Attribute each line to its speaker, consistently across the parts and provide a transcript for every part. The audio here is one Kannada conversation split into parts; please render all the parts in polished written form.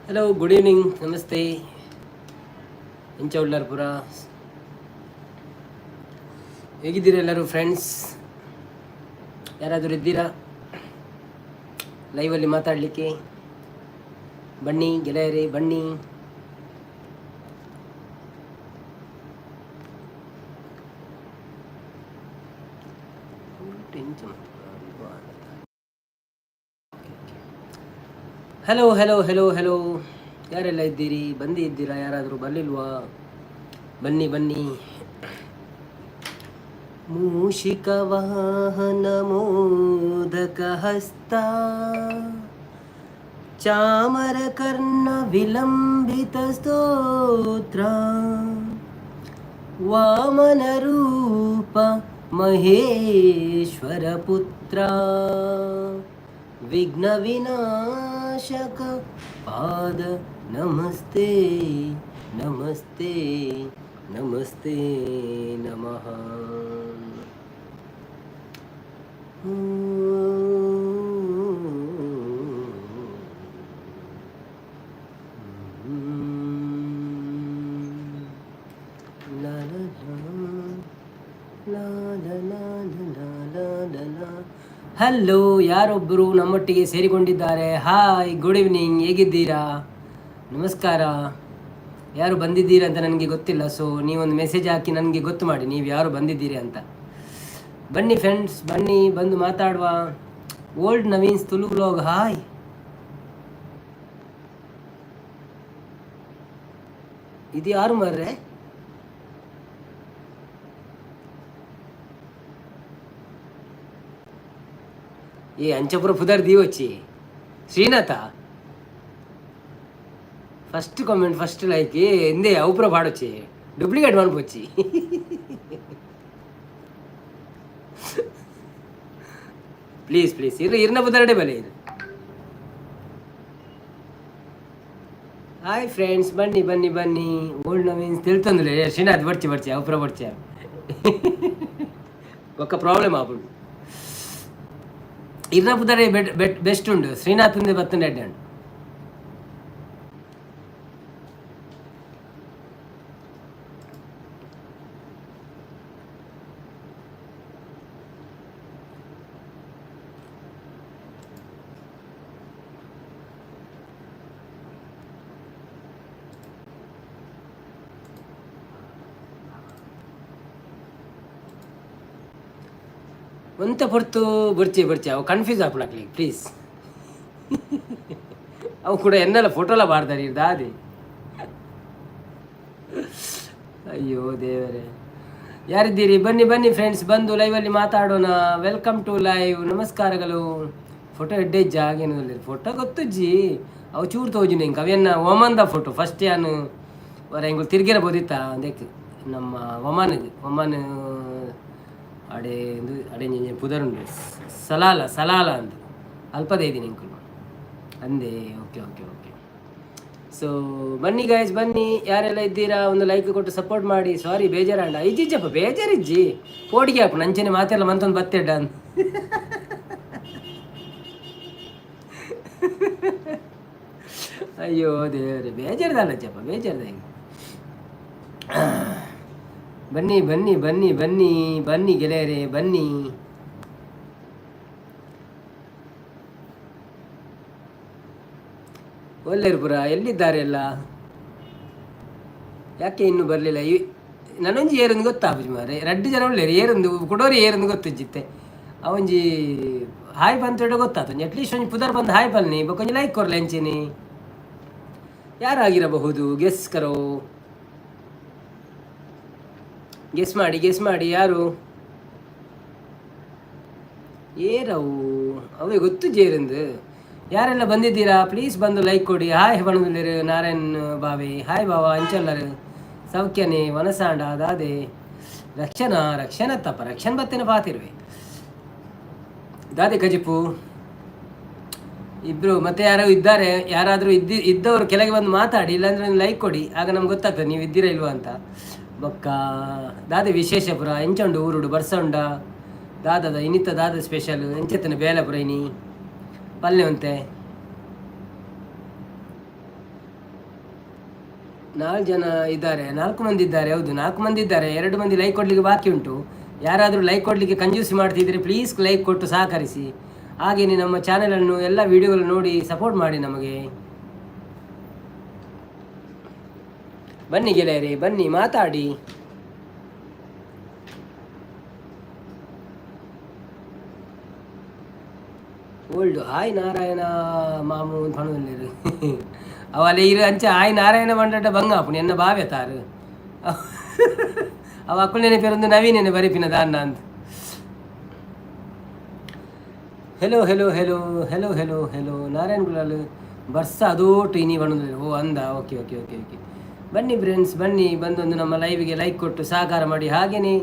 Speaker 1: ಹಲೋ, ಗುಡ್ ಈವ್ನಿಂಗ್, ನಮಸ್ತೆ. ಇಂಚ ಉಳ್ಳಾರ್ಪುರ. ಹೇಗಿದ್ದೀರಾ ಎಲ್ಲರೂ ಫ್ರೆಂಡ್ಸ್? ಯಾರಾದರೂ ಇದ್ದೀರಾ ಲೈವಲ್ಲಿ ಮಾತಾಡಲಿಕ್ಕೆ? ಬನ್ನಿ ಗೆಳೆಯರೇ, ಬನ್ನಿ. ಹಲೋ ಹಲೋ ಹಲೋ ಹಲೋ, ಯಾರೆಲ್ಲ ಇದ್ದೀರಿ? ಬಂದಿದ್ದೀರಾ? ಯಾರಾದರೂ ಬರಲಿಲ್ವಾ? ಬನ್ನಿ ಬನ್ನಿ. ಮೂಷಿಕ ವಾಹನ ಮೋದಕ ಹಸ್ತ ಚಾಮರ ಕರ್ಣ ವಿಲಂಬಿತ ಸ್ತೋತ್ರ ವಾಮನ ರೂಪ ಮಹೇಶ್ವರ ಪುತ್ರ ವಿಘ್ನ ವಿನಾಶಕ ಪಾದ ನಮಸ್ತೆ ನಮಸ್ತೆ ನಮಸ್ತೆ ನಮಃ. ಹಲೋ, ಯಾರೊಬ್ಬರು ನಮ್ಮೊಟ್ಟಿಗೆ ಸೇರಿಕೊಂಡಿದ್ದಾರೆ. ಹಾಯ್, ಗುಡ್ ಈವ್ನಿಂಗ್, ಹೇಗಿದ್ದೀರಾ? ನಮಸ್ಕಾರ. ಯಾರು ಬಂದಿದ್ದೀರಾ ಅಂತ ನನಗೆ ಗೊತ್ತಿಲ್ಲ, ಸೊ ನೀವೊಂದು ಮೆಸೇಜ್ ಹಾಕಿ ನನಗೆ ಗೊತ್ತು ಮಾಡಿ ನೀವು ಯಾರು ಬಂದಿದ್ದೀರಿ ಅಂತ. ಬನ್ನಿ ಫ್ರೆಂಡ್ಸ್, ಬನ್ನಿ, ಬಂದು ಮಾತಾಡುವ. Old Naveen's Tulu blog, hi. ಇದು ಯಾರು ಮಾರ್ರೆ? ఏ అంచపుర పుదర్ दी వచ్చి శ్రీనాథ ఫస్ట్ కామెంట్ ఫస్ట్ లైక్ ఎందే అవుపుర పాడొచ్చి డూప్లికేట్ మనకొచ్చి ಪ್ಲೀಸ್ ಪ್ಲೀಸ್ ಇರ್ನ ಬುದರಡೆ ಬಲೆ ಇದು. ಹಾಯ್ ಫ್ರೆಂಡ್ಸ್, ಬನ್ನಿ ಬನ್ನಿ ಬನ್ನಿ. ಓಲ್ಡ್ ನವೀನ್ಸ್ ತಿಳ್ತಂದ್ರೆ ಶ್ರೀನಾಥ್ ಬರ್ಚಿ ಬರ್ಚಿ అవుపుರ ಬರ್ಚಿ ఒక ప్రాబ్లం ఆపుడు ఇర్నపుదరే బెస్ట్ ఉండు. శ్రీనాథ్ ఉంది బతుండే అండు. ಒಂತ ಹೊರ್ತು ಬರ್ಚಿ ಬರ್ಚಿ ಅವು ಕನ್ಫ್ಯೂಸ್ ಆಗ್ಬಿಡಕ್ಲಿ ಪ್ಲೀಸ್. ಅವು ಕೂಡ ಎನ್ನೆಲ್ಲ ಫೋಟೋಲ್ಲ ಬಾರ್ದಾರಿ ಇರ್ದಾದಿ. ಅಯ್ಯೋ ದೇವರೇ, ಯಾರಿದ್ದೀರಿ? ಬನ್ನಿ ಬನ್ನಿ ಫ್ರೆಂಡ್ಸ್, ಬಂದು ಲೈವಲ್ಲಿ ಮಾತಾಡೋಣ. ವೆಲ್ಕಮ್ ಟು ಲೈವ್, ನಮಸ್ಕಾರಗಳು. ಫೋಟೋ ಎಡ್ಡೆಜ್ಜ ಆಗೇನು ಫೋಟೋ ಗೊತ್ತಜ್ಜಿ ಅವು ಚೂರು ತೋಜು ನಿಂಗೆ ಅವೆನ್ನ ಒಮನ್ದ ಫೋಟೋ ಫಸ್ಟ್ ಯಾನು ವರ ಹೆಂಗೆ ತಿರ್ಗಿರಬೋದಿತ್ತ ಅದಕ್ಕೆ ನಮ್ಮ ಒಮಾನ್ ಅಡೆ ಅಡೆ ಪುದರುಂಡು ಸಲಾಲ ಅಂತ ಅಲ್ಪದೇ ಇದ್ದೀನಿ ಇಂಕುಲು ಅಂದೆ. Okay okay okay. ಸೊ ಬನ್ನಿ ಗೈಸ್, ಬನ್ನಿ, ಯಾರೆಲ್ಲ ಇದ್ದೀರಾ ಒಂದು ಲೈಕ್ ಕೊಟ್ಟು ಸಪೋರ್ಟ್ ಮಾಡಿ. ಸಾರಿ ಬೇಜಾರಂಡ ಇಜ್ಜಿಜ್ಜಪ್ಪ, ಬೇಜಾರಿಜ್ಜಿ ಪೋಡಿಗೆ ಅಪ್ಪ ನಂಚನೆ ಮಾತೆಲ್ಲ ಮಂತೊಂದು ಬತ್ತೆಡ್ಡ ಅಂತ. ಅಯ್ಯೋ ದೇವ್ರೆ, ಬೇಜಾರ್ದಲ್ಲಜ್ಜಪ್ಪ, ಬೇಜಾರ್ದ. ಬನ್ನಿ ಬನ್ನಿ ಬನ್ನಿ ಬನ್ನಿ ಬನ್ನಿ ಗೆಳೆಯರೇ, ಬನ್ನಿ. ಒಳ್ಳೆರ್ಪುರ ಎಲ್ಲಿದ್ದಾರೆ ಎಲ್ಲ? ಯಾಕೆ ಇನ್ನೂ ಬರಲಿಲ್ಲ? ನನೊಂಜಿ ಏರೊಂದು ಗೊತ್ತಾಪುಜಿ ಮಾರೆ, 2 ಜನ ಒಳ್ಳೆರು ಏರೊಂದು ಕೊಡೋರಿ ಏರೊಂದು ಗೊತ್ತಿಜ್ಜಿತ್ತೆ ಅವೊಂಜಿ ಹಾಯ್ ಬಂತೇಡ ಗೊತ್ತಾತು. ಅಟ್ಲೀಸ್ಟ್ ಒಂಜಿ ಪುದರ್ ಬಂದು ಹಾಯ್ ಬನ್ನಿ ಕೊಂಚ ಲೈಕ್ ಕೊರ್ಲೆ ಅಂಚಿನಿ. ಯಾರಾಗಿರಬಹುದು? ಗೆಸ್ ಕರೋ, ಗೆಸ್ ಮಾಡಿ ಯಾರು? ಏರವು ಅವೇ ಗೊತ್ತು ಜೇರಂದು. ಯಾರೆಲ್ಲ ಬಂದಿದ್ದೀರಾ ಪ್ಲೀಸ್ ಬಂದು ಲೈಕ್ ಕೊಡಿ. ಹಾಯ್ ಬಣದುಲ್ಲಿರು ನಾರಾಯಣ್ ಬಾವೆ, ಹಾಯ್ ಬಾವ ಅಂಚಲ್ಲರು ಸೌಖ್ಯನೇ ವನಸಾಂಡ ದಾದೆ ರಕ್ಷಣತ್ತಪ್ಪ ರಕ್ಷಣ್ ಬತ್ತೇನ ಪಾತಿರುವೆ ದಾದೆ ಕಜಿಪು ಇಬ್ರು. ಮತ್ತೆ ಯಾರಾದರೂ ಇದ್ದವರು ಕೆಳಗೆ ಬಂದು ಮಾತಾಡಿ, ಇಲ್ಲಾಂದ್ರೆ ಲೈಕ್ ಕೊಡಿ, ಆಗ ನಮ್ಗೆ ಗೊತ್ತಾಗ್ತದೆ ನೀವು ಇದ್ದೀರಾ ಇಲ್ವಾ ಅಂತ. ಬೊಕ್ಕ ದಾದ ವಿಶೇಷಪುರ ಎಂಚುಂಡು ಊರುಡು ಬರ್ಸೊಂಡ ದಾದದ ಇನ್ನಿತ್ತ ದಾದ ಸ್ಪೆಷಲ್ ಎಂಚೆತ್ತನೆ ಬೇಲೆಪುರ ಇನಿ ಪಲ್ಲೆ ಅಂತೆ 4 ಜನ ಇದ್ದಾರೆ, 4 ಮಂದಿ ಇದ್ದಾರೆ. ಹೌದು 4 ಮಂದಿ ಇದ್ದಾರೆ. 2 ಮಂದಿ ಲೈಕ್ ಕೊಡಲಿಕ್ಕೆ ಬಾಕಿ ಉಂಟು. ಯಾರಾದರೂ ಲೈಕ್ ಕೊಡಲಿಕ್ಕೆ ಕಂಜೂಸಿ ಮಾಡ್ತಿದ್ರೆ ಪ್ಲೀಸ್ ಲೈಕ್ ಕೊಟ್ಟು ಸಹಕರಿಸಿ. ಹಾಗೆಯೇ ನಮ್ಮ ಚಾನೆಲನ್ನು ಎಲ್ಲ ವಿಡಿಯೋಗಳು ನೋಡಿ ಸಪೋರ್ಟ್ ಮಾಡಿ ನಮಗೆ. ಬನ್ನಿ ಗೆಳೆಯರೇ, ಬನ್ನಿ ಮಾತಾಡಿ. ಓಲ್ಡು ಹಾಯ್ ನಾರಾಯಣ ಮಾಮು ಪಣದಲ್ಲಿ ಅವಲ್ಲ ಇರು ಅಂಚ ಹಾಯ್ ನಾರಾಯಣ ಬಂಡ ಬಂಗಾಪುಣಿ ಎನ್ನ ಭಾವ್ಯ ತಾರು ಅವ ಅಕ್ಕಳೇನೆ ಪೇರೊಂದು ನವೀನೇನೆ ಬರಿಪಿನ ದಾನ್ನ ಅಂತ. Hello hello hello hello hello hello Narayana ಗುಲಾಲ್ ಬರ್ಸ ಅದೋಟು ಇನಿ ಬಣ್ಣದಲ್ಲಿ. ಓ ಅಂದ, ಓಕೆ ಓಕೆ ಓಕೆ ಓಕೆ. ಬನ್ನಿ ಫ್ರೆಂಡ್ಸ್, ಬನ್ನಿ ಬಂದೊಂದು ನಮ್ಮ ಲೈವ್ಗೆ ಲೈಕ್ ಕೊಟ್ಟು ಸಹಕಾರ ಮಾಡಿ. ಹಾಗೆಯೇ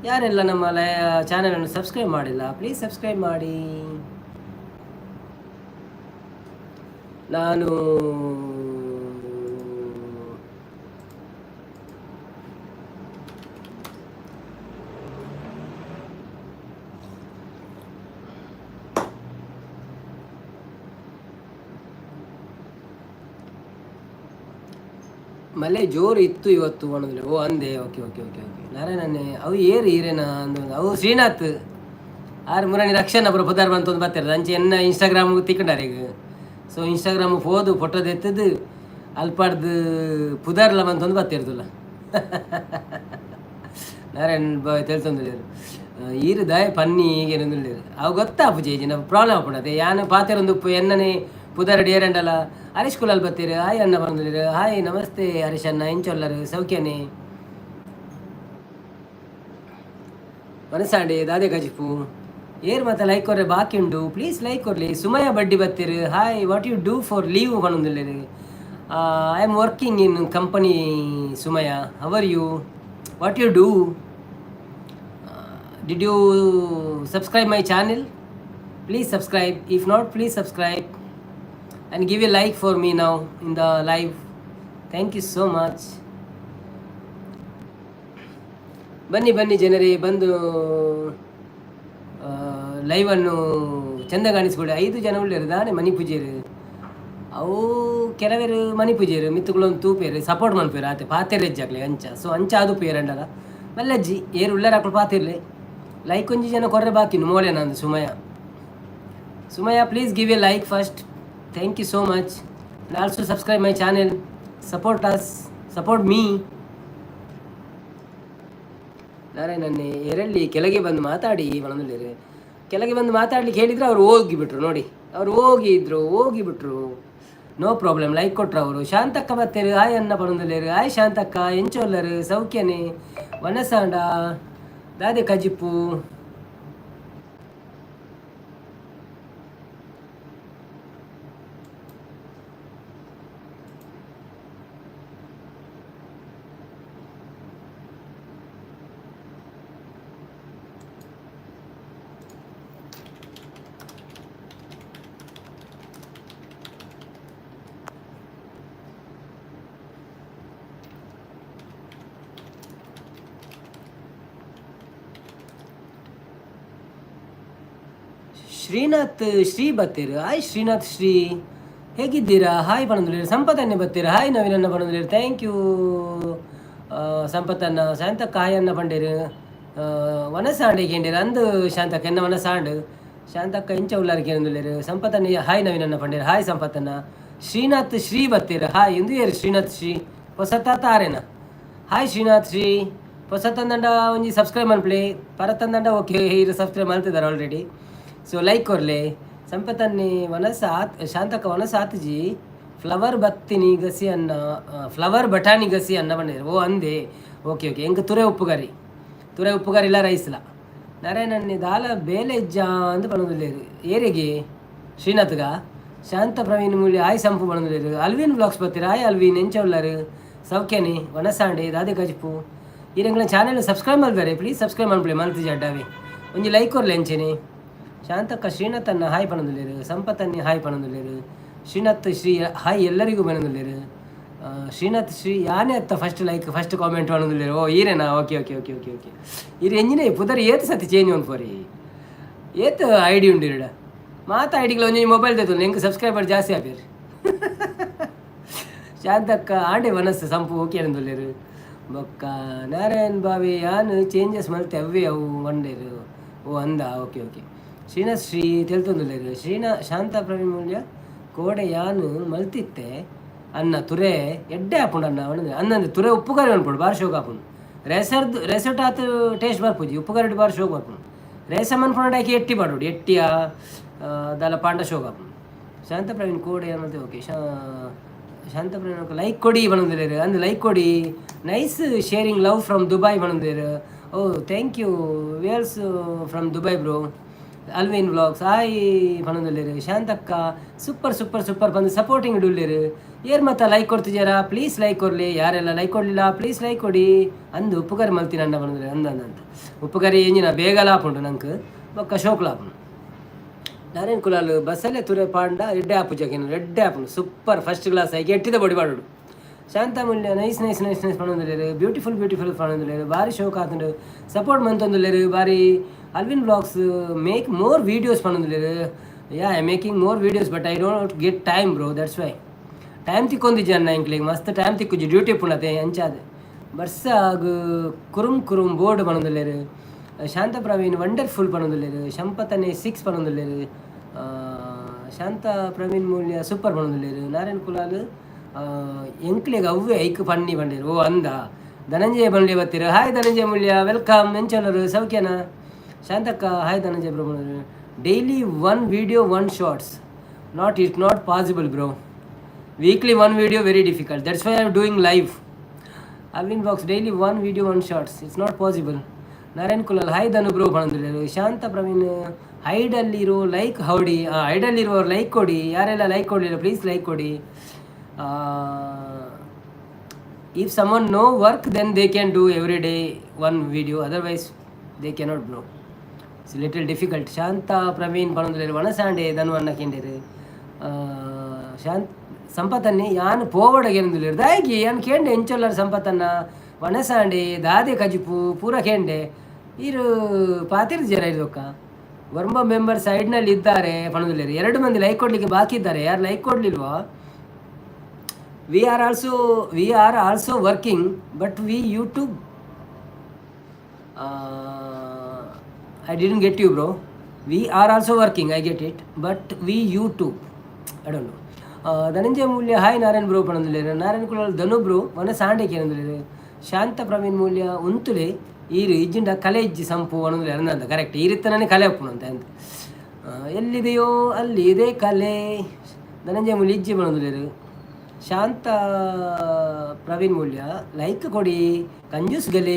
Speaker 1: ಯಾರೆಲ್ಲ ನಮ್ಮ ಚಾನಲನ್ನು ಸಬ್ಸ್ಕ್ರೈಬ್ ಮಾಡಿಲ್ಲ ಪ್ಲೀಸ್ ಸಬ್ಸ್ಕ್ರೈಬ್ ಮಾಡಿ. ನಾನು ಮಳೆ ಜೋರು ಇತ್ತು ಇವತ್ತು ಒಣದಲ್ಲಿ. ಓ ಅಂದೆ, ಓಕೆ ಓಕೆ ಓಕೆ ಓಕೆ. ನಾರಾಯಣನೇ ಅವು ಏರು ಈರೇನ ಅಂದ ಅವು ಶ್ರೀನಾಥ್ ಆರು ಮುರಾಣಿ ರಕ್ಷಣ ಅப்புறம் புதார் ಬಂತು ಒಂದು ಬರ್ತಿರೋದು ಅಂಚೆ ಎನ್ನ ಇನ್ಸ್ಟಾಗ್ರಾಮ್ ತಿಕ್ಕಂಡಾರೆ ಈಗ. ಸೊ ಇನ್ಸ್ಟಾಗ್ರಾಮ್ ಹೋದು ಫೋಟೋದು ಎತ್ತದು ಅಲ್ಪಾಡ್ದು ಪುದಾರ್ಲ ಬಂತೊಂದು ಬರ್ತಿರ್ದಲ್ಲ ನಾರಾಯಣ್ ತಿಳಿಸೊಂದಿಲ್ಲ ಈರು ದಾಯ ಪನ್ನಿ ಈಗೇನೊಂದಿಲ್ಲ ಅವು ಗೊತ್ತಾ ಪೂಜೆ ನಾವು ಪ್ರಾಬ್ಲಮ್ ಆಪಣತೆ ಯಾನು ಪಾತಿರೊಂದು ಎನ್ನನೇ ಪುದಾರಡಿ ಏರಂಡಲ್ಲ ಹರೀಶ್ ಕುಲಾಲ್ ಬತ್ತೀರಿ. ಹಾಯ್ ಅಣ್ಣ ಬಂದಿರು. ಹಾಯ್ ನಮಸ್ತೆ ಹರೀಶ್ ಅಣ್ಣ, ಎಂಚೊಲ್ಲರು ಸೌಖ್ಯನೇ ಮನಸಾಂಡೆ ದಾದೆ ಗಜಿಪು ಏರ್ ಮತ್ತೆ ಲೈಕ್ ಕೊರ್ರೆ ಬಾಕಿ ಉಂಟು ಪ್ಲೀಸ್ ಲೈಕ್ ಕೊಡ್ಲಿ. ಸುಮಯ ಬಡ್ಡಿ ಬತ್ತೀರಿ. Hi what you do for live ಬಣ್ಣದಿಲ್ಲ. I am working in company Sumaya. How are you, what you do, did you subscribe my channel? Please subscribe. If not please subscribe and give a like for me now in the live. Thank you so much. ಬನ್ನಿ ಬನ್ನಿ ಜನರೇ, ಬಂದು ಲೈವನ್ನು ಚೆಂದ ಕಾಣಿಸ್ಕೊಡಿ. 5 ಜನ ಉಳ್ಳೇರು ದಾನೆ ಮನಿ ಪೂಜೆರು ಅವು ಕೆಲವೇರು ಮನಿ ಪೂಜೆರು ಮಿತ್ತುಗಳೊಂದು ತೂಪೇರು ಸಪೋರ್ಟ್ ಮನ್ಪೇರು ಆತೆ ಪಾತೆರ್ ಹೆಜ್ಜಾಗ್ಲಿ ಅಂಚ. ಸೊ ಅಂಚ ಅದು ಪೇರಂಡಲ್ಲ ಮಲ್ಲಜ್ಜಿ ಏರು ಉಳ್ಳೇರು ಹಾಕೊಂಡು ಪಾತಿರ್ಲಿ ಲೈಕ್ ಒಂಜಿ ಜನ ಕೊರ್ರೆ ಬಾಕಿನು ಮೋಳೆ ನಂದು Sumaya. Sumaya please give a like first. Thank you so much and also subscribe my channel, support us, support me. ನಾರಾಯಣನ್ನೇ ಎರಳ್ಳಿ ಕೆಳಗೆ ಬಂದು ಮಾತಾಡಿ ಮನದಲ್ಲಿ ಕೆಳಗೆ ಬಂದು ಮಾತಾಡ್ಲಿಕ್ಕೆ ಹೇಳಿದರೆ ಅವ್ರು ಹೋಗಿಬಿಟ್ರು ನೋಡಿ. ಅವ್ರು ಹೋಗಿಬಿಟ್ರು ನೋ ಪ್ರಾಬ್ಲಮ್. ಲೈಕ್ ಕೊಟ್ರು ಅವರು. ಶಾಂತಕ್ಕ ಬತ್ತೇರು. ಹಾಯ್ ಅನ್ನ ಪಣದಲ್ಲಿ. ಹಾಯ್ ಶಾಂತಕ್ಕ, ಎಂಚೋಲ್ಲರು ಸೌಖ್ಯನೇ ವನಸಾಂಡ ದಾದೆ ಕಜಿಪ್ಪು. ಶ್ರೀನಾಥ್ ಶ್ರೀ ಬತ್ತೀರು. ಹಾಯ್ ಶ್ರೀನಾಥ್ ಶ್ರೀ, ಹೇಗಿದ್ದೀರಾ? ಹಾಯ್ ಪಣಂದುಲೇರು. ಸಂಪತ್ತನ್ನೇ ಬತ್ತೀರು. ಹಾಯ್ ನವೀನನ್ನ ಪಣಂದುಲೇರು. ಥ್ಯಾಂಕ್ ಯು ಸಂಪತ್ತನ್ನ. ಶಾಂತಕ್ಕ ಹಾಯ್ ಅನ್ನ ಪಂಡೇರು. ವನಸಾಂಡೆ ಕೇಂಡೇರು ಅಂದು ಶಾಂತಕ್ಕ ಎನ್ನ ವನಸಾಂಡು ಶಾಂತಕ್ಕ ಇಂಚ ಉಳ್ಳಾರಿಗೆ ಕೇಂದ್ರೇರು. ಸಂಪತ್ತನ್ನ ಹಾಯ್ ನವೀನನ್ನ ಪಂಡೇರು. ಹಾಯ್ ಸಂಪತ್ತನ್ನ. ಶ್ರೀನಾಥ್ ಶ್ರೀ ಬತ್ತೀರು. ಹಾಯ್ ಎಂದು ಏರು ಶ್ರೀನಾಥ್ ಶ್ರೀ ಹೊಸತಾತ ಆರೇನ. ಹಾಯ್ ಶ್ರೀನಾಥ್ ಶ್ರೀ ಹೊಸತಂದಂಡ ಒಂಜಿ ಸಬ್ಸ್ಕ್ರೈಬ್ ಮನ್ಪ್ಲಿ ಪರತಂದಂಡ ಓಕೆ ಹೀರು ಸಬ್ಸ್ಕ್ರೈಬ್ ಮಾಡ್ತಿದ್ದಾರೆ ಆಲ್ರೆಡಿ. ಸೊ ಲೈಕ್ ಕೊರ್ಲೆ. ಸಂಪತ್ತನ್ನಿ ವನಸಾತ್ ಶಾಂತಕ್ಕ ವನಸಾತ್ಜಿ ಫ್ಲವರ್ ಬತ್ತಿನಿ ಗಸಿ ಅನ್ನ ಫ್ಲವರ್ ಬಟಾಣಿ ಗಸಿ ಅನ್ನ ಬಂದಿರು. ಓ ಅಂದೆ, ಓಕೆ ಓಕೆ. ಎಂಗೆ ತುರೆ ಉಪ್ಪುಗಾರಿ ಇಲ್ಲ ರೈಸ್ಲ. ನಾರಾಯಣನ್ನಿ ದಾಲ ಬೇಲೆ ಇಜ್ಜ ಅಂತ ಬಂದಿಲ್ಲೇರು. ಏರಿಗೆ ಶ್ರೀನಾಥ್ಗ ಶಾಂತ ಪ್ರವೀಣ್ ಮೂಲಿ ಆಯ್ ಸಂಪು ಬಂದಿಲ್ಲೇರು. ಅಲ್ವಿನ್ ಬ್ಲಾಗ್ಸ್ ಬತ್ತೀರ. ಆಯ್ ಅಲ್ವಿನ್ ಎಂಚೌಲ್ಲರು ಸೌಖ್ಯನೇ ವನಸಾಂಡೆ ದಾದೆ ಗಜಿಪು. ಈ ರಂಗ್ಲ ಚಾನೆಲ್ ಸಬ್ಸ್ಕ್ರೈಬ್ ಮಾಡ್ಬೇರೆ ಪ್ಲೀಸ್ ಸಬ್ಸ್ಕ್ರೈಬ್ ಮಾಡ್ಬಿಡಿ ಮಲ್ತಿ ಜಡ್ಡಾವೆ ಒಂಜಿ ಲೈಕ್ ಕೊರ್ಲೆ ಅಂಚೆನೆ. ಶಾಂತಕ್ಕ ಶ್ರೀನಾಥನ್ನ ಹಾಯ್ ಪಣದುಲ್ಲೇರು. ಸಂಪತ್ತನ್ನಿ ಹಾಯ್ ಪಣದುಲ್ಲೇರು. ಶ್ರೀನಾಥ್ ಶ್ರೀ ಹಾಯ್ ಎಲ್ಲರಿಗೂ ಪಣದುಲ್ಲೇರು. ಶ್ರೀನಾಥ್ ಶ್ರೀ ಯಾನೇ ಅತ್ತ ಫಸ್ಟ್ ಲೈಕ್ ಫಸ್ಟ್ ಕಾಮೆಂಟ್ ಪಣದುಲ್ಲೇರು. ಓ ಈರೇನಾ? Okay okay okay okay okay. ಇದು ಎಂಜಿನೇ ಪುದರ್ ಏತ್ ಸತಿ ಚೇಂಜ್ ಒಂದು ಫೋರಿ ಏತ್ ಐ ಡಿ ಉಂಡಿರಡ ಮಾತ ಐ ಡಿಗಳು ಒಂಜಿ ಮೊಬೈಲ್ ತೆತ್ತು ಹೆಂಗೆ ಸಬ್ಸ್ಕ್ರೈಬರ್ ಜಾಸ್ತಿ ಆಗ್ಬೇರಿ. ಶಾಂತಕ್ಕ ಆಂಡೆ ಮನಸ್ಸು ಸಂಪು ಓಕೆ ಅಂದೊಲ್ಲೇರು ಬೊಕ್ಕ ನಾರಾಯಣ್ ಬಾವಿ ಯಾನು ಚೇಂಜಸ್ ಮಲ್ತೆ ಅವೇ ಅವು ಒಂಡೇರು ಓ ಅಂದ ಓಕೆ ಓಕೆ ಶ್ರೀ ತಿಳ್ತೊಂದುಲ್ಲೇರು ಶಾಂತ ಪ್ರವೀಣ್ ಮೂಲ್ಯ ಕೋಡೆ ಯಾನು ಮಲ್ತಿತ್ತೆ ಅನ್ನ ತುರೆ ಎಡ್ಡೆ ಹಾಪುಂಡು ಅನ್ನ ಅವನಂದ್ರೆ ಅನ್ನಂದ್ರೆ ತುರೆ ಉಪ್ಪುಗಾರಿ ಅನ್ಪುಡು ಬಾರಿ ಶೋಕ ಹಾಪುಂಡು ರೆಸಾರ್ಟ್ ಆತು ಟೇಸ್ಟ್ ಬರ್ಪುಜಿ ಉಪ್ಪುಗಾರಿ ಬಾರಿ ಶೋಕ ಬರ್ಪುಂಡು ರೇಸಮ್ ಅನ್ಪುಂಡು ಆಕಿ ಎಟ್ಟಿ ಬಾಡುಡು ಎಟ್ಟಿಯ ದಲ ಪಾಂಡ ಶೋಕ ಹಾಪುಂಡು ಶಾಂತ ಪ್ರವೀಣ್ ಕೋಡೆ ಅನ್ನೋದು ಓಕೆ ಶಾಂತ ಪ್ರವೀಣ್ ಲೈಕ್ ಕೊಡಿ ಬಂದಿರು ಅಂದು ಲೈಕ್ ಕೊಡಿ nice sharing love from Dubai ಬಂದಿರು ಓ ಥ್ಯಾಂಕ್ ಯು ವೇಲ್ಸ್ from Dubai bro Alvin vlogs hi ಬಂದಿರು ಶಾಂತಕ್ಕ ಸೂಪರ್ ಬಂದು ಸಪೋರ್ಟಿಂಗ್ ಇಡುಲ್ಲಿರು ಏರ್ ಮತ್ತೆ ಲೈಕ್ ಕೊಡ್ತಿದ್ದೀರಾ ಪ್ಲೀಸ್ ಲೈಕ್ ಕೊಡಲಿ ಯಾರೆಲ್ಲ ಲೈಕ್ ಕೊಡಲಿಲ್ಲ ಪ್ಲೀಸ್ ಲೈಕ್ ಕೊಡಿ ಅಂದು ಉಪ್ಪುಗಾರಿ ಮಲ್ತೀನಿ ಅಣ್ಣ ಬಂದ್ರೆ ಅಂದಂತ ಉಪ್ಪುಗಾರಿ ಎಂಜಿನ ಬೇಗ ಲಾಪುಂಡು ನಂಗೆ ಬೊಕ್ಕ ಶೋಕ್ ಲಾಪುಂಡು ನಾರೇನ್ ಕುಲಾಲು ಬಸ್ಸಲ್ಲೇ ತುರೆ ಪಾಂಡ ಎಡ್ಡೆ ಆಪು ಜಗೇನು ಎಡ್ಡೆ ಆಪುಂಡು ಸೂಪರ್ ಫಸ್ಟ್ ಕ್ಲಾಸ್ ಆಗಿ ಎಟ್ಟಿದ ಬಡಿ ಬಾಡುಡು ಶಾಂತ ಮೂಲ್ಯ ನೈಸ್ ಪಣೊಂದುಲ್ಲೇರು ಬ್ಯೂಟಿಫುಲ್ ಪಣೊಂದುಲ್ಲೇರು ಭಾರಿ ಶೋಕ್ ಆತುಂಡು ಸಪೋರ್ಟ್ ಮಂತೊಂದುಲ್ಲೇರು ಭಾರಿ Alvin vlogs make more videos ಪಣೊಂದುಲ್ಲೇರು yeah I making more videos but I don't get time bro that's why time ತಿಕ್ಕೊಂದಿಜ್ಜಿ ಅನ್ನ ಇಂಕ್ಲಿಗೆ ಮಸ್ತ್ ಟೈಮ್ ತಿಕ್ಕುಜಿ ಡ್ಯೂಟಿ ಪುಣತೆ ಅಂಚಾದೆ ಬರ್ಸಾಗ್ ಕುರುಂ ಬೋರ್ಡ್ ಪಣೊಂದುಲ್ಲೇರು ಶಾಂತ ಪ್ರವೀಣ್ ವಂಡರ್ಫುಲ್ ಪಣೊಂದುಲ್ಲೇರು ಶಂಪತನೆ 6 ಪಣೊಂದುಲ್ಲೇರು ಶಾಂತ ಪ್ರವೀಣ್ ಮೂಲ್ಯ ಸೂಪರ್ ಪಣೊಂದುಲ್ಲೇರು ನಾರಾಯಣ್ ಕುಲಾಲ್ ಎಂಕ್ಲೆಗೆ ಅವ್ವೆ ಐಕ್ ಪಣ್ಣಿ ಬಂಡೇರು ಓ ಅಂದ ಧನಂಜಯ ಬಂಡ್ಲೆ ಬತ್ತೀರು ಹಾಯ್ ಧನಂಜಯ ಮೂಲ್ಯ ವೆಲ್ಕಮ್ ಎಂಚಲರು ಸೌಖ್ಯನ ಶಾಂತಕ್ಕ hi Dhananjaya bro daily 1 video 1 shots not possible bro weekly 1 video very difficult that's why I'm doing live Alvin box daily 1 video 1 shots it's not possible Narayan Kulal hi Dhanu bro ಬಂದಿರು ಶಾಂತ ಪ್ರವೀಣ್ ಹೈಡಲ್ಲಿರೋ ಲೈಕ್ ಹೌಡಿ ಹೈಡಲ್ಲಿರೋರು ಲೈಕ್ ಕೊಡಿ ಯಾರೆಲ್ಲ ಲೈಕ್ ಕೊಡಲಿಲ್ಲ ಪ್ಲೀಸ್ ಲೈಕ್ ಕೊಡಿ if someone no work then they can do every day 1 video otherwise they cannot bro it's a little difficult ಶಾಂತ ಪ್ರವೀಣ್ ಬಂದಿರು ವನಸಾಂಡೆ ಧನು ಅನ್ನ ಕೆಂಡೇರು ಸಂಪತ್ತನ್ನೇ ಯಾನು ಪೋವಡಗೆಂದಿಲ್ಲ ದಾಗಿ ಯಾನು ಕೇಂಡೆ ಎಂಚೊಲ್ಲರ ಸಂಪತ್ತನ್ನ ವನಸಾಂಡೆ ದಾದೆ ಕಜಿಪು ಪೂರ ಕೇಂಡೆ ಇರು ಪಾತಿರ್ ಜರ ಇದಕ್ಕ ವರ್ಮ ಮೆಂಬರ್ ಸೈಡ್ನಲ್ಲಿ ಇದ್ದಾರೆ ಪಣದುಲ್ಲೇರು 2 ಮಂದಿ ಲೈಕ್ ಕೊಡಲಿಕ್ಕೆ ಬಾಕಿ ಇದ್ದಾರೆ ಯಾರು like ಕೊಡಲಿಲ್ವಾ we are also working but we YouTube I didn't get you bro we are also working I get it but we YouTube I don't know Dhananjaya Moolya hi Narayan bro ಪಣಂದಿಲ್ಲೇರು ನಾರಾಯಣ್ ಕುಲಾಲ್ ಧನು ಬ್ರೋ ವನ ಸಾಂಡೆ ಕೇಂದ್ರರು ಶಾಂತ ಪ್ರವೀಣ್ ಮೂಲ್ಯ ಉಂತುಲೆ ಈರು ಇಜ್ಜಿಂಡ ಕಲೆ ಇಜ್ಜಿ ಸಂಪು ಅನ್ನೋದಿಲ್ಲ ಅನ್ನಂತ ಕರೆಕ್ಟ್ ಈ ರೀತಿ ಕಲೆ ಒಪ್ಪುಣಂತೆ ಅಂತ ಎಲ್ಲಿದೆಯೋ ಅಲ್ಲಿ ಇದೆ ಕಲೆ ಧನಂಜಯ ಮೂಲ್ಯ ಇಜ್ಜಿ ಪಣಂದಿಲ್ಲೇರು ಶಾಂತ ಪ್ರವೀಣ್ ಮೂಲ್ಯ ಲೈಕ್ ಕೊಡಿ ಕಂಜೂಸ್ ಗಲಿ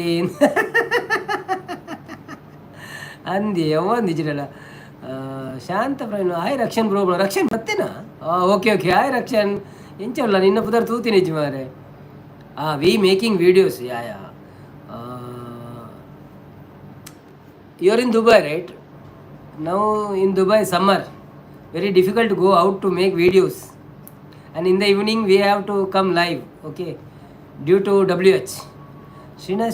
Speaker 1: ಅಂದಿ ನಿಜರಲ್ಲ ಶಾಂತ ಪ್ರವೀಣ್ ಹಾಯ್ ರಕ್ಷಣ್ ಬ್ರೋ ರಕ್ಷಣ್ ಬತ್ತೇನಾ ಓಕೆ ಹಾಯ್ ರಕ್ಷಣ್ ಎಂಚಲ್ಲ ನಿನ್ನ ಪುದರ್ ತೂತೀನಿ ಇಜ್ಜಿ ಮಾರೆ we making videos yeah you are in Dubai right now in Dubai summer very difficult to go out to make videos and in the evening we have to come live okay due to WH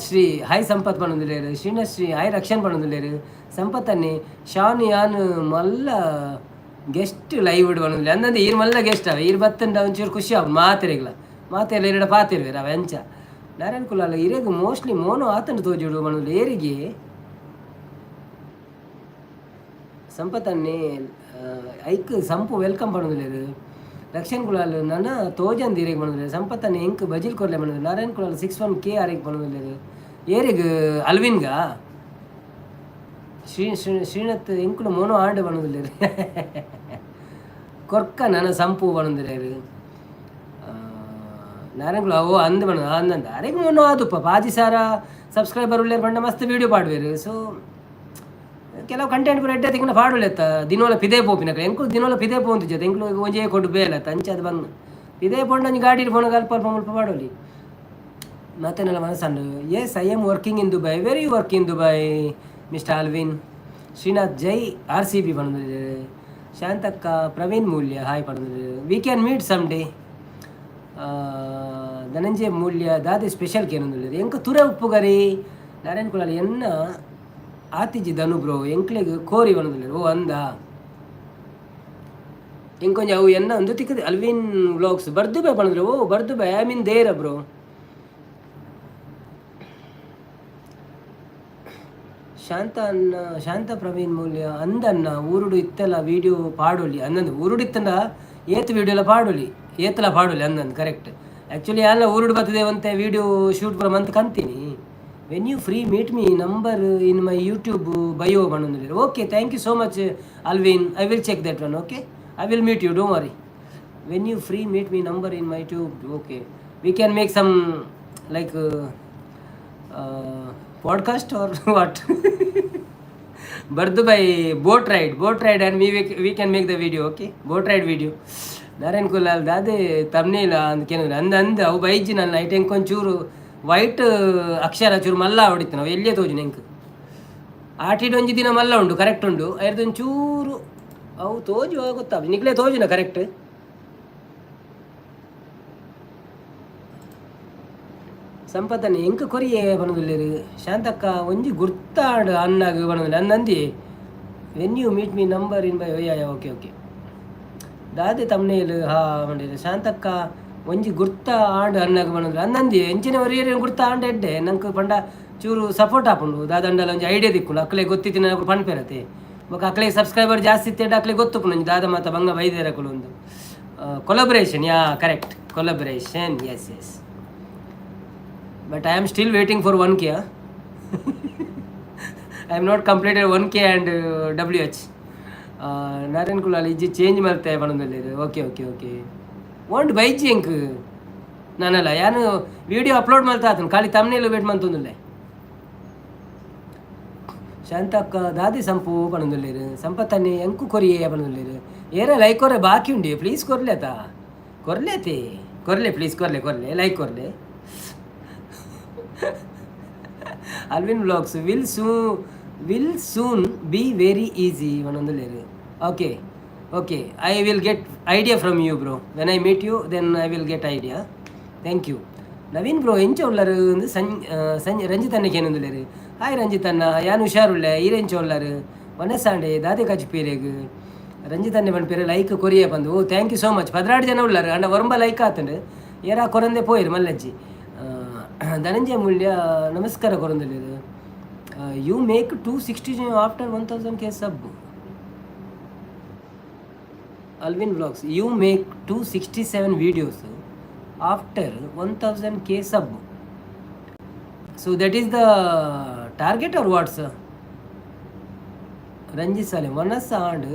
Speaker 1: Shri hi Sampath ಪಣೊಂದುಲ್ಲೇರು ಶ್ರೀ ಹಾಯ್ ರಕ್ಷಣ್ ಪಣೊಂದುಲ್ಲೇರು ಸಂಪತ್ತನ್ನೇ ಶಾನ್ ಯಾನ್ ಮಲ್ಲ ಗೆಸ್ಟ್ ಲೈವ್ ಇಡು ಪಣೊಂದುಲ್ಲೆ ಅಂದಂದು ಈರು ಮಲ್ಲ ಗೆಸ್ಟ್ ಅವ ಈರು ಬತ್ತಂಡ ಒಂಚೂರು ಖುಷಿ ಅವ ಮಾತೆಲ್ಲ ಎರಡು ಪಾತಿರ್ವೇರು ಅವ ಎಂಚ ನಾರಾಯಣ್ ಕುಲಾಲ್ ಇರೆಗು ಮೋಸ್ಟ್ಲಿ ಮೋನೋ ಆತಂಡು ತೋಜಿಡು ಪಣೊಂದುಲ್ಲೆ ಏರಿಗೆ ಸಂಪತ್ತನ್ನೇ ಐಕ್ ಸಂಪು ವೆಲ್ಕಮ್ ಪಣೊಂದುಲ್ಲೇರು ರಕ್ಷಣ್ ಕುಲಾಲ್ ನನ್ನ ತೋಜನ್ ದೀರಿಗೆ ಬಂದಿಲ್ಲ ಸಂಪತ್ತನ್ನು ಎಂಕ್ ಬಜಿಲ್ ಕೊರ್ಲೆ ಬಂದಿಲ್ಲ ನಾರಾಯಣ್ ಕುಲಾಲ್ 61K ಆರಿಗೆ ಬಂದಿಲ್ಲ ಏರಿಗೆ ಅಲ್ವಿನ್ಗ ಶ್ರೀನಾಥ್ ಎಂಕುಲು ಮೋನೋ ಆಂಡ್ ಬಂದಿಲ್ಲ ಕೊರ್ಕ ನನ್ನ ಸಂಪು ಬಂದಿಲ್ಲ ನಾರಾಯಣ್ ಕುಲಾಲ್ ಓ ಅಂದ್ ಅಂದಂದ ಅರೆಗೆ ಮೋನೋ ಆದುಪ್ಪ ಪಾಜಿ ಸಾರ ಸಬ್ಸ್ಕ್ರೈಬರ್ ಉಳ್ಳೇರು ಬಂಡ ಮಸ್ತ್ ವೀಡಿಯೋ ಪಾಡುವೇರು ಸೊ ಕೆಲವು ಕಂಟೆಂಟ್ ಕೂಡ ಎಡ್ಡೆ ತಿಂಗಳ ಪಾಡುಲೆತ್ತ ದಿನೋಲ ಪಿದೇ ಪೋಪಿನ ಎಂಕು ದಿನೋಲ ಪಿದೇ ಪೋಂತು ಜೊತೆ ಎಂಕ್ಲು ಒಂಜೇ ಕೊಟ್ಟು ಬೇಲತ್ತ ಅಂಚದು ಬಂದು ಪಿದೇ ಪೋಂಡು ಗಾಡಿ ಫೋನಾಗ ಅಲ್ಪ ಪಾಡೋಲಿ ಮತ್ತೇನೆಲ್ಲ ಮನಸ್ಸಂಡು yes I am working in Dubai very work in Dubai Mister Alvin Srinath ಜೈ RCB ಪಣದಿದೆ ಶಾಂತಕ್ಕ ಪ್ರವೀಣ್ ಮೂಲ್ಯ ಹಾಯ್ ಪಣದಿದೆ we can meet someday Dhananjaya Moolya ದಾದೆ ಸ್ಪೆಷಲ್ ಕೇನೊಂದಿಲ್ಲ ಎಂಕ ತುರೆ ಉಪ್ಪುಗರಿ ನಾರಾಯಣ್ ಕುಲಾಲ್ ಎನ್ನ ಆತಿಜಿ ಧನು ಬ್ರೋ ಎಂಕ್ಲೆಗ್ ಕೋರಿ ಬಂದಿಲ್ಲ ಓ ಅಂದ ಇಂಕೊಂಚ ಅವು ಎನ್ನ ಒಂದು ತಿಕ್ಕದೆ ಅಲ್ವಿನ್ ವ್ಲಾಗ್ಸ್ ಬರ್ದು ಬೈ ಪಣದ್ರೆ ಓ ಬರ್ದು by I mean Dera bro. ಶಾಂತ ಅನ್ನ ಶಾಂತ ಪ್ರವೀಣ್ ಮೂಲ್ಯ ಅಂದನ್ನ ಊರುಡು ಇತ್ತೆಲ್ಲ ವೀಡಿಯೋ ಪಾಡೊಲಿ ಅಂದಂದು ಊರುಡು ಇತ್ತಂದ ಏತ್ ವೀಡಿಯೋ ಎಲ್ಲ ಪಾಡೊಲಿ ಏತಲ ಪಾಡೊಲಿ ಅಂದಂದು ಕರೆಕ್ಟ್. ಆ್ಯಕ್ಚುಲಿ ಎಲ್ಲ ಊರುಡು ಬರ್ತದೇವಂತೆ ವೀಡಿಯೋ ಶೂಟ್ ಬರೋ ಮಂತ್ ಕಂತೀನಿ. When you free meet me number in my YouTube bio ಬಂದಿಲ್ಲ. Okay thank you so much Alvin, I will check that one. Okay I will meet you, don't worry. When you free meet me number in my tube. Okay we can make some like podcast or what? ಬರ್ದು by boat ride and we can make the video. Okay boat ride video Narayan Kulal ದಾದೆ ತಮ್ಮನೇಲ ಅಂದ್ಕೇನಿದ್ರೆ ಅಂದು ಅವು ಬೈಜಿ ನನ್ನ ಐಟ್ ಹೆಂಗೆ ವೈಟ್ ಅಕ್ಷರ ಚೂರು ಮಲ್ಲ ಹೊಡಿತು ನಾವು ಎಲ್ಲೇ ತೋಜು ನೆಂಕು ಆಟಿಡ್ ಒಂಜಿ ದಿನ ಮಲ್ಲ ಉಂಡು ಕರೆಕ್ಟ್ ಉಂಡು ಐದೊಂದು ಚೂರು ಅವು ತೋಜು ಗೊತ್ತಾಗ ನಿಕ್ಲೇ ತೋಜುನ ಕರೆಕ್ಟ್. ಸಂಪತ್ತನ್ನ ಎಂಕ ಕೊರಿಯೇ ಬಣದಿಲ್ಲೇರು ಶಾಂತಕ್ಕ ಒಂಜಿ ಗುರ್ತಾಡು ಅನ್ನಾಗ ಬಣದಿಲ್ಲ ಅನ್ನಂದಿ. When you meet me number in bio yeah okay okay ದಾದೆ ತಮ್ಮನೇಲು ಹಾ ಮಾಡಿಲ್ಲ. ಶಾಂತಕ್ಕ ಒಂಜಿ ಗುರ್ತ ಆಂಡ್ ಅನ್ನಾಗ ಬಣದಿಲ್ಲ ಅನ್ನಂದಿ ಎಂಚಿನ ವರಿಯರು ಗುರ್ತ ಆಂಡ್ ಎಡ್ಡೆ ನಂಗೆ ಪಂಡ ಚೂರು ಸಪೋರ್ಟ್ ಹಾಕೊಂಡು ದಾದಂಡಲ್ಲ ಒಂಜಿ ಐಡಿಯಾ ದಿಕ್ಕು ಅಕ್ಲೆ ಗೊತ್ತಿತ್ತು ನನಗೆ ಪಣ್ಪೇರತೆ ಬೊಕ್ಕ ಅಕ್ಲೆ ಸಬ್ಸ್ಕ್ರೈಬರ್ ಜಾಸ್ತಿ ಇತ್ತೇಡ ಅಕ್ಲೆ ಗೊತ್ತು ನಂಗೆ ದಾದ ಮಾತ ಬಂಗ ಬೈದೇರಕಲು ಒಂದು collaboration. Yeah correct collaboration, yes yes. But I am still waiting for 1K. I am not completed 1K and WH. Narayan Kulal ಇಜ್ಜಿ ಚೇಂಜ್ ಮಾಡ್ತೆ ಬಣ್ಣದಲ್ಲಿ ಇದು. ಓಕೆ ಓಕೆ ಓಕೆ ಒಂದು ಬೈಜಿ ಎಂಕ್ ನಾನಲ್ಲ ಯಾನು ವಿಡಿಯೋ ಅಪ್ಲೋಡ್ ಮಾಡ್ತಾ ಆತನು ಖಾಲಿ ತಮ್ಮನೇಲು ವೇಟ್ ಮಾಡ್ತಂದಿಲ್ಲ. ಶಾಂತಕ್ಕ ದಾದಿ ಸಂಪು ಬಣ್ಣದಲ್ಲಿರು ಸಂಪತ್ತನ್ನೇ ಎಂಕು ಕೊರಿಯೇ ಬಣ್ಣದಲ್ಲಿರು ಏರ ಲೈಕ್ ಕೊರೆ ಬಾಕಿ ಉಂಡಿ ಪ್ಲೀಸ್ ಕೊರ್ಲೇತ ಕೊರ್ಲೇತಿ ಕೊರ್ಲೆ ಪ್ಲೀಸ್ ಕೊರ್ಲೆ ಲೈಕ್ ಕೊರ್ಲೆ. Alvin vlogs will soon be very easy ಒಂದೊಂದು. Okay okay I will get idea from you bro. When I meet you then I will get idea. Thank you Naveen bro. ಎಂಚ ಉಳ್ಳರು ಒಂದು ಸಂಜೆ ರಂಜಿತನ್ನಕ್ಕೆ ಏನೊಂದಿಲ್ಲರು. ಹಾಯ್ ರಂಜಿತನ್ನ ಯಾನು ಹುಷಾರುಳ್ಳೆ ಈರೆಂಚ ಉಳ್ಳರು ಮನಸ್ಸಾಂಡೆ ದಾದೆ ಕಚ್ಪೇರೆಗ್ ರಂಜಿತನ್ನೆ ಬಂದ್ಪೇರೆ ಲೈಕ್ ಕೊರಿಯೇ ಬಂದು. Oh thank you so much. 16 ಜನ ಉಳ್ಳರು ಅಂಡ ಒರಂಬ ಲೈಕ್ ಆತಂಡು ಏರಾ ಕೊರಂದೆ ಪೋಯಿರು ಮಲ್ಲಜ್ಜಿ. ಧನಂಜಯ ಮೂಲ್ಯ ನಮಸ್ಕಾರ ಕೊರಂದಲ್ಲಿರು. You make 260 after 1000K sub. Alvin vlogs you make 267 videos after 1000K sub. So that is the target or what's? Ranjith ಸಾಲೆ ಮನಸ್ಸಾಂಡು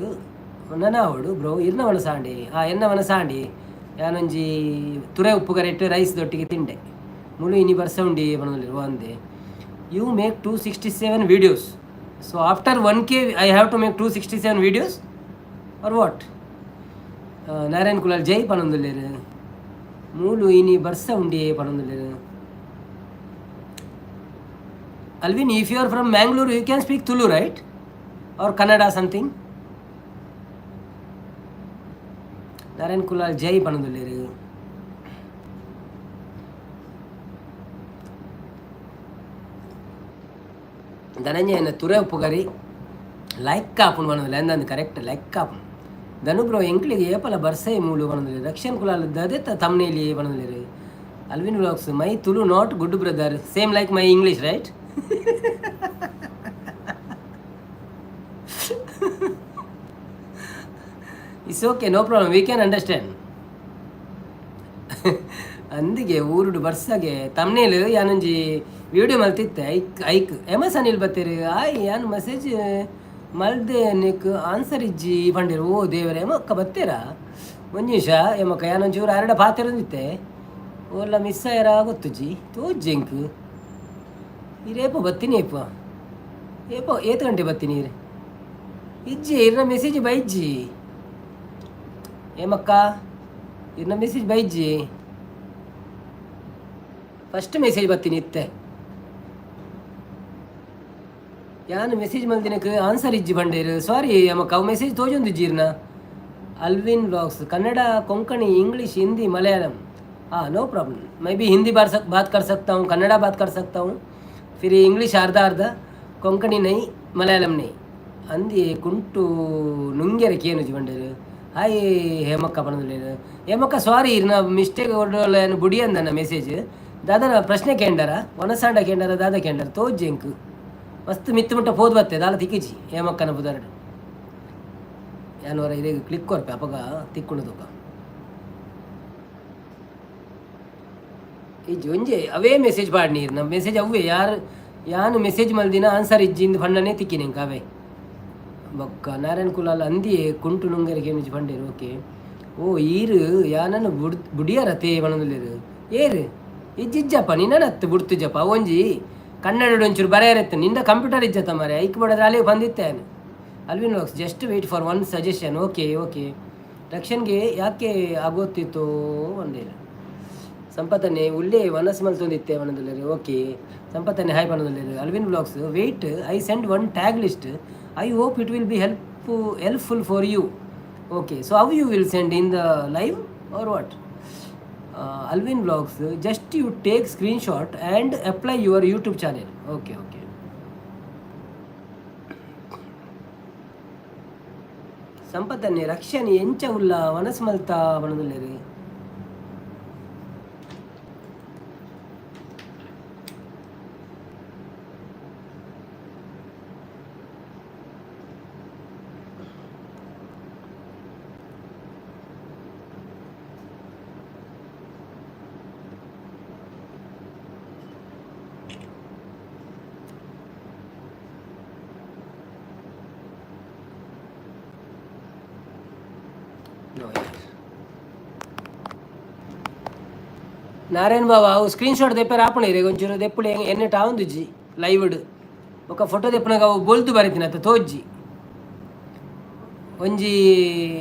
Speaker 1: ನನಾವಡು ಬ್ರೋ ಇರ್ನ ಮನಸಾಂಡಿ ಎನ್ನ ಮನಸಾಂಡಿ ಯಾನೊಂಜಿ ತುರೆ ಉಪ್ಪು ಕರೆಕ್ಟ್ ರೈಸ್ ದೊಟ್ಟಿಗೆ ತಿಂಡೆ ಮುಳು ಇನಿ ಬರ್ಸ ಉಂಡಿ ಬಣ್ಣದಲ್ಲಿರುವ ಅಂದೆ. You make 267 videos. So after 1K I have to make 267 videos or what? Narayan Kulal Jai ಪಣಂದುಲ್ಲೇರು ಮೂಲು ಇನಿ ಬರ್ಸ ಉಂಡಿ ಪಣಂದುಲ್ಲೇರು. Alvin if you are from Mangalore you can speak Tulu right or Kannada something. Narayan Kulal Jai ಪಣಂದುಲ್ಲೇರು. ಧನಂಜಯನ ತುರೆ ಉಪ್ಪು ಕರಿ ಲೈಕ್ ಕಾಪುನು ಬಣ್ಣದಲ್ಲಿ ಅಂದಂದು ಕರೆಕ್ಟ್ ಲೈಕ್ ಕಾಪುನು. ಧನು ಬ್ರೋ ಎಂಕ್ಲಿಗೆ ಏಪಲ ಬರ್ಸೈ ಮೂಳು ಬಣ್ಣದಲ್ಲಿ. ರಕ್ಷಣ್ ಕುಲಾಲ್ ದದೆ ತಮ್ಮನೇಲಿ ಬಣ್ಣದಲ್ಲಿ. Alvin vlogs my Tulu not good brother same like my English right. It's okay no problem we can understand. ಅಂದಿಗೆ ಊರುಡು ಬರ್ಸಾಗೆ ತಮ್ಮನೇಲು ಯಾನೊಂಜಿ ವಿಡಿಯೋ ಮಲ್ತಿತ್ತೆ ಐಕ್ ಎಮಸನ್ ಇಲ್ಲಿ ಬತ್ತೀರಿ ಆಯ್ ಯಾನು ಮೆಸೇಜ್ ಮಲ್ದೆ ನಿಕ್ ಆನ್ಸರ್ ಇಜ್ಜಿ ಬಂದಿರು. ಓ ದೇವರೇ ಎಮಕ್ಕ ಬತ್ತೀರಾ ಒಂದು ನಿಮಿಷ ಎಮಕ್ಕ ಯಾನೊಂಚೂರು ಅರಡ ಪಾತಿರಂದಿತ್ತೆ ಓಲ್ಲ ಮಿಸ್ ಆಯ್ರ ಗೊತ್ತುಜ್ಜಿ ತೋಜ್ಜಿಂಕ್ ಇರೇಪ ಬತ್ತೀನಿ ಏಪ ಏತು ಗಂಟೆ ಬತ್ತೀನಿ ಇಜ್ಜಿ ಇರ್ನ ಮೆಸೇಜ್ ಬೈಜ್ಜಿ ಏಮಕ್ಕ ಇರ್ನ ಮೆಸೇಜ್ ಬೈಜ್ಜಿ ಫಸ್ಟ್ ಮೆಸೇಜ್ ಬತ್ತೀನಿ ಇತ್ತೆ ಯಾನು ಮೆಸೇಜ್ ಮಲ್ದಿನಕ್ಕೆ ಆನ್ಸರ್ ಇಜ್ಜಿ ಬಂಡೇರು ಸಾರಿ ಅಮ್ಮಕ್ಕ ಅವು ಮೆಸೇಜ್ ತೋಜೊಂದು ಇಜ್ಜಿರ್ನ. Alvin vlogs Kannada Konkani English Hindi Malayalam हाँ नो प्रॉब्लम मैं भी हिंदी बात कर सकता हूँ कन्नड़ा बात कर सकता हूँ फिर इंग्लिश आर्धा आर्धा कोंकणी नहीं मलयालम नहीं अंदी कुंटू ನುಂಗೆರೆ ಕೇನು ಬಂಡೇರು ಹಾಯ್ ಹೇಮಕ್ಕ ಪನದುಲ್ಲೇರು ಹೇಮಕ್ಕ ಸಾರಿ ಇರ್ನ ಮಿಸ್ಟೇಕ್ ಹೊಡ್ಡೋಲ್ಲ ಬುಡಿ ಅಂದನ ಮೆಸೇಜ್ ದಾದನ ಪ್ರಶ್ನೆ ಕೇಂಡರ ಒನಸಾಂಡ ಕೇಂಡರ ದಾದ ಕೇಂಡರ ತೋಜ್ ಎಂಕ್ ಮಸ್ತ್ ಮಿತ್ತು ಮುಟ್ಟ ಪೋದ್ ಬತ್ತೆ ದಾಲ ತಿಕ್ಕಿಜಿ ಹೇಮಕ್ಕನ ಬುದಾರಡು ಯಾನವರ ಇದೇ ಕ್ಲಿಕ್ ಕೊರ್ಪೆ ಅಪಗ ತಿಕ್ಕೊಂಡು ತೂಕ ಇಜ್ಜಿ ಒಂಜೆ ಅವೇ ಮೆಸೇಜ್ ಪಾಡ್ನೀರು ನಮ್ಮ ಮೆಸೇಜ್ ಅವೇ ಯಾರು ಯಾನು ಮೆಸೇಜ್ ಮಲ್ದಿನ ಆನ್ಸರ್ ಇಜ್ಜಿಂದು ಫಂಡನೇ ತಿಕ್ಕಿನೆಂಕ ಅವೇ ಬೊಕ್ಕ ನಾರಾಯಣ ಕುಲಾಲ್ ಅಂದಿಯೇ ಕುಂಟು ನುಂಗರಿಗೆ ಮಿಜಿ ಪಂಡೇರು ಓಕೆ ಓ ಈರು ಯಾನನ್ನು ಬುಡಿಯಾರ ತೇ ಬಣದಲ್ಲಿರು ಏರು ಇಜ್ಜಿಜ್ಜಪ್ಪ ನಿನ್ನತ್ತು ಬುಡ್ತುಜಪ್ಪ ಒಂಜಿ ಕನ್ನಡ ಒಂಚೂರು ಬರೆಯರತ್ತೆ ನಿಂದ ಕಂಪ್ಯೂಟರ್ ಇಜ್ಜತ್ತ ಮರೆ ಐಕ್ ಬಡದ್ರೆ ಅಲ್ಲಿಗೆ ಬಂದಿತ್ತೇನು Alvin vlogs just wait for one suggestion okay okay ರಕ್ಷನ್ಗೆ ಯಾಕೆ ಆಗೋತಿತ್ತು ಒಂದೇನು ಸಂಪತ್ತನ್ನೇ ಉಳ್ಳೇ ವನಸ್ ಮಲ್ತೊಂದಿತ್ತೆ ಅವನದಲ್ಲಿ ಓಕೆ ಸಂಪತ್ತನ್ನೇ ಹಾಯ್ ಪಣದಲ್ಲಿ Alvin vlogs wait I send one tag list I hope it will be helpful for you okay so how you will send in the live or what Alvin vlogs just you take screenshot and apply your YouTube channel okay okay ಸಂಪತ್ತನ್ನೇ ರಕ್ಷಣೆ ಎಂಚ ಉಲ್ಲ ವನಸ್ ಮಲ್ತಾ ಬಣದಲ್ಲಿ నారాయణ బాబా స్క్రీన్ షాట్ తెప్పారు ఆపణీరే కొంచెం తెప్పుడు ఎన్ని టావుంది లైవ్డ్ ఒక ఫోటో తెప్పినాక బోల్తు బరితిన తోజ్ಜಿ ಒಂಜಿ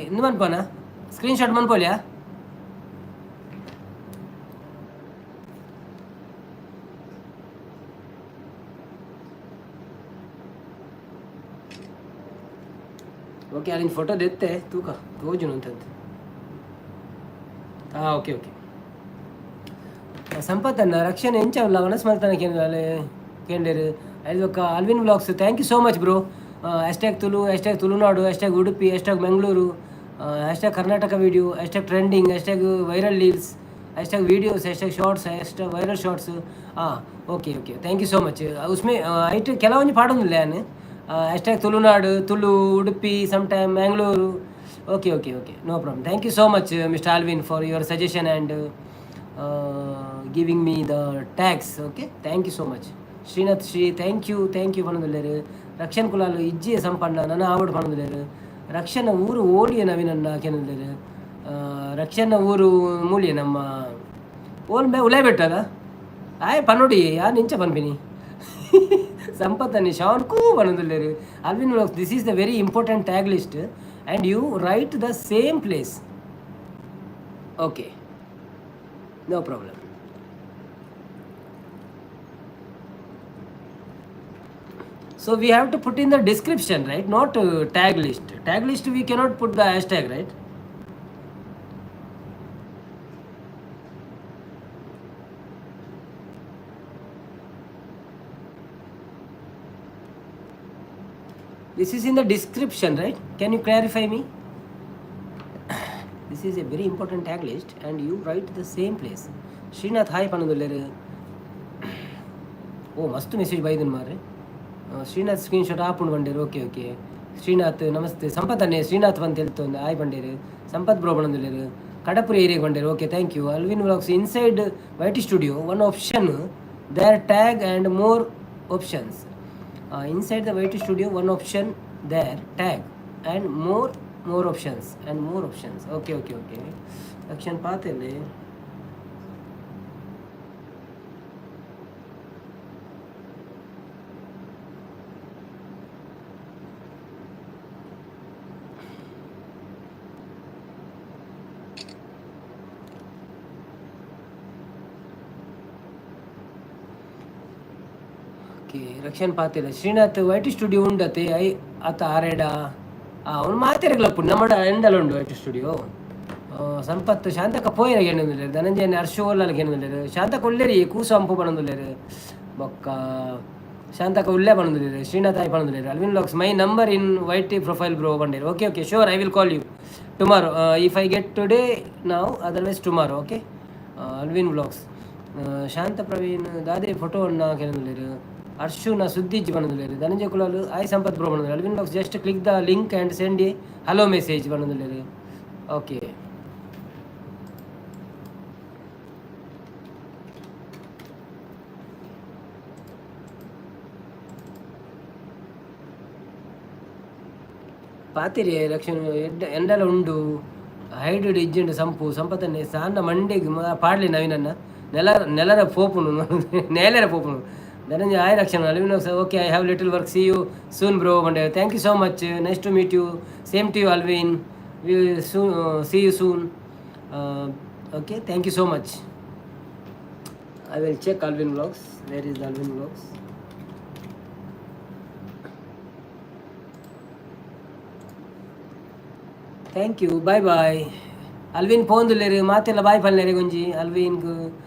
Speaker 1: ಇಂದು ಮನ್ಪನ ಸ್ಕ್ರೀನ್ ಶಾಟ್ ಮನ್ಪೋಲ್ಯಾ ಓಕೆ ಅಲ್ಲಿಂದ ಫೋಟೋ ತೆತ್ತೆ ತೂಕ ತೋಜುನು ಅಂತಂದು ಹಾಂ ಓಕೆ ಓಕೆ ಸಂಪತ್ತನ್ನ ರಕ್ಷಣೆ ಎಂಚವಲ್ಲ ವನಸ್ ಮಲ್ತಾನೆ ಕೇಂಡೇರು ಐದೊಕ್ಕ Alvin vlogs thank you so much bro hashtag Tulu hashtag Tulunadu hashtag Udupi hashtag Bengaluru hashtag Karnataka video hashtag trending hashtag viral reels hashtag videos hashtag shorts hashtag viral shorts ಹಾಂ okay okay thank you so much ಉಸ್ಮೆ ಐಟ್ ಕೆಲವೊಂದು ಪಾಡೋದಿಲ್ಲ ನಾನು hashtag Tulunadu Tulu Udupi sometime Mangalore okay okay okay no problem thank you so much mister Alvin for your suggestion and giving me the tags okay thank you so much Srinath Shri thank you ಪಣದಲ್ಲೇರು ರಕ್ಷಣ್ ಕುಲಾಲು ಇಜ್ಜಿಯ ಸಂಪನ್ನ ನನ್ನ ಆವಡ್ ಪಣದಲ್ಲೇರು ರಕ್ಷಣ ಊರು ಓಡಿಯ ನವೀನನ್ನ ಕೆನಲ್ಲೇರು ರಕ್ಷಣ ಊರು ಮೂಲಿಯ ನಮ್ಮ ಓಲ್ ಮೇ ಉಲೈ ಬೆಟ್ಟದ ಆಯ್ ಪನ್ನೋಡಿ ಯಾರು ನಿಂಚ ಪನ್ಪಿನಿ ಸಂಪತ್ತನಿ ಶಾನ್ಕೂ ಪಣದಲ್ಲೇರು Alvin this is the very important tag list and you write the same place okay no problem so we have to put in the description right not tag list we cannot put the hashtag right this is in the description right can you clarify me this is a very important tag list and you write the same place Srinath hi ಪಣದಲ್ಲೇರು ಓ ಮಸ್ತ್ ಮೆಸೇಜ್ ಬೈದನ್ ಮಾರೆ ಶ್ರೀನಾಥ್ ಸ್ಕ್ರೀನ್ ಶಾಟ್ ಆಪುಂಡು ಬಂಡೇರು ಓಕೆ ಓಕೆ ಶ್ರೀನಾಥ್ ನಮಸ್ತೆ ಸಂಪತ್ತನ್ನೇ ಶ್ರೀನಾಥ್ ಅಂತ ಹೇಳ್ತೊಂದು ಹಾಯ್ ಬಂಡೇರು ಸಂಪತ್ ಬ್ರೋ ಬಂದಲ್ಲೇರು ಕಡಪುರಿ ಏರಿಯಾಗೆ ಬಂಡೇರು okay thank you Alvin vlogs inside YT studio one option there tag and more options inside the YT studio one option there tag and more options okay action pathele okay action pathele Srinath YT studio ಉಂಡತೆ ಐ ಆತ ಆರೇಡ ಅವನು ಮಾತಿರಲಪ್ಪು ನಮ್ಮ ಎಂಡಲ್ಲ ಉಂಡು ವೈಟ್ ಸ್ಟುಡಿಯೋ ಸಂಪತ್ತು ಶಾಂತಕ ಪೋಯಿರಗೆ ಎಣ್ಣುದಿಲ್ಲ ಧನಂಜಯನ ಹರ್ಷೋಲ್ಲಗೆ ಎಣ್ಣುದಿಲ್ಲ ಶಾಂತಕ ಉಳ್ಳೇರಿ ಕೂಸಂಪು ಬಣದುಲ್ಲೇರು ಬೊಕ್ಕ ಶಾಂತಕ ಉಳ್ಳೇ ಬಣದುಲ್ಲೇರು ಶ್ರೀನಾಥ್ ಆಯ್ ಬಣದುಲ್ಲೇರು Alvin vlogs my number in YT profile bro ಬಂಡೇರು okay sure I will call you tomorrow. If I get today, now, otherwise tomorrow, okay? Alvin vlogs. Shanta Praveen ದಾದೆ ಫೋಟೋ ಕೆನಂದುಲ್ಲೇರು ಅರ್ಶುನ ಸುದ್ದಿಜ್ಜಿ ಬಂದುಲ್ಲೇರು ಧನಂಜಯ ಕುಲಾಲು ಆಯ್ ಸಂಪತ್ ಬ್ರೋ ಬಂದುಲ್ಲೇರು Alvin vlogs just click the link and send a hello message ಬಂದುಲ್ಲೇರು ಓಕೆ. ಪಾತಿರಿ ರಕ್ಷಣೆ ಎಂಡೆಲ್ಲ ಉಂಡು ಹೈಡ್ರಿಡ್ ಇಜ್ಜೆಂಡು ಸಂಪು ಸಂಪತ್ತನ್ನೇ ಸಣ್ಣ ಮಂಡೆಗೆ ಪಾಡ್ಲಿ ನವೀನನ್ನ ನೆಲರ ಪೋಪುನು ನೇಲರ ಪೋಪುನು ಧನಂಜಯ ಆಯ್ ರಕ್ಷಣೆ Alvin okay I have little work see you soon bro Monday thank you so much nice to meet you same to you Alvin see you soon okay thank you so much. I will check Alvin vlogs. Where is the Alvin vlogs? Thank you bye bye. Alvin ಪೋಂದುಲ್ಲೇರು ಮಾತೆಲ್ಲ ಬಾಯ್ ಪಲ್ಲೇರೆ ಗೊಂಜಿ ಅಲ್ವಿನ್ಗೂ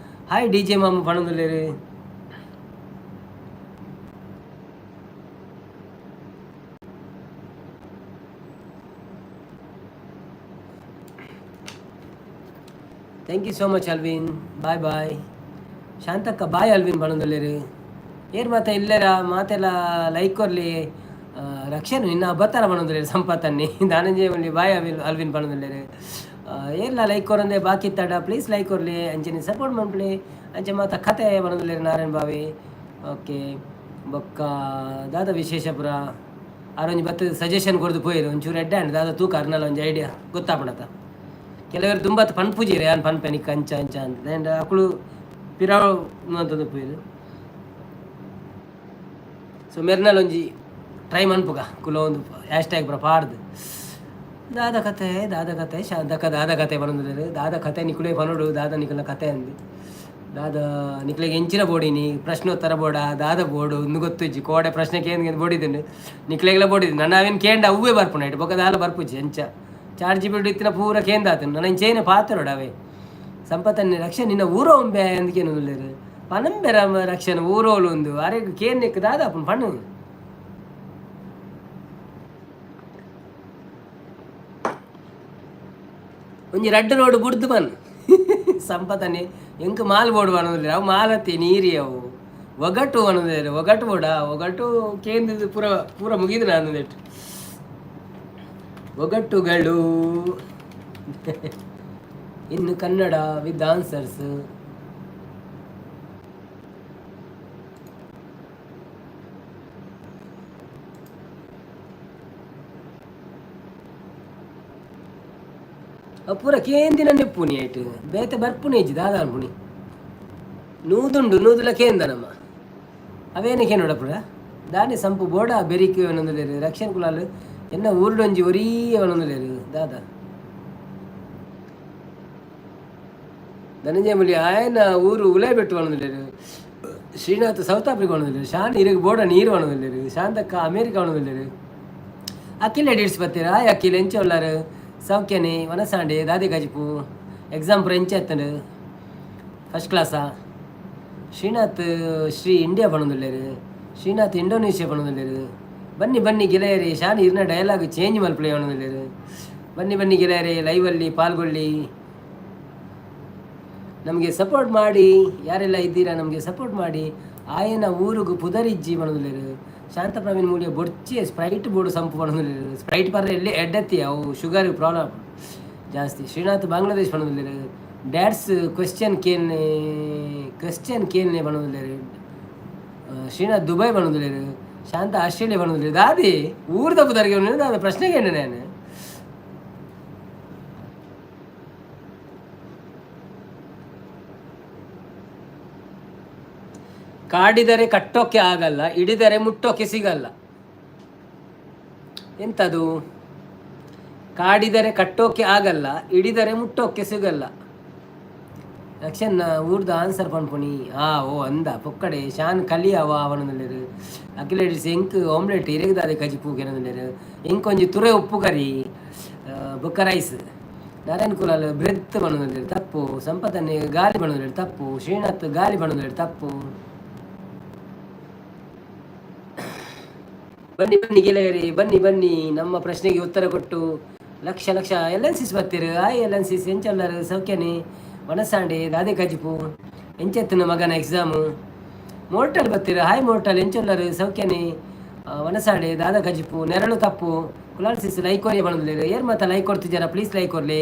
Speaker 1: ಹಾಯ್ ಡಿ ಜೆ ಮಾಮ ಪಣದುಲ್ಲೇರು. Thank you so much Alvin bye bye. ಶಾಂತಕ್ಕ ಬಾಯ್ ಅಲ್ವಿನ್ ಪಣದುಲ್ಲೇರು ಏರ್ ಮಾತ ಇಲ್ಲೇರ ಮಾತೆಲ್ಲ ಲೈಕ್ ಕೊರ್ಲಿ ರಕ್ಷಣೆ ನಿನ್ನ ಬತ್ತಾರ ಪಣದುಲ್ಲೇರು ಸಂಪತ್ತನ್ನಿ ದಾನಂಜಯ ಮಲ್ಲಿ ಬಾಯ್ ಅಲ್ವಿನ್ ಪಣದುಲ್ಲೇರು ಏರ್ಲ ಲೈಕ್ ಕೊರಂದೆ ಬಾಕಿ ತಡ ಪ್ಲೀಸ್ ಲೈಕ್ ಕೊರ್ಲಿ ಅಂಚೆ ಸಪೋರ್ಟ್ ಮಾಡ್ಲಿ ಅಂಚೆ ಮಾತ ಕತೆ ಪಣದುಲ್ಲೇರು ನಾರಾಯಣ್ ಬಾವಿ ಓಕೆ ಬೊಕ್ಕ ದಾದ ವಿಶೇಷಪುರ ಆರೊಂಜಿ ಬತ್ತ ಸಜೆಷನ್ ಕೊಡ್ದು ಪೋಯಿರು ಒಂಚೂರು ಎಡ್ಡೆ ಅಂಡ್ ದಾದ ತೂಕ ಅರ್ನಲ್ಲ ಒಂಜಿ ಐಡಿಯಾ ಗೊತ್ತಾಪಣತ ಕೆಲವರು ತುಂಬ ಪನ್ಪುಜಿರಿ ಯಾನ್ ಪನ್ಪೆನಿಕ್ ಅಂಚ ಅಂಚ ಅಂತ ಆ್ಯಂಡ್ ಅಕ್ಕಳು ಪಿರಾವ್ ಅಂತಂದು ಪೋಯಿರು ಸೊ ಮೆರ್ನಲ್ ಒಂಜಿ ಟ್ರೈ ಮನ್ಪುಗ ಕುಲ ಒಂದು ಹ್ಯಾಶ್ ಟ್ಯಾಗ್ ಪುರ ಪಾಡ್ದು ದಾದ ಕತೆ ಶಾಂತಕ್ಕ ದಾದ ಕತೆ ಬಂದಿದ್ದಾರೆ ದಾದ ಕತೆ ನಿಕುಲೆ ಪನೋಡು ದಾದ ನಿಕಲ ಕತೆ ಅಂದು ದಾದ ನಿಕ್ಲೆಗೆ ಎಂಚಿನ ಬೋಡಿನಿ ಪ್ರಶ್ನೋತ್ತರ ಬೋಡ ದಾದ ಬೋಡು ಒಂದು ಗೊತ್ತುಜ್ಜಿ ಕೋಡೆ ಪ್ರಶ್ನೆ ಕೇಂದ್ರ ಬೋಡಿದ್ದೀನಿ ನಿಕ್ಲೆಗೆಲ್ಲ ಬೋಡಿದ್ದೀನಿ ನನ್ನ ಅವೇನು ಕೇಂಡ ಅವೇ ಬರ್ಪುನ ಇಟ್ಟು ಬೊಕ್ಕ ದಾಲ ಬರ್ಪುಜ್ಜಿ ಎಂಚ ಚಾರ್ಜಿ ಬಿಡು ಇತ್ತಿನ ಪೂರ ಕೇಂದಾತನು ನನ್ನ ಇಂಚೇನೆ ಪಾತ್ರೋಡ ಅವೇ ಸಂಪತ್ತನ್ನೇ ರಕ್ಷಣೆ ನಿನ್ನ ಊರೋ ಒಂಬೆ ಅಂದ್ಕೇನು ಪನಂಬೆ ರಕ್ಷಣೆ ಊರೋಲು ಒಂದು ಅರೆಗೆ ಕೇನ್ ನಿಕ್ಕ ದಾದ ಅಪ್ಪನ ಪಣ್ಣು ಒಂಜಿ ರಡ್ಡು ರೋಡ್ ಬುಡ್ದು ಬನ್ ಸಂಪತ್ತನೆ ಎಂಕ್ ಮಾಲ್ ಬೋಡು ಅನ್ನೋದಿಲ್ಲ ಅವು ಮಾಲತ್ತಿ ನೀರಿ ಅವು ಒಗಟು ಅನ್ನೋದಿಲ್ಲ ಒಗಟು ಬೋಡ ಒಗಟು ಕೇಂದ್ರದ ಪೂರ ಪೂರ ಮುಗಿದು ನಾನು ನೆಟ್ಟು ಒಗಟುಗಳು ಇನ್ನು ಕನ್ನಡ ವಿತ್ ಆನ್ಸರ್ಸ್ ಪೂರ ಕೇಂದಿನ ನೆಪ್ಪುನಿ ಆಯ್ತು ಬೇತೆ ಬರ್ಪುನಿ ಇಜ್ಜಿ ದಾದ ಅನ್ಪುನಿ ನೂದುಂಡು ನೂದುಲ ಕೇಂದನಮ್ಮ ಅವೇನಕ್ಕೆ ನೋಡ ಪುರ ದಾನಿ ಸಂಪು ಬೋಡ ಬೆರಿಕೆ ಒಂದೊಂದುಲೇರು ರಕ್ಷಣೆ ಕುಲಾಲು ಎನ್ನ ಊರುಡೊಂಜಿ ಒರಿಯೇ ಒಂದೊಂದುಲೇರು ದಾದ ಧನಂಜಯ ಮುಲಿ ಆಯನ ಊರು ಉಲೇಬೆಟ್ಟು ಒಂದೊಂದುಲೇರು ಶ್ರೀನಾಥ್ ಸೌತ್ ಆಫ್ರಿಕಾ ಒಂದೊಂದುಲೇರು ಶಾನ್ ಇರಿಗೆ ಬೋಡ ನೀರು ಒಂದೊಂದುಲೇರು ಶಾಂತಕ್ಕ ಅಮೇರಿಕಾ ಒಂದೊಂದುಲೇರು ಅಕ್ಕಿಲ್ ಎಡಿಟ್ಸ್ ಬರ್ತೀರಾ ಅಕ್ಕಿಲ್ ಎಂಚ ಉಳ್ಳಾರು ಸೌಖ್ಯನೇ ವನಸಾಂಡೆ ದಾದಿ ಗಜಿಪು ಎಕ್ಸಾಮ್ ಪೂರ ಎಂಚ ಎತ್ತಂಡು ಫಸ್ಟ್ ಕ್ಲಾಸಾ ಶ್ರೀನಾಥ್ ಶ್ರೀ ಇಂಡಿಯಾ ಪಣದುಲ್ಲೇರು ಶ್ರೀನಾಥ್ ಇಂಡೋನೇಷ್ಯಾ ಪಣದುಲ್ಲೇರು ಬನ್ನಿ ಬನ್ನಿ ಗೆಳೆಯರಿ ಶಾನ್ ಇರ್ನ ಡಯಲಾಗ್ ಚೇಂಜ್ ಮಲ್ಪಲೆ ಪಣದುಲ್ಲೇರು ಬನ್ನಿ ಬನ್ನಿ ಗೆಳೆಯರಿ ಲೈವಲ್ಲಿ ಪಾಲ್ಗೊಳ್ಳಿ ನಮಗೆ ಸಪೋರ್ಟ್ ಮಾಡಿ ಯಾರೆಲ್ಲ ಇದ್ದೀರಾ ನಮಗೆ ಸಪೋರ್ಟ್ ಮಾಡಿ ಆಯನ ಊರಿಗೂ ಪುದರಿಜ್ಜಿ ಪಣದುಲ್ಲೇರು ಶಾಂತ ಪ್ರವೀಣ್ ಮೂಡಿಯ ಬೊಡ್ಚಿ ಸ್ಪ್ರೈಟ್ ಬೋರ್ಡು ಸಂಪು ಪಣದುಲ್ಲೇರು ಸ್ಪ್ರೈಟ್ ಪರ್ರೆ ಎಲ್ಲಿ ಎಡ್ಡತ್ತಿ ಅವು ಶುಗರ್ ಪ್ರಾಬ್ಲಮ್ ಜಾಸ್ತಿ ಶ್ರೀನಾಥ್ ಬಾಂಗ್ಲಾದೇಶ್ ಪಣದುಲ್ಲೇರು ಡ್ಯಾಡ್ಸ್ ಕ್ವೆಶ್ಚನ್ ಕೇಲ್ನೆ ಪಣದುಲ್ಲೇರು ಶ್ರೀನಾಥ್ ದುಬೈ ಪಣದುಲ್ಲೇರು ಶಾಂತ ಆಸ್ಟ್ರೇಲಿಯಾ ಪಣದುಲ್ಲೇರು ದಾದಿ ಊರ್ದ ಪುದರಿಗೆ ದಾದ ಪ್ರಶ್ನೆಗೆ ನಾನು ಕಾಡಿದರೆ ಕಟ್ಟೋಕ್ಕೆ ಆಗಲ್ಲ ಹಿಡಿದರೆ ಮುಟ್ಟೋಕ್ಕೆ ಸಿಗಲ್ಲ ಎಂಥದು ಕಾಡಿದರೆ ಕಟ್ಟೋಕ್ಕೆ ಆಗಲ್ಲ ಹಿಡಿದರೆ ಮುಟ್ಟೋಕ್ಕೆ ಸಿಗಲ್ಲ ರಕ್ಷನ್ ಊರ್ದ ಆನ್ಸರ್ ಪನ್ಪುನಿ ಓ ಅಂದ ಪೊಕ್ಕಡೆ ಶಾನ್ ಕಲಿಯವ ಅವನಲ್ಲಿರು ಅಕ್ಕಿಲೇಡಿಸ್ ಎಂಕ್ ಆಮ್ಲೆಟ್ ಇರಗದಾದೆ ಕಜಿ ಪೂಗೆನಲ್ಲಿರು ಎಂಕೊಂಜಿ ತುರೆ ಉಪ್ಪು ಕರಿ ಬೊಕ್ಕ ರೈಸ್ ನಾರಾಯಣ್ ಕುಲಾಲ್ ಬ್ರೆತ್ ಬಣ್ಣದಲ್ಲಿ ತಪ್ಪು ಸಂಪತ್ತನ್ನೇ ಗಾಲಿ ಬಣ್ಣದಲ್ಲಿ ತಪ್ಪು ಶ್ರೀನಾಥ್ ಗಾಲಿ ಬಣ್ಣದಲ್ಲಿ ತಪ್ಪು ಬನ್ನಿ ಬನ್ನಿ ಗೆಳೆಯರಿ ಬನ್ನಿ ಬನ್ನಿ ನಮ್ಮ ಪ್ರಶ್ನೆಗೆ ಉತ್ತರ ಕೊಟ್ಟು ಲಕ್ಷ ಲಕ್ಷ ಎಲ್ ಎನ್ ಸಿಸ್ ಬರ್ತೀರು ಆಯ್ ಎಲ್ ಎನ್ ಸಿಸ್ ಎಂಚಲ್ಲರು ಸೌಖ್ಯನಿ ವನಸಾಂಡೆ ದಾದೆ ಕಜಿಪು ಎಂಚೆತ್ತನ ಮಗನ ಎಕ್ಸಾಮು ಮೋರ್ಟಲ್ ಬರ್ತೀರು ಹಾಯ್ ಮೋರ್ಟಲ್ ಎಂಚಲ್ಲರು ಸೌಖ್ಯನಿ ವನಸಾಂಡೆ ದಾದ ಕಜಿಪು ನೆರಳು ತಪ್ಪು ಕುಲಾಲ್ ಸಿಸ್ ಲೈಕ್ ಕೊರಿ ಬಂದಿಲ್ಲ ಏರ್ ಮತ್ತೆ ಲೈಕ್ ಕೊಡ್ತಿದ್ದಾರ ಪ್ಲೀಸ್ ಲೈಕ್ ಕೊರ್ಲಿ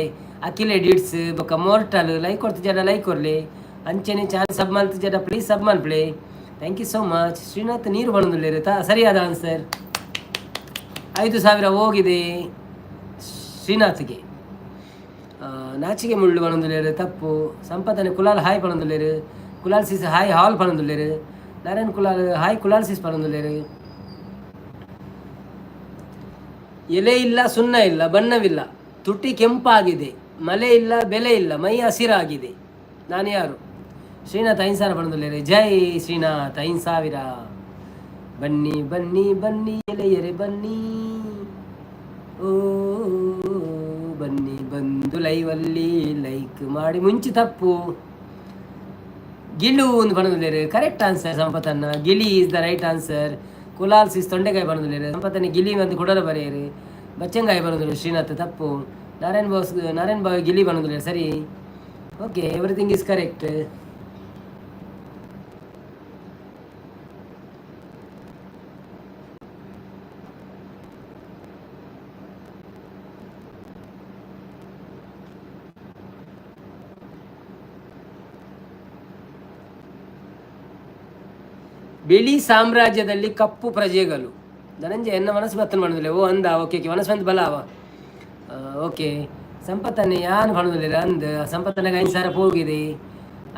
Speaker 1: ಅಖಿಲೆ ಡಿಡ್ಸ್ ಬೊಕ್ಕ ಮೋರ್ಟಲ್ ಲೈಕ್ ಕೊಡ್ತಿದ್ದಾರ ಲೈಕ್ ಕೊರ್ಲಿ ಅಂಚೆನೆ ಚಾರ್ಜ್ ಸಬ್ ಮಾಡ್ತಿದ್ದಾರ ಪ್ಲೀಸ್ ಸಬ್ ಮಾಡ್ಪ್ಲೇ thank you so much. Srinath ನೀರು ಬಂದಿಲ್ಲ ಸರಿಯಾದ ಆನ್ಸರ್ 5,000 ಹೋಗಿದೆ ಶ್ರೀನಾಥ್ಗೆ. ನಾಚಿಗೆ ಮುಳ್ಳು ಪಣಂದುಲ್ಲೇರು ತಪ್ಪು. ಸಂಪತ್ತನೆ ಕುಲಾಲ್ ಹಾಯ್ ಪಣಂದುಲ್ಲೇರು. ಕುಲಾಲ್ ಸಿಸ್ ಹಾಯ್ ಹಾಲ್ ಪಣಂದುಲ್ಲೇರು. ನಾರಾಯಣ್ ಕುಲಾಲ್ ಹಾಯ್ ಕುಲಾಲ್ ಸಿಸ್ ಪಣಂದುಲ್ಲೇರು. ಎಲೆ ಇಲ್ಲ, ಸುಣ್ಣ ಇಲ್ಲ, ಬಣ್ಣವಿಲ್ಲ, ತುಟಿ ಕೆಂಪಾಗಿದೆ, ಮಲೆ ಇಲ್ಲ, ಬೆಲೆ ಇಲ್ಲ, ಮೈ ಹಸಿರಾಗಿದೆ. ನಾನು ಯಾರು? ಶ್ರೀನಾಥ್ 5,000 ಪಣಂದುಲ್ಲೇರು. ಜೈ ಶ್ರೀನಾಥ್ 5,000. ಬನ್ನಿ ಬನ್ನಿ ಬನ್ನಿ ಎಲೆಯರೆ ಬನ್ನಿ, ಓ ಬನ್ನಿ ಬಂದು ಲೈವಲ್ಲಿ ಲೈಕ್ ಮಾಡಿ. ಮುಂಚೆ ತಪ್ಪು. ಗಿಳು ಒಂದು ಬಣದಲ್ಲೇರು ಕರೆಕ್ಟ್ ಆನ್ಸರ್. ಸಂಪತ್ತನ್ನ ಗಿಳಿ is the right answer. Kulal sis ತೊಂಡೆಕಾಯಿ ಬಣದಲ್ಲೇರು. ಸಂಪತ್ತನ್ನ ಗಿಳಿ ಒಂದು ಕೊಡಲು ಬರೆಯರು. ಬಚ್ಚಂಗಾಯಿ ಬರೋದಿಲ್ಲ. ಶ್ರೀನಾಥ್ ತಪ್ಪು. ನಾರಾಯಣ್ ಬಾವಿ ಗಿಳಿ ಬಣದಲ್ಲೇರು ಸರಿ. Okay, everything is correct. ಬಿಳಿ ಸಾಮ್ರಾಜ್ಯದಲ್ಲಿ ಕಪ್ಪು ಪ್ರಜೆಗಳು. ಧನಂಜಯ ಎನ್ನ ಮನಸ್ಸು ಬತ್ತನ ಮಾಡೋದಿಲ್ಲ. ಓ ಅಂದ. ಓಕೆ ಓಕೆ, ಮನಸ್ಸು ಬಂದು ಬಲ ಅವ. ಓಕೆ, ಸಂಪತ್ತನ್ನೇ ಯಾನು ಮಾಡೋದಿಲ್ಲ ಅಂದ. ಸಂಪತ್ತನಿಗೆ 5,000 ಹೋಗಿದೆ.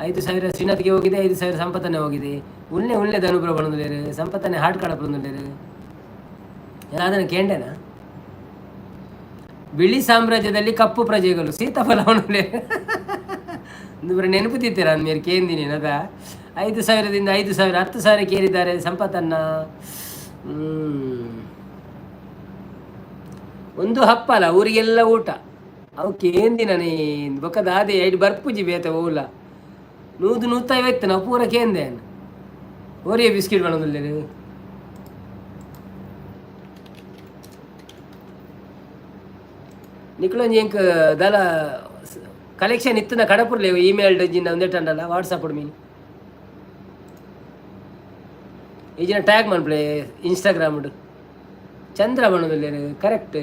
Speaker 1: 5,000 ಶ್ರೀನಾಥ್ಗೆ ಹೋಗಿದೆ. 5,000 ಸಂಪತ್ತನ್ನೇ ಹೋಗಿದೆ. ಉಳ್ಳೆದ ಅನುಭವ ಬಣದಿಲ್ಲ. ಸಂಪತ್ತನ್ನೇ ಹಾಟ್ ಕಾಡ ಬಣದಿಲ್ಲ. ಅದನ್ನು ಕೇಂಡೇನಾ? ಬಿಳಿ ಸಾಮ್ರಾಜ್ಯದಲ್ಲಿ ಕಪ್ಪು ಪ್ರಜೆಗಳು ಸೀತಾಫಲ ಬಣದಿಲ್ಲ. ಒಂದು ನೆನಪು ತಿತ್ತೀರ ಅಂದ್ಮೇಲೆ ಕೇಂದಿನಿ ಅದ. 5,000ದಿಂದ 5,000 10,000 ಕೇರಿದ್ದಾರೆ ಸಂಪತ್ತನ್ನ. ಒಂದು ಹಪ್ಪಲ ಊರಿಗೆಲ್ಲ ಊಟ. ಅವು ಕೇಂದಿನೇ ಬೊಕ್ಕದಾದೆ 5 ಬರ್ಪುಜಿ ಬೇತ ಓಲ 150 ನಾವು ಪೂರ ಕೇಂದೆ. ಓರಿಯ ಬಿಸ್ಕಿಟ್ ಬಣದಿಲ್ಲ. ನಿಕ್ಲೊಂಜಿ ಎಂಕ್ ದಲ ಕಲೆಕ್ಷನ್ ಇತ್ತನ ಕಡಪುರ್ಲೆ ಇಮೇಲ್ ಜಿನ್ನ ಒಂದೇಟಂಡಲ್ಲ ವಾಟ್ಸಪ್ ಮೀನು ಈಜಿನ ಟ್ಯಾಗ್ ಮಾಡ್ಬಿಡೆ ಇನ್ಸ್ಟಾಗ್ರಾಮ್ ಚಂದ್ರ ಬಣ್ಣದಲ್ಲಿ ಕರೆಕ್ಟ್.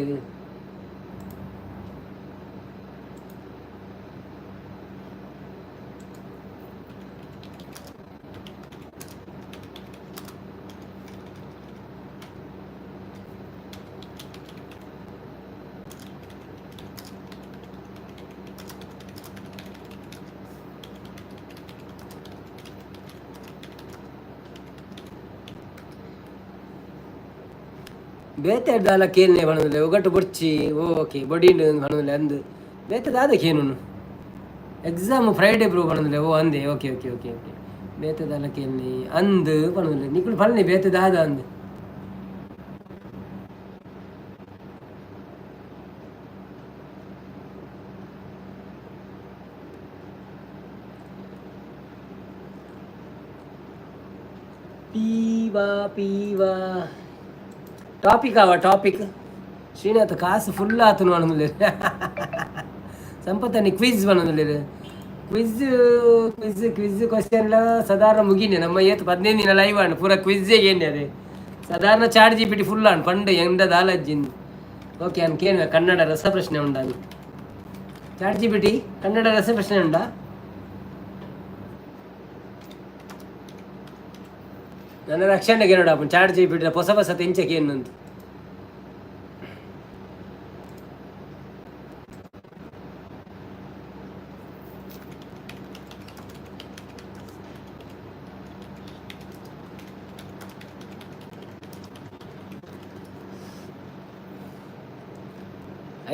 Speaker 1: ಬೇತೆಡ್ದಾಲ ಕೇಳ್ನೆ ಬಣದಿಲ್ಲ. ಒಗಟ್ಟು ಬೊಡ್ಚಿ ಓಕೆ ಬೊಡಿಂಡು ಬಣದಿಲ್ಲ ಅಂದು ಬೇತದಾದ ಕೇನು ಎಕ್ಸಾಮ್ ಫ್ರೈಡೇ ಬ್ರೋ ಬಣದಿಲ್ಲ. ಓ ಅಂದೆ. ಓಕೆ ಓಕೆ ಓಕೆ ಓಕೆ, ಬೇತದಾಲ ಕೇಳ್ನೆ ಅಂದು ಬಣದಿಲ್ಲ. ನಿಕ್ಕಳು ಫಲನೆ ಬೇತದಾದ ಅಂದು. ಪೀವಾ ಪೀವಾ ಟಾಪಿಕ್ ಆವ ಟಾಪಿಕ್. ಶ್ರೀನಾಥ್ ಕಾಸು ಫುಲ್ ಆತು ಬಣದಿಲ್ಲ. ಸಂಪತ್ತನಿ ಕ್ವಿಜ್ ಬಣದಿಲ್ಲ. ಕ್ವಿಜ್ ಕ್ವಿಜ್ ಕ್ವಿಜ್ ಕ್ವಶನ್ ಎಲ್ಲ ಸಾಧಾರಣ ಮುಗಿನೆ ನಮ್ಮ 15 ದಿನ ಲೈವ್ ಆಂಡ್ ಪೂರ ಕ್ವಿಜ್ಜೇ ಏನೇ ಅದೇ ಸಾಧಾರಣ ಚಾಟ್ GPT ಫುಲ್ ಆಂಡ್ ಪಂಡು ಎಂಡ ದಾಲಜ್ಜಿಂದು. ಓಕೆ ಅನ್ ಕೇಳ ಕನ್ನಡ ರಸಪ್ರಶ್ನೆ ಉಂಡ ಚಾಟ್ GPT ಕನ್ನಡ ರಸಪ್ರಶ್ನೆ ಉಂಡ? ನನ್ನ ರಕ್ಷಣೆಗೆ ನೋಡ ಚಾಟ್ GPT ಹೊಸ ತೆಂಚಕ್ಕೆ ಏನಂತ.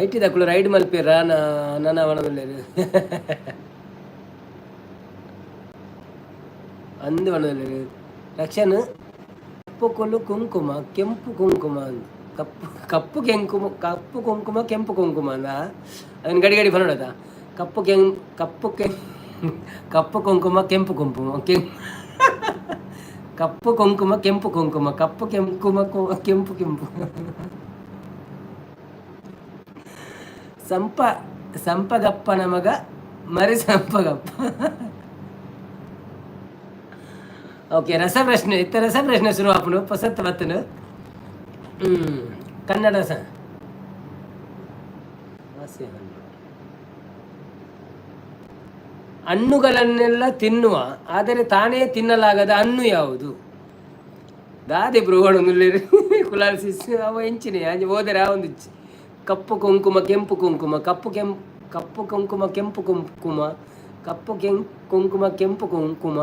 Speaker 1: ಐಟಿ ದಕ್ಕಳು ರೈಡ್ ಮಲ್ಪಿರ ನನ್ನ ಬಣದಲ್ಲಿ ಅಂದು ಬಣದಲ್ಲಿ ರಕ್ಷನ್ ಕಪ್ಪು ಕೊಲ್ಲು ಕುಂಕುಮ ಕೆಂಪು ಕುಂಕುಮ ಅಂದು ಕಪ್ಪು ಕುಂಕುಮ ಕೆಂಪು ಕುಂಕುಮ ಅಂದ. ಅದನ್ನ ಗಡಿ ಬರೋದ ಕಪ್ಪು ಕುಂಕುಮ ಕೆಂಪು ಕುಂಕುಮ ಕಪ್ಪು ಕುಂಕುಮ ಕೆಂಪು ಕುಂಕುಮ ಕೆಂಪು ಸಂಪ ಸಂಪಗಪ್ಪನ ಮಗ ಮರಿ ಸಂಪಗಪ್ಪ. ಓಕೆ, ರಸಪ್ರಶ್ನೆ ಇತ್ತ ರಸಪ್ರಶ್ನೆ ಶುರು ಆಪನು ಪಸತ್ ಬತ್ತನು. ಕನ್ನಡ ಹಣ್ಣುಗಳನ್ನೆಲ್ಲ ತಿನ್ನುವ ಆದರೆ ತಾನೇ ತಿನ್ನಲಾಗದ ಹಣ್ಣು ಯಾವುದು? ದಾದೆ ಬ್ರೋಹಣ ಕುಲಾಲಿಸಿ ಅವ ಹೆಂಚಿನ ಹೋದರೆ ಆ ಒಂದು ಕಪ್ಪು ಕುಂಕುಮ ಕೆಂಪು ಕುಂಕುಮ ಕಪ್ಪು ಕುಂಕುಮ ಕೆಂಪು ಕುಂಕುಮ ಕಪ್ಪು ಕುಂಕುಮ ಕೆಂಪು ಕುಂಕುಮ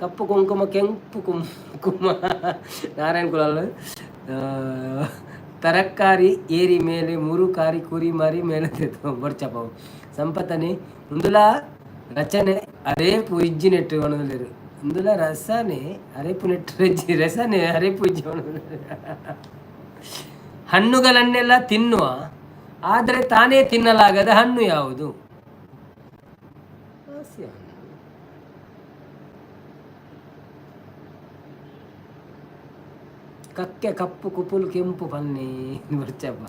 Speaker 1: ಕಪ್ಪು ಕುಂಕುಮ ಕೆಂಪು ಕುಂಕುಮ. ನಾರಾಯಣ ಕುಲಾಲ್. ತರಕಾರಿ ಏರಿ ಮೇಲೆ ಮೂರು ಕಾರಿ ಕುರಿ ಮಾರಿ ಮೇಲೆ ಬರ್ಚಪ್ಪ ಸಂಪತ್ತನೆ ಮುಂದುಲ ರಚನೆ ಅರೇಪು ಇಜ್ಜಿ ನೆಟ್ಟು ಒಣಗಲಿರು ಮುಂದುಲ ರಸನೆ ಅರೇಪು ನೆಟ್ಟು ರಜ್ಜಿ ರಸನೆ ಅರೇಪು ಇಜ್ಜಿ ಒಣಗಲಿರು. ಹಣ್ಣುಗಳನ್ನೆಲ್ಲ ತಿನ್ನುವ ಆದರೆ ತಾನೇ ತಿನ್ನಲಾಗದ ಹಣ್ಣು ಯಾವುದು? ಕಕ್ಕೆ ಕಪ್ಪು ಕುಪ್ಪುಲು ಕೆಂಪು ಪನ್ನಿ ಬರ್ಚಪ್ಪ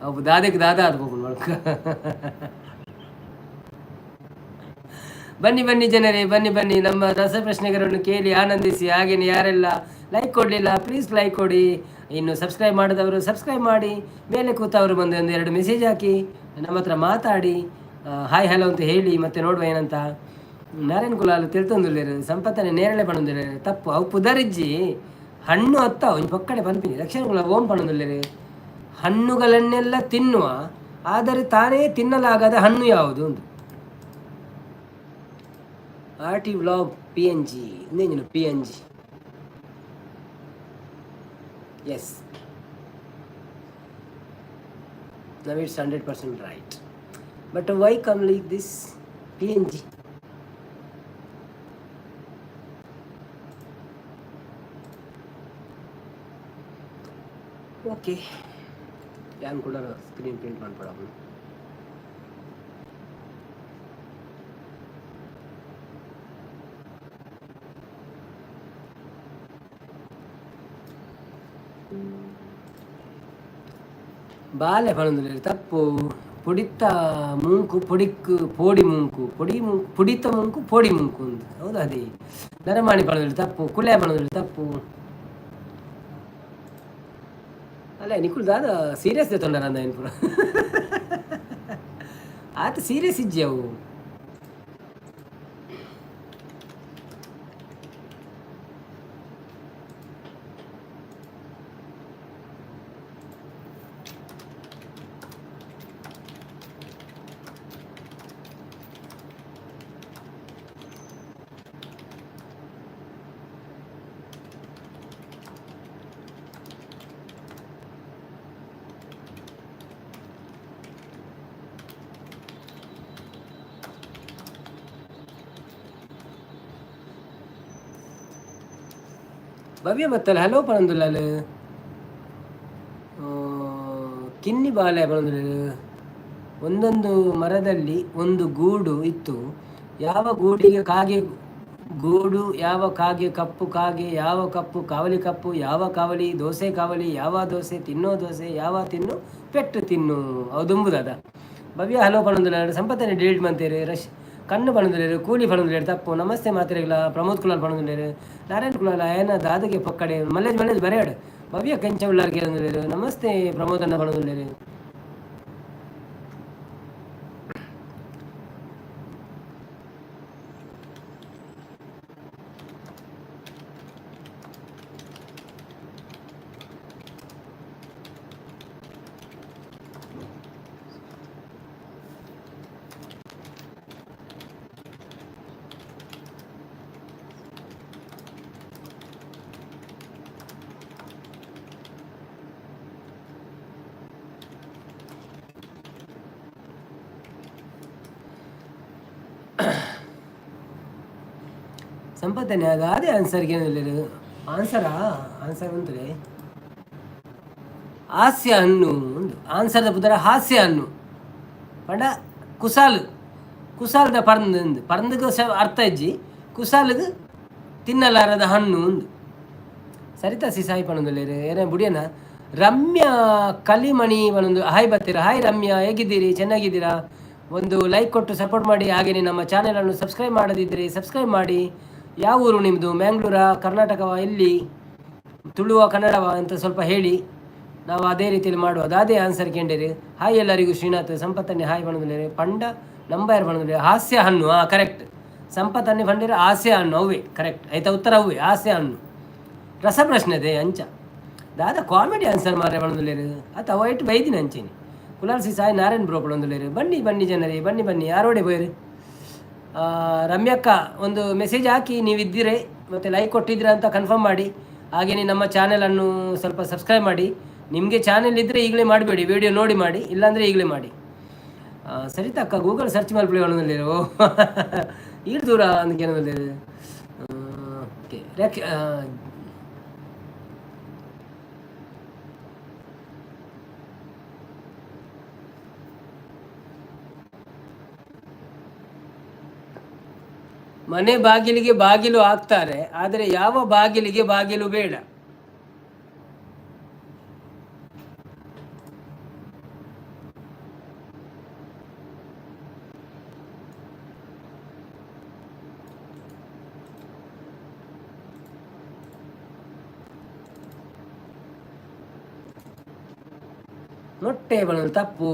Speaker 1: ಅವು ದಾದಕ್ಕೆ ದಾದ ಅದು ಹೋಗುದು ಮಾಡ್ಕ. ಬನ್ನಿ ಬನ್ನಿ ಜನರೇ, ಬನ್ನಿ ಬನ್ನಿ, ನಮ್ಮ ರಸಪ್ರಶ್ನೆಗಳನ್ನು ಕೇಳಿ ಆನಂದಿಸಿ. ಹಾಗೇನೆ ಯಾರೆಲ್ಲ ಲೈಕ್ ಕೊಡಲಿಲ್ಲ ಪ್ಲೀಸ್ ಲೈಕ್ ಕೊಡಿ. ಇನ್ನು ಸಬ್ಸ್ಕ್ರೈಬ್ ಮಾಡಿದವರು ಸಬ್ಸ್ಕ್ರೈಬ್ ಮಾಡಿ. ಮೇಲೆ ಕೂತವರು ಬಂದು ಒಂದು 2 ಮೆಸೇಜ್ ಹಾಕಿ ನಮ್ಮ ಹತ್ರ ಮಾತಾಡಿ ಹಾಯ್ ಹಲೋ ಅಂತ ಹೇಳಿ ಮತ್ತೆ ನೋಡುವ ಏನಂತ. ನಾರಾಯಣ ಕುಲಾಲ್ ತಿಳ್ತೊಂದುಲ್ಲೇರು ಸಂಪತ್ತನೆ ನೇರಳೆ ಪಣಂದಿಲ್ಲ ತಪ್ಪು ಅವು ಪುದರಿಜ್ಜಿ ಹಣ್ಣು ಅತ್ತ ಒಂದು ಪಕ್ಕಡೆ ಪನ್ಪಿನಿ ಲಕ್ಷಣಗಳ ಓಂ ಪಣಂದುಲ್ಲೇರು. ಹಣ್ಣುಗಳನ್ನೆಲ್ಲ ತಿನ್ನುವ ಆದರೆ ತಾನೇ ತಿನ್ನಲಾಗದ ಹಣ್ಣು ಯಾವುದು ಒಂದು. ಆರ್ಟಿ ವ್ಲಾಗ್ PNG ಇನ್ನೇನು PNG. Yes, now it's 100% right. But why come like this PNG? Okay, ಯಾನ್ ಕೂಡ ಸ್ಕ್ರೀನ್ ಪ್ರಿಂಟ್ ಮಾಡ್ಕೊಡೋಣ. ಬಾಲೆ ಪಣಂದುಲ್ಲೇರು ತಪ್ಪು. ಪುಡಿತ ಮುಂಕು ಪೊಡಿಕ್ಕು ಪೋಡಿ ಮುಂಕು ಪುಡಿತ ಮುಂಕು ಪೋಡಿ ಮುಂಕು ಅಂತ ಹೌದಾ? ಅದೇ ನರಮಾಣಿ ಪಣದಲ್ಲಿ ತಪ್ಪು. ಕುಲೆ ಪಣದಲ್ಲಿ ತಪ್ಪು. ಅಲ್ಲ ನಿಖುಲ್ ದಾದ ಸೀರಿಯಸ್ ತೊಂಡರ ಅಂದ ಏನು ಪುರ ಆತ ಸೀರಿಯಸ್ ಇಜ್ಜಿ ಅವು. ಭವ್ಯ ಮತ್ತಲ್ಲ ಹಲೋ ಪಣಂದುಲ್ಲಾಲು ಕಿನ್ನಿ ಬಾಲೆ ಪಣಂದುಲ್ಲಾಲು. ಒಂದೊಂದು ಮರದಲ್ಲಿ ಒಂದು ಗೂಡು ಇತ್ತು, ಯಾವ ಗೂಡಿಗೆ ಕಾಗೆ ಗೂಡು, ಯಾವ ಕಾಗೆ ಕಪ್ಪು ಕಾಗೆ, ಯಾವ ಕಪ್ಪು ಕಾವಲಿ ಕಪ್ಪು, ಯಾವ ಕಾವಲಿ ದೋಸೆ ಕಾವಲಿ, ಯಾವ ದೋಸೆ ತಿನ್ನೋ ದೋಸೆ, ಯಾವ ತಿನ್ನು ಪೆಟ್ಟು ತಿನ್ನು ಅದುಂಬುದಾದ. ಭವ್ಯ ಹಲೋ ಪಣಂದುಲ್ಲಾಲು ಸಂಪತ್ತನೆ ಡಿಲೀಟ್ ಮಾಡ್ತೀರಿ. ಕಣ್ಣು ಪಣಂದುಲ್ಲೇರು ಕೂಲಿ ಪಣಂದುಲ್ಲೇರು ತಪ್ಪು. ನಮಸ್ತೆ ಮಾತಿರಗಿಲ್ಲ ಪ್ರಮೋದ್ ಕುಲಾಲ್ ಪಣಂದುಲ್ಲೇರು. ನಾರಾಯಣ ಕುಲಾಲ ಏನ ದಾದಗೆ ಪಕ್ಕಡೆ ಮಲ್ಲೇಜ್ ಬರೆಯಾಡು. ಭವ್ಯ ಕೆಂಚ ಉಳ್ಳಾರ್ಗೆ ಅಂದುಲ್ಲೇರು. ನಮಸ್ತೆ ಪ್ರಮೋದನ್ನ ಪಣಂದುಲ್ಲೇರು. ಸಂಪತ್ತನೆ ಅದು ಅದೇ ಆನ್ಸರ್ಗೆ ಏನಿಲ್ಲ. ಆನ್ಸರ್ ಅಂದರೆ ಹಾಸ್ಯ ಹಣ್ಣು ಒಂದು ಆನ್ಸರ್ದ ಪುದರ ಹಾಸ್ಯ ಹಣ್ಣು ಪಂಡ ಕುಸಾಲ್ದ ಪರಂದಗ ಅರ್ಥ ಇಜ್ಜಿ ಕುಸಾಲ್ಗೆ ತಿನ್ನಲಾರದ ಹಣ್ಣು ಒಂದು ಸರಿತಾ ಸಿ ಸಾಯಿ ಪಣಂದುಲ್ಲೇರು ಏನೇ ಬುಡಿಯನ ರಮ್ಯಾ ಕಲಿಮಣಿ ಒಂದೊಂದು ಹಾಯ್ ಬರ್ತೀರಾ. ಹಾಯ್ ರಮ್ಯಾ, ಹೇಗಿದ್ದೀರಿ? ಚೆನ್ನಾಗಿದ್ದೀರಾ? ಒಂದು ಲೈಕ್ ಕೊಟ್ಟು ಸಪೋರ್ಟ್ ಮಾಡಿ. ಹಾಗೆಯೇ ನಮ್ಮ ಚಾನೆಲನ್ನು ಸಬ್ಸ್ಕ್ರೈಬ್ ಮಾಡದಿದ್ದರೆ ಸಬ್ಸ್ಕ್ರೈಬ್ ಮಾಡಿ. ಯಾವ ಊರು ನಿಮ್ಮದು? ಮ್ಯಾಂಗ್ಳೂರಾ, ಕರ್ನಾಟಕವ, ಎಲ್ಲಿ? ತುಳುವ, ಕನ್ನಡವ ಅಂತ ಸ್ವಲ್ಪ ಹೇಳಿ. ನಾವು ಅದೇ ರೀತಿಯಲ್ಲಿ ಮಾಡುವುದು. ಅದೇ ಆನ್ಸರ್ ಕೇಳಿರಿ. ಹಾಯ್ ಎಲ್ಲರಿಗೂ. ಶ್ರೀನಾಥ್ ಸಂಪತ್ತನ್ನೇ ಹಾಯ್ ಬಣ್ಣದಲ್ಲಿ ಪಂಡ ನಂಬರ್ ಬಣ್ಣದಲ್ಲಿ ಹಾಸ್ಯ ಹಣ್ಣು. ಹಾಂ ಕರೆಕ್ಟ್. ಸಂಪತ್ತನ್ನೇ ಪಂಡಿರ ಹಾಸ್ಯ ಹಣ್ಣು ಅವೇ ಕರೆಕ್ಟ್ ಆಯ್ತಾ. ಉತ್ತರ ಅವೇ ಹಾಸ್ಯ ಹಣ್ಣು. ರಸಪ್ರಶ್ನೆ ಅದೇ ಅಂಚ ದಾದ ಕಾಮಿಡಿ ಆನ್ಸರ್ ಮಾರೇ ಬಣ್ಣದಲ್ಲಿ ಅದು ಅವೈಟ್ ಬೈದಿನಿ ಅಂಚೇನಿ. ಕುಲಾಲ್ಸಿ ಸಾಯಿ ನಾರಾಯಣ್ ಬ್ರೋ ಬಣ್ಣದಲ್ಲಿ ಬನ್ನಿ ಬನ್ನಿ ಜನರೇ, ಬನ್ನಿ ಬನ್ನಿ. ಯಾರೋಡೆ ಬೋಯ್ರಿ? ರಮ್ಯಕ್ಕ ಒಂದು ಮೆಸೇಜ್ ಹಾಕಿ ನೀವಿದ್ದೀರಿ ಮತ್ತು ಲೈಕ್ ಕೊಟ್ಟಿದ್ದೀರಾ ಅಂತ ಕನ್ಫರ್ಮ್ ಮಾಡಿ. ಹಾಗೆಯೇ ನಮ್ಮ ಚಾನೆಲನ್ನು ಸ್ವಲ್ಪ ಸಬ್ಸ್ಕ್ರೈಬ್ ಮಾಡಿ. ನಿಮಗೆ ಚಾನೆಲ್ ಇದ್ದರೆ ಈಗಲೇ ಮಾಡಬೇಡಿ, ವಿಡಿಯೋ ನೋಡಿ ಮಾಡಿ, ಇಲ್ಲಾಂದರೆ ಈಗಲೇ ಮಾಡಿ. ಸರಿತಾ ಅಕ್ಕ, ಗೂಗಲ್ ಸರ್ಚ್ ಮಾಡಿ ಬಣ್ಣದಲ್ಲಿರೋ ಈಡು ದೂರ ಅಂದಕ್ಕೆ ಏನದಲ್ಲಿ. ಓಕೆ ಮನೆ ಬಾಗಿಲಿಗೆ ಬಾಗಿಲು ಹಾಕ್ತಾರೆ, ಆದರೆ ಯಾವ ಬಾಗಿಲಿಗೆ ಬಾಗಿಲು ಬೇಡ? ಮೊಟ್ಟೆ ಬಣ್ಣದ ತಪ್ಪು.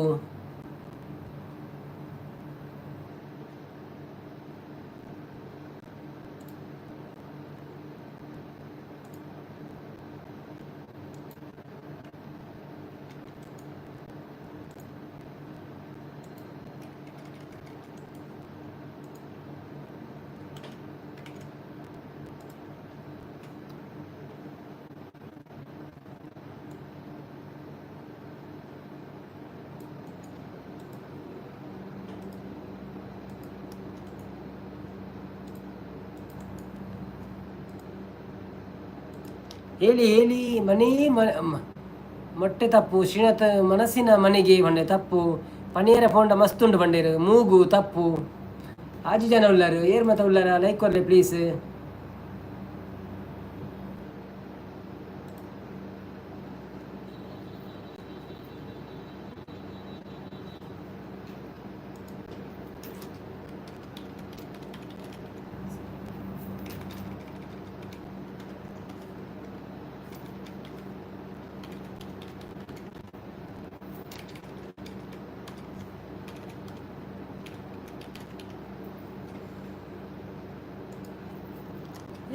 Speaker 1: ಹೇಳಿ ಹೇಳಿ. ಮನೆ ಮೊಟ್ಟೆ ತಪ್ಪು. ಶ್ರೀನಾಥ್ ಮನಸ್ಸಿನ ಮನೆಗೆ ಬಂಡೆ ತಪ್ಪು. ಪನೀರ ಪೋಂಡ ಮಸ್ತುಂಡು ಬಂಡೇರು. ಮೂಗು ತಪ್ಪು. ಆಜು ಜನ ಉಳ್ಳಾರು ಏರ್ ಮತ್ತೆ ಉಳ್ಳಾರ ಲೈಕ್ ಕೊಡ್ರಿ ಪ್ಲೀಸ್.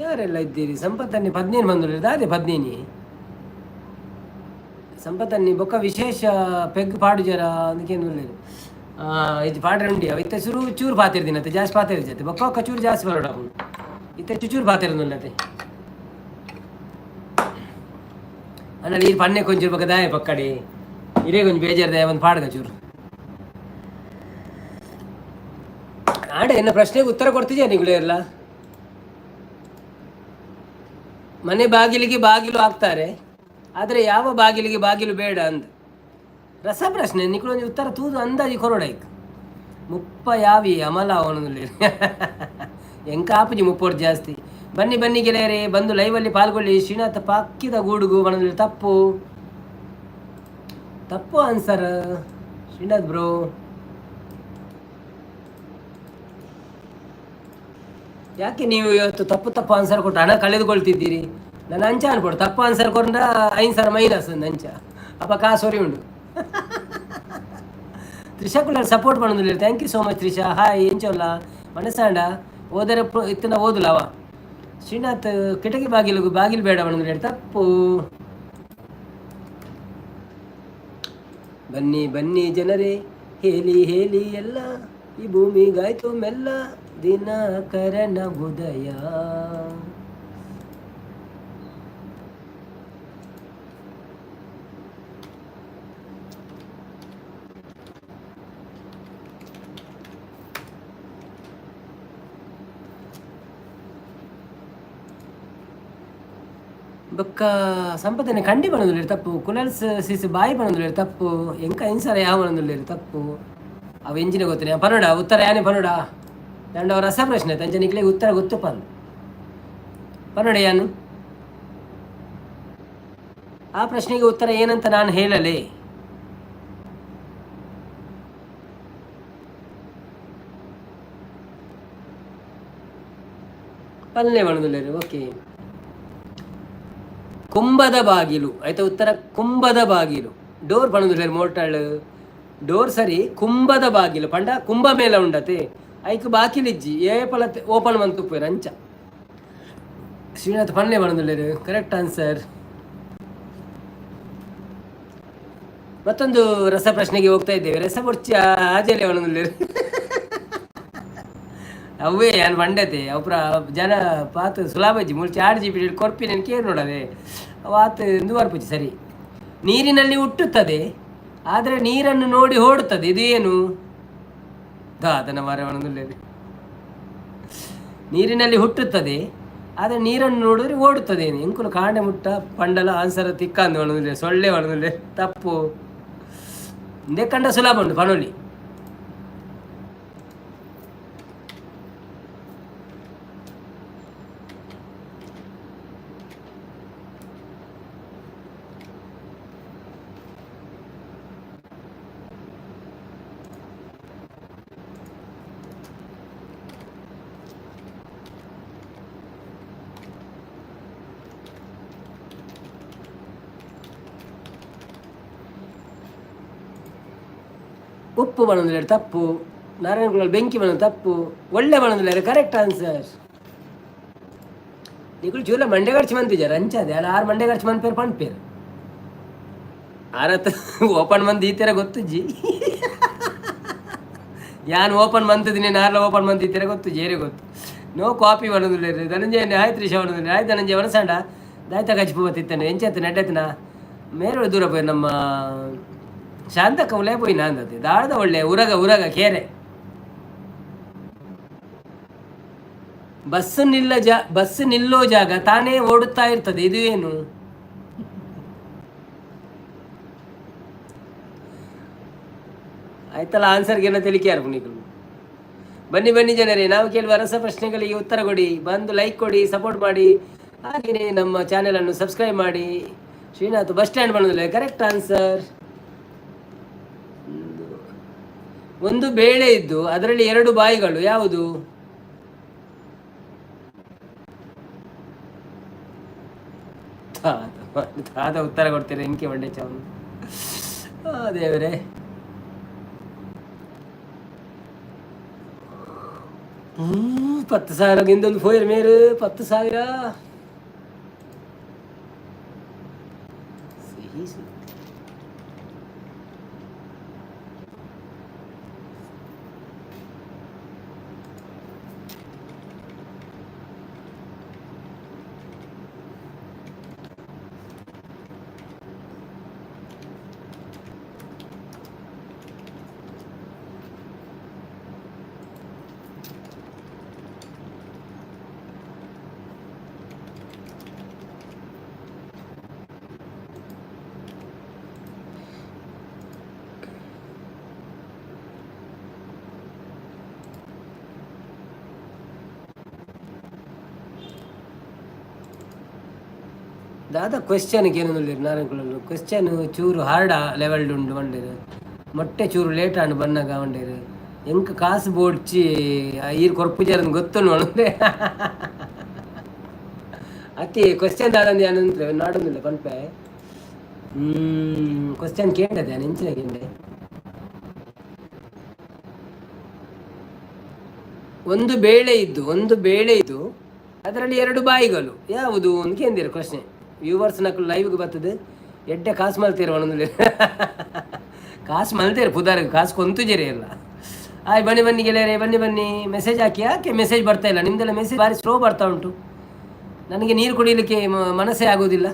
Speaker 1: ಯಾರೆಲ್ಲ ಇದ್ದೀರಿ? ಸಂಪತ್ತನ್ನಿ ಪದ್ನೇನು ಬಂದಿಲ್ಲ. ಅದೇ ಪದ್ನೇನಿ ಸಂಪತ್ತನ್ನಿ ಬೊಕ್ಕ ವಿಶೇಷ ಪೆಗ್ ಪಾಡು ಜರ ಅದಕ್ಕೆ ಇದು ಪಾಡ್ರೆ ಉಂಡಿ ಅವ ಇತ್ತ ಚೂರು ಚೂರು ಪಾತಿರ್ದಿನತ್ತೆ ಜಾಸ್ತಿ ಪಾತಿರ್ಜತೆ ಬೊಕ್ಕ ಚೂರು ಜಾಸ್ತಿ ಬರೋಡ ಅವನು ಇತ್ತ ಚೂರು ಪಾತಿರ್ನಲ್ಲತೆ ಅಣ್ಣ ನೀರು ಪನ್ನೆ ಕೊಂಚೂರು ಬೊಕ್ಕ ದಾಯ ಪಕ್ಕಡೆ ಇರೇ ಕೊಂಚ ಬೇಜಾರು ದಾಯ ಒಂದು ಪಾಡ್ಗ ಚೂರು ಆಡೆ ಎನ್ನ ಪ್ರಶ್ನೆಗೆ ಉತ್ತರ ಕೊಡ್ತಿದ್ಯಾ ನಿಗುಳೇ ಎಲ್ಲ. ಮನೆ ಬಾಗಿಲಿಗೆ ಬಾಗಿಲು ಹಾಕ್ತಾರೆ, ಆದರೆ ಯಾವ ಬಾಗಿಲಿಗೆ ಬಾಗಿಲು ಬೇಡ ಅಂದ ರಸಪ್ರಶ್ನೆ ನಿಖಿಲೊಂದು ಉತ್ತರ ತೂದು ಅಂದಾಜಿ ಕೊರೋಡಾಯ್ತು. ಮುಪ್ಪ ಯಾವಿ ಅಮಲ ಅವನಲ್ಲಿ ಎಂಕ ಆಪುಜಿ ಮುಪ್ಪೋಡು ಜಾಸ್ತಿ. ಬನ್ನಿ ಬನ್ನಿ ಗೆಳೆಯರೇ, ಬಂದು ಲೈವಲ್ಲಿ ಪಾಲ್ಗೊಳ್ಳಿ. ಶ್ರೀನಾಥ ಪಕ್ಕಿದ ಗೂಡುಗು ಮನದಲ್ಲಿ ತಪ್ಪು ತಪ್ಪು ಆನ್ಸರ್ ಶ್ರೀನಾಥ್ ಬ್ರೋ. ಯಾಕೆ ನೀವು ಇವತ್ತು ತಪ್ಪು ತಪ್ಪು ಆನ್ಸರ್ ಕೊಟ್ಟು ಹಣ ಕಳೆದುಕೊಳ್ತಿದ್ದೀರಿ? ನಾನು ಅಂಚ ಅನ್ಕೊಡು ತಪ್ಪು ಆನ್ಸರ್ ಕೊಂಡ 5 ಸಾವಿರ ಮೈನಸ್ ಒಂದು ಅಂಚ ಅಪ್ಪ ಕಾಸೋರಿ ಉಂಡು. ತ್ರಿಷಾ ಕೂಡ ಸಪೋರ್ಟ್ ಮಾಡೋದಿಲ್ಲ. Thank you so much Trisha. Hi ಎಂಚೋಲ್ಲ ಮನಸ್ಸಾಂಡ ಓದರ ಇತ್ತನ ಓದಲ್ಲ ಅವ. ಶ್ರೀನಾಥ್ ಕಿಟಕಿ ಬಾಗಿಲು ಬೇಡ ಮಾಡೋದಿಲ್ಲ ತಪ್ಪು. ಬನ್ನಿ ಬನ್ನಿ ಜನರೇ, ಹೇಳಿ ಹೇಳಿ ಎಲ್ಲ, ಈ ಭೂಮಿಗಾಯ್ತು ಮೆಲ್ಲ ದಿನಕರನ ಉದಯ. ಬೊಕ್ಕ ಸಂಪತ್ತನೆ ಕಂಡಿ ಬಣ್ಣದಲ್ಲಿ ತಪ್ಪು. ಕುಲಲ್ಸ್ ಸಿಸಿ ಬಾಯಿ ಬಣ್ಣದಲ್ಲಿ ತಪ್ಪು. ಎಂಕ ಇನ್ಸಾರ ಯಾವ ಬಣ್ಣದಲ್ಲಿ ತಪ್ಪು. ಅವು ಎಂಜಿನ ಗೊತ್ತಿನ ಪನೋಡ ಉತ್ತರ ಯಾನೇ ಪನೋಡ ದಂಡ ಅವ್ರ ರಸ ಪ್ರಶ್ನೆ ತಂಚ ನಿಕ್ಲಿಗೆ ಉತ್ತರ ಗೊತ್ತು ಪನ್ ಪನೋಡ ಯಾನು ಆ ಪ್ರಶ್ನೆಗೆ ಉತ್ತರ ಏನಂತ ನಾನು ಹೇಳಲೇ? ಪಲ್ಲೆ ಬಣದುಲ್ಲೇರು. ಓಕೆ, ಕುಂಭದ ಬಾಗಿಲು ಆಯ್ತಾ ಉತ್ತರ. ಕುಂಭದ ಬಾಗಿಲು. ಡೋರ್ ಬಣದುಲ್ಲೇರು ಮೋಟಾಳು. ಡೋರ್ ಸರಿ, ಕುಂಭದ ಬಾಗಿಲು ಪಂಡ ಕುಂಭ ಮೇಲ ಉಂಡತೆ ಐಕ್ ಬಾಕಿಲಿಜ್ಜಿ ಏಪಲ ಓಪನ್ ಮಂತುಪ್ಪೇರು ಅಂಚ. ಶ್ರೀನಾಥ್ ಪನ್ನೆ ಬಣದುಲ್ಲೇರು. Correct answer. ಮತ್ತೊಂದು ರಸ ಪ್ರಶ್ನೆಗೆ ಹೋಗ್ತಾ ಇದ್ದೇವೆ. ರಸ ಬುರ್ಚಿ ಆಜೆಲೆ ಬಣದುಲ್ಲೇರು. ಅವೇ ಏನು ಬಂಡತೆ ಅಪ್ರ ಜನ ಪಾತ್ ಸುಲಾಭಜ್ಜಿ ಮುಳ್ಚಿ 8 GB ಕೊರ್ಪಿ ನಾನು ಕೇರ್ ನೋಡದೆ ವಾತ್ ಎಂದು ಬರ್ಪುಜಿ ಸರಿ. ನೀರಿನಲ್ಲಿ ಹುಟ್ಟುತ್ತದೆ ಆದರೆ ನೀರನ್ನು ನೋಡಿ ಓಡುತ್ತದೆ, ಇದು ಏನು? ದಾದನ ಮರವಣದಲ್ಲಿ. ನೀರಿನಲ್ಲಿ ಹುಟ್ಟುತ್ತದೆ ಆದರೆ ನೀರನ್ನು ನೋಡಿದ್ರೆ ಓಡುತ್ತದೆ. ಎಂಕುಲು ಕಾಂಡೆ ಮುಟ್ಟ ಪಂಡಲ ಆನ್ಸರ್ ತಿಕ್ಕಂದು ಒಣದಿಲ್ಲ. ಸೊಳ್ಳೆ ಒಣದಿಲ್ಲ. ತಪ್ಪು. ಇಂದೇ ಕಂಡ ಸುಲಭ ಉಂಟು ಪನೊಲಿ. ಉಪ್ಪು ಬಣದಿಲ್ಲ, ತಪ್ಪು. ನಾರಾಯಣಗುಳಲ್ಲಿ ಬೆಂಕಿ ಬಣ್ಣದ, ತಪ್ಪು. ಒಳ್ಳೆ ಬಣದಿಲ್ಲ, ಕರೆಕ್ಟ್ ಆನ್ಸರ್. ನೀಗಳು ಚೂಲ ಮಂಡೆ ಖರ್ಚು ಮಂತಿದ್ದಾರೆ ಅಂಚದೆ ಅಲ್ಲ. 6 ಮಂಡೆ ಖರ್ಚು ಮಂತ್ ಪೇರು ಪಂಡ್ಪೇರು 6 ಓಪನ್ ಮಂತ್ ಈ ಥರ ಗೊತ್ತುಜ್ಜಿ. ಯಾನು ಓಪನ್ ಮಂತದಿನಿ ನಾರ್ಲ ಓಪನ್ ಮಂತ್ ಈ ಥರ ಗೊತ್ತು ಜೇರೆ ಗೊತ್ತು. No copy ಬಣದಿಲ್ಲ. ಧನಂಜಯ ಆಯ್ತು ರಿಷ ಬಣದಿಲ್ಲ. ಆಯ್ತು ಧನಂಜಯ ವನಸಂಡ ದಾಯ್ತ ಕಚ್ಪು ಬತ್ತಿತ್ತಾನೆ ಎಂಚತ್ತು ನೆಡ್ಡೆತ್ತನ ಮೇರೆ ದೂರ ಪೋಯ್ ನಮ್ಮ ಶಾಂತಕ್ಕ ಉಲೇ ಪೋಯ್ ನಾಂದತೆ ದಾಳದ ಒಳ್ಳೆ ಉರಗ ಕೇರೆ. ಬಸ್ ನಿಲ್ಲೋ ಜಾಗ ತಾನೇ ಓಡುತ್ತಾ ಇರ್ತದೆ, ಇದು ಏನು? ಆಯ್ತಲ್ಲ, ಆನ್ಸರ್ಗೆ ಏನೋ ತಿಳಿಕೆ ಯಾರು ನೀವು. ಬನ್ನಿ ಜನರೇ, ನಾವು ಕೇಳುವ ರಸ ಪ್ರಶ್ನೆಗಳಿಗೆ ಉತ್ತರ ಕೊಡಿ. ಬಂದು ಲೈಕ್ ಕೊಡಿ, ಸಪೋರ್ಟ್ ಮಾಡಿ. ಹಾಗೆಯೇ ನಮ್ಮ ಚಾನೆಲನ್ನು ಸಬ್ಸ್ಕ್ರೈಬ್ ಮಾಡಿ. ಶ್ರೀನಾಥ್ ಬಸ್ ಸ್ಟ್ಯಾಂಡ್ ಬಣ್ಣದಲ್ಲ, ಕರೆಕ್ಟ್ ಆನ್ಸರ್. ಒಂದು ಬೇಳೆ ಇದ್ದು ಅದರಲ್ಲಿ 2 ಬಾಯಿಗಳು, ಯಾವುದು? ತಾದ ಉತ್ತರ ಕೊಡ್ತೀರಾ ಇಂಕೆ ಮಂಡೆ ಚಾವನು. ದೇವರೇ, $10,000 ಇಂದೊಂದು ಫೋಯರ್ ಮೇರು 10,000. ದಾದ ಕ್ವೆಶ್ಚನ್ಗೆ ಏನು ನಾರಾಯಣಕುಳಲ್ಲಿ ಕ್ವೆಶ್ಚನ್ ಚೂರು ಹಾರ್ಡ ಲೆವೆಲ್ಡ್ ಉಂಡು ಬಂಡೇರು. ಮೊಟ್ಟೆ ಚೂರು ಲೇಟ್ ಆಂಡು ಬನ್ನಾಗ ಬಂಡೇರು ಎಂಕ ಕಾಸು ಬೋಡ್ಚಿ ಈರು ಕೊರ್ಪುಜಾರನ್ನು ಗೊತ್ತುಂಡು ಅಣಂದ್ರೆ ಅತಿ ಕ್ವೆಶ್ಚನ್ ದಾದಂದು ಏನಂದ್ರೆ ನಾಡೊಂದಿಲ್ಲ ಪನ್ಪೆ. ಕ್ವೆಶ್ಚನ್ ಕೇಂಡದೆ ನೆಂಚಿನ ಕೇಂಡೆ. ಒಂದು ಬೇಳೆ ಇದ್ದು ಅದರಲ್ಲಿ 2 ಬಾಯಿಗಳು, ಯಾವುದು ಅಂತ ಕೇಂದಿರ ಕ್ವಶನ್. ವ್ಯೂವರ್ಸ್ ನಕ್ಕಲು ಲೈವ್ಗೆ ಬರ್ತದೆ. ಎಡ್ಡೆ ಕಾಸು ಮಲ್ತೀರ ಒಣಂದ್ರೆ ಕಾಸು ಮಲ್ತೀರ ಪುದಾರಿಗೆ ಕಾಸು ಕೊಂತುಜೇರಿ ಎಲ್ಲ. ಆಯ್ ಬನ್ನಿ ಗೆಳೆಯರೆ, ಬನ್ನಿ ಮೆಸೇಜ್ ಹಾಕಿ. ಯಾಕೆ ಮೆಸೇಜ್ ಬರ್ತಾ ಇಲ್ಲ ನಿಮ್ದೆಲ್ಲ? ಮೆಸೇಜ್ ಭಾರಿ ಸ್ಲೋ ಬರ್ತಾ ಉಂಟು. ನನಗೆ ನೀರು ಕುಡಿಲಿಕ್ಕೆ ಮನಸ್ಸೇ ಆಗೋದಿಲ್ಲ.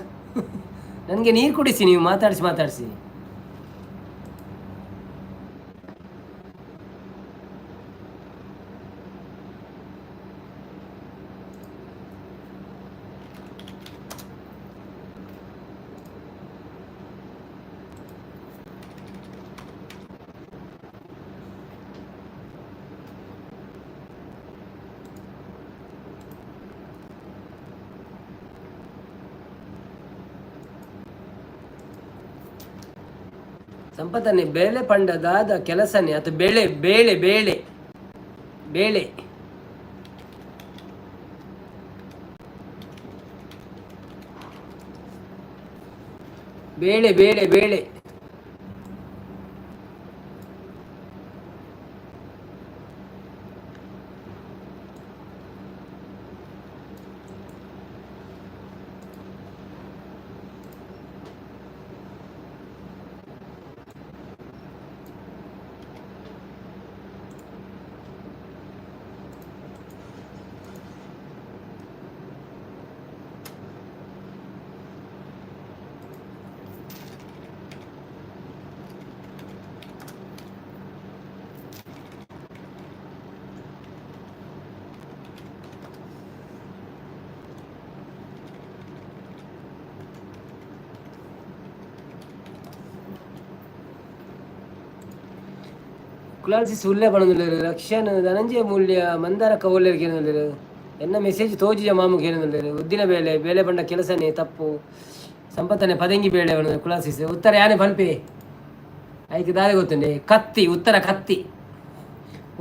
Speaker 1: ನನಗೆ ನೀರು ಕುಡಿಸಿ, ನೀವು ಮಾತಾಡಿಸಿ. ಸಂಪತ್ತನೆ ಬೇಳೆ ಪಂಡದಾದ ಕೆಲಸನೇ ಅಥವಾ ಬೇಳೆ ಬೇಳೆ ಬೇಳೆ ಬೇಳೆ ಬೇಳೆ ಬೇಳೆ ಬೇಳೆ ಕುಲಾಲ್ಸಿ ಸುಳ್ಳೆ ಪಣದುಲ್ಲೆರು ರಕ್ಷನ್ ಧನಂಜಯ ಮೂಲ್ಯ ಮಂದಾರ ಕೌಲ್ಯರು ಕೇಳಿದ್ರು ಎನ್ನ ಮೆಸೇಜ್ ತೋಜಿಯ ಮಾಮು ಕೇಳಿದ್ರು ಉದ್ದಿನ ಬೇಳೆ ಬೇಳೆ ಬಂಡ ಕೆಲಸನೇ ತಪ್ಪು ಸಂಪತ್ತನೆ ಪದಂಗಿ ಬೇಳೆ ಕುಲಾಲ್ಸಿಸ್ ಉತ್ತರ ಯಾನೆ ಪಲ್ಪೆ ಆಯ್ಕೆ ದಾರಿ ಗೊತ್ತುಂಡೆ ಕತ್ತಿ ಉತ್ತರ ಕತ್ತಿ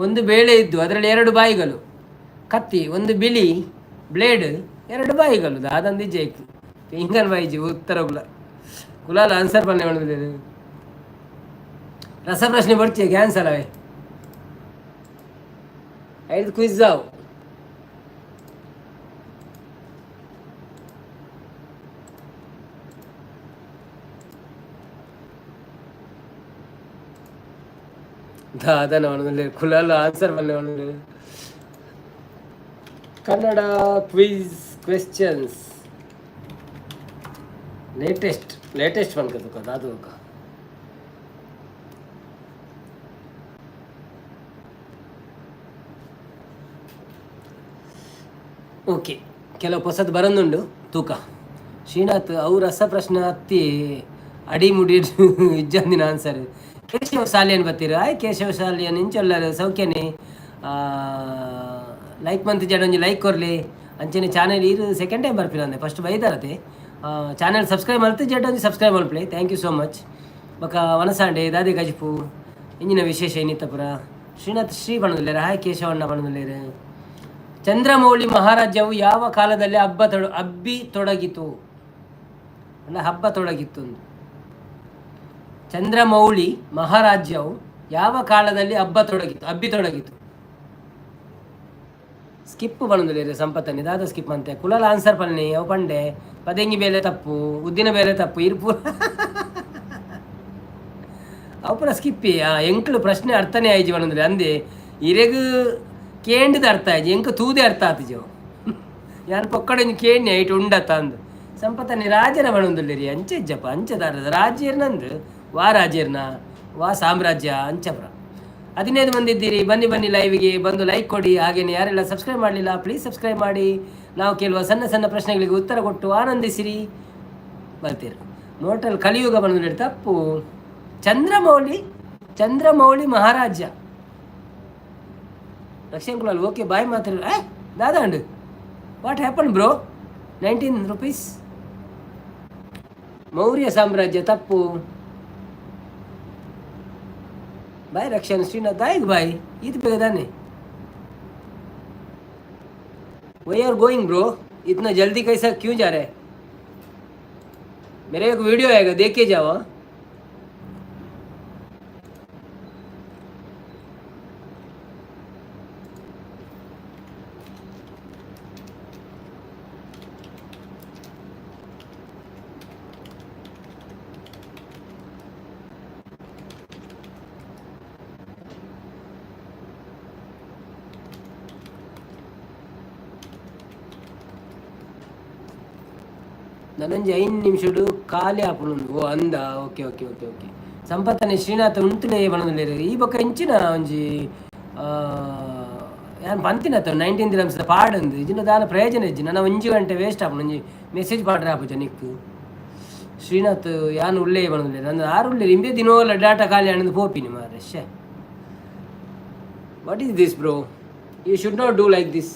Speaker 1: ಒಂದು ಬೇಳೆ ಇದ್ದು ಅದರಲ್ಲಿ ಎರಡು ಬಾಯಿಗಳು ಕತ್ತಿ ಒಂದು ಬಿಳಿ ಬ್ಲೇಡ್ ಎರಡು ಬಾಯಿಗಳು ದಾದಂದಿ ಜೈಕ್ ಹಿಂಗನ್ ಬಾಯಿಜಿ ಉತ್ತರ ಕುಲಾಲ ಆನ್ಸರ್ ಪನ್ನೆ ಮಾಡಿದ್ರು ರಸಪ್ರಶ್ನೆ ಬರ್ತೀಯ ಕ್ಯಾನ್ಸಲ್ ಅವೇ ಐದು ಕ್ವಿಜ್ ಆವು ದಾದನ ಅವನಲ್ಲಿ ಕುಲಾಲ ಆನ್ಸರ್ ಪನ್ನೆ ಮಾಡಿದ್ರು Kannada quiz questions latest ಪನ್ಕ Dadu okay ಕೆಲವು ಹೊಸದು ಬರೋದುಂಡು ತೂಕ ಶ್ರೀನಾಥ್ ಅವ್ರ ರಸಪ್ರಶ್ನೆ ಹತ್ತಿ ಅಡಿ ಮುಡಿ ಇಜ್ಜಂದಿನ ಆನ್ಸರ್ ಕೇಶವ ಶಾಲೆಯನ್ನು ಬರ್ತೀರ ಆಯ್ ಕೇಶವ ಶಾಲೆಯನ್ನು ಇಂಚೊಲ್ಲರು ಸೌಖ್ಯನೇ ಲೈಕ್ ಮಂತ್ ಜಡೊಂಜಿ ಲೈಕ್ ಕೊರಲಿ ಅಂಚನೆ ಚಾನೆಲ್ ಇದು ಸೆಕೆಂಡ್ ಟೈಮ್ ಬರ್ಪಿಲ್ಲ ಅಂದೆ ಫಸ್ಟ್ ಬೈದಾರತೆ ಚಾನೆಲ್ ಸಬ್ಸ್ಕ್ರೈಬ್ ಮಾಡ್ತೀವಿ ಜಡೊಂಜಿ ಸಬ್ಸ್ಕ್ರೈಬ್ ಮಾಡ್ಪ್ಲೆ ಥ್ಯಾಂಕ್ ಯು ಸೋ ಮಚ್ ಬಕ ವನಸಾಂಡೆ ದಾದಿ ಗಜಪು ಇಂಜಿನ ವಿಶೇಷ ಏನಿತ್ತಪುರ ಶ್ರೀನಾಥ್ ಶ್ರೀ ಬಣದಲ್ಲೇರ ಹಾಯ್ ಕೇಶವಣ್ಣ ಬಣದಲ್ಲೇರು ಚಂದ್ರಮೌಳಿ ಮಹಾರಾಜ್ಯವು ಯಾವ ಕಾಲದಲ್ಲಿ ತೊಡಗಿತು ಅಲ್ಲ ಹಬ್ಬ ತೊಡಗಿತ್ತು ಒಂದು ಚಂದ್ರಮೌಳಿ ಮಹಾರಾಜ್ಯವು ಯಾವ ಕಾಲದಲ್ಲಿ ತೊಡಗಿತು ಸ್ಕಿಪ್ ಬಂದಿಲ್ಲ ಸಂಪತ್ತನೆ ದಾದ ಸ್ಕಿಪ್ ಅಂತೆ ಕುಲಾಲ ಆನ್ಸರ್ ಪನ್ನಿ ಅವು ಪಂಡೆ ಪದಂಗಿ ಬೇಲೆ ತಪ್ಪು ಉದ್ದಿನ ಬೇಲೆ ತಪ್ಪು ಇರ್ಪೂರ ಅವು ಪುರ ಸ್ಕಿಪ್ಪಿ ಎಂಕ್ಲು ಪ್ರಶ್ನೆ ಅರ್ಥನೇ ಆಯ್ಜಿ ಬಂದಿಲ್ಲ ಅಂದೆ ಇರೆಗು ಕೇಂಡಿದ ಅರ್ಥ ಆಯ್ತು ಎಂಕ ತೂದೆ ಅರ್ಥ ಆತಿಜೋ ಯಾನ್ ಪೊಕ್ಕಡೆ ಕೇಂಡಿ ಐಟ್ ಉಂಡತ್ತ ಅಂದು ಸಂಪತ್ತನೆ ರಾಜರ ಬಣಂದುಲ್ಲೇರಿ ಅಂಚೆಜ್ಜಪ್ಪ ಅಂಚದಾರದ ರಾಜ್ಯರ್ನಂದು ವಾ ರಾಜ್ಯರ್ನ ವಾ ಸಾಮ್ರಾಜ್ಯ ಅಂಚಪ್ರ 15 ಮಂದಿ ಇದ್ದೀರಿ ಬನ್ನಿ ಲೈವ್ಗೆ ಬಂದು ಲೈಕ್ ಕೊಡಿ ಹಾಗೇನೆ ಯಾರೆಲ್ಲ ಸಬ್ಸ್ಕ್ರೈಬ್ ಮಾಡಲಿಲ್ಲ ಪ್ಲೀಸ್ ಸಬ್ಸ್ಕ್ರೈಬ್ ಮಾಡಿ ನಾವು ಕೆಲವು ಸಣ್ಣ ಪ್ರಶ್ನೆಗಳಿಗೆ ಉತ್ತರ ಕೊಟ್ಟು ಆನಂದಿಸಿರಿ ಬರ್ತೀರಿ ಮೋಟಲ್ ಕಲಿಯುಗ ಬಂದು ತಪ್ಪು ಚಂದ್ರಮೌಳಿ ಮಹಾರಾಜ್ಯ ರಕ್ಷನ್ ಕುಲಾಲ್ ಓಕೆ ಬಾಯ್ ಮಾತ್ರ ದಾದಾಂಡ್ what happen bro 19 rupees Maurya ಸಾಮ್ರಾಜ್ಯ ತಪ್ಪು ಬಾಯ್ ರಕ್ಷನ್ ಶ್ರೀನಾಥ್ ಆಯ್ತು ಬಾಯ್ ಇದು ಬೇಗದಾನೆ वही आर गोइंग ब्रो इतना जल्दी कैसा क्यों जा रहे हैं मेरे एक वीडियो आएगा देख के जाओ ನನಂಜಿ 5 ನಿಮಿಷಡು ಖಾಲಿ ಆಪುಂಡು ಓ ಅಂದ ಓಕೆ ಓಕೆ ಓಕೆ ಓಕೆ ಸಂಪತ್ತನೆ ಶ್ರೀನಾಥ ಉಂಟುಲೆ ಬಣದಲ್ಲಿ ಈ ಬೊಕ್ಕ ಇಂಚಿನ ಒಂಜಿ ಯಾನ್ ಪಂತಿನತ್ತ 19 dirhams ಪಾಡಂದು ಇಜಿನ ದಾಲ ಪ್ರಯೋಜನ ಇಜ್ಜಿ ನನ್ನ 1 ಗಂಟೆ ವೇಸ್ಟ್ ಆಪುಂಡು ಒಂಜಿ ಮೆಸೇಜ್ ಪಾಡ್ರೆ ಆಪುಜ ನಿಕ್ಕು ಶ್ರೀನಾಥ್ ಯಾನ್ ಉಳ್ಳೇ ಬಣದಲ್ಲಿ ನಂದು ಆರು ಉಳ್ಳೇ ಇಂಬೆ ದಿನೋಲ ಡಾಟಾ ಖಾಲಿ ಆನಂದು ಪೋಪಿನಿ ಮಾರೆ ಶೇ what is this bro you should not do like this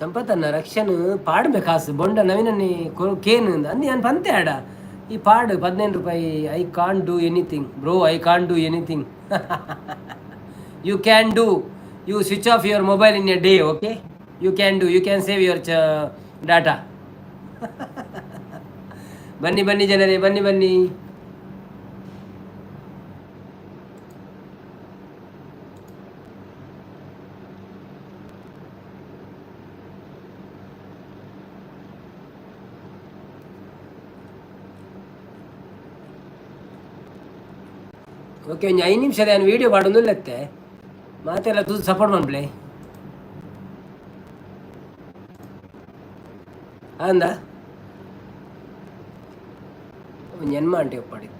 Speaker 1: ಸಂಪತ್ತನ್ನ ರಕ್ಷಣ್ ಪಾಡ್ಬೇಕು ಕಾಸು ಬೊಂಡ ನವೀನನ್ನಿ ಕೇನು ಅಂದು ನಾನು ಪಂತೆ ಆಡ ಈ ಪಾಡು 15 ರೂಪಾಯಿ. I can't do anything bro, I can't do anything. You can do, you switch off your mobile in a day, okay? You can do, you can save your data. ಬನ್ನಿ ಬನ್ನಿ ಜನರೇ, ಬನ್ನಿ ಬನ್ನಿ. ಓಕೆ, ಒಂದು 5 ನಿಮಿಷದ ನಾನು ವೀಡಿಯೋ ಮಾಡೋದಿಲ್ಲತ್ತೆ ಮಾತೆಲ್ಲ ತುದು ಸಪೋರ್ಟ್ ಮಾಡ್ಬಿಳೆ ಅಂದ ಒಂದು ಜನ್ಮ ಅಂಟೆ ಒಪ್ಪಾಡಿದ್ದೆ.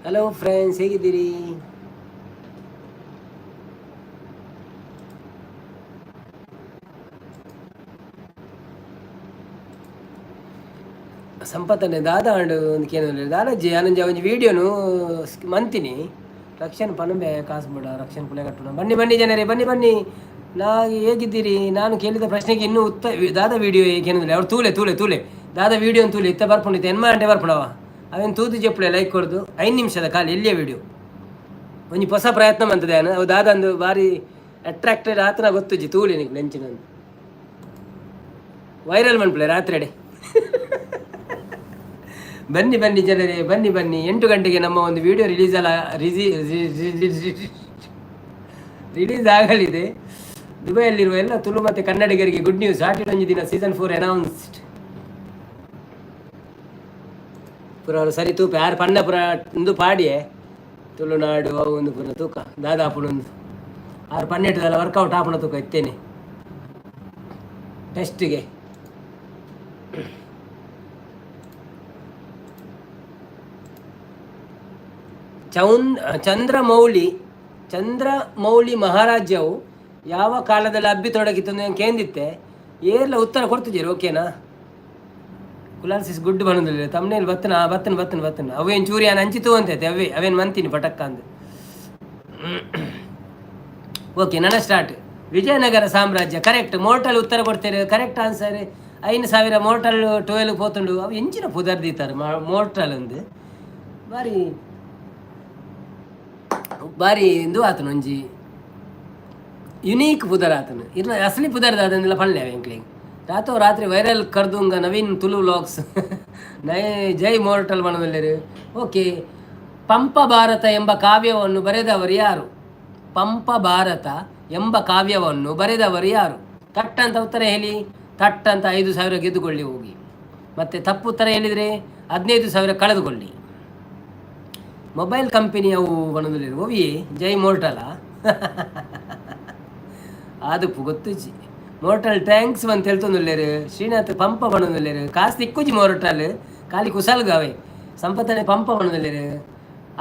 Speaker 1: ಹಲೋ ಫ್ರೆಂಡ್ಸ್, ಹೇಗಿದ್ದೀರಿ? ಸಂಪತ್ತನೆ ದಾದ ಆಂಡು ಒಂದು ಕೇಳಿದ್ರೆ ದಾದಾಜಿ ಆನಂಜ ಒಂದು ವೀಡಿಯೋನು ಮಂತೀನಿ ರಕ್ಷಣ್ ಪನಂಬೆ ಕಾಸು ಬಿಡ ರಕ್ಷಣ್ ಪುಲೆ ಕಟ್ಟೋಣ. ಬನ್ನಿ ಬನ್ನಿ ಜನರೇ, ಬನ್ನಿ ಬನ್ನಿ. ಹೇಗಿದ್ದೀರಿ? ನಾನು ಕೇಳಿದ ಪ್ರಶ್ನೆಗೆ ಇನ್ನೂ ದಾದ ವೀಡಿಯೋ ಕೇಳಿದ್ರೆ ಅವ್ರು ತೂಲೆ ತೂಲೆ ತೂಲೆ ದಾದ ವೀಡಿಯೋ ತೂಲೆ ಇತ್ತ ಬರ್ಕೊಂಡಿತ್ತು ಎನ್ಮ ಗಂಟೆ ಬರ್ಪಡವ ಅವೇನು ತೂದು ಜಪ್ಪಳೆ ಲೈಕ್ ಕೊಡ್ದು 5 ನಿಮಿಷದ ಕಾಲ ಎಲ್ಲಿಯ ವೀಡಿಯೋ ಒಂಜಿ ಹೊಸ ಪ್ರಯತ್ನ ಬಂತದೆ ಅವು ದಾದಂದು ಭಾರಿ ಅಟ್ರಾಕ್ಟೆಡ್ ಆತನ ಗೊತ್ತುಜಿ ತೂಲಿ ನಿಂಗೆ ನೆಂಚಿನ ವೈರಲ್ ಮನ್ಪಳೆ ರಾತ್ರಿ ಬನ್ನಿ ಬನ್ನಿ ಜನರೇ, ಬನ್ನಿ ಬನ್ನಿ. 8 ಗಂಟೆಗೆ ನಮ್ಮ ಒಂದು ವಿಡಿಯೋ ರಿಲೀಸ್ ಆಗಲಿದೆ. ದುಬೈಯಲ್ಲಿರುವ ಎಲ್ಲ ತುಳು ಮತ್ತು ಕನ್ನಡಿಗರಿಗೆ ಗುಡ್ ನ್ಯೂಸ್. ಆಟಿಡೊಂಜಿ ದಿನ ಸೀಸನ್ 4 ಅನೌನ್ಸ್ಡ್. ಪುರ ಅವರು ಸರಿ ತೂಪ ಯಾರು ಪಣ್ಣ ಪುರ ಒಂದು ಪಾಡಿಯೇ ತುಳುನಾಡು ಅವು ಒಂದು ಪುರ ತೂಕ ದಾದಾಪುನೊಂದು 6-12 ವರ್ಕೌಟ್ ಆಪುಣ ತೂಕ ಇತ್ತೇನೆ ಟೆಸ್ಟ್ಗೆ. ಚಂದ್ರಮೌಳಿ ಮಹಾರಾಜ್ಯವು ಯಾವ ಕಾಲದಲ್ಲಿ ಅಬ್ಬಿತೊಡಗಿತ್ತು ಅಂತ ಕೇಂದಿತ್ತೆ ಏರ್ಲ ಉತ್ತರ ಕೊಡ್ತಿದ್ದೀರಿ. ಓಕೆನಾ? ಕುಲಾಲ್ಸಿಸ್ ಗುಡ್ ಬನ್ನೋದಿಲ್ಲ ತಮ್ಮನೇಲಿ ಬತ್ತನ ಅವೇನು ಚೂರಿ ನಾನು ಹಂಚಿತು ಅಂತೈತೆ ಅವೇನು ಮಂತೀನಿ ಪಟಕ್ಕ ಅಂದ. ಓಕೆ, ನನ್ನ ಸ್ಟಾರ್ಟ್. ವಿಜಯನಗರ ಸಾಮ್ರಾಜ್ಯ ಕರೆಕ್ಟ್. ಮೋರ್ಟಲ್ ಉತ್ತರ ಕೊಡ್ತೇನೆ. ಕರೆಕ್ಟ್ ಆನ್ಸರ್ 5,000 ಮೋರ್ಟಲ್ 12 ಪೋತುಂಡು ಅವು ಎಂಚಿನ ಪುದರ್ದಿತ್ತಾರೆ ಮೋರ್ಟಲ್ ಅಂದು ಬಾರಿ ಎಂದು ಆತನು ಒಂಜಿ ಯುನೀಕ್ ಪುದರ್ ಆತನು ಇರ್ನ ಅಸಲಿ ಪುದರ್ದ ಅದನ್ನೆಲ್ಲ ಪಳ್ಳೆ ಎಂಕ್ಲಿಂಗ್ ರಾತ್ರಿ ವೈರಲ್ ಕರ್ದುಂಗ ನವೀನ್ ತುಳು ವ್ಲಾಗ್ಸ್ ಜೈ ಮೋರ್ಟಲ್ ಮನದಲ್ಲಿರು. ಓಕೆ, ಪಂಪ ಭಾರತ ಎಂಬ ಕಾವ್ಯವನ್ನು ಬರೆದವರು ಯಾರು? ಪಂಪ ಭಾರತ ಎಂಬ ಕಾವ್ಯವನ್ನು ಬರೆದವರು ಯಾರು? ತಟ್ಟಂತ ಉತ್ತರ ಹೇಳಿ. ತಟ್ಟಂತ 5,000 ಗೆದ್ದುಕೊಳ್ಳಿ ಹೋಗಿ. ಮತ್ತು ತಪ್ಪು ಉತ್ತರ ಹೇಳಿದರೆ 15,000 ಕಳೆದುಕೊಳ್ಳಿ. ಮೊಬೈಲ್ ಕಂಪನಿಯವು ಬನ್ನೋದಿಲ್ಲ ಓವಿ ಜೈ ಮೋರ್ಟಲ ಆದಪ್ಪು ಗೊತ್ತುಜಿ ಮೋರ್ಟಲ್ ಟ್ಯಾಂಕ್ಸ್ ಅಂತ ಹೇಳ್ತೊಂದುಲ್ಲೇರು. ಶ್ರೀನಾಥ್ ಪಂಪ ಬಣ್ಣದಲ್ಲೇರು. ಕಾಸು ತಿಕ್ಕುಜಿ ಮೋರ್ಟಲ್ ಖಾಲಿ ಕುಸಲ್ಗಾವೆ. ಸಂಪತ್ತನೆ ಪಂಪ ಬಣ್ಣದಲ್ಲೇರು.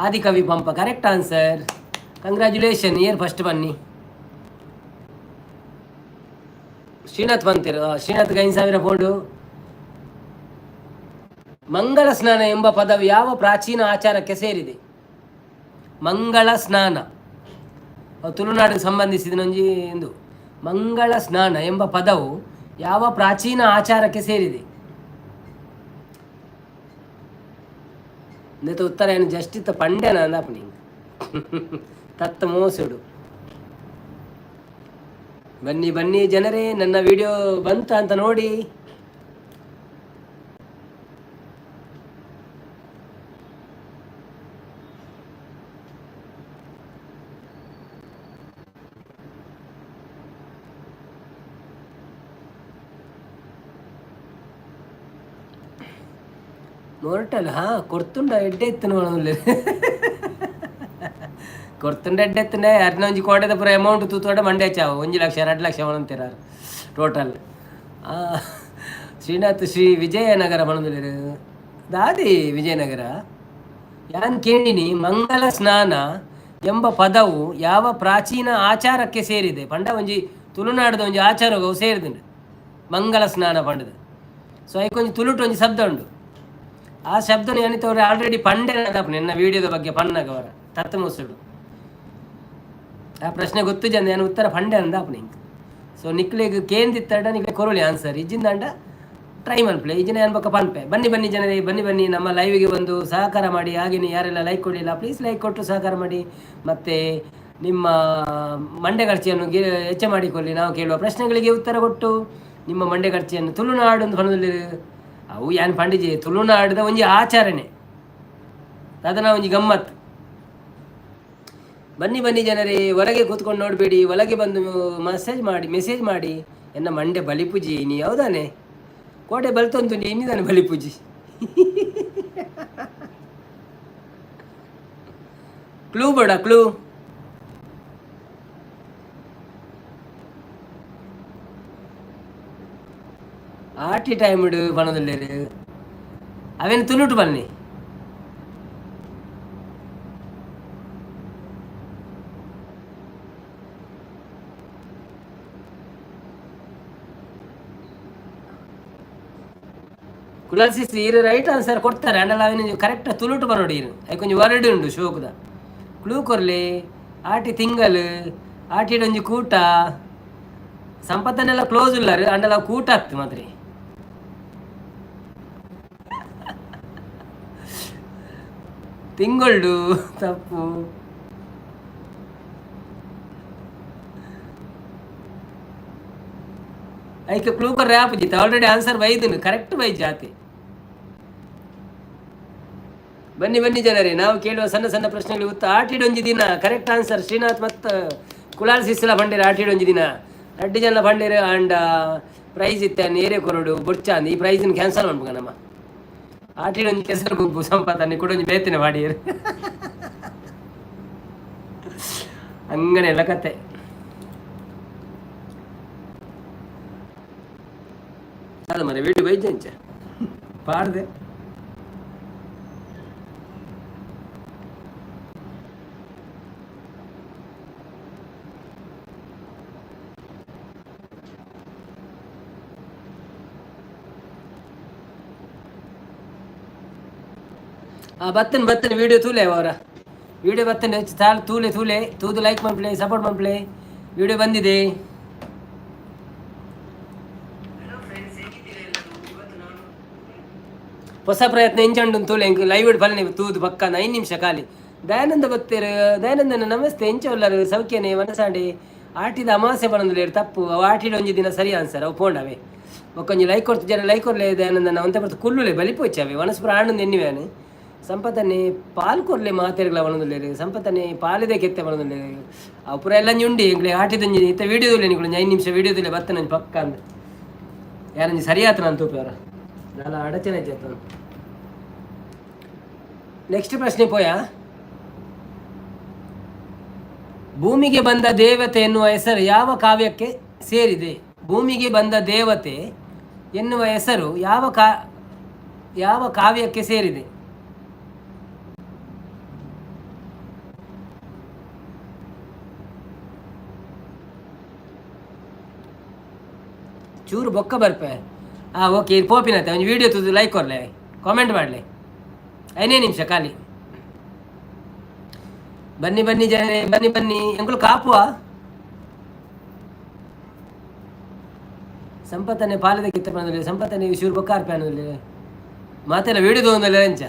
Speaker 1: ಆದಿಕವಿ ಪಂಪ ಕರೆಕ್ಟ್ ಆನ್ಸರ್. ಕಂಗ್ರ್ಯಾಚುಲೇಷನ್, ಇಯರ್ ಫಸ್ಟ್ ಬನ್ನಿ. ಶ್ರೀನಾಥ್ ಬಂತಿರು. ಶ್ರೀನಾಥ್ಗೆ 5,000 ಪೌಂಡು. ಮಂಗಳ ಸ್ನಾನ ಎಂಬ ಪದವು ಯಾವ ಪ್ರಾಚೀನ ಆಚಾರಕ್ಕೆ ಸೇರಿದೆ? ಮಂಗಳ ಸ್ನಾನ ತುಳುನಾಡಿಗೆ ಸಂಬಂಧಿಸಿದ ಎಂದು. ಮಂಗಳ ಸ್ನಾನ ಎಂಬ ಪದವು ಯಾವ ಪ್ರಾಚೀನ ಆಚಾರಕ್ಕೆ ಸೇರಿದೆ? ಇಂದತ ಉತ್ತರ ಏನು ಜಸ್ಟ್ ಇತ್ತ ಪಂಡ್ಯನ ಅಂದಪ್ಪ ತತ್ತ ಮೋಸುಡು. ಬನ್ನಿ ಬನ್ನಿ ಜನರೇ, ನನ್ನ ವಿಡಿಯೋ ಬಂತ ಅಂತ ನೋಡಿ. ನೋರ್ಟಲ್ ಹಾ ಕೊರ್ತುಂಡ ಎಡ್ಡೆ ಎತ್ತನ ಒಳಗೆ ಕೊರ್ತುಂಡ ಎಡ್ಡೆ ಎತ್ತನೆ ಅರ್ನ ಒಂಜಿ ಕೋಟೆದ ಪೂರ ಅಮೌಂಟ್ ತೂತೋಡೆ ಮಂಡೆ ಚಾವು 1 ಲಕ್ಷ 2 ಲಕ್ಷ ಒಳಂತಿರಾರು ಟೋಟಲ್ ಶ್ರೀನಾಥ್ ಶ್ರೀ ವಿಜಯನಗರ ಮಣದಲ್ಲಿ ದಾದಿ ವಿಜಯನಗರ ಯಾನ್ ಕೇಳಿನಿ ಮಂಗಲ ಸ್ನಾನ ಎಂಬ ಪದವು ಯಾವ ಪ್ರಾಚೀನ ಆಚಾರಕ್ಕೆ ಸೇರಿದೆ ಪಂಡ ಒಂಜಿ ತುಳುನಾಡದ ಒಂಜಿ ಆಚಾರವು ಸೇರಿದೆ ಮಂಗಲ ಸ್ನಾನ ಪಂಡದ ಸೊ ಐಕೊಂಜಿ ತುಳುಟು ಒಂಜಿ ಶಬ್ದ ಉಂಡು ಆ ಶಬ್ದನ ಏನಿತ್ತವ್ರೆ ಆಲ್ರೆಡಿ ಪಂಡೆ ನನ್ನ ವಿಡಿಯೋದ ಬಗ್ಗೆ ಪನ್ನಗವರ ತತ್ತ ಮುಸುಡು ಆ ಪ್ರಶ್ನೆ ಗೊತ್ತು ಜನ ಏನು ಉತ್ತರ ಪಂಡೆ ಅಂದ ಅಪ್ಪ ನಿಂಗೆ ಸೊ ನಿಕ್ಲಿಗೆ ಕೇಂದಿತ್ತಡ ನಿಕ್ಲೆ ಕೊರಳಿ ಆನ್ಸರ್ ಇಜ್ಜಿಂದಂಡ ಟ್ರೈ ಮನ್ಪ್ಲೆ ಈಜಿನ ಅನ್ಬೇಕ ಪನ್ಪೆ ಬನ್ನಿ ಜನರೇ ಬನ್ನಿ ನಮ್ಮ ಲೈವಿಗೆ ಒಂದು ಸಹಕಾರ ಮಾಡಿ ಹಾಗೆಯೇ ಯಾರೆಲ್ಲ ಲೈಕ್ ಕೊಡಲಿಲ್ಲ ಪ್ಲೀಸ್ ಲೈಕ್ ಕೊಟ್ಟು ಸಹಕಾರ ಮಾಡಿ ಮತ್ತು ನಿಮ್ಮ ಮಂಡೆ ಖರ್ಚಿಯನ್ನು ಹೆಚ್ಚು ಮಾಡಿಕೊಳ್ಳಿ ನಾವು ಕೇಳುವ ಪ್ರಶ್ನೆಗಳಿಗೆ ಉತ್ತರ ಕೊಟ್ಟು ನಿಮ್ಮ ಮಂಡೆ ಖರ್ಚಿಯನ್ನು ತುಳುನಾಡು ಅಂತ ಹೊಣದಲ್ಲಿ ಅವು ಏನು ಪಂಡಿಜಿ ತುಳುನಾಡದ ಒಂಜಿ ಆಚರಣೆ ಅದನ್ನ ಒಂಜಿ ಗಮ್ಮತ್ತು ಬನ್ನಿ ಜನರೇ ಹೊರಗೆ ಕೂತ್ಕೊಂಡು ನೋಡಬೇಡಿ ಒಳಗೆ ಬಂದು ಮೆಸೇಜ್ ಮಾಡಿ ಎನ್ನ ಮಂಡೆ ಬಲಿಪೂಜಿ ನೀ ಯಾವುದಾನೆ ಕೋಟೆ ಬಲ್ತಂತು ನೀ ಇನ್ನಿದಾನೆ ಬಲಿಪೂಜಿ ಕ್ಲೂ ಬೇಡ ಕ್ಲೂ ಆಟಿ ಟೈಮ್ ಇಡು ಬಣದಲ್ಲಿ ಅವೇನು ತುಳುಟು ಬನ್ನಿ ಕುಲಾಸಿಸ್ ಇರು ರೈಟ್ ಆನ್ಸರ್ ಕೊಡ್ತಾರೆ ಅಂಡಲ್ಲ ಅವನು ಕರೆಕ್ಟ್ ತುಳುಟು ಬರೋಡಿ ಇರು ಕೊಂಚ ವರ್ಡ್ ಉಂಡು ಶೋಕದ ಕ್ಲೂ ಕೊರ್ಲಿ ಆಟಿ ತಿಂಗಲ್ ಆಟಿಡೊಂಜಿ ಕೂಟ ಸಂಪತ್ತನ್ನೆಲ್ಲ ಕ್ಲೋಸ್ ಇಲ್ಲ ಅಂಡಲ್ಲ ಕೂಟ ಆಗ್ತದೆ ಮಾತ್ರ ತಿಂಗೊಳ್ಳು ತಪ್ಪು ಐಕೆ ಕ್ಲೂ ಕೊರ್ರೆ ಆಪುಜಿತ್ತು ಆಲ್ರೆಡಿ ಆನ್ಸರ್ ಬೈದನು ಕರೆಕ್ಟ್ ಬೈ ಜಾತಿ ಬನ್ನಿ ಜನರೇ ನಾವು ಕೇಳುವ ಸಣ್ಣ ಪ್ರಶ್ನೆಗಳು ಉತ್ತರ ಆಟಿಡೊಂಜಿ ದಿನ ಕರೆಕ್ಟ್ ಆನ್ಸರ್ ಶ್ರೀನಾಥ್ ಮತ್ತು ಕುಲಾಲ್ ಸಿಸ್ಲ ಬಂಡೇರು ಆಟಿಡೊಂಜಿ ದಿನ 2 ಜನ ಬಂಡೇರು ಆಂಡ ಪ್ರೈಸ್ ಇತ್ತೆ ನೇರೆ ಕೊರಡು ಬೊಚ್ಚ ಅಂದ್ ಈ ಪ್ರೈಸ್ನ ಕ್ಯಾನ್ಸಲ್ ಮಾಡ್ಬೇಕ ನಮ್ಮ ಆಟಿಡೊಂಜಿ ಕೆಸರು ಗುಂಪು ಸಂಪತ್ತನ್ನು ಕೊಡೊಂಜಿ ಬೇತಿನ ಮಾಡಿರು ಹಂಗನೆ ಎಲ್ಲ ಕತೆ ಅಲ್ಲ ಮರೆ ವೀಡಿಯೋ ಬೈಜಂಚ ಪಾಡ್ದೆ ಬತ್ತನ್ ವಿಡಿಯೋ ತೂಲೆ ಅವರ ವಿಡಿಯೋ ಬತ್ತನೆ ತೂಲೆ ತೂದು ಲೈಕ್ ಮಾಡ್ಪ್ಲೆ ಸಪೋರ್ಟ್ ಮಾಡ್ಪ್ಲೆ ವಿಡಿಯೋ ಬಂದಿದೆ ಹೊಸ ಪ್ರಯತ್ನ ಇಂಚಂಡು ತೂಲೆ ಲೈವ್ ಬಲ್ಲೆ ತೂದು ಪಕ್ಕ 5 ನಿಮಿಷ ಖಾಲಿ ದಯಾನಂದ ಬತ್ತೇರು ದಯಾನಂದನ ನಮಸ್ತೆ ಎಂಚೊಲ್ಲರು ಸೌಖ್ಯನೇ ಮನಸಾಡಿ ಆಟಿದ ಅಮಾಸೆ ಬಣ್ಣದಲ್ಲಿ ತಪ್ಪು ಅವು ಆಟಿಡ ಒಂಜಿ ದಿನ ಸರಿ ಆನ್ಸರ್ ಅವು ಪೋಂಡವೆ ಒಕ್ಕೊಂಜಿ ಲೈಕ್ ಕೊಡ್ತು ಜನ ಲೈಕ್ ಕೊರ್ಲೆ ದಯಾನಂದನ ಒಂತ ಬರ್ತು ಕುಲ್ಲುಲೆ ಬಲಿಪೋಚ್ಚವೆ ವನಸ್ಪುರ ಆಂಡು ಎನ್ನಿವೇನು ಸಂಪತ್ತನೆ ಪಾಲ್ ಕೊರ್ಲೆ ಮಾತೇರ್ಗಳ ಬಣ್ಣದಲ್ಲಿ ಸಂಪತ್ತನೆ ಪಾಲಿದೆ ಕೆತ್ತೆ ಬಣ್ಣದಲ್ಲಿ ಅವು ಪುರ ಎಲ್ಲ ಉಂಡಿ ಎಂಗ್ಲೆ ಆಟಿದಂಜಿ ಇತ್ತ ವಿಡಿಯೋದಲ್ಲಿ ನಿಗಳು 5 ನಿಮಿಷ ವಿಡಿಯೋದಲ್ಲಿ ಬತ್ತ ಪಕ್ಕ ಅಂದ ಯಾರಂಜಿ ಸರಿ ಆತ ನಾನು ತೂಪವರ ನಾನು ಅಡಚಣೆ ಆಯ್ತು ನೆಕ್ಸ್ಟ್ ಪ್ರಶ್ನೆ ಪೋಯ ಭೂಮಿಗೆ ಬಂದ ದೇವತೆ ಎನ್ನುವ ಹೆಸರು ಯಾವ ಕಾವ್ಯಕ್ಕೆ ಸೇರಿದೆ ಭೂಮಿಗೆ ಬಂದ ದೇವತೆ ಎನ್ನುವ ಹೆಸರು ಯಾವ ಕಾವ್ಯಕ್ಕೆ ಸೇರಿದೆ ಚೂರು ಬೊಕ್ಕ ಬರ್ಪೆ ಓಕೆ ಇದು ಪೋಪಿನತ್ತೆ ಒಂದು ವಿಡಿಯೋ ತುದು ಲೈಕ್ ಕೊರ್ಲೆ ಕಾಮೆಂಟ್ ಮಾಡಲಿ 5 ನಿಮಿಷ ಖಾಲಿ ಬನ್ನಿ ಜನರೇ ಬನ್ನಿ ಎಂಗಳು ಕಾಪುವ ಸಂಪತ್ತನೆ ಪಾಲದ ಕಿತ್ತ ಬಂದಲ್ಲಿ ಸಂಪತ್ತನೆ ಶೂರು ಬೊಕ್ಕ ಅನ್ನೋದಲ್ಲಿ ಮಾತೆಲ್ಲ ವಿಡಿಯೋ ತೊಗೊಂಡಲ್ಲ ಎಂಚ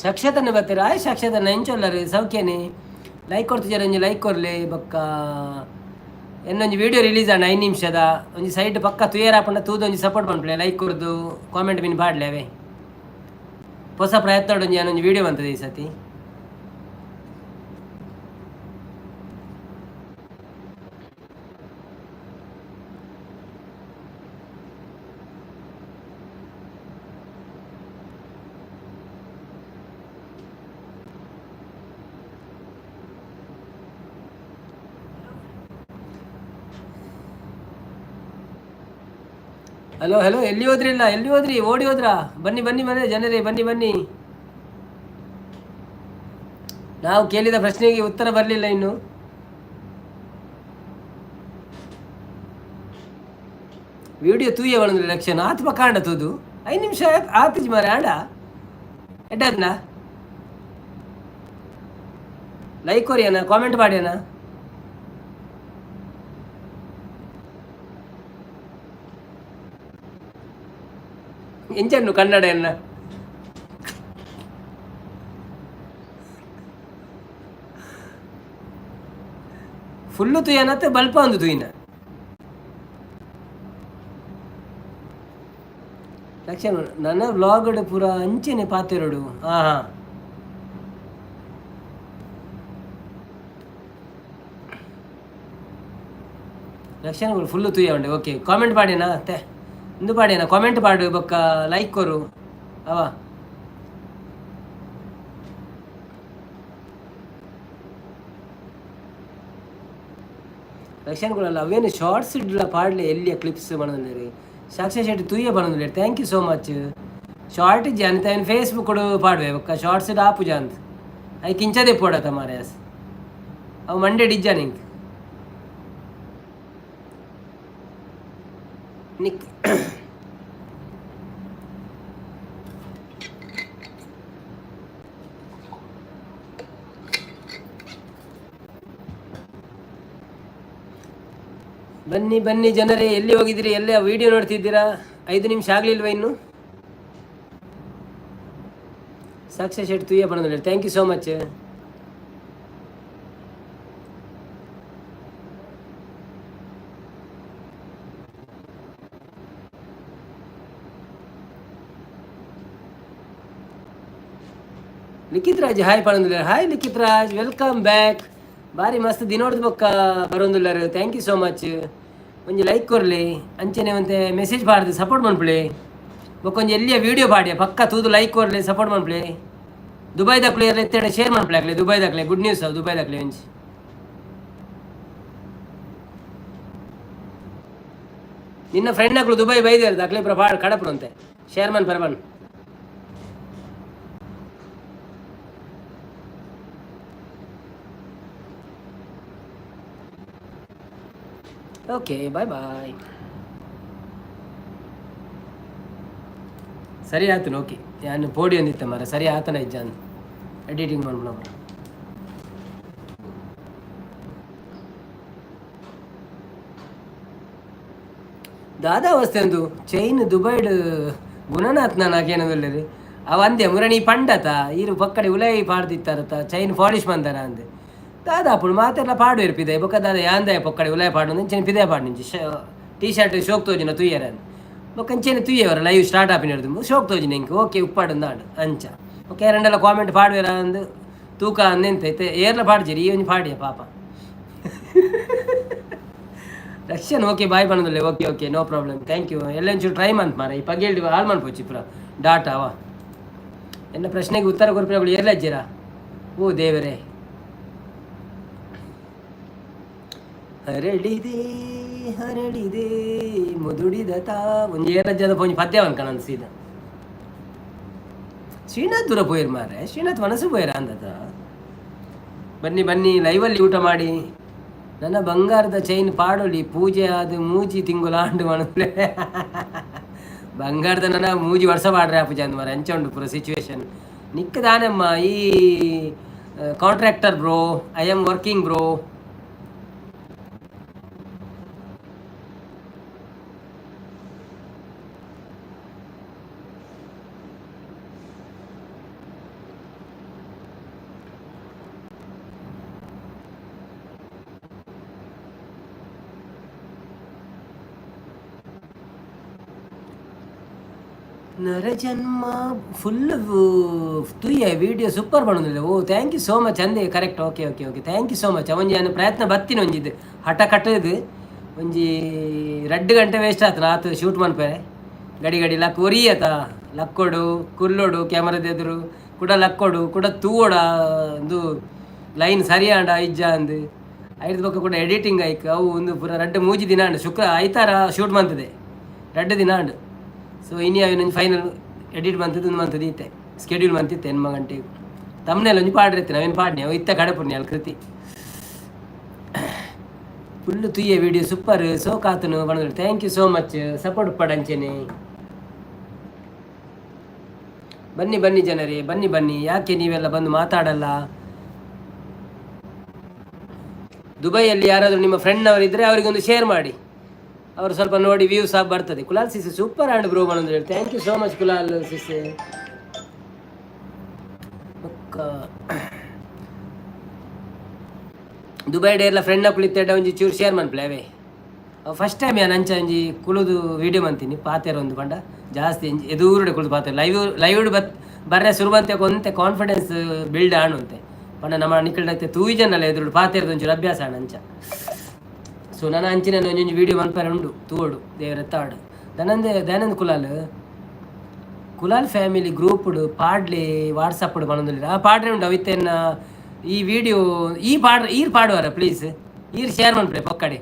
Speaker 1: ಸಾಕ್ಷಾತನ ಬರ್ತೀರ ಸಾಕ್ಷಾತನ ಎಂಚೊಲ್ಲರು ಸೌಖ್ಯನೇ ಲೈಕ್ ಕೊಡ್ತಿದ್ದಾರೆ ಲೈಕ್ ಕೊರ್ಲಿ ಬೊಕ್ಕ ಇನ್ನೊಂದು ವಿಡಿಯೋ ರಿಲೀಸ್ ಆಣ 5 ನಿಮಿಷದ ಒಂದು ಸೈಡ್ ಪಕ್ಕ ತುಯರ್ ಹಾಕೊಂಡ ತೂದು ಒಂಜಿ ಸಪೋರ್ಟ್ ಮಾಡ್ಬಿಡ್ಲೆ ಲೈಕ್ ಕೊಡ್ದು ಕಾಮೆಂಟ್ ಬಿನ್ ಪಾಡ್ಲೆ ಅವೇ ಹೊಸ ಪ್ರಯತ್ನ ಒಂಜಿ ಏನೊಂದು ವಿಡಿಯೋ ಬಂತದೆ ಈ ಸತಿ. ಹಲೋ ಹಲೋ, ಎಲ್ಲಿ ಹೋದ್ರಿಲ್ಲ, ಎಲ್ಲಿ ಹೋದ್ರಿ, ಓಡಿ ಹೋದ್ರಾ? ಬನ್ನಿ ಬನ್ನಿ ಮನೆ ಜನರೇ, ಬನ್ನಿ ಬನ್ನಿ. ನಾವು ಕೇಳಿದ ಪ್ರಶ್ನೆಗೆ ಉತ್ತರ ಬರಲಿಲ್ಲ ಇನ್ನು. ವಿಡಿಯೋ ತೂಯೆ ಬಂದ್ರೆ ಲಕ್ಷಣ ಆತ್ಮ ಕಾಂಡ ತೂದು 5 ನಿಮಿಷ ಆತಜಿ ಮಾರೆ ಆಡ ಎಡ್ಡದ್ನ ಲೈಕ್ ಕೊರಿಯನ ಕಾಮೆಂಟ್ ಮಾಡ್ಯಾನ. ಎಂಚನ್ನು ಕನ್ನಡ ಎನ್ನ ಫುಲ್ಲು ತುಯ್ಯನತ್ತೆ ಬಲ್ಪ ಒಂದು ತುಯ್ನ ಲಕ್ಷಣ ನನ್ನ ವ್ಲಾಗಡ್ ಪೂರ ಅಂಚೆನೆ ಪಾತಿರೋಡು. ಹಾ ಹಾ, ಲಕ್ಷಣಗಳು ಫುಲ್ಲು ತುಯ್ಯ ಉಂಡೆ. ಓಕೆ, ಕಾಮೆಂಟ್ ಪಾಡೇನಾ ಅತ್ತೆ ಇಂದು ಪಾಡೇನಾ ಕಾಮೆಂಟ್ ಪಾಡು ಬೊಕ್ಕ ಲೈಕ್ ಕೊರು ಅವ. ಲಕ್ಷಣಗಳಲ್ಲ ಅವೇನು ಶಾರ್ಟ್ಸ್ ಇಡ್ಲ ಪಾಡ್ಲೆ ಎಲ್ಲಿಯ ಕ್ಲಿಪ್ಸ್ ಬಣದಲ್ಲಿ ಸಾಕ್ಷಿ ಶೆಟ್ಟಿ ತುಯ್ಯ ಬಣದಲ್ಲಿ. Thank you so much. Short ಇಜ್ಜ ಅಂತ ಏನು ಫೇಸ್ಬುಕ್ ಕೊಡು ಪಾಡುವೆ ಬೊಕ್ಕ ಶಾರ್ಟ್ಸ್ ಇಡ್ ಆಪುಜ ಅಂತ ಐ ಕಿಂಚದೆ ಪೋಡತ್ತ ಮಾರೆ ಅವು ಮಂಡೆ ಡಿಜ್ಜ ನಿಂಗೆ ನಿಕ್ ಬನ್ನಿ ಬನ್ನಿ ಜನರೇ, ಎಲ್ಲಿ ಹೋಗಿದ್ದೀರಿ, ಎಲ್ಲ ವಿಡಿಯೋ ನೋಡ್ತಿದ್ದೀರಾ? 5 ನಿಮಿಷ ಆಗಲಿಲ್ವ ಇನ್ನು? ಸಾಕ್ಷಿ ಶೆಟ್ಟಿ ತುಯ್ಯ ಬಣ್ಣದಲ್ಲಿ thank you so much. Likhit Raj hi ಪಡಂದಿಲ್ಲ. Hi Likhit Raj, welcome back. ಬಾರಿ ಮಸ್ತ್ ದಿನೋಡ್ದು ಬೊಕ್ಕ ಬರೋಂದಿಲ್ಲರು. Thank you so much. ಒಂಜಿ ಲೈಕ್ ಕೊರ್ಲಿ ಅಂಚೆನೆ ಒಂತೆ ಮೆಸೇಜ್ ಪಾಡ್ದು ಸಪೋರ್ಟ್ ಮಾಡ್ಬಿಡಿ. ಬೊಕ್ಕೊಂಜಿ ಎಲ್ಲಿಯ ವೀಡಿಯೋ ಪಾಡ್ಯ ಪಕ್ಕ ತೂದು ಲೈಕ್ ಕೊರ್ಲಿ ಸಪೋರ್ಟ್ ಮಾಡ್ಬಿಡಿ. ದುಬೈದಾಕ್ಲೆ ಎತ್ತೇಡೆ ಶೇರ್ ಮಾಡ್ಬಿಡಿ ಆಗ್ಲಿ. ದುಬೈದಾಕ್ಲೆ ಗುಡ್ ನ್ಯೂಸ್ ಅವು ದುಬೈದಾಕ್ಲೆ ಒಂಜಿ ನಿನ್ನ ಫ್ರೆಂಡ್ ಹಾಕ್ಲು ದುಬೈ ಬೈದಿರೋದು ಅಕ್ಲೆ ಪುರ ಪಾಡ್ ಕಡಪುರು ಅಂತೆ ಶೇರ್ ಮನ್ ಪರಬನ್. ಓಕೆ ಬಾಯ್ ಬಾಯ್. ಸರಿ ಆತನು. ಓಕೆ, ನಾನು ಪೋಡಿ ಒಂದಿತ್ತೆ ಮಾರ ಸರಿ ಆತನ ಇಜ್ಜಾನ್ ಎಡಿಟಿಂಗ್ ಮಾಡ್ಬಿಡ. ದಾದಾ ಅವಸ್ಥೆ ಒಂದು ಚೈನ್ ದುಬೈಡ್ ಗುಣನಾಥ್ ನಾನು ಹಾಕೇನದಲ್ಲಿ ಅವ ಅಂದೆ ಮುರಣಿ ಪಂಡತ ಇರು ಪಕ್ಕಡೆ ಉಲೈ ಪಾಡ್ದಿತ್ತಾರತ ಚೈನ್ ಪಾಲಿಶ್ ಬಂದಾರ ಅಂದೆ. ದಾದಾ ಅప్పుడు ಮಾತೆಲ್ಲ ಪಾಡು ಇರ್ಪಿದೆ ಬೊಕ್ಕ ದಾದ ಯಾಂದಾಯ ಪೊಕ್ಕಡೆ ಉಲೈ ಪಾಡು ಇಂಚೆನ ಪಿದೆ ಪಾಡು ನಿಂಚಿ ಟೀ ಶರ್ಟ್ ಶೋಕ್ ತೋಜಿನ ತುಯ್ಯರ ಬೊಕ್ಕ ಇಂಚೆನ ತುಯ್ಯವರ ಲೈವ್ ಸ್ಟಾರ್ಟ್ ಆಪಿನ ಹಿಡಿದು ಶೋಕ್ ತೋಜಿನ ಇಂಕ ಓಕೆ ಉಪ್ಪಾಡು ನಾಡು ಅಂಚ ಓಕೆ ಎರಡೆಲ್ಲ ಕಾಮೆಂಟ್ ಪಾಡುವೆರ ಅಂದು ತೂಕ ಅಂದೆಂತೈತೆ ಏರ್ಲ ಪಾಡ್ಜಿರಿ ಈ ಒಂದು ಪಾಡಿಯ ಪಾಪ ರಕ್ಷನ್. ಓಕೆ ಬಾಯ್ ಬಣ್ಣದಲ್ಲಿ. Okay okay no problem, thank you. ಎಲ್ಲ ಒಂಚೂರು ಟ್ರೈ ಮಂತ್ ಮಾರ ಈ ಪಗೇಳಿ ಹಾಳು ಮಾಡ್ಪೋಚಿ ಪುರ ಡಾಟಾ ಅವ ಎನ್ನ ಪ್ರಶ್ನೆಗೆ ಉತ್ತರ ಕೊರ್ಪಿನಗಳು ಏರ್ಲ ಇಜ್ಜಿರಾ? ಓ ದೇವರೇ. ಹರಡಿದೆ ಹರಡಿದೆ ಮುದುಡಿದ ತಾ ಒಂಜಿ ಏರಜ್ಜದ ಪೊಂಜಿ ಪದ್ಯ ಅನ್ಕಣ ಸೀದಾ ಶ್ರೀನಾಥ್ ದೂರ ಪೋಯಿರ್ ಮಾರೆ. ಶ್ರೀನಾಥ್ ಮನಸ್ಸು ಪೋಯಿರ ಅಂದದ. ಬನ್ನಿ ಬನ್ನಿ ಲೈವಲ್ಲಿ ಊಟ ಮಾಡಿ. ನನ್ನ ಬಂಗಾರದ ಚೈನ್ ಪಾಡೋಲಿ ಪೂಜೆ ಅದು ಮೂಜಿ ತಿಂಗುಲಾಂಡು ಮನಸ್ಲೆ ಬಂಗಾರದ ನನ್ನ ಮೂಜಿ ವರ್ಷ ಪಾಡ್ರೆ ಆ ಪೂಜೆ ಅಂದ ಮಾರ ಅಂಚ ಉಂಡು ಪೂರ ಸಿಚುವೇಶನ್ ನಿಕ್ಕದಾನಮ್ಮ. ಈ contractor bro, I am working bro. ನರಜನ್ಮ ಫುಲ್ ತುಯ್ಯ ವಿಡಿಯೋ ಸೂಪರ್ ಬಣ್ಣದಿಲ್ಲ. ಓ ಥ್ಯಾಂಕ್ ಯು ಸೋ ಮಚ್ ಅಂದೆ correct. Okay okay okay thank you so much. ಒಂಜಿ ನಾನು ಪ್ರಯತ್ನ ಬತ್ತೀನಿ ಒಂಜಿದ್ದು ಹಠ ಕಟ್ಟದು ಒಂಜಿ 2 ಗಂಟೆ ವೇಸ್ಟ್ ಆತನ ಆತು ಶೂಟ್ ಮನ್ಪೇರೆ ಗಡಿ ಗಡಿ ಲಕ್ ಒರಿಯತ ಲಕ್ಕೊಡು ಕುಲ್ಲೋಡು ಕ್ಯಾಮರಾದ ಎದುರು ಕೂಡ ಲಕ್ಕೊಡು ಕೂಡ ತೂವೋಡ ಒಂದು ಲೈನ್ ಸರಿಯಾಡ ಇಜ್ಜ ಅಂದು ಐದು ಪಕ್ಕ ಕೂಡ ಎಡಿಟಿಂಗ್ ಆಯ್ಕೆ ಅವು ಒಂದು ಪೂರ 2-3 ದಿನ ಅಂಡು ಶುಕ್ರ ಐತಾರ ಶೂಟ್ ಮಂತದೆ 2 ದಿನ ಅಂಡು. ಸೊ ಇನ್ನು ಇನ್ನೊಂದು ಫೈನಲ್ ಎಡಿಟ್ ಬಂತದ್ದು ಒಂದು ಮಂತದ್ದು ಇತ್ತೆ ಸ್ಕೆಡ್ಯೂಲ್ ಬಂತಿತ್ತೆ 8 ಗಂಟೆಗೆ ತಮ್ಮನೆಲ್ಲ ಒಂಜಿ ಪಾಡ್ರೈತೆ ನಾವೇನು ಪಾಡ್ನಿ ಅವು ಇತ್ತ ಕಡಪುರ್ನಿ ಅಲ್ಲಿ ಕೃತಿ ಫುಲ್ಲು ತುಯ್ಯ ವಿಡಿಯೋ ಸೂಪರ್ ಸೋಕಾತನು ಬಂದ್ರೆ thank you so much support ಪಡಂಚೇನೆ. ಬನ್ನಿ ಬನ್ನಿ ಜನರೇ ಬನ್ನಿ ಬನ್ನಿ, ಯಾಕೆ ನೀವೆಲ್ಲ ಬಂದು ಮಾತಾಡಲ್ಲ? ದುಬೈಯಲ್ಲಿ ಯಾರಾದರೂ ನಿಮ್ಮ ಫ್ರೆಂಡ್ನವರಿದ್ದರೆ ಅವರಿಗೊಂದು ಶೇರ್ ಮಾಡಿ, ಅವರು ಸ್ವಲ್ಪ ನೋಡಿ ವ್ಯೂಸ್ ಸಹ ಬರ್ತದೆ. ಕುಲಾಲ್ ಸಿಸೆ ಸೂಪರ್ ಆ್ಯಂಡ್ ಬ್ರೋ ಬಂದು ಹೇಳಿ thank you so much Kulal ಸಿಸೆ. ದುಬೈ ಡೇರ್ಲ ಫ್ರೆಂಡ್ನ ಕುಳಿತೇಡ ಒಂಜಿ ಚೂರು ಶೇರ್ ಮನ್ಪ್ಲೆ ಅವೇ ಫಸ್ಟ್ ಟೈಮ್ ಯಾನು ಅಂಚ ಒಂಜಿ ಕುಳುದು ವೀಡಿಯೋ ಮಂತೀನಿ ಪಾತೇರ ಒಂದು ಪಂಡ ಜಾಸ್ತಿ ಎದೂರುಡೆ ಕುಳಿದು ಪಾತೇರು ಲೈವ್ ಬರ್ರೆ ಸುರುಬಂತೆ ಕೊಂತೆ ಕಾನ್ಫಿಡೆನ್ಸ್ ಬಿಲ್ಡ್ ಆಣುಂತೆ ಪಂಡ ನಮ್ಮ ನಿಕ್ಕಳೈತೆ ತೂಜನಲ್ಲ ಎದುರು ಪಾತೇರದ ಒಂಚೂರು ಅಭ್ಯಾಸ ಆಣ ಅಂಚ. ಸೊ ನಾನು ಅಂಚಿನ ಒಂಜೊಂಜಿ ವೀಡಿಯೋ ಮನ್ಪೇರ ಉಂಡು ತೂವಡು ದೇವರ ಎತ್ತಾಡು ದಯಾನಂದ್ ಕುಲಾಲ್ ಫ್ಯಾಮಿಲಿ ಗ್ರೂಪ್ಡು ಪಾಡ್ಲಿ ವಾಟ್ಸಪ್ಡು ಬನ್ನೊಂದಿಲ್ಲ ಆ ಪಾಡ್ರೆ ಉಂಡು ಅವಿತ್ತೇನ ಈ ವಿಡಿಯೋ ಈರ್ ಪಾಡುವಾರ ಪ್ಲೀಸ್ ಈರ್ ಶೇರ್ ಮನ್ಪ್ರೆ ಪಕ್ಕಡೆ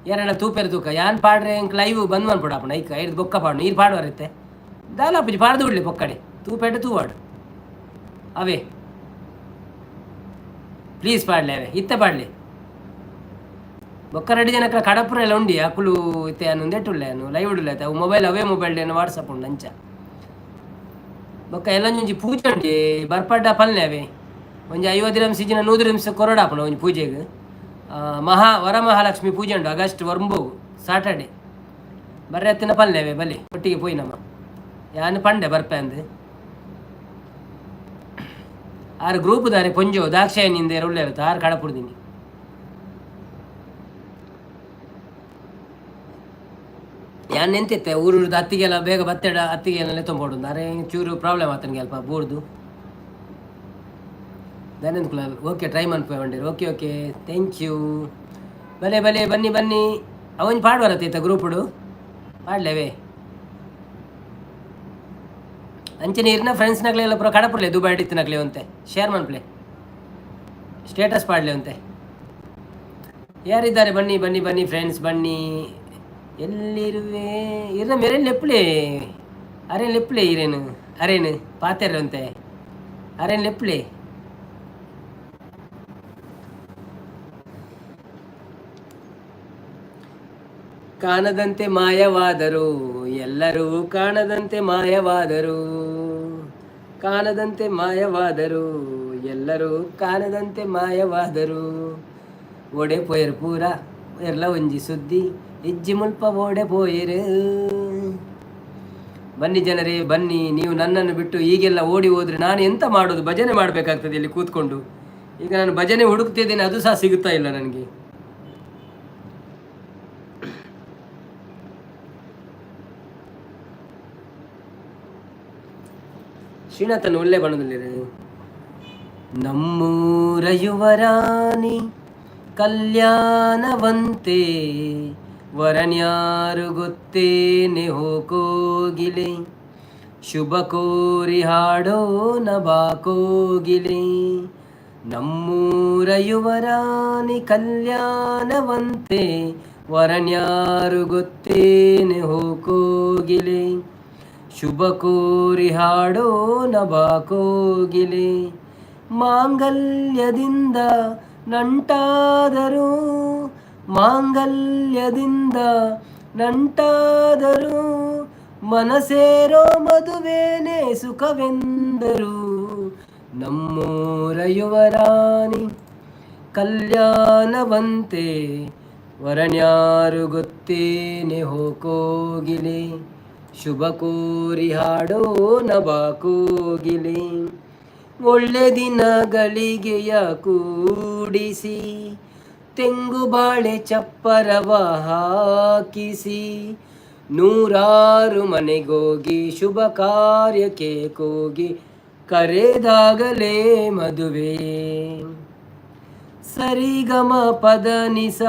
Speaker 1: ಯಾರಣ್ಣ ತೂಪೇರು ತೂಕ ಯಾನ್ ಪಾಡ್ರೆ ಇಂಕ್ ಲೈವ್ ಬಂದ್ ಮನ್ಪಡ ಅಪ್ಪಣ ಐಕ ಐದು ಬೊಕ್ಕ ಪಾಡು ಈರ್ ಪಾಡುವಾರೈತೆ ದಾಲಾಪುಜಿ ಪಾಡ್ದು ಬಿಡ್ಲಿ ಪಕ್ಕಡೆ ತೂಪೇಟೆ ತೂವಾಡು ಅವೇ ಪ್ಲೀಸ್ ಪಾಡ್ಲಿ ಅವೇ ಇತ್ತೆ ಪಾಡ್ಲಿ ಬೊಕ್ಕ 2 ಜನಕ್ಕೆ ಕಡಪುರ ಎಲ್ಲ ಉಂಡಿ ಅಕ್ಕಳು ಇತ್ತೆ ಅನ್ನು ಎಟ್ಟುಳ್ಳೆ ಅನ್ನು ಲೈವ್ ಉಡ್ಲೆ ಅವು ಮೊಬೈಲ್ ಅವೇ ಮೊಬೈಲ್ ಏನು ವಾಟ್ಸಪ್ ಉಂಡು ಅಂಚ ಬೊಕ್ಕ ಎಲ್ಲೊಂಜಿ ಪೂಜೆ ಉಂಡಿ ಬರ್ಪಡ್ಡ ಪಲ್ಲೆ ಅವೇ ಒಂಜಿ 50 ನಿಮಿಷ 100 ನಿಮಿಷ ಕೊರಡಾಪಣ ಒಂಜಿ ಪೂಜೆಗೆ ವರಮಹಾಲಕ್ಷ್ಮಿ ಪೂಜೆ ಉಂಡು ಆಗಸ್ಟ್ 1 ಸಾಟರ್ಡೆ ಬರ್ರೆ ಹತ್ತಿನ ಪಲ್ಲೆವೆ ಬಲಿ ಒಟ್ಟಿಗೆ ಪೋಯಿ ನಮ್ಮ ಯಾನು ಪಂಡೆ ಬರ್ಪೆ ಅಂದು ಆರು ಗ್ರೂಪ್ ದಾರೆ ಪೊಂಜೋ ದಾಕ್ಷಾಯನಿಂದ ಒಳ್ಳೆ ಇರುತ್ತೆ 6 ಕಡಪುಡ್ದೀನಿ ಯಾನ್ ಎಂತಿತ್ತೆ ಊರೂರ್ದು ಹತ್ತಿಗೆಲ್ಲ ಬೇಗ ಬತ್ತೆಡ ಹತ್ತಿಗೆಲ್ಲ ತೊಂಬೋಡು ಅರೆ ಚೂರು ಪ್ರಾಬ್ಲಮ್ ಆತನಿಗೆ ಅಲ್ಪ ಬೂರ್ದು ಧನ್ಯಂದ್ ಕುಲಾಲ್ ಓಕೆ ಟ್ರೈ ಮನ್ಪೆ ಬಂದಿರು ಓಕೆ ಓಕೆ ಥ್ಯಾಂಕ್ ಯು ಬಲೆ ಬಲೆ ಬನ್ನಿ ಬನ್ನಿ ಅವನ್ ಪಾಡು ಬರತ್ತೈತ ಗ್ರೂಪ್ಡು ಪಾಡ್ಲೇವೇ ಅಂಚೆ ನೀರಿನ ಫ್ರೆಂಡ್ಸ್ನಾಗಲೆಲ್ಲ ಪುರ ಕಡಪುರ್ಲೆ ದುಬೈ ಇಟ್ಟಿನಗ್ಲೆ ಅಂತೆ ಶೇರ್ ಮನ್ಪ್ಲೆ ಸ್ಟೇಟಸ್ ಪಾಡ್ಲೆ ಅಂತೆ ಯಾರಿದ್ದಾರೆ ಬನ್ನಿ ಬನ್ನಿ ಬನ್ನಿ ಫ್ರೆಂಡ್ಸ್ ಬನ್ನಿ. ಎಲ್ಲಿರುವೆ ಇರ ಮೇರೇನು ಲೆಪ್ಲೆ ಅರೇನು ಲೆಪ್ಲೆ ಇರೇನು ಅರೇನು ಪಾತೆರ ಅಂತೆ ಅರೇನು ಲೆಪ್ಲೆ ಕಾಣದಂತೆ ಮಾಯವಾದರು ಎಲ್ಲರೂ ಕಾಣದಂತೆ ಮಾಯವಾದರು ಕಾಣದಂತೆ ಮಾಯವಾದರು ಎಲ್ಲರೂ ಕಾಣದಂತೆ ಮಾಯವಾದರು ಓಡೆ ಪೋಯರು ಪೂರ ಎಲ್ಲ ಒಂಜಿ ಸುದ್ದಿ ಇಜ್ಜಿ ಮುಲ್ಪ ಓಡೆ ಪೋಯರು. ಬನ್ನಿ ಜನರೇ ಬನ್ನಿ, ನೀವು ನನ್ನನ್ನು ಬಿಟ್ಟು ಈಗೆಲ್ಲ ಓಡಿ ಹೋದ್ರೆ ನಾನು ಎಂತ ಮಾಡೋದು? ಭಜನೆ ಮಾಡಬೇಕಾಗ್ತದೆ ಇಲ್ಲಿ ಕೂತ್ಕೊಂಡು. ಈಗ ನಾನು ಭಜನೆ ಹುಡುಕ್ತಿದ್ದೇನೆ, ಅದು ಸಹ ಸಿಗುತ್ತಾ ಇಲ್ಲ ನನಗೆ. ಶ್ರೀನಾಥನ್ ಒಳ್ಳೆ ಬಣ್ಣದಲ್ಲಿದೆ. ನಮ್ಮೂರ ಯುವರಾಣಿ ಕಲ್ಯಾಣವಂತೆ ವರನ್ಯಾರು ಗೊತ್ತೇನೆ ಹೋಗೋಗಿಲೆ ಶುಭ ಕೋರಿ ಹಾಡೋನ ಬಾಕೋಗಿಲೆ. ನಮ್ಮೂರ ಯುವರಾಣಿ ಕಲ್ಯಾಣವಂತೆ ವರನ್ಯಾರು ಗೊತ್ತೇನೆ ಹೋಗೋಗಿಲೆ ಶುಭ ಕೋರಿ ಹಾಡೋನ ಬಾಕೋಗಿಲೆ. ಮಾಂಗಲ್ಯದಿಂದ ನಂಟಾದರು ಮಾಂಗಲ್ಯದಿಂದ ನಂಟಾದರು ಮನಸೇರೋ ಮದುವೇನೆ ಸುಖವೆಂದರು. ನಮ್ಮೂರ ಯುವರಾಣಿ ಕಲ್ಯಾಣವಂತೆ ವರನ್ಯಾರು ಗೊತ್ತೇನೆ ಹೋಗೋಗಿಲೆ ಶುಭ ಕೋರಿ ಹಾಡೋನ ಬಾಕೋಗಿಲೆ. ಒಳ್ಳೆ ದಿನಗಳಿಗೆಯ ಕೂಡಿಸಿ ತೆಂಗು ಬಾಳೆ ಚಪ್ಪರವ ಹಾಕಿಸಿ ನೂರಾರು ಮನೆಗೋಗಿ ಶುಭ ಕಾರ್ಯಕ್ಕೆ ಕೋಗಿ ಕರೆದಾಗಲೇ ಮದುವೆ. ಸರಿಗಮ ಪದ ನಿಸ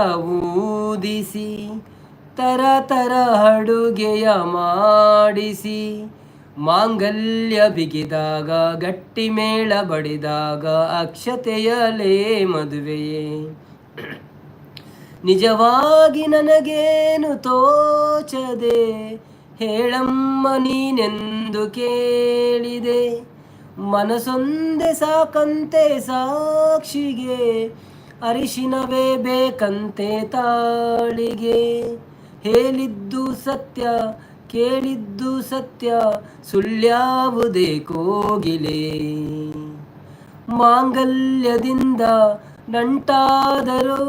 Speaker 1: ಊದಿಸಿ ತರ ತರ ಅಡುಗೆಯ ಮಾಡಿಸಿ ಮಾಂಗಲ್ಯ ಬಿಗಿದಾಗ ಗಟ್ಟಿ ಮೇಳ ಬಡಿದಾಗ ಅಕ್ಷತೆಯಲೇ ಮದುವೆಯೇ. ನಿಜವಾಗಿ ನನಗೇನು ತೋಚದೆ ಹೇಳಮ್ಮ ನೀನೆಂದು ಕೇಳಿದೆ. ಮನಸೊಂದೆ ಸಾಕಂತೆ ಸಾಕ್ಷಿಗೆ ಅರಿಶಿನವೇ ಬೇಕಂತೆ ತಾಳಿಗೆ. ಹೇಳಿದ್ದು ಸತ್ಯ ಕೇಳಿದ್ದು ಸತ್ಯ ಸುಳ್ಳ್ಯಾವುದೇ ಕೋಗಿಲೆ. ಮಾಂಗಲ್ಯದಿಂದ ನಂಟಾದರೂ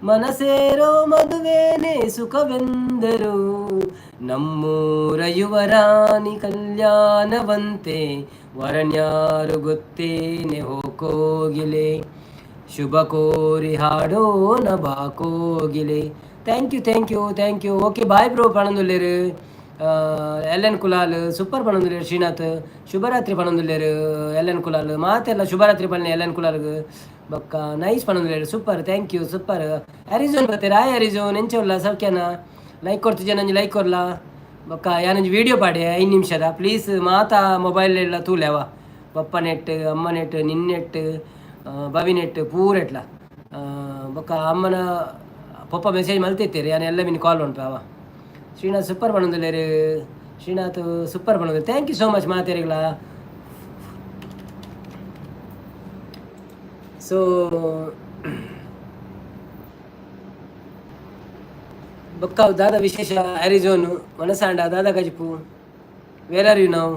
Speaker 1: ಮನಸೇರೋ ಮದುವೆನೇ ಸುಖವೆಂದರು. ನಮ್ಮೂರ ಯುವರಾಣಿ ಕಲ್ಯಾಣವಂತೆ ವರಣ್ಯಾರು ಗೊತ್ತೇನೆ ಹೋಗೋಗಿಲೆ. ಶುಭ ಕೋರಿ ಹಾಡೋಣ ಬಾ ಕೋಗಿಲೆ. Thank you. Okay bye bro ಪಣಂದುಲ್ಲೇರು. ಎಲ್ ಕುಲಾಲ್ ಸೂಪರ್ ಪಣಂದುಲ್ಲೇರು. ಶ್ರೀನಾಥ್ ಶುಭರಾತ್ರಿ ಪಣಂದುಲ್ಲೇರು. ಎಲ್ ಕುಲಾಲ್ ಮಾತೆಲ್ಲ ಶುಭರಾತ್ರಿ ಪಣ್ಣೆ ಎಲ್ ಕುಲಾಲ್ಗೆ ಬಕ್ಕ ನೈಸ್ ಪಣಂದುಲ್ಲೇರು. Super thank you super. ಅರಿಜೋನ್ ಬರ್ತೀರಾ ಅರಿಜೋನ್ ಎಂಚೋಲ್ಲ ಸೌಖ್ಯನ ಲೈಕ್ ಕೊಡ್ತಿದ್ದೆ ನಂಜು ಲೈಕ್ ಕೊರ್ಲ ಬಕ್ಕ ಯಾನಂಜು ವೀಡಿಯೋ ಪಾಡಿ 5 ನಿಮಿಷದ ಪ್ಲೀಸ್. ಮಾತಾ ಮೊಬೈಲ್ ಎಲ್ಲ ತೂಲೆವ ಪಪ್ಪ ನೆಟ್ ಅಮ್ಮ ನೆಟ್ ನಿನ್ನ ನೆಟ್ ಬವಿ ನೆಟ್ ಪೂರೆಟ್ಲ ಬೊಕ್ಕ ಅಮ್ಮನ ಪಪ್ಪ ಮೆಸೇಜ್ ಮಲ್ತಿರ್ತೀರಿ ನಾನು ಎಲ್ಲ ಮಿನಿ ಕಾಲ್ ಉಂಟು ಅವ. ಶ್ರೀನಾಥ್ ಸೂಪರ್ ಪಣಂದುಲ್ಲೇರು. ಶ್ರೀನಾಥ್ ಸೂಪರ್ ಪಣಂದು ಥ್ಯಾಂಕ್ ಯು ಸೋ ಮಚ್ ಮಾತೇರಿಗಳ. ಸೊ ಬೊಕ್ಕ ದಾದ ವಿಶೇಷ ಅರಿಜೋನು ಮನಸಾಂಡ ದಾದ ಗಜಪು where are you now.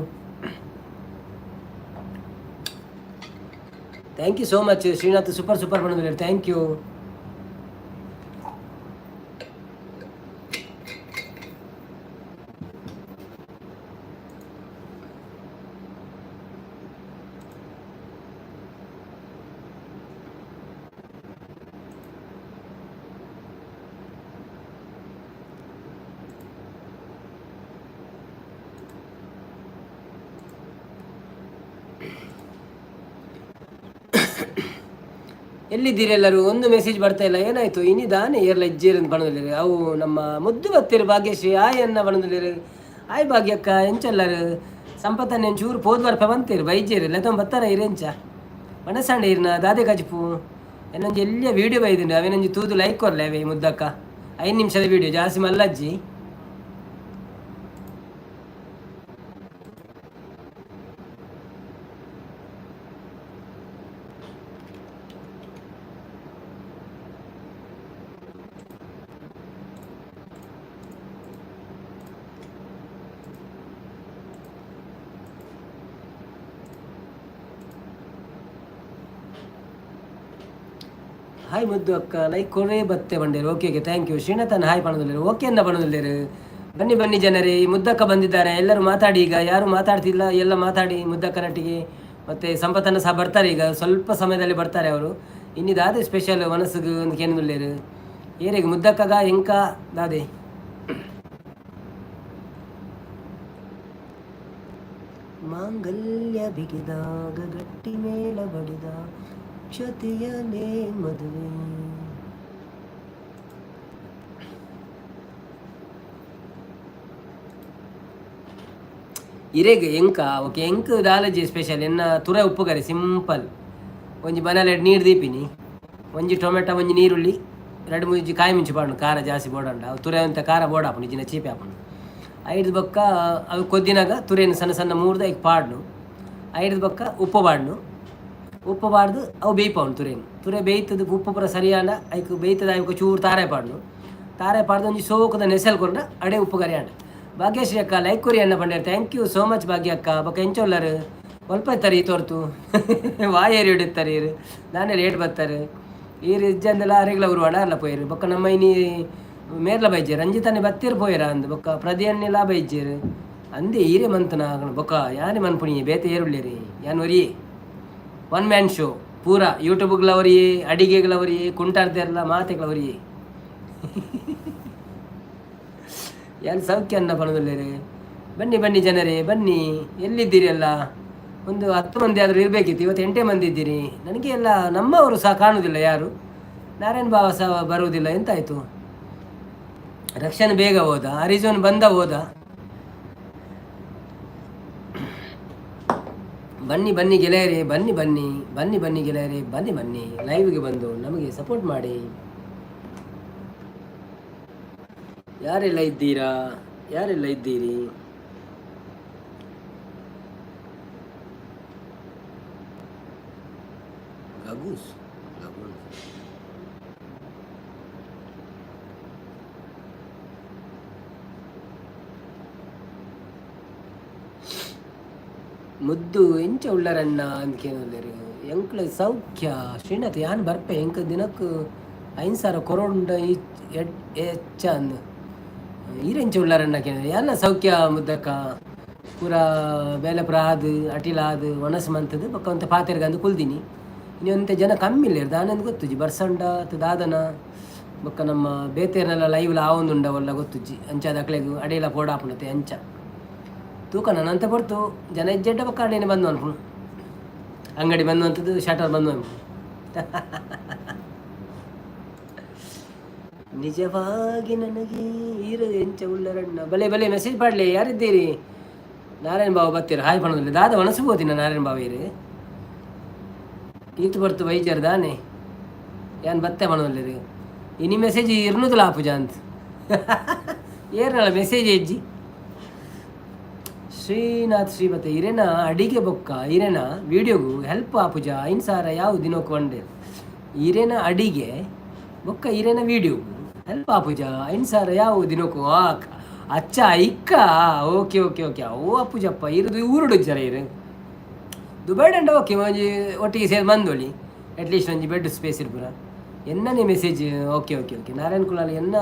Speaker 1: Thank you so much Srinath super ಪಣಂದುಲ್ಲೇರು ಥ್ಯಾಂಕ್ ಯು. ಎಲ್ಲಿದ್ದೀರಿ ಎಲ್ಲರೂ? ಒಂದು ಮೆಸೇಜ್ ಬರ್ತಾ ಇಲ್ಲ, ಏನಾಯ್ತು? ಇನ್ನಿದಾನೆ ಏರ್ಲ ಇಜ್ಜೇರಂತ ಬಣದಲ್ಲಿ ಅವು ನಮ್ಮ ಮುದ್ದು ಬತ್ತಿರು ಭಾಗ್ಯಶ್ರೀ ಆಯನ್ನ ಬಣದಲ್ಲಿ ಆಯ್ ಭಾಗ್ಯಕ್ಕ ಎಂಚಲ್ಲರು ಸಂಪತ್ತನ್ನ ಚೂರು ಪೋದ್ ಬರ್ಪ ಬಂತೀರಿ ಬೈಜೇರಿ ಇಲ್ಲ ತೊಂಬ ಬತ್ತಾರ ಇರೆಂಚ ಮನಸ್ಸಾಂಡೆ ಇರ್ನ ದಾದೆ ಗಜಪು ಏನಂಜಿ ಎಲ್ಲಿಯ ವೀಡಿಯೋ ಬೈದಿನಿ ಅವೇನಂಜಿ ತೂದು ಲೈಕ್ ಕೊರ್ಲೆ ಅವೇ ಮುದ್ದಕ್ಕ 5 ನಿಮಿಷದ ವೀಡಿಯೋ ಜಾಸ್ತಿ ಮಲ್ಲಜ್ಜಿ. ಹಾಯ್ ಮುದ್ದು ಅಕ್ಕ ಲೈಕ್ ಕೊರೇ ಬತ್ತೆ ಬಂಡೇರು. Okay thank you. ಶ್ರೀನಾಥನ್ ಹಾಯ್ ಪಣದಲ್ಲಿರು. ಓಕೆ ಅನ್ನ ಪಣದಲ್ಲಿರು. ಬನ್ನಿ ಜನರೇ, ಈ ಮುದ್ದಕ್ಕ ಬಂದಿದ್ದಾರೆ. ಎಲ್ಲರೂ ಮಾತಾಡಿ, ಈಗ ಯಾರು ಮಾತಾಡ್ತಿಲ್ಲ ಎಲ್ಲ ಮಾತಾಡಿ ಮುದ್ದಕ್ಕನಟ್ಟಿಗೆ. ಮತ್ತು ಸಂಪತ್ತನ್ನು ಸಹ ಬರ್ತಾರೆ, ಈಗ ಸ್ವಲ್ಪ ಸಮಯದಲ್ಲಿ ಬರ್ತಾರೆ ಅವರು. ಇನ್ನಿದಾದೆ ಸ್ಪೆಷಲ್ ಮನಸ್ಸಿಗೆ ಒಂದು ಕೇಂದ್ರಲ್ಲೇರು ಏರಿಗೆ ಮುದ್ದಕ್ಕಗ ಎಂಕ ದಾದೆ ಮಾಂಗಲ್ಯ ಬಿಗಿದಾಗ ಗಟ್ಟಿ ಮೇಳ ಬಡಿದ ಕ್ಷತೆಯಲೇ ಮದುವೆ. ಇರೆಗೆ ಎಂಕ ಓಕೆ ಎಂಕ್ ದಾಲಜಿ ಸ್ಪೆಷಲ್ ಎನ್ನ ತುರ ಉಪ್ಪುಗರಿ ಸಿಂಪಲ್ ಒಂಜಿ ಬನಾಲ ನೀರು ದೀಪಿನಿ ಒಂಜಿ ಟೊಮೆಟೊ ಒಂಜಿ ನೀರುಳ್ಳಿ 2-3 ಕಾಯಿ ಮಿಂಚು ಪಾಡು ಖಾರ ಜಾಸ್ತಿ ಬೋಡಂಡ ಅವು ತುರೆ ಅಂತ ಖಾರ ಬೋಡಾಪುನು ಇಜಿನ ಚೀಪೆ ಹಾಪುನು ಐದು ಬೊಕ್ಕ ಅವು ಕೊದ್ದಿನಾಗ ತುರೇನು ಸಣ್ಣ ಸಣ್ಣ ಮೂರ್ದ ಈಗ ಪಾಡ್ನು ಐದು ಬೊಕ್ಕ ಉಪ್ಪು ಬಾಡ್ದು ಅವು ಬೇಯ್ಪವನು ತುರೆ ಬೇಯ್ತದ ಉಪ್ಪು ಪೂರ ಸರಿಯಾದ ಐಕ್ ಬೇಯ್ತದ ಐಕ ಚೂರು ತಾರೆ ಪಾಡ್ದು ಒಂಜಿ ಸೋಕದ ನೆಸಲ್ ಕೊರ್ಡ ಅಡೆ ಉಪ್ಪು ಕರಿ ಆಂಡ. ಭಾಗ್ಯಶ್ರೀ ಅಕ್ಕ ಲೈಕ್ ಕೊರಿ ಅನ್ನ ಪಂಡ್ಯಾರ. ಥ್ಯಾಂಕ್ ಯು ಸೋ ಮಚ್ ಭಾಗ್ಯ ಅಕ್ಕ. ಬೊಕ್ಕ ಎಂಚೊಲ್ಲರು ಒಲ್ಪ ಇತ್ತಾರೆ ಈ ತೋರ್ತು ವಾಯೇರಿ ಹಿಡಿತಾರೆ ಇರು ನಾನೇ ರೇಟ್ ಬರ್ತಾರೆ ಈ ಇಜ್ಜಂದೆಲ್ಲ ಅರೆಗ್ಲ ಉರುವಾಡ ಅಲ್ಲ ಪೋಯರು ಬೊಕ್ಕ ನಮ್ಮ ಇನಿ ಮೇರ್ಲ ಬೈಜೇರು ರಂಜಿತಾನೆ ಬತ್ತಿರು ಪೋಯರ ಅಂದ್ ಬೊಕ್ಕ ಪ್ರದಿಯನ್ನೆಲ್ಲ ಬೈಜೇರು ಅಂದೆ ಈರೆ ಮಂತನ ಬೊಕ್ಕ ಯಾನೆ ಮನ್ಪುಣಿ ಬೇತೆ ಏರುಳ್ಳಿರಿ ಯಾನ್ ವರಿಯೇ 1 ಮ್ಯಾನ್ ಶೋ ಪೂರ ಯೂಟ್ಯೂಬ್ಗಳವರಿಯೇ ಅಡಿಗೆಗಳವರಿಯೇ ಕುಂಟಾರ್ದೆಲ್ಲ ಮಾತೆಗಳವರಿಯೇ ಯಾರು ಸೌಖ್ಯ ಅನ್ನ ಪಣದಲ್ಲೇ ಬನ್ನಿ ಬನ್ನಿ ಜನರೇ ಬನ್ನಿ. ಎಲ್ಲಿದ್ದೀರಿ ಎಲ್ಲ? ಒಂದು 10 ಮಂದಿ ಆದರೂ ಇರಬೇಕಿತ್ತು, ಇವತ್ತು 8 ಮಂದಿ ಇದ್ದೀರಿ. ನನಗೆ ಎಲ್ಲ ನಮ್ಮವರು ಸಹ ಕಾಣುವುದಿಲ್ಲ, ಯಾರು ನಾರಾಯಣ್ ಬಾವ ಸಹ ಬರುವುದಿಲ್ಲ. ಎಂತಾಯಿತು? ರಕ್ಷಣೆ ಬೇಗ ಹೋದ, ಅರಿಜೋನ್ ಬಂದ ಹೋದ. ಬನ್ನಿ ಬನ್ನಿ ಗೆಳೆಯರೇ ಬನ್ನಿ ಬನ್ನಿ ಬನ್ನಿ ಬನ್ನಿ ಗೆಳೆಯರೇ ಬನ್ನಿ ಬನ್ನಿ ಲೈವ್ಗೆ ಬಂದು ನಮಗೆ ಸಪೋರ್ಟ್ ಮಾಡಿ. ಯಾರೆಲ್ಲ ಇದ್ದೀರಾ? ಯಾರೆಲ್ಲ ಇದ್ದೀರಿ? ಗಗೂಸ್ ಮುದ್ದು ಎಂಚ ಉಳ್ಳರಣ್ಣ ಅಂತ ಕೇಳಿದ್ರು. ಎಂಕ್ಳ ಸೌಖ್ಯ ಶ್ರೀನಾಥ್ ಯಾನ್ ಬರ್ಪೆ ಎಂಕ ದಿನಕ್ಕೆ 5,000 ಕೊರೋಂಡ ಹೆಚ್ಚ ಅಂದ್ ಈರೆಂಚ ಉಳ್ಳರಣ್ಣ ಕೇಳಿದ್ರೆ ಎಲ್ಲ ಸೌಖ್ಯ ಮುದ್ದಕ್ಕ ಪೂರ ಬೇಲೆ ಪ್ರಾದು ಅಟಿಲಾದು ಒಣಸ್ ಮಂತದ್ದು ಪಕ್ಕ ಅಂತ ಪಾತೆರ್ಗಂದು ಕುಲ್ದಿನಿ. ಇನ್ನೊಂತೆ ಜನ ಕಮ್ಮಿ ಇಲ್ಲ ದಾನಂದು ಗೊತ್ತುಜಿ ಬರ್ಸಂಡ ದಾದನ ಬೊಕ್ಕ ನಮ್ಮ ಬೇತೇರ್ನೆಲ್ಲ ಲೈವ್ಲ ಆವೊಂದುಂಡ ಒಲ್ಲ ಗೊತ್ತುಜ್ಜಿ ಅಂಚಾದ ಅಕ್ಲೆಗು ಅಡೆಯಲ್ಲ ಪೋಡಾಪುಣತೆ ಅಂಚ ತೂಕ ನಂತ ಬರ್ತು ಜನ ಇಜ್ಜೆಡ್ಡ ಪಕ್ಕ ಅಡೇನೆ ಬಂದು ಅನ್ಪು ಅಂಗಡಿ ಬಂದು ಅಂತದ್ದು ಶಟರ್ ಬಂದು ಅನ್ಪು. ನಿಜವಾಗಿ ನನಗೆ ಈರು ಎಂಚ ಉಳ್ಳರಣ್ಣ ಬಲೆ ಬಲೆ ಮೆಸೇಜ್ ಪಾಡ್ಲಿ. ಯಾರಿದ್ದೀರಿ? ನಾರಾಯಣ ಬಾಬು ಬತ್ತೀರ ಹಾಯ್ ಪಣದಲ್ಲಿ ದಾದ ಒಣಸ್ಬೋದಿನ ನಾರಾಯಣ ಬಾಬು ಇರು ಈತು ಬರ್ತು ವೈದ್ಯರು ದಾನೆ ಯಾನ್ ಬತ್ತೆ ಪಣದಲ್ಲಿ ಇನಿ ಮೆಸೇಜ್ ಇರ್ನುದಿಲ್ಲ ಆಪುಜ ಅಂತ ಏರ್ನಲ್ಲ ಮೆಸೇಜ್ ಹೆಜ್ಜಿ ಶ್ರೀನಾಥ್ ಶ್ರೀಮತಿ ಇರೇನ ಅಡಿಗೆ ಬೊಕ್ಕ ಇರೇನ ವಿಡಿಯೋಗು ಹೆಲ್ಪ್ ಆಪುಜ 5,000 ಯಾವ ದಿನಕ್ಕೆ ಒಂಡೆ ಇರೇನ ಅಡಿಗೆ ಬೊಕ್ಕ ಇರೇನ ವಿಡಿಯೋಗು ಹೆಲ್ಪ್ ಆಪುಜ 5,000 ಯಾವ ದಿನಕ್ಕೂ ಅಚ್ಚ ಇಕ್ಕ ಓಕೆ ಓಕೆ ಓಕೆ ಅವು ಅಪ್ಪುಜಪ್ಪ ಇರೋದು ಊರುಡು ಜರ ಇರು ದುಬೈಡಂಡ ಓಕೆ ಒಂಜಿ ಒಟ್ಟಿಗೆ ಸೇರಿ ಬಂದೋಳಿ ಅಟ್ಲೀಸ್ಟ್ ಒಂಜಿ ಬೆಡ್ ಸ್ಪೇಸ್ ಇರ್ಪುರ ಎನ್ನನೇ message okay okay okay Narayan Kulal ಎನ್ನ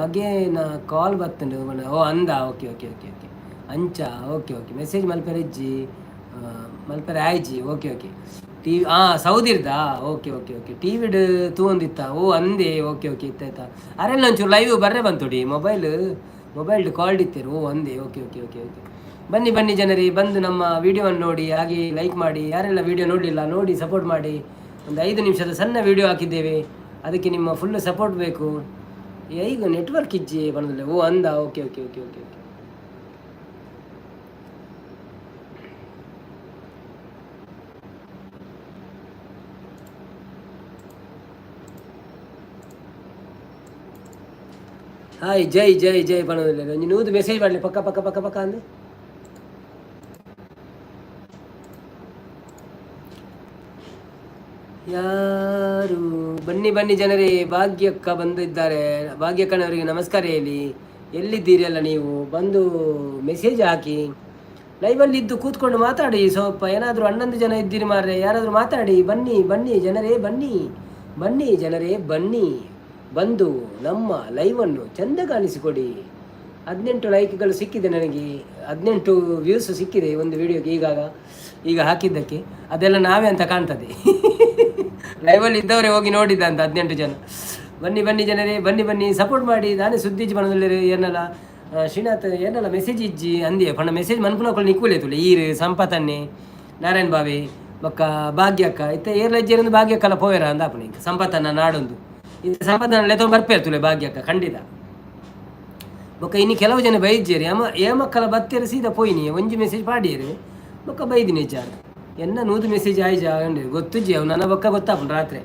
Speaker 1: ಮಗೇನ ಕಾಲ್ ಬತ್ತಂಡು ಓ ಅಂದ ಓಕೆ ಓಕೆ ಓಕೆ ಓಕೆ ಅಂಚ ಓಕೆ ಓಕೆ ಮೆಸೇಜ್ ಮಲ್ಪೆರೆ ಇಜ್ಜಿ ಮಲ್ಪೆರೆ ಆಯ್ಜಿ ಓಕೆ ಓಕೆ ಟಿ ವಿ ಸೌದಿರ್ದಾ ಓಕೆ ಓಕೆ ಓಕೆ ಟಿ ವಿಡ್ ತೂಂದಿತ್ತ ಓ ಅಂದೆ ಓಕೆ ಓಕೆ ಇತ್ತಾಯ್ತಾ ಅರೆಲ್ಲ ಒಂಚೂರು ಲೈವ್ ಬರ್ರೆ ಬಂತುಡಿ ಮೊಬೈಲ್ದು ಕಾಲ್ಡ್ ಇತ್ತೇರು ಓ ಅಂದೆ ಓಕೆ ಓಕೆ ಓಕೆ ಓಕೆ ಬನ್ನಿ ಬನ್ನಿ ಜನರಿ ಬಂದು ನಮ್ಮ ವಿಡಿಯೋವನ್ನು ನೋಡಿ ಹಾಗೆ ಲೈಕ್ ಮಾಡಿ. ಯಾರೆಲ್ಲ ವಿಡಿಯೋ ನೋಡಲಿಲ್ಲ ನೋಡಿ ಸಪೋರ್ಟ್ ಮಾಡಿ. ಒಂದು 5 ನಿಮಿಷದ ಸಣ್ಣ ವಿಡಿಯೋ ಹಾಕಿದ್ದೇವೆ, ಅದಕ್ಕೆ ನಿಮ್ಮ ಫುಲ್ ಸಪೋರ್ಟ್ ಬೇಕು. ಈಗ ನೆಟ್ವರ್ಕ್ ಇಜ್ಜಿ ಬಂದಿಲ್ಲ ಓ ಅಂದ okay okay okay okay okay hi Jai Jai Jai ಪಣೋದಿಲ್ಲ ನೀನು ಮೆಸೇಜ್ ಮಾಡಲಿ ಪಕ್ಕ ಪಕ್ಕ ಪಕ್ಕ ಪಕ್ಕ ಅಂದೆ ಯಾರು ಬನ್ನಿ ಬನ್ನಿ ಜನರೇ. ಭಾಗ್ಯಕ್ಕ ಬಂದಿದ್ದಾರೆ, ಭಾಗ್ಯಕ್ಕನವರಿಗೆ ನಮಸ್ಕಾರ ಹೇಳಿ. ಎಲ್ಲಿದ್ದೀರಿ ಅಲ್ಲ ನೀವು ಬಂದು ಮೆಸೇಜ್ ಹಾಕಿ ಲೈವಲ್ಲಿ ಇದ್ದು ಕೂತ್ಕೊಂಡು ಮಾತಾಡಿ. ಸ್ವಲ್ಪ ಏನಾದರೂ 11 ಜನ ಇದ್ದೀರಿ ಮಾರ್ರೆ, ಯಾರಾದರೂ ಮಾತಾಡಿ. ಬನ್ನಿ ಬನ್ನಿ ಜನರೇ ಬನ್ನಿ ಬನ್ನಿ ಜನರೇ ಬನ್ನಿ ಬಂದು ನಮ್ಮ ಲೈವನ್ನು ಚೆಂದ ಕಾಣಿಸಿಕೊಡಿ. 18 ಲೈಕ್ಗಳು ಸಿಕ್ಕಿದೆ ನನಗೆ, 18 ವ್ಯೂಸ್ ಸಿಕ್ಕಿದೆ ಒಂದು ವಿಡಿಯೋಗೆ ಈಗ ಹಾಕಿದ್ದಕ್ಕೆ. ಅದೆಲ್ಲ ನಾವೇ ಅಂತ ಕಾಣ್ತದೆ. ಲೈವಲ್ಲಿ ಇದ್ದವರೇ ಹೋಗಿ ನೋಡಿದ್ದಂತ 18 ಜನ. ಬನ್ನಿ ಬನ್ನಿ ಜನರೇ ಬನ್ನಿ ಬನ್ನಿ ಸಪೋರ್ಟ್ ಮಾಡಿ. ನಾನೇ ಸುದ್ದಿಜ್ಜಿ ಬಣದಲ್ಲಿ ಏನಲ್ಲ ಶ್ರೀನಾಥ್ ಏನಲ್ಲ ಮೆಸೇಜ್ ಇಜ್ಜಿ ಅಂದಿಯ ಪಣ್ಣ ಮೆಸೇಜ್ ಮನ್ಪುನಕೊಂಡು ನಿಕ್ಕುಲೆ ತುಲೆ ಈರು ಸಂಪತ್ತನ್ನೇ ನಾರಾಯಣ್ ಬಾವಿ ಬೊಕ್ಕ ಭಾಗ್ಯಕ್ಕ ಇತ್ತ ಏರ್ಲಜ್ಜೇರೊಂದು ಭಾಗ್ಯಕ್ಕಲ್ಲ ಪೋಯರ ಅಂದ ಅಪ್ಪನ ಈಗ ಸಂಪತ್ತನ್ನ ನಾಡೊಂದು ಇದು ಸಂಪತ್ತನ್ನ ಲೆತೊ ಬರ್ಪೇರ್ ತುಲೆ ಭಾಗ್ಯಕ್ಕ ಖಂಡಿತ. ಬೊಕ್ಕ ಇನ್ನು ಕೆಲವು ಜನ ಬೈಜ್ಜೇರಿ ಏಮಕ್ಕಲ ಬತ್ತೇರು ಸೀದಾ ಪೋಯ್ನಿ ಒಂಜಿ ಮೆಸೇಜ್ ಪಾಡಿಯರು ಬೊಕ್ಕ ಬೈದಿನಿ ಜಾರ ಎನ್ನ 100 ಮೆಸೇಜ್ ಆಯ್ಜ ಗೊತ್ತುಜ್ಜಿ ಅವು ನನ್ನ ಬೊಕ್ಕ ಗೊತ್ತಾಪನ್ ರಾತ್ರಿ.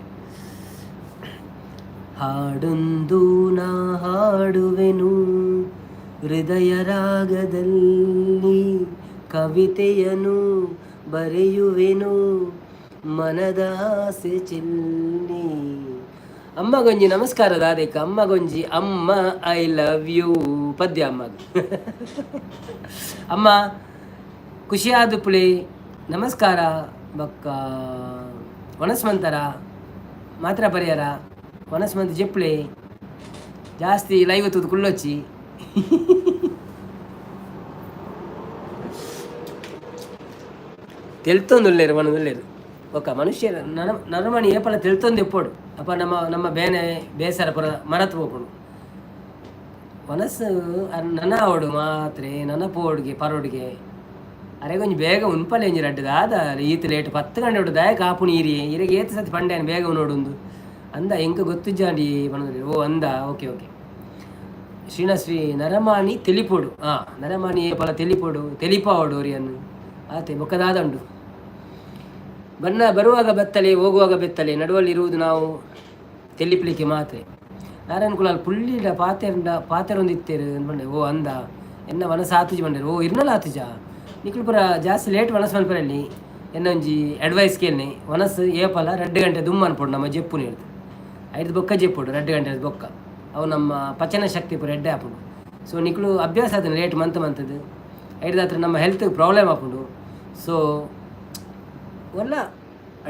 Speaker 1: ಹಾಡೊಂದು ನಾ ಹಾಡುವೆನು ಹೃದಯ ರಾಗದಲ್ಲಿ, ಕವಿತೆಯನು ಬರೆಯುವೆನು ಮನದ ಆಸೆ ಚೆಲ್ಲಿ. ಅಮ್ಮಗೊಂಜಿ ನಮಸ್ಕಾರ ದಾದೇಕ ಅಮ್ಮಗೊಂಜಿ ಅಮ್ಮ ಐ ಲವ್ ಯು ಪದ್ಯ ಅಮ್ಮಗ. ಅಮ್ಮ ಖುಷಿಯಾದ ಪುಳಿ ನಮಸ್ಕಾರ ಬಕ್ಕ ವನಸ್ಮಂತರ ಮಾತ್ರ ಪರಿಹಾರ ವನಸ್ಮಂತ ಜೆಪ್ಳೆ ಜಾಸ್ತಿ ಲೈವ್ ತುದು ಕುಳ್ಳೊಚ್ಚಿ. ತೆಲ್ತೊಂದುಲ್ಲೇರು ಮನದುಲ್ಲೇರು ಒಕ್ಕ ಮನುಷ್ಯ ನರಮಣಿ ಏಪಲ ತೆಲ್ತೊಂದು ಎಪ್ಪೋಡು ಅಪ್ಪ ನಮ್ಮ ಬೇನೆ ಬೇಸರ ಪುರ ಮರತು ಹೋಗ್ಕೊಂಡು ಮನಸ್ಸು ನನ್ನ ಅವಡು ಮಾತ್ರ ನನ್ನ ಪೋಡ್ಗೆ ಪರೋಡ್ಗೆ ಅರೆ ಕೊಂಚ ಬೇಗ ಉನ್ಪಲ್ಲ ಎಂಜಿ ರಡ್ಡದ ಆದ ಈತ ಲೇಟ್ 10 ಗಂಟೆ ಹೊಡು ದಾಯ ಕಾಪುಣಿ ಇರಿಗೆ ಏತು ಸತಿ ಪಂಡೇನು ಬೇಗ ನೋಡುಂದು ಅಂದ ಎಂಕ ಗೊತ್ತಿಜ್ಜಾಂಡಿ ಪಣದಲ್ಲಿ ಓ ಅಂದ ಓಕೆ ಓಕೆ ಶ್ರೀ ನರಮಾಣಿ ತೆಲಿಪೋಡು ನರಮಾಣಿ ಏಪಲ ತೆಲಿಪೋಡು ತೆಲಿಪಾವಡು ಅವರಿಯನ್ನು ಆತೆ ಬೊಕ್ಕದಾದಂಡು ಬರುವಾಗ ಬೆತ್ತಲೆ ಹೋಗುವಾಗ ಬೆತ್ತಲೆ ನಡುವಲ್ಲಿ ಇರುವುದು ನಾವು ತೆಲಿಪ್ಲಿಕ್ಕೆ ಮಾತ್ರ ನಾರಾಯಣ ಕುಲಾಲ್ ಪುಳ್ಳಿಡ ಪಾತೆರೊಂದು ಇತ್ತೇರು ಅನ್ಬಂಡೆ ಓ ಅಂದ ಎನ್ನ ಮನಸ್ಸು ಆತುಜಿ ಬಂಡೆ ಓ ಇರ್ನಲ್ಲ ಆತುಜ ನಿಖಿಲ್ ಪುರ ಜಾಸ್ತಿ ಲೇಟ್ ಮನಸ್ಸು ಮನ್ಪರಲ್ಲಿ ಎನ್ನ ಒಂಜಿ ಅಡ್ವೈಸ್ ಕೇಳಿ ಮನಸ್ಸು ಏಪಲ 2 ಗಂಟೆ ದುಮ್ಮ ಅನ್ಪೋಡು ನಮ್ಮ ಜೆಪ್ಪುನ ಹೇಳ್ತು ಐದು ಬೊಕ್ಕ ಜೆಪ್ಪುಡು 2 ಗಂಟೆ ಬೊಕ್ಕ ಅವು ನಮ್ಮ ಪಚನ ಶಕ್ತಿ ಪೂರ ಎಡ್ಡೆ ಹಾಪುಡು ಸೊ ನಿಖಲು ಅಭ್ಯಾಸ ಆತನ ಲೇಟ್ ಮಂತದ್ದು ಐದು ಹತ್ರ ನಮ್ಮ ಹೆಲ್ತ್ ಪ್ರಾಬ್ಲಮ್ ಹಾಪುಡು ಸೊ ಒಲ್ಲ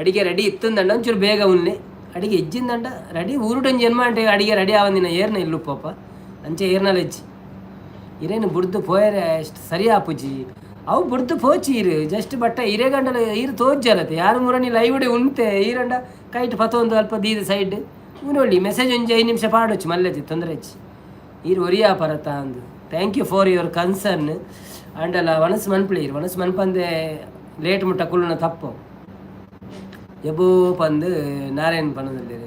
Speaker 1: ಅಡಿಗೆ ರೆಡಿ ಇತ್ತಂದಂಡ ಒಂಚೂರು ಬೇಗ ಉನ್ನೆ ಅಡಿಗೆ ಹೆಜ್ಜಿಂದಂಡ ರೆಡಿ ಊರುಡೊಂದು ಜನ್ಮ ಅಂಟೆ ಅಡಿಗೆ ರೆಡಿ ಆವಂದಿನ ಏರ್ನ ಇಲ್ಲುಪ್ಪಪ್ಪ ಅಂಚೆ ಏರ್ನಲ್ಲಿ ಹೆಜ್ಜಿ ಇರೇನು ಬುಡ್ದು ಪೋಯರೆ ಅಷ್ಟು ಸರಿ ಆಪುಜಿ ಅವು ಬುಡ್ದು ಪೋಚಿ ಜಸ್ಟ್ ಬಟ್ಟ ಇರೇಗಂಡಲ ಈರು ತೋಜ್ಜಲತ್ತೆ ಯಾರು ಮುರಣಿ ಲೈವ್ಡೆ ಉಣ್ತೆ ಈರಂಡ ಕೈಟ್ ಪತೊಂದು ಅಲ್ಪ ದೀದ ಸೈಡ್ ನೋಡಿ ಮೆಸೇಜ್ ಒಂಜಿ 5 ನಿಮಿಷ ಪಾಡೊಚ್ಚು ಮಲ್ಲೆಜಿ ತೊಂದರೆ ಹೆಚ್ಚಿ ಈರು ಒರಿಯಾ ಪರತ ಅಂದು thank you for your concern ಅಂಡಲ ಮನಸ್ಸು ಮನ್ಪುಳೀರು ಮನಸ್ಸು ಮನ್ಪಂದೆ ಲೇಟ್ ಮುಟ್ಟ ಕುಲ್ಲುನ ತಪ್ಪು ಎಬೋ ಪಂದು ನಾರಾಯಣ ಪನದಲ್ಲಿ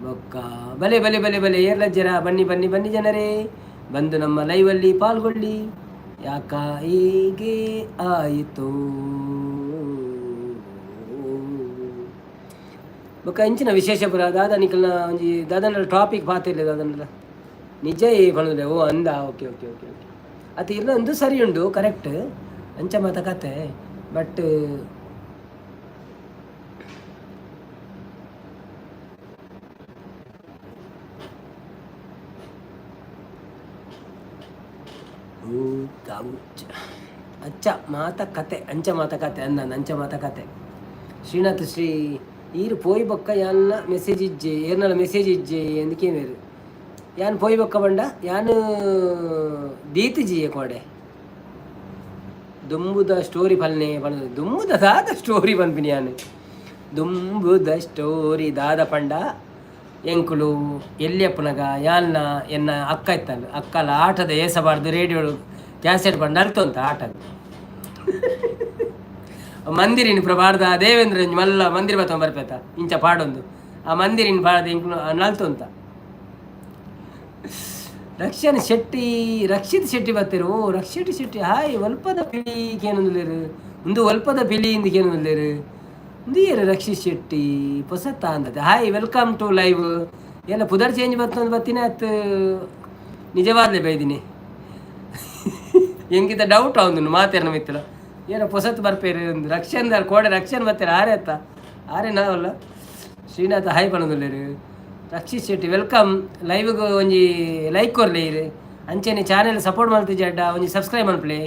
Speaker 1: ಬೊಕ್ಕ ಬಲೆ ಬಲೆ ಬಲೆ ಬಲೆ ಏರ್ಲಜ್ಜರ ಬನ್ನಿ ಬನ್ನಿ ಬನ್ನಿ ಜನರೇ ಬಂದು ನಮ್ಮ ಲೈವಲ್ಲಿ ಪಾಲ್ಗೊಳ್ಳಿ ಯಾಕ ಹೀಗೆ ಆಯಿತು ಬೊಕ್ಕ ಇಂಚಿನ ವಿಶೇಷ ಪುರ ದಾದ ನಿಖಲ್ನ ಒಂಜಿ ದಾದನ ಟಾಪಿಕ್ ಪಾತಿರ್ಲಿ ದಾದನಲ್ಲ ನಿಜ ಪಣದ್ರೆ ಓ ಅಂದ ಓಕೆ ಓಕೆ ಓಕೆ ಓಕೆ ಅದು ಇಲ್ಲ ಒಂದು ಸರಿ ಉಂಡು ಕರೆಕ್ಟ್ ಅಂಚ ಮಾತ ಕತೆ ಬಟ್ ಅಚ್ಚ ಮಾತಕತೆ ಅಂಚ ಮಾತಕತೆ ಅಂದ ಅಂಚ ಮಾತಕತೆ ಶ್ರೀನಾಥ್ ಶ್ರೀ ಈರು ಪೋಯಿ ಬೊಕ್ಕ ಯಾನ್ನ ಮೆಸೇಜ್ ಇಜ್ಜೆ ಏರ್ನಲ್ಲ ಮೆಸೇಜ್ ಇಜ್ಜೆ ಎಂದಕ್ಕೇನೇರು ಯಾನ್ ಪೋಯಿ ಬೊಕ್ಕ ಬಂಡ ಯಾನು ದೀತಿಜಿ ಕೋಡೆ ದುಂಬುದ ಸ್ಟೋರಿ ಪಲ್ನೆ ಪಂಡ ದುಂಬುದ ದಾದ ಸ್ಟೋರಿ ಪನ್ಪಿನಿ ಯಾನು ದುಂಬುದ ಸ್ಟೋರಿ ದಾದ ಪಂಡ ಎಂಕುಲು ಎಲ್ಲಿಯಪ್ಪನಗ ಯಾನ್ನ ಎನ್ನ ಅಕ್ಕ ಇತ್ತಲ್ಲ ಅಕ್ಕಲ ಆಟದ ಏಸಬಾರ್ದು ರೇಡಿಯೋ ಕ್ಯಾಸೆಟ್ ಬಂದು ಅಳ್ತೊಂತ ಆಟದ ಮಂದಿರಿನ ಪ್ರಬಾರ್ದ ದೇವೇಂದ್ರ ಮಲ್ಲ ಮಂದಿರ ಬತ್ತ ಬರ್ಪೇತ ಇಂಚ ಪಾಡೊಂದು ಆ ಮಂದಿರಿನ ಬಾಳ್ದ ಇಂಕ್ಲು ನಲ್ತೊಂತ ರಕ್ಷಿತ್ ಶೆಟ್ಟಿ ಬರ್ತೀರು ರಕ್ಷಿತ್ ಶೆಟ್ಟಿ ಹಾಯ್ ಒಲ್ಪದ ಪಿಳಿ ಕೇನೊಂದುಲೇರು ಒಂದು ಒಲ್ಪದ ಪಿಳಿ ಇಂದ ಕೇನೊಂದುಲೇರು ಇಂದಿಯರು ರಕ್ಷಿತ್ ಶೆಟ್ಟಿ ಪೊಸತ್ತ ಅಂದತೆ ಹಾಯ್ ವೆಲ್ಕಮ್ ಟು ಲೈವ್ ಎಲ್ಲ ಪುದರ್ ಚೇಂಜ್ ಬರ್ತಂದು ಬರ್ತೀನಿ ಅತ್ತು ನಿಜವಾದ್ಲೇ ಬೈದಿನಿ ಹೆಂಗಿದ್ದ ಡೌಟ್ ಅವನು ಮಾತೇನ ಮಿತ್ರ ಏನೋ ಪೊಸತ್ ಬರ್ಪೇರು ಒಂದು ರಕ್ಷನ್ದಾರ ಕೋಡೆ ರಕ್ಷನ್ ಬರ್ತಾರೆ ಆರೆ ಅತ್ತ ಆರೆ ನಾವಲ್ಲ ಶ್ರೀನಾಥ ಹಾಯ್ ಪಣದುಲ್ಲೇರು ರಕ್ಷಿತ್ ಶೆಟ್ಟಿ ವೆಲ್ಕಮ್ ಲೈವ್ಗೆ ಒಂಜಿ ಲೈಕ್ ಕೊರ್ಲೇರು ಅಂಚೆನೆ ಚಾನೆಲ್ ಸಪೋರ್ಟ್ ಮಾಡ್ತಿದ್ದೆ ಅಡ್ಡ ಒಂಜಿ ಸಬ್ಸ್ಕ್ರೈಬ್ ಮಾಡ್ಪ್ಲೆ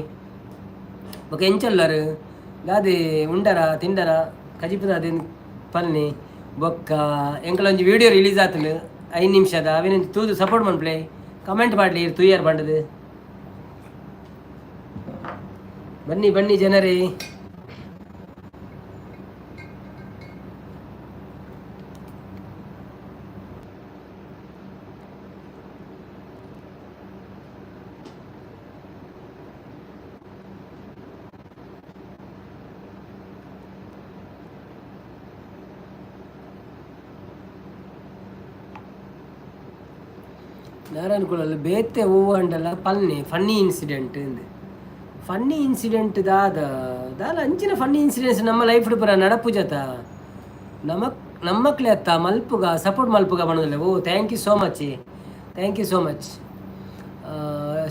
Speaker 1: ಓಕೆ ಎಂಚಲ್ಲರು ಗಾದೆ ಉಂಡರ ತಿಂಡರ ಕಜಿಪದ ಅದೇನು ಪಲ್ನಿ ಬೊಕ್ಕ ಎಂಕಲ ಒಂಜಿ ವಿಡಿಯೋ ರಿಲೀಸ್ ಆತಲು 5 ನಿಮಿಷದ ಅವೇನೊಂದು ತೂದು ಸಪೋರ್ಟ್ ಮಾಡ್ಪ್ಲೆ ಕಮೆಂಟ್ ಮಾಡಲಿ ತೂಯಾರು ಬಂಡದು ಬನ್ನಿ ಬನ್ನಿ ಜನರೇ ನಾರಾಯಣ ಕುಲಲ್ಲಿ ಬೇತೆ ಹೂವು ಅಂಡಲ್ಲ ಪಲ್ನೆ ಫನ್ನಿ ಇನ್ಸಿಡೆಂಟ್ ದಾದ ಅಂಚಿನ ಫನ್ನಿ ಇನ್ಸಿಡೆಂಟ್ಸ್ ನಮ್ಮ ಲೈಫ್ ಪುರ ನಡಪುಜತ ನಮ್ಮಕ್ಲೆ ಅತ್ತ ಮಲ್ಪುಗ ಸಪೋರ್ಟ್ ಮಲ್ಪುಗ ಬಣದಲ್ಲ ಓ ಥ್ಯಾಂಕ್ ಯು ಸೋ ಮಚ್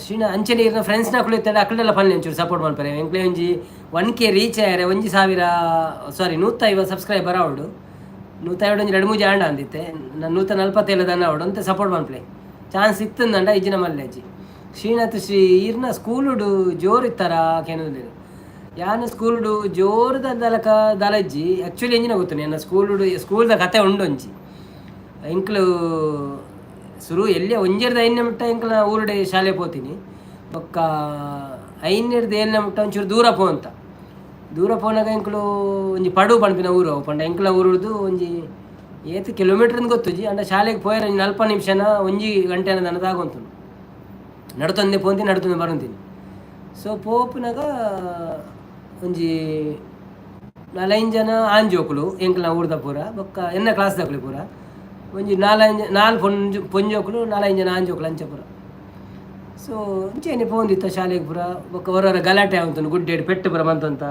Speaker 1: ಶ್ರೀನ ಅಂಚನೆ ಇರೋ ಫ್ರೆಂಡ್ಸ್ನ ಕುಳಿತಾಳೆ ಅಕ್ಕಳೆಲ್ಲ ಫನ್ನಿ ಒಂಚೂರು ಸಪೋರ್ಟ್ ಮಲ್ಪರೆ ಎಂಕ್ಲೆ ಒಂಜಿ 1K ರೀಚ್ ಆಯ್ರೆ 1,150 ಸಬ್ಸ್ಕ್ರೈಬರ್ ಅವಡು 150 ಒಂಜಿ 2-3 ಆಂಡ ಅಂದಿತ್ತೆ ನಾನು 147 ದನ ಅವಡು ಅಂತ ಸಪೋರ್ಟ್ ಮಲ್ಪಲೆ ಚಾನ್ಸ್ ಇತ್ತಂದಂಡ ಇಜ್ಜಿನ ಮಲ್ಲೆಜ್ಜಿ ಶ್ರೀನಾಥ್ ಶ್ರೀ ಈರ್ನ ಸ್ಕೂಲುಡು ಜೋರು ಇತ್ತಾರ ಕೇನೋದಿಲ್ಲ ಯಾನು ಸ್ಕೂಲುಡು ಜೋರದ ದಲಜ್ಜಿ ಆ್ಯಕ್ಚುಲಿ ಎಂಜಿನ ಗೊತ್ತು ನನ್ನ ಸ್ಕೂಲ್ದ ಕತೆ ಉಂಡೊಂಜಿ ಎಂಕ್ಲು ಸುರು ಎಲ್ಲಿ ಒಂಜೆರ್ದ 5ನೇ ಮುಟ್ಟ ಎಂಕ್ಲ ಊರುಡೆ ಶಾಲೆ ಪೋತೀನಿ ಬೊಕ್ಕ 5ನೇರ್ದು 7ನೇ ಮುಟ್ಟ ಒಂಚೂರು ದೂರ ಪೋನಾಗ ಎಂಕ್ಲು ಒಂಜಿ ಪಡು ಪಣಪಿನ ಊರು ಪಂಡ ಎಂಕ್ಲ ಊರುದು ಒಂಜಿ 8 ಕಿಲೋಮೀಟರ್ ಗೊತ್ತುಜಿ ಅಂಡ ಶಾಲೆಗೆ ಪೋಯರ 40 ನಿಮಿಷನ 1 ಗಂಟೆನ ದನದಾಗೊಂತು ನಡ್ತೊಂದೆ ಪೋಂತೀನಿ ನಡ್ತೊಂದೆ ಬರೋಂತೀನಿ. ಸೊ ಪೋಪಿನಾಗ ಒಂಜಿ 4-5 ಜನ ಆಂಜೋಕುಲು ಎಂಕ್ಲ ಊರ್ದ ಪೂರ ಬೊಕ್ಕ ಎನ್ನ ಕ್ಲಾಸ್ದಾಕುಲಿ ಪೂರ ಒಂಜಿ 4 ಪೊಂಜೋಕುಲು 4-5 ಜನ ಆಂಜೋಕುಲು ಅಂಚ ಪೂರ. ಸೊ ಅಂಚೆನೆ ಪೋಂದಿತ್ತ ಶಾಲೆಗೆ ಪೂರ ಬೊಕ್ಕ ಹೊರ ಗಲಾಟೆ ಆಗುಂತು ಗುಡ್ಡೆಡು ಪೆಟ್ಟು ಪೂರ ಮಂತಂತ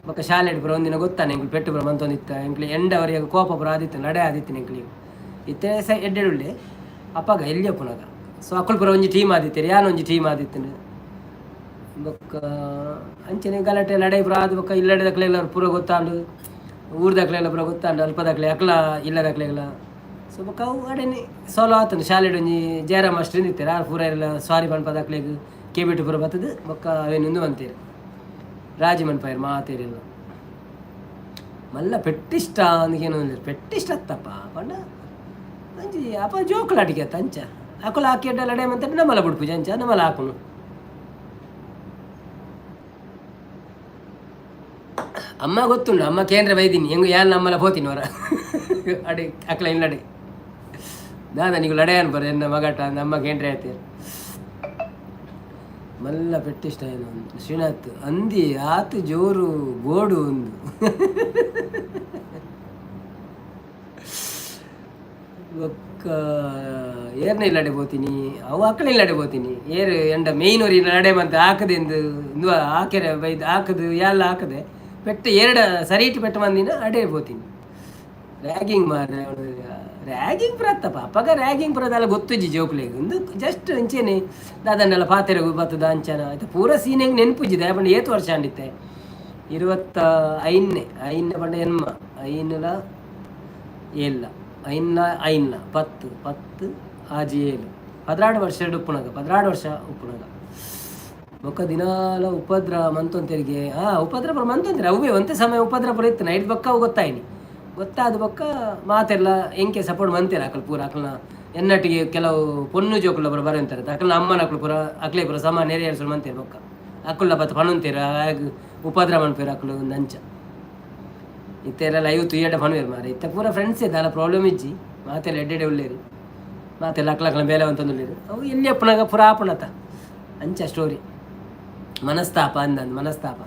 Speaker 1: ಬೊಕ್ಕ ಶಾಲೆಡ್ ಪೂರ ಒಂದಿನ ಗೊತ್ತಾನೆ ಎಂಕ್ಲು ಪೆಟ್ಟು ಪೂರ ಮಂತೊಂದಿತ್ತ ಎಂಕ್ಲಿ ಎಂಡವರಿಗೆ ಕೋಪ ಪೂರ ಆದಿತ್ತು ನಡೆ ಆದಿತ್ತು ಎಂಕ್ಲಿಗೆ ಇತ್ತೆ ಎಡ್ಡೆಡುಳ್ಳೆ ಅಪ್ಪಗ ಎಲ್ಲಿಯ ಪುನಗ. ಸೊ ಅಕ್ಕಳು ಪೂರ ಒಂಜಿ ಟೀಮ್ ಆದಿತ್ತೀರಿ ಯಾನು ಒಂಜಿ ಟೀಮ್ ಆದಿತ್ತು ಬೊಕ್ಕ ಅಂಚನೆ ಗಲಾಟೆ ಲಡೈ ಪುರ ಆದ ಬೊಕ್ಕ ಇಲ್ಲಡದಕ್ಲೆಲ್ಲ ಪೂರ ಗೊತ್ತಾಂಡು ಊರ್ದಕ್ಲೆಲ್ಲ ಪೂರ ಗೊತ್ತಾಂಡು ಅಲ್ಪದಕ್ಲೆ ಅಕ್ಲ ಇಲ್ಲದಕ್ಲೆಲ್ಲ. ಸೊ ಬೊಕ್ಕ ಅವು ಅಡೇನೆ ಸಾಲ್ವ್ ಆತನು ಶಾಲೆಡ್ ಒಂಜಿ ಜಯರಾಮ್ ಮಾಸ್ಟ್ರ್ ನಿಂತಿರ ಪೂರ ಎಲ್ಲ ಸಾರಿ ಪನ್ಪದಕ್ಲೆಗ್ ಕೇಬಿಟ್ಟು ಪೂರ ಬರ್ತದೆ ಬೊಕ್ಕ ಅವೇನೊಂದು ಅಂತೀರಿ ರಾಜಿ ಮನ್ಪಾಯರು ಮಾತೇರಿಲ್ಲ ಮಲ್ಲ ಪೆಟ್ಟಿಷ್ಟ ಅಂದಗೇನು ಪೆಟ್ಟಿಷ್ಟ ಅತ್ತಪ್ಪ ಪಂಡ ಅಂಚಿ ಅಪ್ಪ ಜೋಕುಲಾಟಿಗೆ ಅತ್ತ ಅಂಚ ಅಕ್ಕಲು ಹಾಕಿ ಅಡ್ಡ ಲಡೆ ಮಂತ ನಮ್ಮಲ್ಲ ಬಿಡ್ಪುಜ ಅಂಚ ನಮ್ಮಲ್ಲ ಹಾಕುನು ಅಮ್ಮ ಗೊತ್ತುಂಡು ಅಮ್ಮ ಕೇಂದ್ರ ಬೈದೀನಿ ಹೆಂಗೆ ಯಾರು ನಮ್ಮಲ್ಲ ಹೋತೀನಿ ಅವರ ಅಡೆ ಅಕ್ಲ ಇಲ್ಲಡೆ ದಾದ ನೀವು ಲಡೆ ಅನ್ಬಾರ ಎನ್ನ ಮಗಟ ನಮ್ಮ ಕೇಂದ್ರ ಹೇಳ್ತೀರ ಮಲ್ಲ ಪೆಟ್ಟಿಷ್ಟ ಏನು ಶ್ರೀನಾಥ್ ಅಂದಿ ಆತು ಜೋರು ಗೋಡು ಒಂದು ಒಕ್ಕ ಏರ್ನ ಇಲ್ಲಡೆ ಹೋತೀನಿ ಅವು ಅಕ್ಕಳ ಇಲ್ಲಡೆ ಹೋತೀನಿ ಏರು ಎಂಡ ಮೇಯ್ನೂರಿ ನಡೆ ಮಂತ ಹಾಕದೆಂದು ಹಾಕ್ಯಾರ ಬೈದು ಹಾಕದು ಎಲ್ಲ ಹಾಕದೆ ಪೆಟ್ಟು ಎರಡು ಸರಿಟ್ಟು ಪೆಟ್ಟು ಮಂದಿನ ಅಡೇ ಹೋತೀನಿ ರ್ಯಾಗಿಂಗ್ ಮಾರ ರ್ಯಾಗಿಂಗ್ ಪ್ರತ್ತಪ್ಪ ಅಪ್ಪಗ ರ್ಯಾಗಿಂಗ್ ಪುರದೆಲ್ಲ ಗೊತ್ತುಜ್ಜಿ ಜೋಕ್ಲೆಗೆ ಒಂದು ಜಸ್ಟ್ ಅಂಚೇನೆ ದಾದನ್ನೆಲ್ಲ ಪಾತೆರೆಗೂ ಬತ್ತದ ಅಂಚನ ಆಯ್ತು ಪೂರ ಸೀನ್ ಹೆಂಗೆ ನೆನಪುಜ್ಜಿದೆ ಪಂಡ ಏತು ವರ್ಷ ಅಂಡಿತ್ತೆ 25 ಪಂಡ ಎನ್ಮ ಐನಲ ಏಲ್ಲ ಐನ್ನ 10 ಆಜಿ 16 ವರ್ಷ ಉಪ್ಪುನಗ 16 ವರ್ಷ ಉಪ್ಪುನಗ ಬೊಕ್ಕ ದಿನಾಲ ಉಪದ್ರ ಮಂತೊಂತೆರಿಗೆ ಉಪದ್ರ ಪುರ ಮಂತೊಂತಾರೆ ಅವೇ ಒಂದೇ ಸಮಯ ಉಪದ್ರ ಪುರ ಇತ್ತು ನೈಟ್ ಬೊಕ್ಕ ಅವು ಗೊತ್ತಾಯ್ನಿ ಗೊತ್ತಾದ ಬೊಕ್ಕ ಮಾತೆಲ್ಲ ಎಂಕೆ ಸಪೋರ್ಟ್ ಮಂತೀರ ಅಕಲ್ ಪೂರ ಅಕಲ್ನ ಎನ್ನಟ್ಟಿಗೆ ಕೆಲವು ಪೊನ್ನು ಜೋಕುಲ ಪುರ ಬರಂತಾರೆ ಅಕಲ್ನ ಅಮ್ಮನ ಅಕ್ಳು ಪುರ ಅಕ್ಲೆ ಪುರ ಸಮ ನೆರೆ ಏರ್ಸಲು ಮಂತೀರ ಬೊಕ್ಕ ಅಕ್ಕುಲ್ಲ ಬತ್ತ ಪಣುಂತೀರ ಆಗ ಉಪದ್ರ ಮನ್ಪೇರ ಅಕ್ಳು ಒಂದು ಅಂಚ ಇತ್ತೆಲ್ಲ ಲೈವ್ ತುಯ್ಯಡ ಪಣುವೇರು ಮಾರ ಇತ್ತ ಪೂರ ಫ್ರೆಂಡ್ಸ್ ಇದ್ದಲ್ಲ ಪ್ರಾಬ್ಲಮ್ ಇಜ್ಜಿ ಮಾತೆಲ್ಲ ಎಡ್ಡೆಡೆ ಉಳ್ಳೇರಿ ಮಾತೆಲ್ಲ ಅಕ್ಲಕ್ಲ ಬೇಲೆ ಅಂತಂದುಳ್ಳೇರು ಅವು ಎಲ್ಲಿ ಅಪ್ಪನಾಗ ಪುರ ಆಪುಣತ ಅಂಚ ಸ್ಟೋರಿ ಮನಸ್ತಾಪ ಅಂದಂದು ಮನಸ್ತಾಪ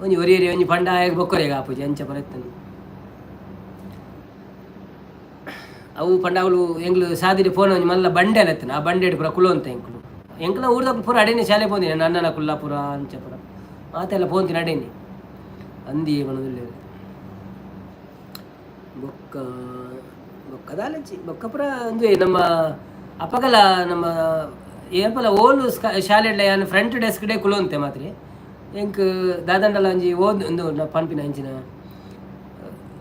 Speaker 1: ಒಂಜಿ ಒರಿಯರಿ ಒಂಜಿ ಪಂಡ ಆಗ ಬೊಕ್ಕರೆಗ ಆಪುಜಿ ಅಂಚ ಬರತ್ತನು ಅವು ಪಂಡ ಅವಳು ಎಂಗ್ಲು ಸಾದಿರಿ ಫೋನ್ ಒಂಜಿ ಮಲ್ಲ ಬಂಡೆ ಅಲ್ಲತ್ತನ ಆ ಬಂಡೆ ಪುರ ಕುಲು ಅಂತ ಎಂಕ್ಲ ಊರ್ದ ಪೂರ ಅಡೇನೆ ಶಾಲೆ ಪೋಂದಿನಿ ನನ್ನನ ಕುಲ್ಲಾಪುರ ಅಂಚ ಪುರ ಮಾತೆಲ್ಲ ಪೋಂತೀನಿ ಅಡೇನಿ ಅಂದಿ ಮನದಲ್ಲಿ ಬೊಕ್ಕ ಬೊಕ್ಕದಾಲಚ್ಚಿ ಬೊಕ್ಕ ಪುರ ಒಂದು ನಮ್ಮ ಅಪ್ಪಗಲ ನಮ್ಮ ಏಪಲ ಓಲು ಶಾಲೆ ಯಾನು ಫ್ರಂಟ್ ಡೆಸ್ಕ್ ಡೇ ಕುಲೋಂತೆ ಮಾತ್ರೆ ಎಂಕ್ ದಾದಂಡಲ ಒಂಜಿ ಓದ್ ಒಂದು ಪನ್ಪಿನ ಅಂಚಿನ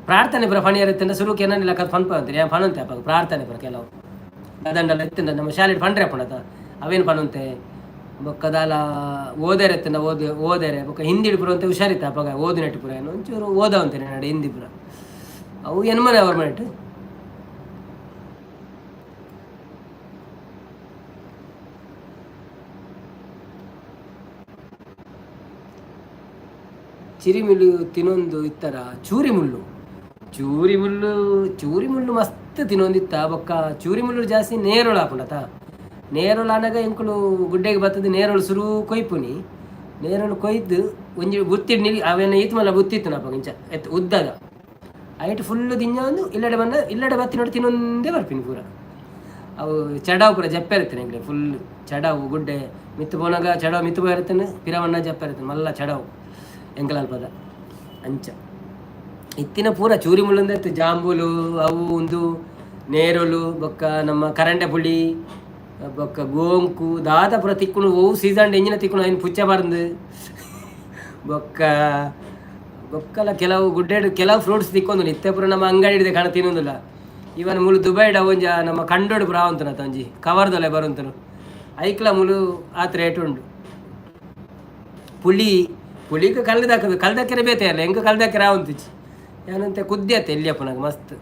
Speaker 1: ಪ್ರಾರ್ಥನೆ ಪುರ ಫಣಿ ಇರುತ್ತೆ ಸುರುಕ್ಕೆ ಏನಿಲ್ಲ ಕತ್ ಪನ್ಪ ಅಂತೀರಿ ಏನು ಪಣಂತೆ ಅಪ್ಪ ಪ್ರಾರ್ಥನೆ ಪುರ ಕೆಲವು ದಾದಂಡಲ ಎತ್ತಿಂದ ನಮ್ಮ ಶಾಲೆ ಪಂಡ್ರೆ ಪಣತ ಅವೇನು ಪಣಂತೆ ಬೊಕ್ಕದಾಲ ಓದೇರೆ ಎತ್ತಿಂದ ಓದೇರೆ ಬೊಕ್ಕ ಹಿಂದಿ ಪುರ ಅಂತ ಹುಷಾರಿತ್ತ ಅಪ್ಪಗ ಓದಿನಟ್ಟು ಪುರ ಏನು ಒಂಚೂರು ಓದವಂತೇನೆ ನಡೆ ಹಿಂದಿ ಪುರ ಅವು ಎನ್ಮನೆ ಅವ್ರ ಮನೆಟ್ಟು ಚಿರಿಮಿಲ್ಲು ತಿನ್ನೊಂದು ಇತ್ತರ ಚೂರಿ ಮುಳ್ಳು ಮಸ್ತ್ ತಿನ್ನೊಂದಿತ್ತ ಬೊಕ್ಕ ಚೂರಿ ಮುಳ್ಳು ಜಾಸ್ತಿ ನೇರಳು ಹಾಕೊಂಡತ ನೇರಳು ಅನಾಗ ಎಂಕುಲು ಗುಡ್ಡೆಗೆ ಬರ್ತದೆ ನೇರಳು ಸುರು ಕೊಯ್ಪುನಿ ನೇರಳು ಕೊಯ್ದು ಒಂಜಿ ಬುತ್ತಿಡ್ ನಿಲ್ ಅವೇನ ಈತ್ ಮಲ್ಲ ಬುತ್ತಿತ್ತು ನಪ್ಪ ಇಂಚ ಎತ್ತು ಉದ್ದದ ಐಟ್ ಫುಲ್ಲು ತಿಂಜ ಒಂದು ಇಲ್ಲಡೆ ಬತ್ತಿ ನೋಡಿ ತಿನ್ನೊಂದೇ ಬರ್ಪಿನಿ ಪೂರ ಅವು ಚಡಾವು ಪೂರ ಜಪ್ಪ ಇರ್ತೇನೆ ಎಂಗ್ಲೆ ಫುಲ್ ಚಡಾವು ಗುಡ್ಡೆ ಮಿತ್ತು ಪೋನಾಗ ಚಡಾವು ಮಿತ್ತು ಇರ್ತೇನೆ ಪಿರವಣ್ಣ ಜಪ್ಪ ಇರ್ತೇನೆ ಮಲ್ಲ ಚಡಾವು ಎಂಕಲಲ್ಪದ ಅಂಚ ಇತ್ತಿನ ಪೂರ ಚೂರಿ ಮುಳ್ಳಂದ ಇತ್ತು ಜಾಂಬೂಲು ಅವು ಒಂದು ನೇರಳು ಬೊಕ್ಕ ನಮ್ಮ ಕರಂಡೆ ಪುಳಿ ಬೊಕ್ಕ ಗೋಂಕು ದಾದ ಪುರ ತಿಕ್ಕುನು ಓವು ಸೀಸನ್ ಎಂಜಿನ ತಿಕ್ಕುನು ಐನು ಪುಚ್ಚ ಬಾರ್ದು ಬೊಕ್ಕಲ ಕೆಲವು ಗುಡ್ಡೆಡು ಕೆಲವು ಫ್ರೂಟ್ಸ್ ತಿಕ್ಕೊಂಡು ನಿತ್ಯ ಪುರ ನಮ್ಮ ಅಂಗಡಿ ಹಿಡಿದೆ ಕಾಣ ತಿನ್ನೋದಿಲ್ಲ ಇವನ್ ಮುಳು ದುಬೈಡ ಒಂಜ ನಮ್ಮ ಕಂಡೋಡು ಪುರ ಆವಂತನ ಒಂಜಿ ಕವರ್ದೊಲೆ ಬರುವಂತನು ಐಕ್ಲ ಮುಳು ಆತ ರೇಟ್ ಉಂಡು ಪುಳಿಗೆ ಕಲ್ದಕ್ಕೆರೆ ಬೇತೆ ಅಲ್ಲ ಹೆಂಗೆ ಕಲ್ದಕ್ಕೆರೆ ಆವಂತಿಚ್ಚಿ ಏನಂತೆ ಕುದ್ದಿಯತ್ತೆ ಎಲ್ಲಿಯಪ್ಪನಾಗ ಮಸ್ತ್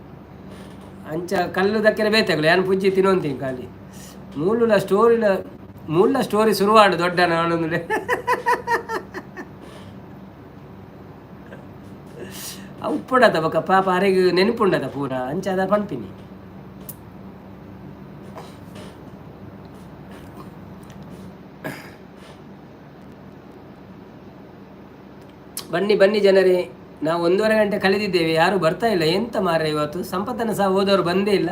Speaker 1: ಅಂಚ ಕಲ್ಲು ದಕ್ಕೆರೆ ಬೇತಾಗಲ್ಲ ಏನು ಪುಜ್ಜಿ ತಿನ್ನೋಂತೀನಿ ಖಾಲಿ ಮೂಲ ಸ್ಟೋರಿ ಶುರುವಾಡು ದೊಡ್ಡ ನಾನೊಂದು ಉಪ್ಪುಂಡತ ಬೊಕ್ಕ ಪಾಪ ಅರೆಗೆ ನೆನಪುಂಡತ ಪೂರ ಅಂಚ ಅದ ಪನ್ಪಿನಿ ಬನ್ನಿ ಬನ್ನಿ ಜನರೇ, ನಾವು 1.5 ಗಂಟೆ ಕಳೆದಿದ್ದೇವೆ, ಯಾರು ಬರ್ತಾ ಇಲ್ಲ. ಎಂತ ಮಾರ ಇವತ್ತು ಸಂಪತ್ತನ ಸಹ ಹೋದವರು ಬಂದೇ ಇಲ್ಲ.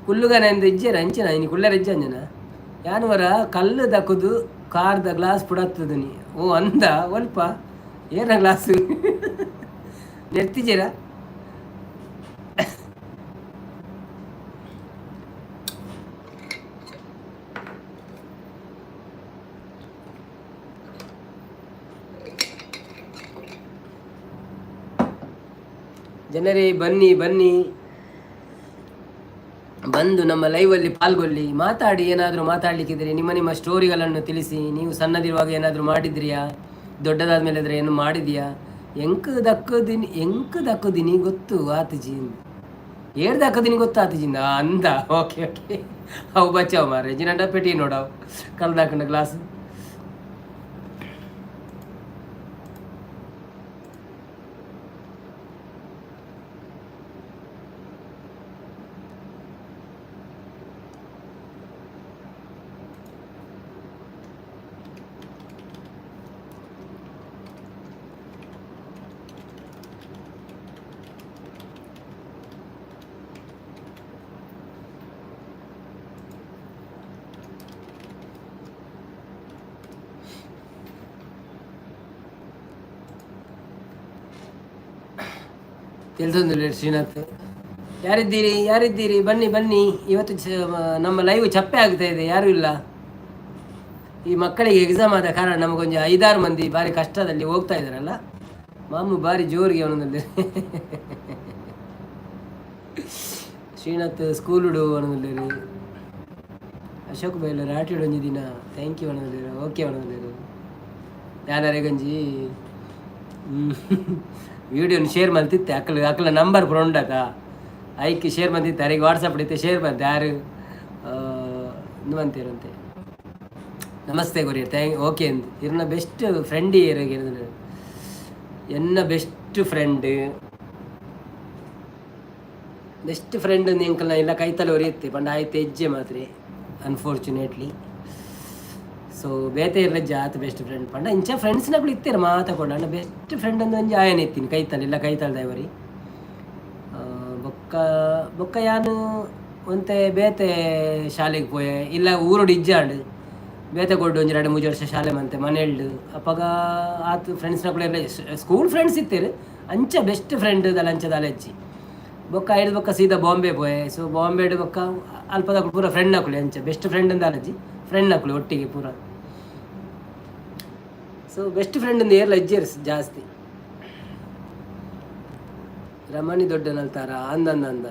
Speaker 1: ಕುಲ್ಲುಗನ ಎಂದು ಇಜ್ಜೇರ ಅಂಚಿನ ಇನ್ನು ಕುಳ್ಳರ ಇಜ್ಜ ಅಂಜನ ಯಾನುವರ ಕಲ್ಲು ದಕ್ಕುದು ಕಾರ್ದ ಗ್ಲಾಸ್ ಪುಡತ್ತದು ನೀ ಓ ಅಂದ ಒಲ್ಪ ಏನ ಗ್ಲಾಸ್ ನೆರ್ತಿದ್ದೀರಾ. ಜನರೇ ಬನ್ನಿ ಬನ್ನಿ, ಬಂದು ನಮ್ಮ ಲೈವಲ್ಲಿ ಪಾಲ್ಗೊಳ್ಳಿ, ಮಾತಾಡಿ. ಏನಾದರೂ ಮಾತಾಡಲಿಕ್ಕಿದ್ರೆ ನಿಮ್ಮ ಸ್ಟೋರಿಗಳನ್ನು ತಿಳಿಸಿ. ನೀವು ಸಣ್ಣದಿರುವಾಗ ಏನಾದರೂ ಮಾಡಿದ್ರಿಯಾ, ದೊಡ್ಡದಾದ ಮೇಲೆ ಆದರೆ ಏನು ಮಾಡಿದ್ಯಾ? ಎಂಕ್ ದಕ್ಕದಿನಿ ಗೊತ್ತು ಆತಜಿ, ಏಳು ದಕ್ಕದಿನಿ ಗೊತ್ತು ಆತಜಿಂದ ಅಂದ. ಓಕೆ ಓಕೆ, ಅವು ಬಚ್ಚಾವು ಮಾರೆ ಜಿನಂಡ ಪೆಟಿ ನೋಡವು ಕಲ್ದಾಕಂಡ ಗ್ಲಾಸ್. ತಿಳಿಸೊಂದಿಲ್ಲ ಶ್ರೀನಾಥ್. ಯಾರಿದ್ದೀರಿ ಬನ್ನಿ ಬನ್ನಿ. ಇವತ್ತು ನಮ್ಮ ಲೈವ್ ಚಪ್ಪೆ ಆಗ್ತಾ ಇದೆ, ಯಾರೂ ಇಲ್ಲ. ಈ ಮಕ್ಕಳಿಗೆ ಎಕ್ಸಾಮ್ ಆದ ಕಾರಣ ನಮಗೊಂದು 5-6 ಮಂದಿ ಭಾರಿ ಕಷ್ಟದಲ್ಲಿ ಹೋಗ್ತಾ ಇದ್ದಾರಲ್ಲ. ಮಾಮು ಭಾರಿ ಜೋರಿಗೆ ಅವನದಲ್ಲಿ ಶ್ರೀನಾಥ್ ಸ್ಕೂಲುಡು ಅವನದಲ್ಲಿ ಅಶೋಕ್ ಬೈಲರ್ ಆಟಿಡು ಒಂಜಿ ದಿನ. ಥ್ಯಾಂಕ್ ಯು ಅವನದಲ್ಲಿ. ಓಕೆ ಅವನದಲ್ಲಿ ಯಾರೇ ಗಂಜಿ ವಿಡಿಯೋನ ಶೇರ್ ಮಾಡ್ತಿತ್ತೆ ಅಕ್ಕಲ ನಂಬರ್ ಪುರೊಂಡತ ಐಕಿ ಶೇರ್ ಮಾಡ್ತಿತ್ತೆ. ಯಾರಿಗೆ ವಾಟ್ಸಪ್ ಹಿಡಿತೆ ಶೇರ್ ಮಾಡ್ತೆ ಯಾರು ಅಂತೀರಂತೆ. ನಮಸ್ತೆ ಗೊರಿ ಓಕೆ ಅಂತ ಇರನ್ನ ಬೆಸ್ಟ್ ಫ್ರೆಂಡ್ ಏರಿಗೆ ಎನ್ನ ಬೆಸ್ಟ್ ಫ್ರೆಂಡ್ ಎಂಕಲ್ನ ಇಲ್ಲ ಕೈತಲ್ಲಿ ಒರಿಯುತ್ತೆ ಪಂಡ ಆಯ್ತು ಹೆಜ್ಜೆ ಮಾತ್ರ ಅನ್ಫಾರ್ಚುನೇಟ್ಲಿ. ಸೊ ಬೇತೆ ಇರಲಜ್ಜ ಆತ ಬೆಸ್ಟ್ ಫ್ರೆಂಡ್ ಪಂಡ ಇಂಚ ಫ್ರೆಂಡ್ಸ್ನಗಳು ಇತ್ತೀರ ಮಾತಾಕೊಂಡ ಅಣ್ಣ ಬೆಸ್ಟ್ ಫ್ರೆಂಡ್ ಒಂದು ಒಂಜಿ ಆಯನ ಇತ್ತೀನಿ ಕೈತಲ್ಲಿ ಇಲ್ಲ ಕೈತಲ್ದವರಿ ಬೊಕ್ಕ ಯಾನು ಒಂತೆ ಬೇತೆ ಶಾಲೆಗೆ ಪೋಯೆ ಇಲ್ಲ ಊರೋಡು ಇಜ್ಜಾಂಡು ಬೇತೆ ಕೊಡು ಒಂಜಿ 2-3 ವರ್ಷ ಶಾಲೆ ಮಂತೆ ಮನೆಯಲ್ಡು ಅಪ್ಪಗ ಆತು ಫ್ರೆಂಡ್ಸ್ನಗಳು ಸ್ಕೂಲ್ ಫ್ರೆಂಡ್ಸ್ ಇತ್ತೀರು ಅಂಚ ಬೆಸ್ಟ್ ಫ್ರೆಂಡ್ ದಲ ಅಂಚದ ಅಲೆಜ್ಜಿ ಬೊಕ್ಕ ಐದು ಬೊಕ್ಕ ಸೀದಾ ಬಾಂಬೆ ಪೋಯೆ. ಸೊ ಬಾಂಬೆಡು ಬೊಕ್ಕ ಅಲ್ಪದ ಪೂರ ಫ್ರೆಂಡ್ ಹಾಕುಳಿ ಅಂಚ ಬೆಸ್ಟ್ ಫ್ರೆಂಡ್ ಅಂತ ಅಲಜ್ಜಿ ಫ್ರೆಂಡ್ ಹಾಕುಳಿ ಒಟ್ಟಿಗೆ ಪೂರ. ಸೊ ಬೆಸ್ಟ್ ಫ್ರೆಂಡ್ ಒಂದು ಏರ್ಲ ಇಜ್ಜೇರು ಜಾಸ್ತಿ. ರಮಣಿ ದೊಡ್ಡನಲ್ತಾರ ಅಂದಂದ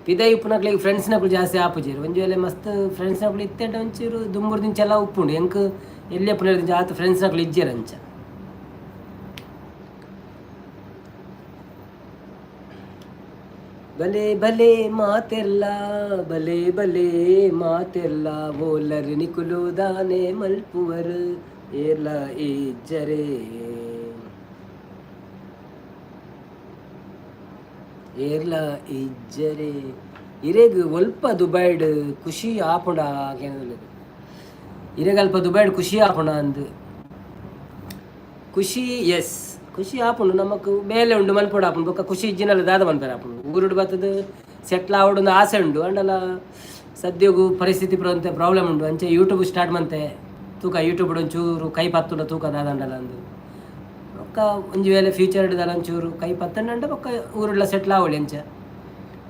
Speaker 1: ಪಿದೈ ಉಪ್ಪುನಕ್ಲಿಗೆ ಫ್ರೆಂಡ್ಸ್ನಗಳು ಜಾಸ್ತಿ ಆಪುಜೀರು ಒಂಜಿ ವೇಳೆ ಮಸ್ತ್ ಫ್ರೆಂಡ್ಸ್ನಗಳು ಇತ್ತೇಟ ಒಂಚೂರು ದುಂಬುರು ದಿಂಚೆಲ್ಲ ಉಪ್ಪುಂಡು ಎಂಕ್ ಎಲ್ಲಿ ಪುನರ್ದಿಂಚ ಆತ ಫ್ರೆಂಡ್ಸ್ನಗಳು ಇಜ್ಜೇರು ಅಂಚ. ಬಲೆ ಬಲೆ ಮಾತೆಲ್ಲ ಬಲೆ ಮಾತೆಲ್ಲ ಓಲರ್ ನಿಕುಲುದಾನೆ ಮಲ್ಪುವರ್ ಏರ್ಲ ಇಜ್ಜರೆ ಏರ್ಲ ಇಜ್ಜರೆ ಇರೆಗ್ ಒಲ್ಪ ದುಬೈಡ್ ಖುಷಿ ಆಪುಂಡ ಇರೆಗ್ ಅಲ್ಪ ದುಬೈಡ್ ಖುಷಿ ಆಪುಂಡ ಅಂದ್ ಖುಷಿ ಎಸ್ ಖುಷಿ ಆಪುಂಡು ನಮಕ್ ಬೇಲೆ ಉಂಡು ಮಲ್ಪೋಡು ಆಪುಂಡು ಬೊಕ್ಕ ಖುಷಿ ಇಜ್ಜಿನಲ್ಲ ದಾದ ಮನ್ಪೇರ ಆಪುಂಡು ಊರುಡು ಬತ್ತದ ಸೆಟ್ಲ್ ಆವಡೊಂದು ಆಸೆ ಉಂಡು ಅಂಡಲ ಸದ್ಯಗೂ ಪರಿಸ್ಥಿತಿ ಪುರಂತೆ ಪ್ರಾಬ್ಲಮ್ ಉಂಡು ಅಂಚೆ ಯೂಟ್ಯೂಬ್ ಸ್ಟಾರ್ಟ್ ಮಂತೆ ತೂಕ ಯೂಟ್ಯೂಬ್ ಒಂಚೂರು ಕೈ ಪತ್ತುಂಡ ತೂಕ ದಾದಂಡಲ ಅಂದು ಬೊಕ್ಕ ಒಂಜಿ ವೇಳೆ ಫ್ಯೂಚರ್ ಹಿಡಿದಲ್ಲ ಒಂಚೂರು ಕೈ ಪತ್ತಂಡ ಬೊಕ್ಕ ಊರುಡ್ಲ ಸೆಟ್ಲ್ ಆವಳಿ ಅಂಚ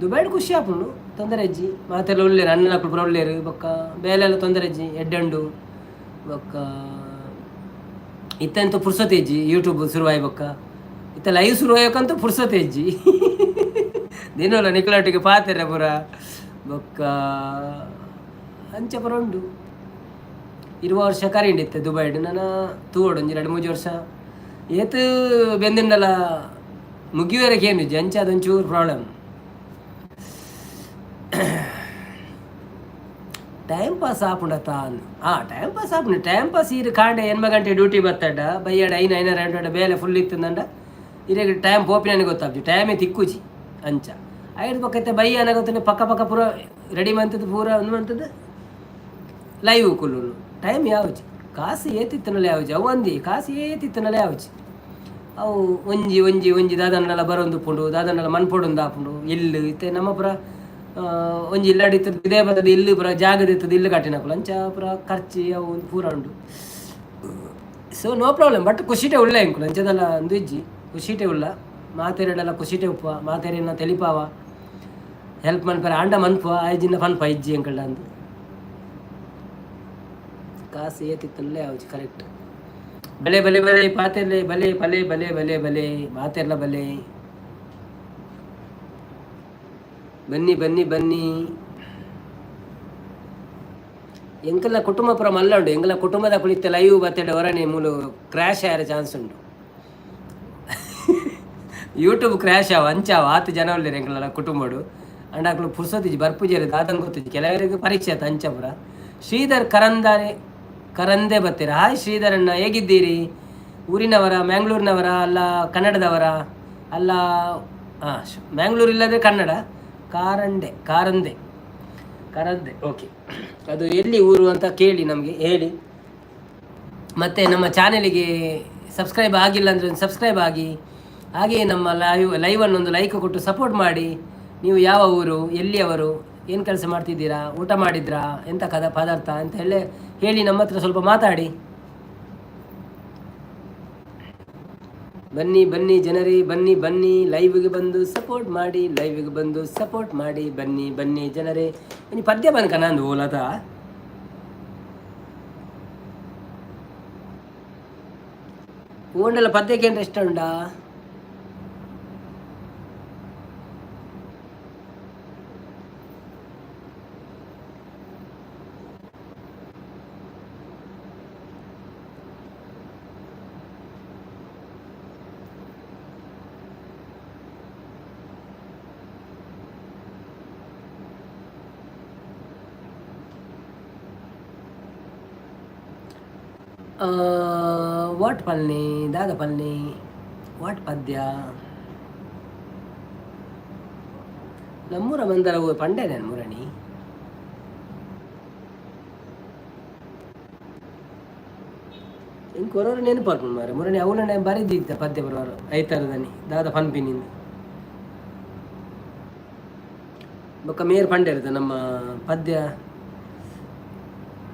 Speaker 1: ದುಬೈಡ್ ಖುಷಿ ಆಪುಂಡು ತೊಂದರೆ ಅಜ್ಜಿ ಮಾತೆಲ್ಲ ಒಳ್ಳೇರು ಅಣ್ಣನಕ್ಕಳು ಪುರ ಒಳ್ಳೇರು ಬೊಕ್ಕ ಬೇಲೆಲ್ಲ ತೊಂದರೆ ಅಜ್ಜಿ ಎಡ್ಡಂಡು ಬೊಕ್ಕ ಇತ್ತಂತೂ ಪುರ್ಸೊತೆ ಇಜ್ಜಿ ಯೂಟ್ಯೂಬ್ ಶುರುವಾಯಿ ಬೊಕ್ಕ ಇತ್ತ ಲೈವ್ ಶುರುವಾಯಕ್ಕಂತೂ ಪುರ್ಸೊತೆ ಇಜ್ಜಿ ದಿನವಲ್ಲ ನಿಕ್ಲಾಟಿಗೆ ಪಾತೆರೆ ಪುರ ಬೊಕ್ಕ ಅಂಚ ಪುರ ಉಂಡು 20 ವರ್ಷ ಕರಿಂಡಿತ್ತೆ ದುಬೈಡ್ ನಾನು ತೂವಡು ಒಂಜಿ 2-3 ವರ್ಷ ಏತು ಬೆಂದಿಂಡಲ ಮುಗಿಯುವರೆಗೆ ಏನು ಅಂಚೆ ಅದೊಂಚೂರು ಪ್ರಾಬ್ಲಮ್. ಟೈಮ್ ಪಾಸ್ ಆಪುಂಡ ತಾನು ಟೈಮ್ ಪಾಸ್ ಆಪುಂಡು ಟೈಮ್ ಪಾಸ್ ಇರು ಕಾಂಡೆ 8 ಗಂಟೆ ಡ್ಯೂಟಿ ಬತ್ತಡ ಬೈಯಡ 500 ಬೇಲೆ ಫುಲ್ ಇತ್ತಂದಂಡ ಇರೆಗ್ ಟೈಮ್ ಪೋಪಿನ ಗೊತ್ತಾಗ್ಜಿ ಟೈಮೇ ತಿಕ್ಕುಜಿ ಅಂಚ ಐದು ಪಕ್ಕತ್ತೆ ಬೈ ಅನಾಗತ್ತೆ ಪಕ್ಕ ಪಕ್ಕ ಪೂರ ರೆಡಿ ಮಂತದ್ದು ಪೂರ ಒಂದು ಮಂತದ್ದು ಲೈವ್ ಕುಲ್ಲು ಟೈಮ್ ಯಾವಚಿ ಕಾಸು ಏತಿತ್ತನಲ್ಲ ಯಾವಚಿ ಅವು ಅಂದಿ ಕಾಸು ಏತಿತ್ತನಲ್ಲ ಯಾವಚಿ ಅವು ಒಂಜಿ ಒಂಜಿ ಒಂಜಿ ದಾದನ್ನೆಲ್ಲ ಬರೋದು ಉಪ್ಪುಂಡು ದಾದನ್ನೆಲ್ಲ ಮನ್ಪೊಡು ಆಪುಂಡು ಇಲ್ಲು ಇತ್ತೆ ನಮ್ಮ ಪುರ ಒಂಜಿ ಇಲ್ಲಡಿತ್ತದ ಇದೇ ಬರ್ತದೆ ಇಲ್ಲು ಪುರ ಜಾಗದಿತ್ತದ ಇಲ್ಲು ಕಟ್ಟಿನಕುಲು ಅಂಚ ಪುರ ಖರ್ಚಿ ಅವು ಪೂರ ಉಂಡು. ಸೊ ನೋ ಪ್ರಾಬ್ಲಮ್ ಬಟ್ ಖುಷಿಟೆ ಉಳ್ಳ ಇಂಕುಲು ಅಂಚದಲ್ಲ ಒಂದು ಇಜ್ಜಿ ಖುಷಿಟೆ ಉಳ್ಳ ಮಾತೆರೆಡೆಲ್ಲ ಖುಷಿಟೆ ಉಪ್ಪ ಮಾತೆರೆನ ತೆಲಿಪಾವ ಹೆಲ್ಪ್ ಮನ್ಪರ ಆಂಡ ಮನ್ಪ ಐಜಿನ ಪನ್ಪ ಇಜ್ಜಿ ಅಂಕಳ್ಳ ಅಂದು ಕಾಸು ಏತಿತ್ತಲ್ಲೇ ಯಾವಚಿ ಕರೆಕ್ಟ್ ಬಲೆ ಬಲೆ ಬಲೆ ಪಾತೆರ್ಲೆ ಬಲೆ ಬಲೆ ಬಲೆ ಬಲೆ ಬಲೆ ಮಾತೆರ್ಲ ಬಲೆ ಬನ್ನಿ ಬನ್ನಿ ಬನ್ನಿ ಎಂಕಲ್ಲ ಕುಟುಂಬ ಪುರ ಮಲ್ಲ ಉಂಡು ಎಂಕಲ್ಲ ಕುಟುಂಬದ ಕುಳಿತ ಲೈವ್ ಬತ್ತೆಡೆ ಹೊರನೆ ಮೂಲು ಕ್ರ್ಯಾಶ್ ಆಯರ ಚಾನ್ಸ್ ಉಂಟು ಯೂಟ್ಯೂಬ್ ಕ್ರ್ಯಾಶ್ ಆವ ಅಂಚಾವ ಆತು ಜನ ಉಳ್ಳೇರು ಎಂಕಲ್ಲ ಕುಟುಂಬಡು ಅಂಡಾಕ್ಲು ಪುರ್ಸೋತಿಜಿ ಬರ್ಪುಜೇರು ದಾದನ್ ಗೊತ್ತಿಜಿ ಕೆಲವರಿಗೆ ಪರೀಕ್ಷೆ ಆಯ್ತು ಅಂಚಪುರ ಶ್ರೀಧರ್ ಕರಂದೆ ಬರ್ತೀರಾ. ಹಾಯ್ ಶ್ರೀಧರಣ್ಣ, ಹೇಗಿದ್ದೀರಿ? ಊರಿನವರ, ಮ್ಯಾಂಗ್ಳೂರಿನವರ ಅಲ್ಲ ಕನ್ನಡದವರ ಅಲ್ಲ? ಮ್ಯಾಂಗ್ಳೂರು ಇಲ್ಲದೆ ಕನ್ನಡ. ಕಾರಂದೆ ಓಕೆ. ಅದು ಎಲ್ಲಿ ಊರು ಅಂತ ಕೇಳಿ ನಮಗೆ ಹೇಳಿ. ಮತ್ತು ನಮ್ಮ ಚಾನೆಲಿಗೆ ಸಬ್ಸ್ಕ್ರೈಬ್ ಆಗಿಲ್ಲ ಅಂದರೆ ಒಂದು ಸಬ್ಸ್ಕ್ರೈಬ್ ಆಗಿ, ಹಾಗೆಯೇ ನಮ್ಮ ಲೈವನ್ನೊಂದು ಲೈಕ್ ಕೊಟ್ಟು ಸಪೋರ್ಟ್ ಮಾಡಿ. ನೀವು ಯಾವ ಊರು, ಎಲ್ಲಿಯವರು, ಏನು ಕೆಲಸ ಮಾಡ್ತಿದ್ದೀರಾ, ಊಟ ಮಾಡಿದ್ರಾ, ಎಂಥ ಪದಾರ್ಥ ಅಂತ ಹೇಳಿ ನಮ್ಮ ಹತ್ರ ಸ್ವಲ್ಪ ಮಾತಾಡಿ. ಬನ್ನಿ ಬನ್ನಿ ಜನರೇ, ಬನ್ನಿ ಬನ್ನಿ, ಲೈವ್ಗೆ ಬಂದು ಸಪೋರ್ಟ್ ಮಾಡಿ, ಲೈವ್ಗೆ ಬಂದು ಸಪೋರ್ಟ್ ಮಾಡಿ. ಬನ್ನಿ ಬನ್ನಿ ಜನರೇ. ಇನ್ನು ಪದ್ಯ ಬನ್ಕ ನಂದು ಓಲದ ಓಂಡಲ್ಲ ಪದ್ಯಕ್ಕೆ ಏನು ಇಷ್ಟ ಉಂಟಾ? ವಾಟ್ ಪಲ್ನಿ ದಾದ ಪಲ್ನಿ ವಾಟ್ ಪದ್ಯ ನಮ್ಮೂರ ಮಂದರ ಪಂಡೆ ನಾನು ಮುರಣಿ ಹಿಂಗೆ ಕೊರೋರು ನೆನಪರ್ಕೊಂಡು ಮಾರೆ ಮುರಣಿ ಅವಳನ್ನೇ ಬರೆದಿದ್ದ ಪದ್ಯ ಬರೋರು ಐತರದನಿ ದಾದ ಪನ್ಪಿನಿಂದ ಬೊಕ್ಕ ಮೇರ್ ಪಂಡೆ ಇರುತ್ತೆ ನಮ್ಮ ಪದ್ಯ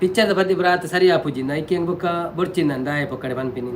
Speaker 1: ಪಿಕ್ಚರ್ದ ಪದ್ಯ ಬರಾತ ಸರಿ ಆಪುಜಿಂದ ಐಕೆ ಹೆಂಗೆ ಬೊಕ್ಕ ಬೊಡ್ಚಿಂದ ದಾಯ ಪೊಕ್ಕಡೆ ಪನ್ಪಿನಿ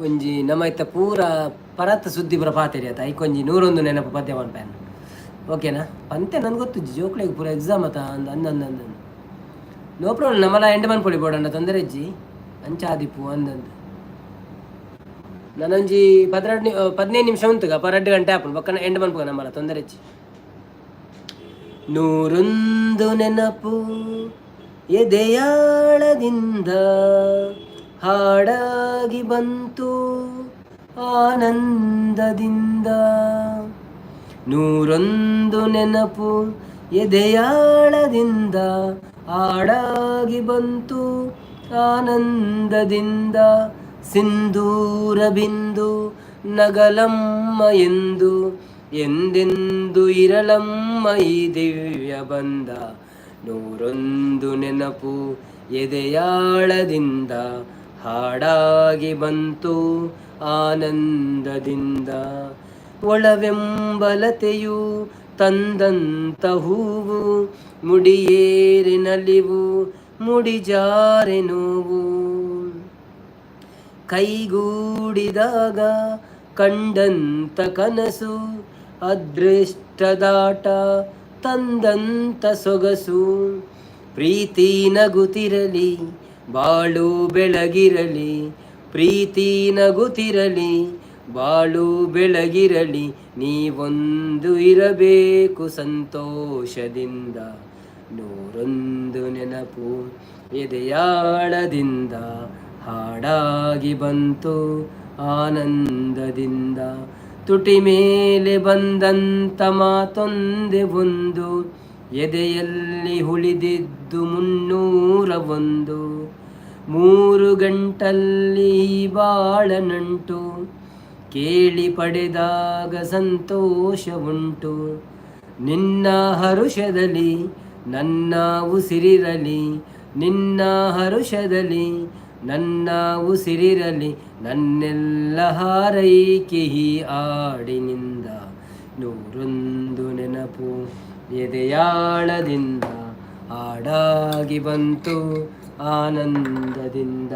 Speaker 1: ಒಂಜಿ ನಮ್ಮ ಇತ್ತ ಪೂರ ಪರತ್ತ ಸುದ್ದಿ ಪೂರ ಪಾತೆರಿ ಆತ ಐಕೊಂಜಿ 101 ನೆನಪು ಪದ್ಯ ಮನ್ಪೇನ ಓಕೆನಾ ಪಂತೆ ನನ್ಗೆ ಗೊತ್ತು ಜೋಕ್ಲೆಗೆ ಪೂರ ಎಕ್ಸಾಮ್ ಆತ ಅಂದಂದು ನೋ ಪ್ರಾಬ್ಲಮ್ ನಮ್ಮಲ್ಲ ಎಂಡ್ ಮನ್ಪೊಳಿ ಬೋಡಂಡ ತೊಂದರೆ ಇಜ್ಜಿ ಅಂಚಾದಿಪ್ಪು ಅಂದಂದು ನಾನೊಂಜಿ 15 ನಿಮಿಷ ಉಂತುಗ 2 ಗಂಟೆ ಆಪುಂಡು ಬಕ್ಕನ ಎಂಡ್ ಮನ್ಪುಗ ನಮ್ಮಲ್ಲ ತೊಂದರೆ ಇಜ್ಜಿ ನೂರೊಂದು ನೆನಪು ಎದೆಯಾಳದಿಂದ ಹಾಡಾಗಿ ಬಂತು ಆನಂದದಿಂದ. ನೂರೊಂದು ನೆನಪು ಎದೆಯಾಳದಿಂದ ಹಾಡಾಗಿ ಬಂತು ಆನಂದದಿಂದ. ಸಿಂಧೂರ ಬಿಂದು ನಗಲಮ್ಮ ಎಂದು ಎಂದೆಂದು ಇರಲಮ್ಮ ಈ ದಿವ್ಯ ಬಂದ. ನೂರೊಂದು ನೆನಪು ಎದೆಯಾಳದಿಂದ ಹಾಡಾಗಿ ಬಂತು ಆನಂದದಿಂದ. ಒಳವೆಂಬಲತೆಯು ತಂದಂತ ಹೂವು ಮುಡಿಯೇರಿ ನಲಿವು ಮುಡಿಜಾರೆ ನೋವು. ಕೈಗೂಡಿದಾಗ ಕಂಡಂತ ಕನಸು ಅದೃಷ್ಟದಾಟ ತಂದಂತ ಸೊಗಸು. ಪ್ರೀತಿ ನಗುತ್ತಿರಲಿ ಬಾಳು ಬೆಳಗಿರಲಿ, ಪ್ರೀತಿ ನಗುತ್ತಿರಲಿ ಬಾಳು ಬೆಳಗಿರಲಿ. ನೀವೊಂದು ಇರಬೇಕು ಸಂತೋಷದಿಂದ. ನೂರೊಂದು ನೆನಪು ಎದೆಯಾಳದಿಂದ ಹಾಡಾಗಿ ಬಂತು ಆನಂದದಿಂದ. ತುಟಿ ಮೇಲೆ ಬಂದಂತ ಮಾತೊಂದೆ ಒಂದು, ಎದೆಯಲ್ಲಿ ಉಳಿದಿದ್ದು 301. 3 ಗಂಟಲ್ಲಿ ಬಾಳ ನಂಟು ಕೇಳಿ ಪಡೆದಾಗ ಸಂತೋಷ ಉಂಟು. ನಿನ್ನ ಹರುಷದಲ್ಲಿ ನನ್ನ ಉಸಿರಿರಲಿ, ನಿನ್ನ ಹರುಷದಲ್ಲಿ ನನ್ನ ಉಸಿರಿರಲಿ. ನನ್ನೆಲ್ಲ ಹಾರೈಕೆ ಈ ಹಾಡಿನಿಂದ. ನೂರೊಂದು ನೆನಪು ಎದೆಯಾಳದಿಂದ ಹಾಡಾಗಿ ಬಂತು ಆನಂದದಿಂದ.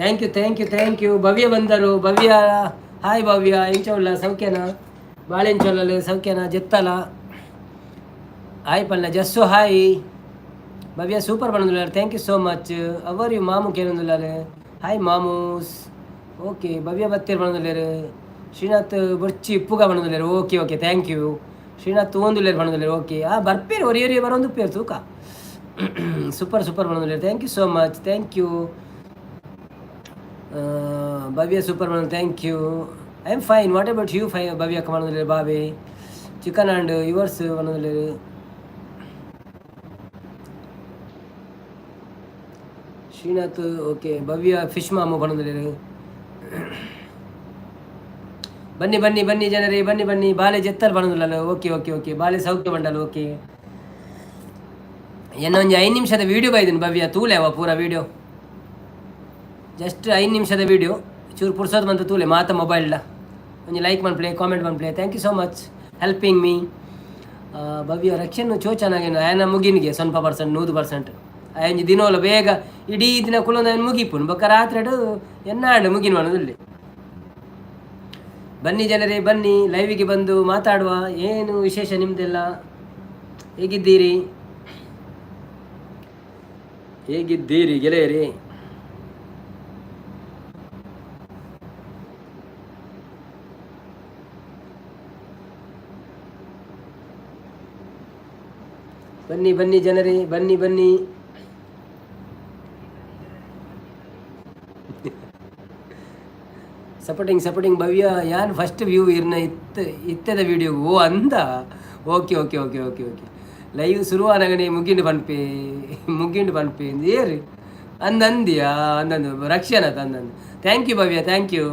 Speaker 1: Thank you thank you thank you. Bhavya ಬಂದರು. ಭವ್ಯ ಹಾಯ್ ಭವ್ಯ, ಎಂಚೋಲ್ಲ ಸೌಖ್ಯನಾ? ಬಾಳೆಂಚೋಲ್ಲ ಸೌಖ್ಯನಾ? ಜೆತ್ತಲ ಹಾಯ್ ಪಲ್ಲ ಜಸ್ಸು ಹಾಯ್. ಭವ್ಯ ಸೂಪರ್ ಬಂದಿದ್ದಾರೆ, ಥ್ಯಾಂಕ್ ಯು ಸೋ ಮಚ್. ಅವರು ಮಾಮು ಕೇಳಿದ್ದಾರೆ. ಹಾಯ್ ಮಾಮೂಸ್. ಓಕೆ ಭವ್ಯ ಬತ್ತೀರ್ ಬಂದಿದ್ದಾರೆ. ಶ್ರೀನಾಥ್ ಬುರ್ಚಿ ಇಪ್ಪುಗ ಬಂದಿದ್ದಾರೆ. Okay okay thank you. Srinath ಒಂದುಲೇರು ಬಂದಿದ್ದಾರೆ. ಓಕೆ ಬರ್ಪೇರು ಒರಿಯರಿ ಬರೋದು ಪೇರು ತೂಕ. ಸೂಪರ್ ಸೂಪರ್ ಬಂದಿದ್ದಾರೆ, thank you so much. Thank you Bhavya super ಬಂದ, thank you. I am fine, what about you? ಫೈ ಭವ್ಯ ಬಂದಿದ್ದಾರೆ. ಬಾಬೆ ಚಿಕನ್ ಆ್ಯಂಡ್ ಯುವರ್ಸ್ ಬಂದಿದ್ದಾರೆ. ಶ್ರೀನಾಥ್ ಓಕೆ. ಭವ್ಯ ಫಿಶ್ ಮಾಮು ಬಂದಿದ್ದಾರೆ. ಬನ್ನಿ ಬನ್ನಿ ಬನ್ನಿ ಜನರೇ ಬನ್ನಿ ಬನ್ನಿ. ಬಾಲೆ ಜೆತ್ತಲ್ ಬಂದಿಲ್ಲ. ಓಕೆ ಓಕೆ ಓಕೆ ಬಾಲೆ ಸೌಖ್ಯ ಬಂಡಲ್ಲ. ಓಕೆ ಏನೊಂದು 5 ನಿಮಿಷದ ವೀಡಿಯೋ ಬೈದಿನಿ ಭವ್ಯ, ತೂಲೆ ಅವ ಪೂರ ವೀಡಿಯೋ. ಜಸ್ಟ್ 5 ನಿಮಿಷದ ವೀಡಿಯೋ ಚೂರು ಪುರ್ಸೋದು ಬಂತು ತೂಲೆ ಮಾತ ಮೊಬೈಲ್ಡ. ಒಂದು ಲೈಕ್ ಮಾಡ್ಪ್ಲೇ, ಕಾಮೆಂಟ್ ಮಾಡ್ಪ್ಲೇ. Thank you so much helping me. Bhavya ರಕ್ಷಣೆ ಚೋ ಚೆನ್ನಾಗೇನು ಆಯನ ಮುಗಿನಿಗೆ 100% 100%. ಆಯಂಜಿ ದಿನೋಲ ಬೇಗ ಇಡೀ ದಿನ ಕುಲೊಂದು ಮುಗಿಪುನು ಬೊಕ್ಕ ರಾತ್ರಿ ಎನ್ನಾಡು ಮುಗಿನ ಮಾಡೋದಿಲ್ಲ. ಬನ್ನಿ ಜನರೇ ಬನ್ನಿ, ಲೈವಿಗೆ ಬಂದು ಮಾತಾಡುವ. ಏನು ವಿಶೇಷ ನಿಮ್ಮದೆಲ್ಲ? ಹೇಗಿದ್ದೀರಿ ಹೇಗಿದ್ದೀರಿ ಗೆಳೆಯರಿ? ಬನ್ನಿ ಬನ್ನಿ ಜನರೇ ಬನ್ನಿ ಬನ್ನಿ. ಸಪೋರ್ಟಿಂಗ್ ಭವ್ಯ ಯಾನ್ ಫಸ್ಟ್ ವ್ಯೂ ಇರ್ನ ಇತ್ತದ ವೀಡಿಯೋ ಓ ಅಂದ. Okay okay okay okay okay live ಶುರುವಾನಾಗನೆ ಮುಗಿಂಡು ಪನ್ಪೆ ಏರು ಅಂದಂದಿಯಾ ಅಂದಂದು ರಕ್ಷಣತ ಅಂದಂದು. Thank you Bhavya, thank you.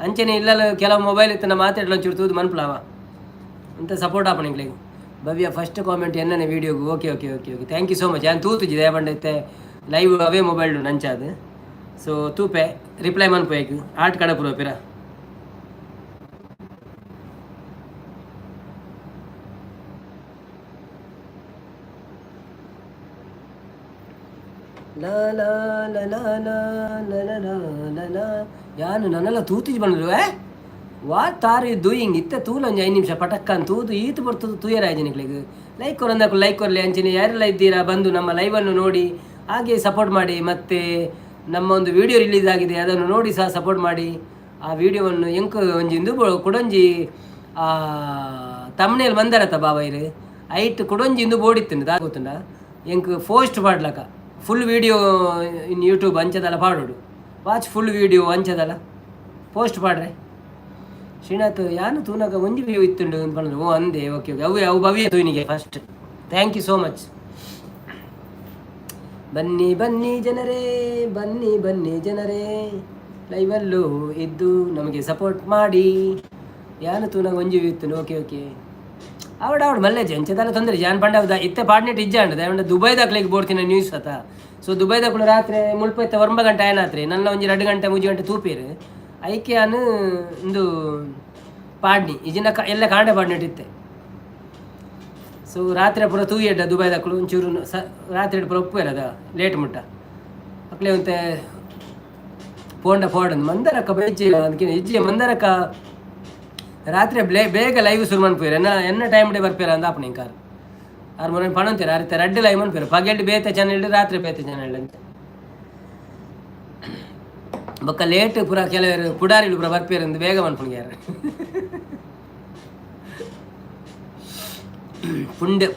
Speaker 1: ಅಂಚನೆ ಇಲ್ಲಲ್ಲ ಕೆಲವು ಮೊಬೈಲ್ ಇತ್ತು ನಾ ಮಾತಾಡಲ ಒಂಚೂರು ತೂದು ಮನ್ಪಲಾವ ಅಂತ ಸಪೋರ್ಟ್ ಆಪಣಿಗೆ ಭವ್ಯ ಫಸ್ಟ್ ಕಾಮೆಂಟ್ ಎನ್ನನೆ ವೀಡಿಯೋಗು. Okay okay okay okay thank you so much. ಯಾನ್ ತೂತುಜಿ ದಯಪಂಡೈತೆ ಲೈವ್ ಅವೇ ಮೊಬೈಲ್ ನಂಚಾದು. ಸೊ ತೂಪೆ ರಿಪ್ಲೈ ಮನ್ಪೋಯ್ಕು ಆಟ್ ಕಡಪುರ ಪಿರ. ಯಾನು ನನ್ನೆಲ್ಲ ತೂತಿಜಿ ಬಂದ್ರು. What are you doing? ಇತ್ತೆ ತೂಲ ಒಂದು 5 ನಿಮಿಷ ಪಟಕ್ಕನ್ ತೂದು ಈತು ಬರ್ತದೆ ತೂಯರಾಜನಿಗಳಿಗೆ. ಲೈಕ್ ಕೊರಂದಕ್ಕೆ ಲೈಕ್ ಕೊರಲಿ ಅಂಚಿನಿ ಯಾರೆಲ್ಲ ಇದ್ದೀರಾ ಬಂದು ನಮ್ಮ ಲೈವನ್ನು ನೋಡಿ ಹಾಗೆ ಸಪೋರ್ಟ್ ಮಾಡಿ. ಮತ್ತು ನಮ್ಮ ಒಂದು ವಿಡಿಯೋ ರಿಲೀಸ್ ಆಗಿದೆ ಅದನ್ನು ನೋಡಿ ಸಹ ಸಪೋರ್ಟ್ ಮಾಡಿ. ಆ ವಿಡಿಯೋವನ್ನು ಎಂಕು ಒಂಜಿ ಇಂದು ಕೊಡೊಂಜಿ ತಮ್ಮನೇಲಿ ಬಂದಾರತ್ತ ಬಾಬಾಯಿರು ಐಟ್ ಕೊಡೊಂಜಿ ಇಂದು ಬೋಡಿತ್ತಂಡು ದಾದ ಗೊತ್ತುಂಡ ಎಂಕ್ ಪೋಸ್ಟ್ ಪಾಡ್ಲಕ ಫುಲ್ ವೀಡಿಯೋ ಇನ್ ಯೂಟ್ಯೂಬ್ ಅಂಚದಲ್ಲ ಪಾಡೋಡು ವಾಚ್ ಫುಲ್ ವೀಡಿಯೋ ಅಂಚದಲ್ಲ ಪೋಸ್ಟ್ ಪಾಡ್ರೆ ಶ್ರೀನಾಥ್ ಯಾನು ತೂನಾಗ ಒಂಜಿ ವ್ಯೂ ಇತ್ತುಂಡು ಅಂತ ಬಂದ್ರು. ಓ ಅಂದೆ, ಓಕೆ ಓಕೆ. ಅವು ಭವ್ಯ ತೂನಿಗೆ first thank you so much. ಬನ್ನಿ ಬನ್ನಿ ಜನರೇ, ಬನ್ನಿ ಬನ್ನಿ ಜನರೇ, ಲೈವಲ್ಲೂ ಇದ್ದು ನಮಗೆ ಸಪೋರ್ಟ್ ಮಾಡಿ. ಯಾನು ತೂನಾಗ ಒಂಜಿ ವ್ಯೂ ಇತ್ತು. Okay okay. ಅವಡ ಮಲ್ಲೆ ಜಂಚದಲ್ಲ ತೊಂದರೆ ಜಾನ್ ಪಂಡ ಇತ್ತೆ ಪಾಡ್ನೆಟ್ ಇಜ್ಜಾಂಡದ ಅವನ ದುಬೈದಾಕ್ಲಿಕ್ಕೆ ಬೋಡ್ತೀನಿ ನ್ಯೂಸ್ ಅತ್ತ. ಸೊ ದುಬೈದಾಕ್ಳು ರಾತ್ರಿ ಮುಳ್ಪೈತೆ 9 ಗಂಟೆ ಆಯ್ನಾತ್ರಿ ನನ್ನ ಒಂಜಿ 2 ಗಂಟೆ 3 ಗಂಟೆ ತೂಪೇರು ಐಕೆ ಅನು ಒಂದು ಪಾಡ್ನಿ ಇಜಿನ ಎಲ್ಲ ಕಾಂಡೆ ಪಾಡ್ನೆಟ್ ಇತ್ತೆ. ಸೊ ರಾತ್ರಿ ಪುರ ತೂಯಡ್ಡ ದುಬೈದಾಕ್ಳು ಒಂಚೂರು ರಾತ್ರಿ ಪುರ ಒಪ್ಪುವೆರದ ಲೇಟ್ ಮುಟ್ಟ ಅಕ್ಲೆ ಒಂತೆ ಪೋಂಡ ಪೋಡಂದು ಮಂದರಕ್ಕ ಬೆಜ್ಜಿ ಅದಕ್ಕೆ ಇಜ್ಜಿ ಮಂದರಕ್ಕ ರಾತ್ರಿ ಬೇಗ ಲೈವ್ ಶುರು ಮಾಡ್ಪೇರು ಎನ್ನ ಟೈಮ್ ಡೇ ಬರ್ಪೇರ ಅಂದ ಅಪ್ಪನ ಕಾರ್ ಆರು ಮೂರ ಪಣ ಅಂತೀರ ಅರಿತೆ ರಡ್ಡಿ ಲೈವ್ ಮಾಡ್ಪೇರು ಪಗೆಲ್ಡು ಬೇತೆ ಚಾನಲ್ ರಾತ್ರಿ ಬೇತೆ ಚಾನಲ್ ಅಂತ ಬೊಕ್ಕ ಲೇಟ್ ಪುರ ಕೆಲವರು ಪುಡಾರಿಲು ಪುರ ಬರ್ಪೇರು ಅಂದು ಬೇಗ ಮನ್ಪುಣ್ಗ್ಯಾರ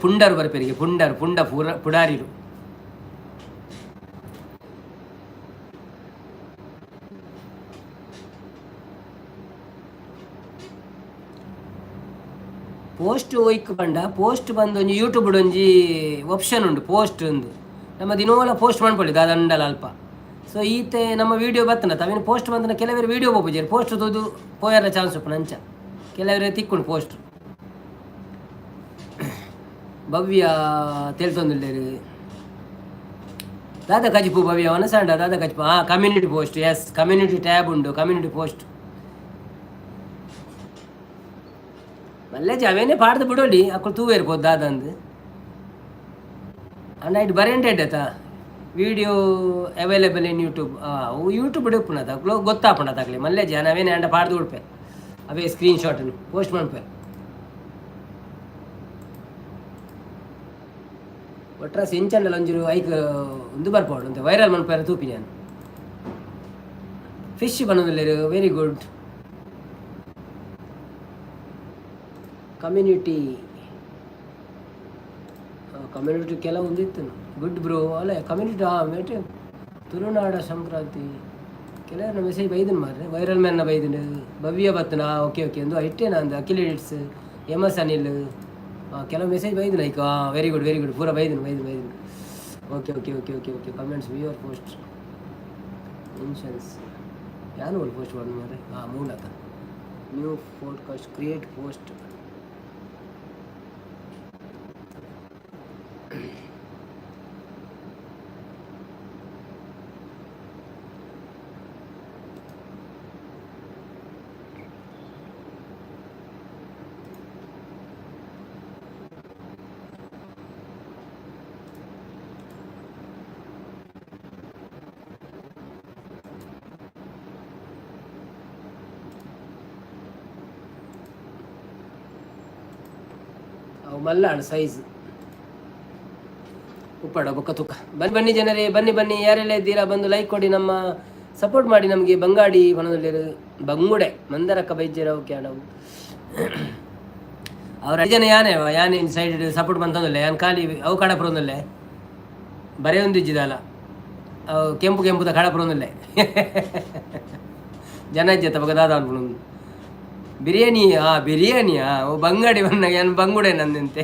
Speaker 1: ಪುಂಡರು ಬರ್ಪೇರಿಗೆ ಪುಂಡ ಪುಡಾರಿಲು ಪೋಸ್ಟ್ ಒಯ್ಕ್ ಪಂಡ ಪೋಸ್ಟ್ ಬಂದು ಒಂಜಿ ಯೂಟ್ಯೂಬ್ ಒಂಜಿ ಆಪ್ಷನ್ ಉಂಡು ಪೋಸ್ಟ್ ಒಂದು ನಮ್ಮ ದಿನೋಲ ಪೋಸ್ಟ್ ಮಾಡ್ಕೊಳ್ಳಿ ದಂಡಲ ಅಲ್ಪ. ಸೊ ಈತೆ ನಮ್ಮ ವೀಡಿಯೋ ಬತ್ತನ ತಾವೇನು ಪೋಸ್ಟ್ ಬಂದನ ಕೆಲವರು ವೀಡಿಯೋ ಬೋಪುಜೇರಿ ಪೋಸ್ಟ್ ತೂದು ಪೋಯರ ಚಾನ್ಸ್ ಉಪ್ಪು ನಂಚ ಕೆಲವರೇ ತಿಕ್ಕೊಂಡು ಪೋಸ್ಟ್ ಭವ್ಯ ತಿಳ್ತೊಂದಿಲ್ಲೇರಿ ದಾದ ಕಜಿಪು ಭವ್ಯ ಒನಸಾಂಡ ದಾದ ಕಜಿಪು community post yes community tab ಉಂಡು ಕಮ್ಯುನಿಟಿ ಪೋಸ್ಟ್ ಮಲ್ಲೆ ಅವೇನೇ ಪಾಡ್ದು ಬಿಡೋಡಿ ಅಕ್ಕಳು ತೂವ ಇರ್ಬೋದು ದಾದ ಅಂದು ನೈಟ್ ಬರೆಂಟೆಡ್ಡತ ವೀಡಿಯೋ ಅವೈಲೇಬಲ್ ಇನ್ ಯೂಟ್ಯೂಬ್ ಅವು ಯೂಟ್ಯೂಬ್ ಉಪ್ಪುನದ ಅಕ್ಕಳು ಗೊತ್ತಾಪಣದ ಆಗಲಿ ಮಲ್ಲೆ ನಾವೇನೇ ಅಂಡ ಪಾಡ್ದು ಉಡ್ಪೆ ಅವೇ ಸ್ಕ್ರೀನ್ ಶಾಟನ್ನು ಪೋಸ್ಟ್ ಮಾಡ್ಪೆ ಒಟ್ರಾಸ್ ಇಂಚಂಡಲ್ಲ ಒಂಜೂರು ಐಕ್ ಒಂದು ಬರ್ಪೋಡು ಅಂತ ವೈರಲ್ ಮನ್ಪೇರ ತೂಪಿ ನಾನು ಫಿಶ್ ಬನ್ನೋದಿಲ್ಲ ವೆರಿ ಗುಡ್ ಕಮ್ಯುನಿಟಿ ಕೆಲವು ಒಂದಿತ್ತು ಗುಡ್ ಬ್ರೋ ಅಲ್ಲ ಕಮ್ಯುನಿಟಿ ಮೇಟೆ ತುಳುನಾಡ ಸಂಕ್ರಾಂತಿ ಕೆಲವರನ್ನ ಮೆಸೇಜ್ ಬೈದನ್ ಮಾರ್ರೆ ವೈರಲ್ ಮ್ಯಾನ್ನ ಬೈದನು ಭವ್ಯ ಬತ್ತನ ಓಕೆ ಓಕೆ ಒಂದು ಇಟ್ಟೇನ ಅಂದ ಅಖಿಲ್ ಎಡಿಟ್ಸ್ MS ಅನಿಲ್ ಕೆಲವು ಮೆಸೇಜ್ ಬೈದನು ಐಕ ವೆರಿ ಗುಡ್ ಪೂರ ಬೈದನು okay okay okay okay okay comments viewer post mentions ಯಾನು ಒಂದು ಪೋಸ್ಟ್ ಮಾಡಿ ಮಾರ್ರೆ ಮೂಲಕ ನ್ಯೂ ಪಾಡ್ಕಾಸ್ಟ್ ಕ್ರಿಯೇಟ್ ಪೋಸ್ಟ್ ಮಲ್ಲಾಣ ಸೈಜ್ ಉಪ್ಪಡ ಬೊಕ್ಕ ತುಕ್ಕ ಬನ್ನಿ ಜನರೇ ಬನ್ನಿ ಯಾರೆಲ್ಲ ಇದ್ದೀರಾ ಬಂದು ಲೈಕ್ ಕೊಡಿ ನಮ್ಮ ಸಪೋರ್ಟ್ ಮಾಡಿ ನಮಗೆ ಬಂಗಾಡಿ ಬನದಲ್ಲಿರು ಬಂಗುಡೆ ಮಂದರಕ್ಕ ಬೈಜ್ಜರ ಓಕೆ ನಾವು ಅವ್ರ ಜನ ಯಾನೇ ಸೈಡ್ ಸಪೋರ್ಟ್ ಬಂತಂದಲ್ಲ ಯಾನ್ ಖಾಲಿ ಅವು ಕಡಪುರೊಂದಲ್ಲೇ ಬರೇ ಒಂದು ಇಜ್ಜಿದಲ್ಲ ಅವು ಕೆಂಪುದ ಕಡಪುರೊಂದಲ್ಲೇ ಜನ ಇಜ್ಜತ್ತ ಬಗ ದಾದ ಅನ್ಕೊಂಡು ಬಿರಿಯಾನಿಯಾ ಓ ಬಂಗಾಡಿ ಬಂದಾಗ ಏನು ಬಂಗುಡೆ ನಂದಂತೆ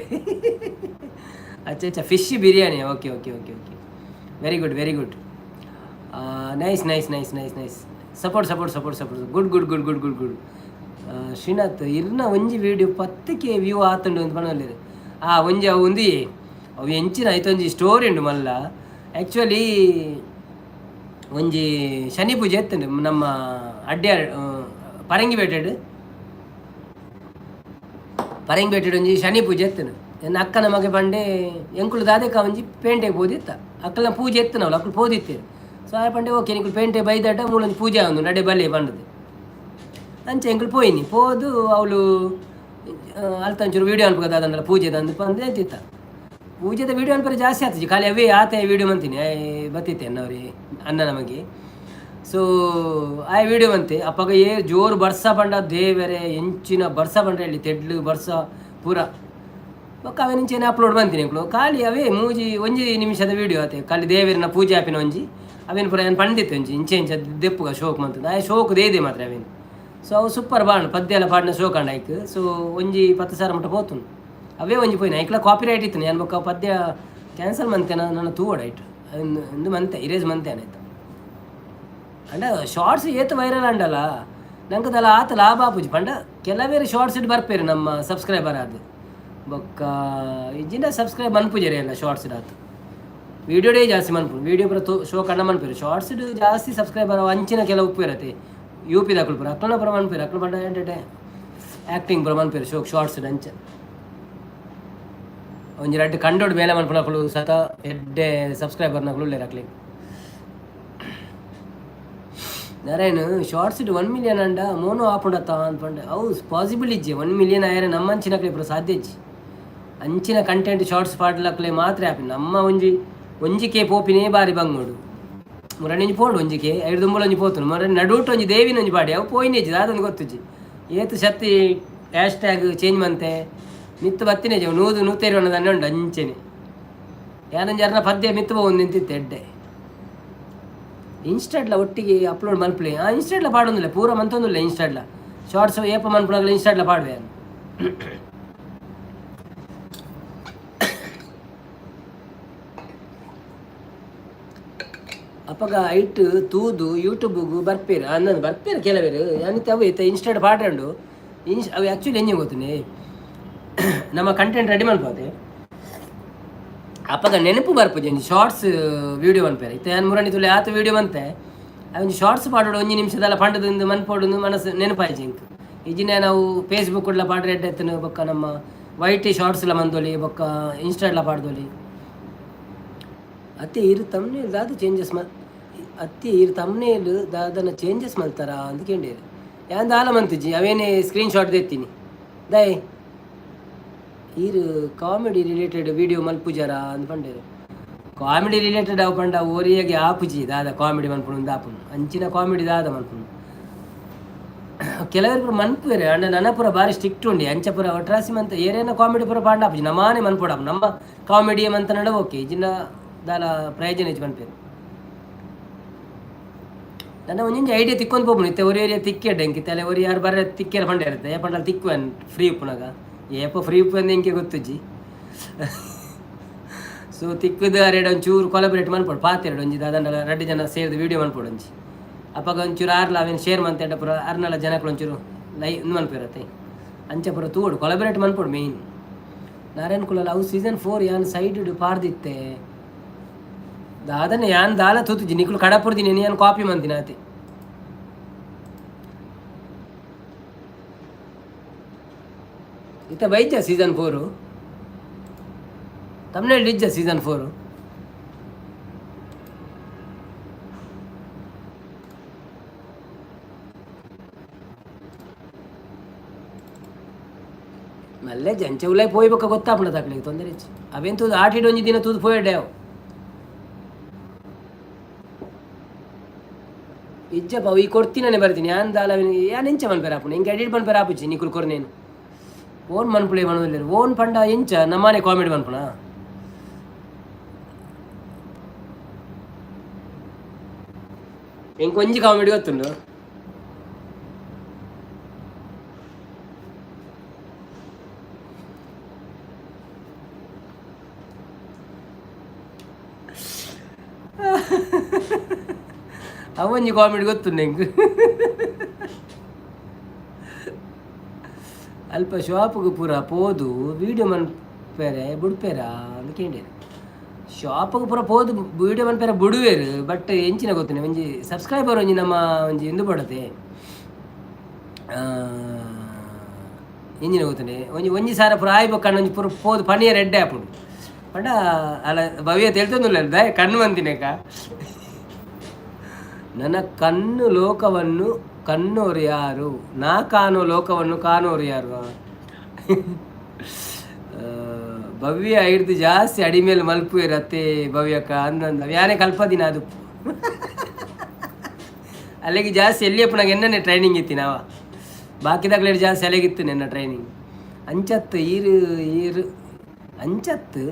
Speaker 1: ಅಚ್ಚ fish biryani okay very good nice support good Srinath ಇರ್ನ ಒಂಜಿ ವೀಡಿಯೋ 10K ವ್ಯೂ ಆತುಂಡು ಅಂತ ಪಣವಲ್ಲಿರು ಒಂಜಿ ಅವು ಉಂದಿ ಅವು ಎಂಚಿನ ಆಯ್ತು ಒಂಜಿ ಸ್ಟೋರಿ ಉಂಡು ಮಲ್ಲ ಆ್ಯಕ್ಚುಲಿ ಒಂಜಿ ಶನಿ ಪೂಜೆ ಎತ್ತುಂಡು ನಮ್ಮ ಅಡ್ಡ್ಯಾರ್ ಪರಂಗಿಪೇಟೆಡ್ ಒಂಜಿ ಶನಿ ಪೂಜೆ ಎತ್ತನು ಎನ್ನ ಅಕ್ಕನ ಮಗೆ ಬಂಡೆ ಎಂಕುಲು ದಾದಕ ಒಂಜಿ ಪೇಂಟೆಗೆ ಪೋದಿತ್ತ ಅಕ್ಕಲ ಪೂಜೆ ಎತ್ತನವಳು ಅಕ್ಕಳು ಪೋದಿತ್ತೇರು ಸೊ ಆ ಪಂಡೆ ಓಕೆ ನಿಂಕುಲು ಪೇಂಟೆ ಬೈದಟ ಮೂಲೊಂದು ಪೂಜೆ ಒಂದು ನಡೆ ಬಲ್ಲೆ ಬಂಡದು ಅಂಚೆ ಎಂಕುಲು ಪೋಯಿನಿ ಪೋದು ಅವಳು ಅಲ್ತಂಚೂರು ವೀಡಿಯೋ ಅನ್ಪದ ಅದನ್ನೆಲ್ಲ ಪೂಜೆದ ಅಂದು ಬಂದು ಅಂತಿತ್ತ ಪೂಜೆದ ವೀಡಿಯೋ ಅನ್ಪರೆ ಜಾಸ್ತಿ ಆಗ್ತದೆ ಖಾಲಿ ಅವೇ ಆತ ವೀಡಿಯೋ ಅಂತೀನಿ ಬತ್ತಿತ್ತೆ ಅನ್ನವ್ರಿ ಅನ್ನ ನಮಗೆ ಸೊ ಆ ವಿಡಿಯೋ ಬಂತೆ ಅಪ್ಪಗ ಜೋರು ಬರ್ಸ ಬಂಡ ದೇವರೇ ಎಂಚಿನ ಬರ್ಸ ಬಂಡ ಹೇಳಿ ತೆಡ್ಲು ಬರ್ಸ ಪೂರ ಬೊಕ್ಕ ಅವೆ ನಿಂಚೆನೆ ಅಪ್ಲೋಡ್ ಬಂತೀನಿ ಅಂಕಲು ಖಾಲಿ ಅವೇ ಮೂಜಿ ಒಂಜಿ ನಿಮಿಷದ ವೀಡಿಯೋ ಆತೆ ಖಾಲಿ ದೇವರಿನ ಪೂಜೆ ಆಪಿನ ಒಂಜಿ ಅವೇನು ಪೂರ ಏನು ಪಂಡಿತ್ ಒಂಜಿ ಇಂಚೆ ಇಂಚ ದೆಪ್ಪುಗ ಶೋಕ್ ಮಂತದ ಆ ಶೋಕ್ ದೇದೆ ಮಾತ್ರ ಅವೇನು ಸೊ ಅವು ಸೂಪರ್ ಬಾಣ್ ಪದ್ಯ ಎಲ್ಲ ಪಾಡಿನ ಶೋಕ್ ಅಂಡ ಐಕ್ ಸೊ ಒಂಜಿ 10,000 ಮಟ್ಟ ಹೋತುಂಡು ಅವೇ ಒಂಜಿ ಪೋಯಿನ ಐಕ್ಲ ಕಾಪಿ ರೈಟ್ ಇತ್ತು ನಾನು ಬೊಕ್ಕ ಪದ್ಯ ಕ್ಯಾನ್ಸಲ್ ಮಂತೇನ ನನ್ನ ತೂವಡ ಇಟ್ಟು ಒಂದು ಮಂತೆ ಇರೇಜ್ ಮಂತೇನೆ ಆಯ್ತು ಅಂಡ ಶಾರ್ಟ್ಸ್ ಏತು ವೈರಲ್ ಅಂಡಲ್ಲ ನಂಗದಲ್ಲ ಆತ ಲಾಭ ಆಪುಜಿ ಪಂಡ ಕೆಲವೇರು ಶಾರ್ಟ್ಸ್ ಇಟ್ಟು ಬರ್ಪೇರು ನಮ್ಮ ಸಬ್ಸ್ಕ್ರೈಬರ್ ಅದು ಬೊಕ್ಕ ಇಜ್ಜಿಂದ ಸಬ್ಸ್ಕ್ರೈಬ್ ಮನ್ಪುಜರಿ ಎಲ್ಲ ಶಾರ್ಟ್ಸ್ ಆತು ವೀಡಿಯೋ ಡೇ ಜಾಸ್ತಿ ಮನ್ಪು ವೀಡಿಯೋ ಪುರ ಶೋ ಕಂಡ ಮನ್ಪೇರು ಶಾರ್ಟ್ಸ್ ಜಾಸ್ತಿ ಸಬ್ಸ್ಕ್ರೈಬರ್ ಅಂಚಿನ ಕೆಲವು ಉಪ್ಪು ಇರತ್ತೆ ಯು ಪಿ ದಾಖಲು ಪುರ ಅಕ್ಲನ ಪುರ ಮನ್ಪೇರು ಅಕ್ಲ ಪಂಡ ಎಂಟೆ ಆ್ಯಕ್ಟಿಂಗ್ ಪುರ ಮನ್ಪೇರು ಶಾರ್ಟ್ಸ್ ಅಂಚ ಒಂಜಿ ರಡ್ಡು ಕಂಡೋಡು ಮೇಲೆ ಮನ್ಪುನಕಲು ಸತ ಎಡ್ಡೆ ಸಬ್ಸ್ಕ್ರೈಬರ್ನಕಲು ಉಳ್ಳೇರು ಅಕ್ಲಿ ನಾರಾಯಣ ಶಾರ್ಟ್ಸ್ 1 ಮಿಲಿಯನ್ ಅಂಡ ಮೋನು ಆಪುಂಡತ್ತ ಅನ್ಪಂಡೆ ಅವು ಪಾಸಿಬಲ್ ಇಜ್ಜೆ 1 ಮಿಲಿಯನ್ ಆಯ್ರೆ ನಮ್ಮ ಅಂಚಿನಕ್ಲೆ ಪುರ ಸಾಧ್ಯ ಇಜ್ಜಿ ಅಂಚಿನ ಕಂಟೆಂಟ್ ಶಾರ್ಟ್ಸ್ ಪಾಡ್ಲಕ್ಲೆ ಮಾತ್ರ ಆಪಿ ನಮ್ಮ ಒಂಜಿಕೆ ಪೋಪಿನೇ ಬಾರಿ ಬಂಗೋಡು ಮುರಣಿಂಜಿ ಪೋಂಡು ಒಂಜಿಕೆ 5 ಒಂಜಿ ಪೋತುನು ಮೊರ ನಡುಟು ಒಂಜಿ ದೇವಿನ ಒಂಜಿ ಪಾಡಿ ಅವು ಪೋಯಿನೇಜಿ ಅದೊಂದು ಗೊತ್ತುಜ್ಜಿ ಏತು ಶಕ್ತಿ ಹ್ಯಾಶ್ಟ್ಯಾಗ್ ಚೇಂಜ್ ಮಂತೆ ಮಿತ್ತು ಬತ್ತಿನೇಜಿ ಅವು 100 ಅನ್ನೋದನ್ನೇ ಉಂಡು ಅಂಚೆನೆ ಯಾರೊಂದು ಯಾರನ್ನ ಪದ್ಯ ಮಿತ್ತು ಒಂದು ನಿಂತಿತ್ತು ಎಡ್ಡೆ ಇನ್ಸ್ಟಾಡ್ಲ ಒಟ್ಟಿಗೆ ಅಪ್ಲೋಡ್ ಮನ್ಪ್ಲೆ ಇನ್ಸ್ಟಾಡ್ಲ ಪಾಡೊಂದಿಲ್ಲ ಪೂರ ಮಂತೊಂದಿಲ್ಲ ಇನ್ಸ್ಟಾಡ್ಲ ಶಾರ್ಟ್ಸ್ ಏಪ ಮನ್ಪುನಾಗಲ ಇನ್ಸ್ಟಾಡ್ಲ ಪಾಡುವೆ ಅಪ್ಪಗ ಐಟ್ ತೂದು ಯೂಟ್ಯೂಬ್ಗೂ ಬರ್ಪೇರು ಅನ್ನೊಂದು ಬರ್ಪೇರು ಕೆಲವೇರು ಅನಿತ ಅವು ಐತೆ ಇನ್ಸ್ಟಾಡ್ ಪಾಡ್ರಂಡು ಅವು ಆ್ಯಕ್ಚುಲಿ ಎಂಜೆ ಗೊತ್ತುನೆ ನಮ್ಮ ಕಂಟೆಂಟ್ ರೆಡಿ ಮನ್ಪೋದೆ ಅಪ್ಪಗ ನೆನಪು ಬರ್ಪುಜಿ ಶಾರ್ಟ್ಸ್ ವೀಡಿಯೋ ಮನ್ಪೇರು ಇತ್ತೆ ನಾನು ಮುರಣಿ ತುಲೆ ಆತ ವೀಡಿಯೋ ಬಂತೆ ಅವನು ಶಾರ್ಟ್ಸ್ ಪಾಡೋಡು 1 ನಿಮಿಷದಲ್ಲ ಪಂಡದಿಂದ ಮನ್ಪೋಡು ಮನಸ್ಸು ನೆನಪಾಯ್ತು ಇಂಕ್ ಈಜಿನ ನಾವು ಫೇಸ್ಬುಕ್ ಎಲ್ಲ ಪಾಡ್ರೆ ಎಡ್ಡೆತ್ತನು ಬೊಕ್ಕ ನಮ್ಮ ವೈಟಿ ಶಾರ್ಟ್ಸ್ ಎಲ್ಲ ಮಂದೋಲಿ ಬೊಕ್ಕ ಇನ್ಸ್ಟಾಡ್ಲ ಪಾಡ್ದೋಲಿ ಅತ್ತೆ ಇರು ತಮ್ನೇಲ್ ದಾದ ಚೇಂಜಸ್ ಅತ್ತೆ ಇರು ತಮ್ನೇಲ್ ದಾದನ ಚೇಂಜಸ್ ಮಲ್ತಾರ ಅಂದ್ಕೊಂಡೇರು ಯಾಂದ ಆಲ ಮಂತುಜಿ ಅವೇನೇ ಸ್ಕ್ರೀನ್ ಶಾಟ್ ತೆತ್ತೀನಿ ದಯ್ ಈರು ಕಾಮಿಡಿ ರಿಲೇಟೆಡ್ ವೀಡಿಯೋ ಮಲ್ಪುಜಾರ ಅಂದ್ಕೊಂಡೇರು ಕಾಮಿಡಿ ರಿಲೇಟೆಡ್ ಅವು ಪಂಡ ಓರಿಯಾಗೆ ಆಪುಜಿ ದಾದ ಕಾಮಿಡಿ ಮನ್ಪುಣು ದಾಪುನು ಅಂಚಿನ ಕಾಮಿಡಿ ದಾದ ಮನ್ಪುನು ಕೆಲವರು ಪುರ ಮನ್ಪುವೇರೆ ಅಂಡ ನನ್ನ ಪುರ ಭಾರಿ ಸ್ಟ್ರಿಕ್ಟ್ ಉಂಡಿ ಅಂಚ ಪುರ ಒಟ್ರಾಸಿ ಮಂತ ಏರೇನ ಕಾಮಿಡಿ ಪುರ ಪಾಂಡ ಆಪುಜಿ ನಮಾನೆ ಮನ್ಪೋಡಾಪು ನಮ್ಮ ಕಾಮಿಡಿ ಮಂತ ನಡ ಓಕೆ ಇಜಿನ ದಾಲ ಪ್ರಯೋಜನ ಹೆಚ್ಚು ಮನ್ಪೇರು ನನ್ನ ಒಂಜಿ ಐಡಿಯಾ ತಿಕ್ಕೊಂಡು ಪೋಪುನು ಇತ್ತೆ ಒರಿ ಏರಿಯಾ ತಿಕ್ಕೆಡ್ಡೆ ಎಂಕಿತ್ತೆ ಅಲ್ಲ ಒರಿ ಯಾರು ಬರ್ರೆ ತಿಕ್ಕೆಲ್ಲ ಪಂಡ ಇರುತ್ತೆ ಏ ಪಂಡಲ್ಲಿ ತಿಕ್ಕುವನ್ ಫ್ರೀ ಉಪ್ಪುನಾಗ ಏಪ ಫ್ರೀ ಉಪ್ಪು ಅಂದ ಎಂಕೆ ಗೊತ್ತುಜ್ಜಿ ಸೊ ತಿಕ್ಕುದ ಎರಡು ಒಂಚೂರು ಕೊಲಾಬ್ರೇಟ್ ಮನ್ಪೋಡು ಪಾತೆರಡು ಒಂಜಿ ದಾದಂಡ 2 ಜನ ಸೇರಿದ ವೀಡಿಯೋ ಮನ್ಪೋಡು ಒಂಜಿ ಅಪ್ಪಾಗ ಒಂಚೂರು ಆರ್ಲ ಅವೇನು ಶೇರ್ ಮಂತೆಂಡ ಪುರ ಅರ್ನಲ್ಲ ಜನಗಳು ಒಂಚೂರು ಮನ್ಪಿರತ್ತೆ ಅಂಚ ಪುರ ತೂಡು ಕೊಲಾಬ್ರೇಟ್ ಮನ್ಪೋಡು ಮೇಯ್ನ್ ನಾರಾಯಣ ಕುಲಲ್ಲ ಅವು ಸೀಸನ್ 4 ಯಾನ್ ಸೈಡ್ ಪಾಡ್ದಿತ್ತೆ ದಾದನ ಯಾನ್ ದಾಲ ತೂತುಜಿ ನಿಕ್ಲು ಕಡಪುರ್ದಿನಿ ಯಾನ್ ಕಾಪಿ ಮಂತಿನ ಆತಿ ಇತ್ತ ಬೈಜ ಸೀಸನ್ 4 ತಮ್ಮನೆ ಡಿಜ್ಜ ಸೀಸನ್ 4 ಮಲ್ಲೆ ಜಂಚೆ ಉಲೈ ಪೋಯ್ಬೇಕ ಗೊತ್ತಾಪುಂಡ ತಕ್ಲಿಗೆ ತೊಂದರೆ ಇಚ್ಚಿ ಅವೇನು ತೂದು ಆಟಿಡ್ ಒಂಜಿ ದಿನ ತೂದು ಪೋಯಡ್ಡೆ ಅವು ಇಜ್ಜಪ್ಪ ಅವು ಈ ಕೊಡ್ತೀನೇ ಬರ್ತೀನಿ ಯಾನ್ ದಾಲ ಯಾನ್ ಎಂಚ ಮನ್ಪೇರ ಆಪುಣ ಹಿಂಗೆ ಎಡಿಟ್ ಮನ್ಪೇರ ಆಪುಚ್ಚಿ ನಿಕುಲ್ ಕೊರ್ನೇನು ಓನ್ ಮನ್ಪುಳೆ ಮನದಲ್ಲಿ ಓನ್ ಪಂಡ ಎಂಚ ನಮ್ಮನೆ ಕಾಮಿಡಿ ಮನ್ಪುಣ ಇಂಕೊಂಜಿ ಕಾಮಿಡಿ ಗೊತ್ತುಂಡು ಅವೊಂಜಿ ಕಾಮಿಡಿ ಗೊತ್ತುಂಡು ಹೆಂಗೆ ಅಲ್ಪ ಶಾಪ್ಗೆ ಪೂರ ಪೋದು ವೀಡಿಯೋ ಮನ್ಪೇರೆ ಬುಡ್ಪೇರ ಅಂದ್ಕೊಂಡೇರು ಶಾಪ್ಗೆ ಪೂರ ಪೋದು ವೀಡಿಯೋ ಮನ್ಪೇರ ಬುಡುವೇರು ಬಟ್ ಎಂಚಿನ ಗೊತ್ತುನೆ ಒಂಜಿ ಸಬ್ಸ್ಕ್ರೈಬರ್ ಒಂಜಿ ನಮ್ಮ ಒಂಜಿ ಎಂದು ಪಡತೆ ಎಂಜಿನ ಗೊತ್ತುನೆ ಒಂಜಿ ಸಾರ ಪೂರ ಆಯ್ಬೇಕಣ್ಣ ಒಂಜಿ ಪೂರ ಪೋದು ಪನಿಯ ರೆಡ್ಡೆ ಆಪುಡು ಪಂಡ ಅಲ್ಲ ಭವ್ಯ ತಿಳ್ತೊಂದಿಲ್ಲ ದ ಕಣ್ಣು ಅಂತಿನೇಕ ನನ್ನ ಕಣ್ಣು ಲೋಕವನ್ನು ಕಣ್ಣೋರು ಯಾರು ನಾ ಕಾಣೋ ಲೋಕವನ್ನು ಕಾಣೋರು ಯಾರು ಭವ್ಯ ಹಿಡ್ದು ಜಾಸ್ತಿ ಅಡಿ ಮೇಲೆ ಮಲ್ಪು ಇರತ್ತೆ ಭವ್ಯಕ್ಕ ಅಂದಂದ ಯಾನೇ ಕಲ್ಪದಿನ ಅದು ಅಲ್ಲಿಗೆ ಜಾಸ್ತಿ ಎಲ್ಲಿಯಪ್ಪ ನಂಗೆ ಎನ್ನೇ ಟ್ರೈನಿಂಗ್ ಇತ್ತು ನಾವ ಬಾಕಿದಾಗಲೇ ಜಾಸ್ತಿ ಅಲೆಗಿತ್ತು ನನ್ನ ಟ್ರೈನಿಂಗ್ ಅಂಚತ್ತು ಈರು ಅಂಚತ್ತು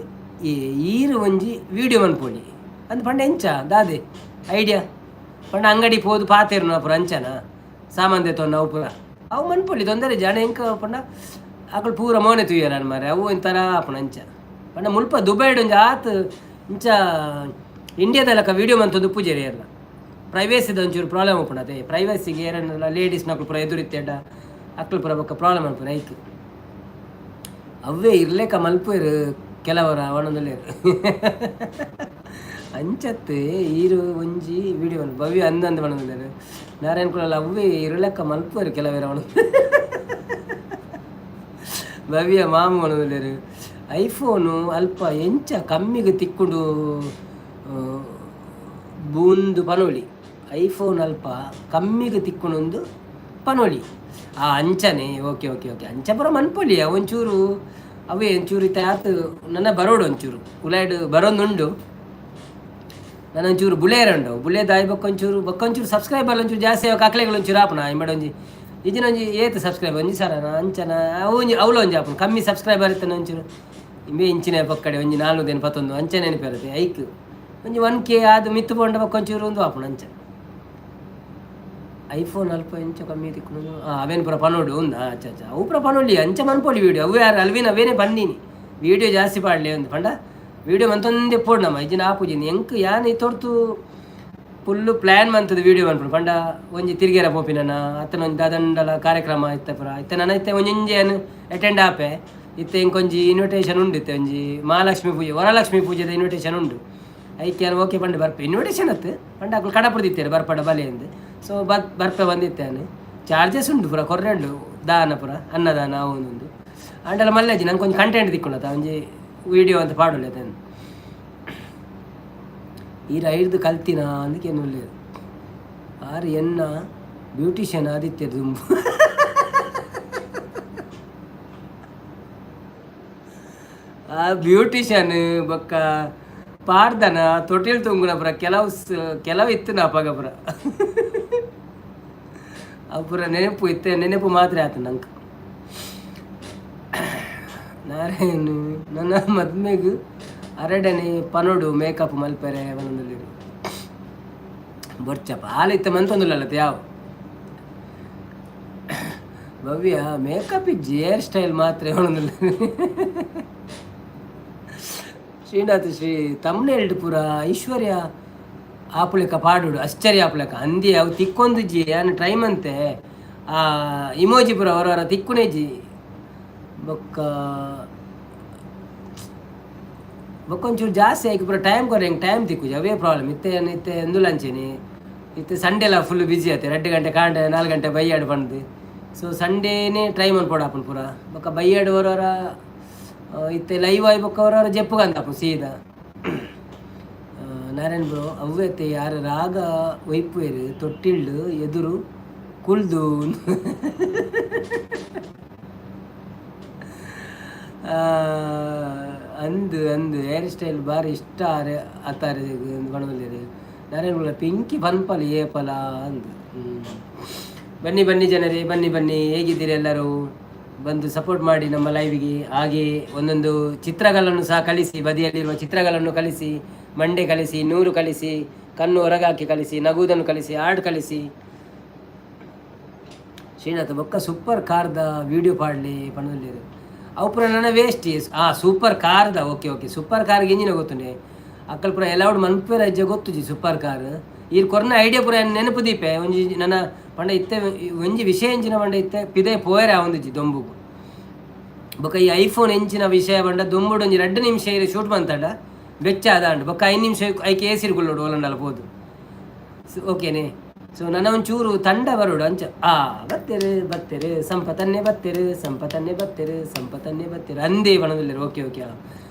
Speaker 1: ಈ ಈರು ಒಂಜಿ ವೀಡಿಯೋ ಮನ್ಪೊಲಿ ಅಂದ್ ಪಂಡ ಎಂಚ ದಾದೆ ಐಡಿಯಾ ಪಂಡ ಅಂಗಡಿ ಪೋದು ಪಾತೆರು ನಾ ಪುರ ಅಂಚನ ಸಾಮಾನ್ದೆ ತೊನ್ನ ಅವು ಪುರ ಅವು ಮನ್ಪೊಲಿ ತೊಂದರೆ ಜನ ಎಂಕ ಪಂಡ ಆಕಳು ಪೂರ ಮೋನೆ ತುಯ್ಯ ನಾನು ಮಾರೆ ಅವು ಇಂಥರ ಆಪಣ ಅಂಚ ಪಂಡ ಮುಲ್ಪ ದುಬೈಡ್ ಒಂಜಿ ಆತು ಇಂಚ ಇಂಡಿಯಾದಲ್ಲಕ ವೀಡಿಯೋ ಮಂತೊಂದು ಪೂಜೆರಿ ಎಲ್ಲ ಪ್ರೈವೇಸಿದ ಒಂಚೂರು ಪ್ರಾಬ್ಲಮ್ ಉಪ್ಪುಂಡು ಅದೇ ಪ್ರೈವೇಸಿಗೆ ಏರನ್ನೆಲ್ಲ ಲೇಡೀಸ್ ನಕ್ಳು ಪುರ ಎದುರಿತ್ತೆಡ್ಡ ಅಕ್ಳು ಪುರ ಬೊಕ್ಕ ಪ್ರಾಬ್ಲಮ್ ಅನ್ಪುನ ಐಕ್ ಅವೇ ಇರ್ಲೇಕ ಮಲ್ಪೇರು ಕೆಲವರ ಅವನೊಂದಲ್ಲೇರು ಅಂಚತ್ತೆ ಈರು ಒಂಜಿ ವಿಡಿಯೋ ಭವ್ಯ ಅಂದಂದು ಬಣ್ಣದಿದ್ದಾರೆ ನಾರಾಯಣ ಕುಲಲ್ಲ ಅವೇ ಇರಲೆಕ್ಕ ಮಲ್ಪೇರು ಕೆಲವರ ಅವನು ಭವ್ಯ ಮಾಮ ಬಣ್ಣದಿದ್ದಾರೆ ಐಫೋನು ಅಲ್ಪ ಎಂಚ ಕಮ್ಮಿಗೆ ತಿಕ್ಕುಡು ಬೂಂದು ಪನೋಳಿ ಐಫೋನ್ ಅಲ್ಪ ಕಮ್ಮಿಗೆ ತಿಕ್ಕೊಂಡೊಂದು ಪನೋಳಿ ಆ ಅಂಚನೆ ಓಕೆ ಓಕೆ ಓಕೆ ಅಂಚ ಪುರ ಮನ್ಪೊಲಿ ಒಂಚೂರು ಅವೇ ಒಂಚೂರು ಇತ್ತ ಆತು ನನ್ನ ಬರೋಡು ಒಂಚೂರು ಉಲಾಯ್ಡ್ ಬರೋದುಂಡು ನನ್ನ ಒಂಚೂರು ಬುಲೇರಂಡು ಬುಲೇದಾಯ್ ಬಕ್ಕೊಂಚೂರು ಸಬ್ಸ್ಕ್ರೈಬರ್ ಒಂಚೂರು ಜಾಸ್ತಿ ಕಕ್ಲೆಗಳು ಒಂಚೂರು ಆಪಣ ಇಮ್ಮಡ ಒಂಜಿ ಇಜಿನೊಂಜಿ ಏತು ಸಬ್ಸ್ಕ್ರೈಬರ್ ಒಂಜಿ ಸರ ಅಂಚನ ಅವಳು ಒಂಜಿ ಆಪಣ ಕಮ್ಮಿ ಸಬ್ಸ್ಕ್ರೈಬರ್ ಇತ್ತಾನೆ ಒಂಚೂರು ಇಂಬೆ ಇಂಚಿನ ಪಕ್ಕಡೆ ಒಂಜಿ 4 ಅಂಚೆ ನೆನಪಿರುತ್ತೆ ಐಕ್ ಒಂಜಿ 1K ಅದು ಮಿತ್ತು ಪೊಂಡ ಬಕ್ಕೊಂಚೂರು ಒಂದು ಆಪಣ ಅಂಚ ಐಫೋನ್ ಅಲ್ಪ ಎಂಚ ಕಮ್ಮಿ ತಿಕ್ಕೊಂಡು ಅವೇನು ಪುರ ಪನೋಡು ಉಂದಾ ಅಚ್ಚ ಅವು ಪುರ ಪನೋಳಿ ಅಂಚ ಮನ್ಪೊಲಿ ವೀಡಿಯೋ ಅವು ಯಾರು ಅಲ್ವಿನ ಅವೇನೇ ಬನ್ನೀನಿ ವೀಡಿಯೋ ಜಾಸ್ತಿ ಪಾಡಲಿ ಒಂದು ಪಂಡ ವೀಡಿಯೋ ಮಂತೊಂದೇ ಪೋಡ್ ನಮ್ಮ ಇಜಿನ ಆಪುಜಿನಿ ಎಂಕ್ ಯಾನು ತೊಡ್ತು ಫುಲ್ಲು ಪ್ಲ್ಯಾನ್ ಮಂತದ ವೀಡಿಯೋ ಮನ್ಪುಡು ಪಂಡ ಒಂಜಿ ತಿರ್ಗೇರ ಪೋಪಿನ ಅತ್ತನ ಒಂಜಿ ದಾದಂಡಲ ಕಾರ್ಯಕ್ರಮ ಇತ್ತ ಪುರ ಇತ್ತ ನನ್ನ ಇತ್ತೆ ಒಂಜಿಂಜೇನು ಅಟೆಂಡ್ ಆಪೆ ಇತ್ತೆ ಇಂಕೊಂಜಿ ಇನ್ವಿಟೇಷನ್ ಉಂಡು ಇತ್ತೆ ಒಂಜಿ ಮಹಾಲಕ್ಷ್ಮಿ ಪೂಜೆ ವರಲಕ್ಷ್ಮಿ ಪೂಜೆದ ಇನ್ವಿಟೇಷನ್ ಉಂಡು ಐಕ್ಯಾನು ಓಕೆ ಪಂಡ ಬರ್ಪೆ ಇನ್ವಿಟೇಷನ್ ಅತ್ತು ಪಂಡ ಅಕ್ಕಳು ಕಡಪುರದಿತ್ತೇನೆ ಬರ್ಪಡ ಬಲೆ ಎಂದು ಸೊ ಬರ್ಪೆ ಬಂದಿತ್ತೇನೆ ಚಾರ್ಜಸ್ ಉಂಟು ಪುರ ಕೊರ್ರೆಂಡು ದಾನ ಪುರ ಅನ್ನದಾನ ಅವನೊಂದು ಅಂಡಲ್ಲ ಮಲ್ಲೇಜಿ ನಂಗೆ ಕೊಂಚ ಕಂಟೆಂಟ್ ತಿಕ್ಕೊಂಡತ ಒಂಜಿ ವೀಡಿಯೋ ಅಂತ ಪಾಡೋಲ್ಲ ಅದನ್ನು ಈ ಐದು ಕಲ್ತಿನ ಅದಕ್ಕೆ ಒಳ್ಳೆಯದು ಆರು ಎನ್ನ ಬ್ಯೂಟಿಷಿಯನ್ ಆದಿತ್ಯ ದುಂಬು ಆ ಬ್ಯೂಟಿಷಿಯನ್ ಬೊಕ್ಕ ಪಾಡ್ದನ ತೊಟ್ಟಿಲ್ ತುಂಗುನ ಪುರ ಕೆಲವು ಇತ್ತು ನಾ ಪಗ ಪುರ ಅವು ಪುರ ನೆನಪು ಇತ್ತೆ ನೆನಪು ಮಾತ್ರ ಆಯ್ತು ನಂಗೆ ನಾರಾಯಣ ನನ್ನ ಮದ್ಮೆಗೂ 2ನೇ ಪನೋಡು ಮೇಕಪ್ ಮಲ್ಪೆರೆ ಒಂದೊಂದಲ್ಲಿ ಬೊರ್ಚಪ್ಪ ಹಾಲಿತ್ತ ಮಂತೊಂದುಲ್ಲತ್ತ ಯಾವ ಭವ್ಯ ಮೇಕಪ್ ಇಜ್ಜಿ ಹೇರ್ ಸ್ಟೈಲ್ ಮಾತ್ರ ಒಂದೊಂದಿಲ್ಲ ಶ್ರೀನಾಥ್ ಶ್ರೀ ತಮ್ನೆಲ್ಡ್ ಪುರ ಐಶ್ವರ್ಯ ಆಪುಲೆಕ ಪಾಡುಡು ಆಶ್ಚರ್ಯ ಆಪುಲೆಕ ಅಂದಿ ಅವು ತಿಕ್ಕೊಂದುಜ್ಜಿ ಏನು ಟ್ರೈಮ್ ಅಂತೆ ಆ ಇಮೋಜಿ ಪುರ ಹೊರ ತಿಕ್ಕುನೇಜಿ ಬೊಕ್ಕೊಂಚೂರು ಜಾಸ್ತಿ ಆಯ್ಕೆ ಪುರ ಟೈಮ್ ಕೊರ ಹೆಂಗೆ ಟೈಮ್ ತಿಕ್ಕುಜಿ ಅವೇ ಪ್ರಾಬ್ಲಮ್ ಇತ್ತೆ ಎಂದುಲಂಚೇನಿ ಇತ್ತೆ ಸಂಡೇಲ ಫುಲ್ ಬಿಜಿ ಆಯ್ತು 2 ಗಂಟೆ ಕಾಂಡೆ 4 ಗಂಟೆ ಬೈಯಾಡು ಬಂದು ಸೊ ಸಂಡೇನೇ ಟ್ರೈ ಮಾಡ್ಕೊಡಪ್ಪನ ಪುರ ಬೊಕ್ಕ ಬೈಯಾಡು ಹೊರವರ ಇತ್ತೆ ಲೈವ್ ಆಯ್ ಬೊಕ್ಕ ಹೊರವರ ಜಪ್ಪುಗಂತಪ್ಪ ಸೀದಾ ನಾರಾಯಣ ಬ್ರೋ ಅವ್ವತ್ತೆ ಯಾರು ರಾಗ ಒಯ್ಪುವೇರು ತೊಟ್ಟಿಲ್ಡು ಎದುರು ಕುಳ್ದು ಅಂದು ಹೇರ್ ಸ್ಟೈಲ್ ಭಾರಿ ಇಷ್ಟ ಆತಾರೆ ಬಣ್ಣದಲ್ಲಿ ನಾರಾಯಣ ಪಿಂಕಿ ಪನ್ಪಲಿ ಏಪಲ ಅಂದು ಬನ್ನಿ ಜನರೇ ಬನ್ನಿ ಹೇಗಿದ್ದೀರಿ ಎಲ್ಲರೂ ಬಂದು ಸಪೋರ್ಟ್ ಮಾಡಿ ನಮ್ಮ ಲೈವಿಗೆ. ಹಾಗೆ ಒಂದೊಂದು ಚಿತ್ರಗಳನ್ನು ಸಹ ಕಳಿಸಿ, ಬದಿಯಲ್ಲಿರುವ ಚಿತ್ರಗಳನ್ನು ಕಳಿಸಿ, ಮಂಡೆ ಕಳಿಸಿ, ನೂರು ಕಳಿಸಿ, ಕಣ್ಣು ಹೊರಗಾಕಿ ಕಳಿಸಿ, ನಗುವುದನ್ನು ಕಳಿಸಿ, ಹಾಡು ಕಳಿಸಿ. ಶ್ರೀನಾಥ ಬೊಕ್ಕ ಸೂಪರ್ ಕಾರ್ದ ವಿಡಿಯೋ ಪಾಡಲಿ ಪಣದಲ್ಲಿ ಅವು ಪುರ ನನ್ನ ವೇಸ್ಟ್ ಸೂಪರ್ ಕಾರ್ದ ಓಕೆ ಸೂಪರ್ ಕಾರ್ಗೆ ಎಂಜಿನ ಗೊತ್ತುಂಡೆ ಅಕ್ಕಲ್ ಪುರ ಎಲ್ಲಾವಡು ಮನ್ಪೇರ ಅಜ್ಜ ಗೊತ್ತುಜಿ ಸೂಪರ್ ಕಾರ್ ಈ ಕೊರ್ನ ಐಡಿಯಾ ಪುರ ನೆನಪು ದೀಪೆ ಒಂಜಿ ನನ್ನ ಪಂಡ ಇತ್ತೆ ಒಂಜಿ ವಿಷಯ ಎಂಚಿನ ಪಂಡ ಇತ್ತೆ ಪಿದೆ ಪೋಯರೆ ಆವೊಂದಿಜ್ಜಿ ದೊಂಬುಗು ಬೊಕ್ಕ ಈ ಐಫೋನ್ ಎಂಚಿನ ವಿಷಯ ಪಂಡ ದೊಂಬುಡು ಒಂಜಿ 2 ನಿಮಿಷ ಇರು ಶೂಟ್ ಬಂತಾಡ ಬೆಚ್ಚ ಅದಾಂಡು ಬೊಕ್ಕ 5 ನಿಮಿಷ ಐಕೆ ಏಸಿರ್ಗುಳ್ಳೋಡು ಒಲಂಡಲ್ಲ ಪೋದು ಓಕೆನೆ. ಸೊ ನನ್ನ ಒಂಚೂರು ತಂಡ ಬರೋಡು ಅಂಚ ಬತ್ತೇರು ಸಂಪತ್ತನ್ನೇ ಬತ್ತೇರು ಅಂದೇ ಬಣದಲ್ಲಿ ಓಕೆ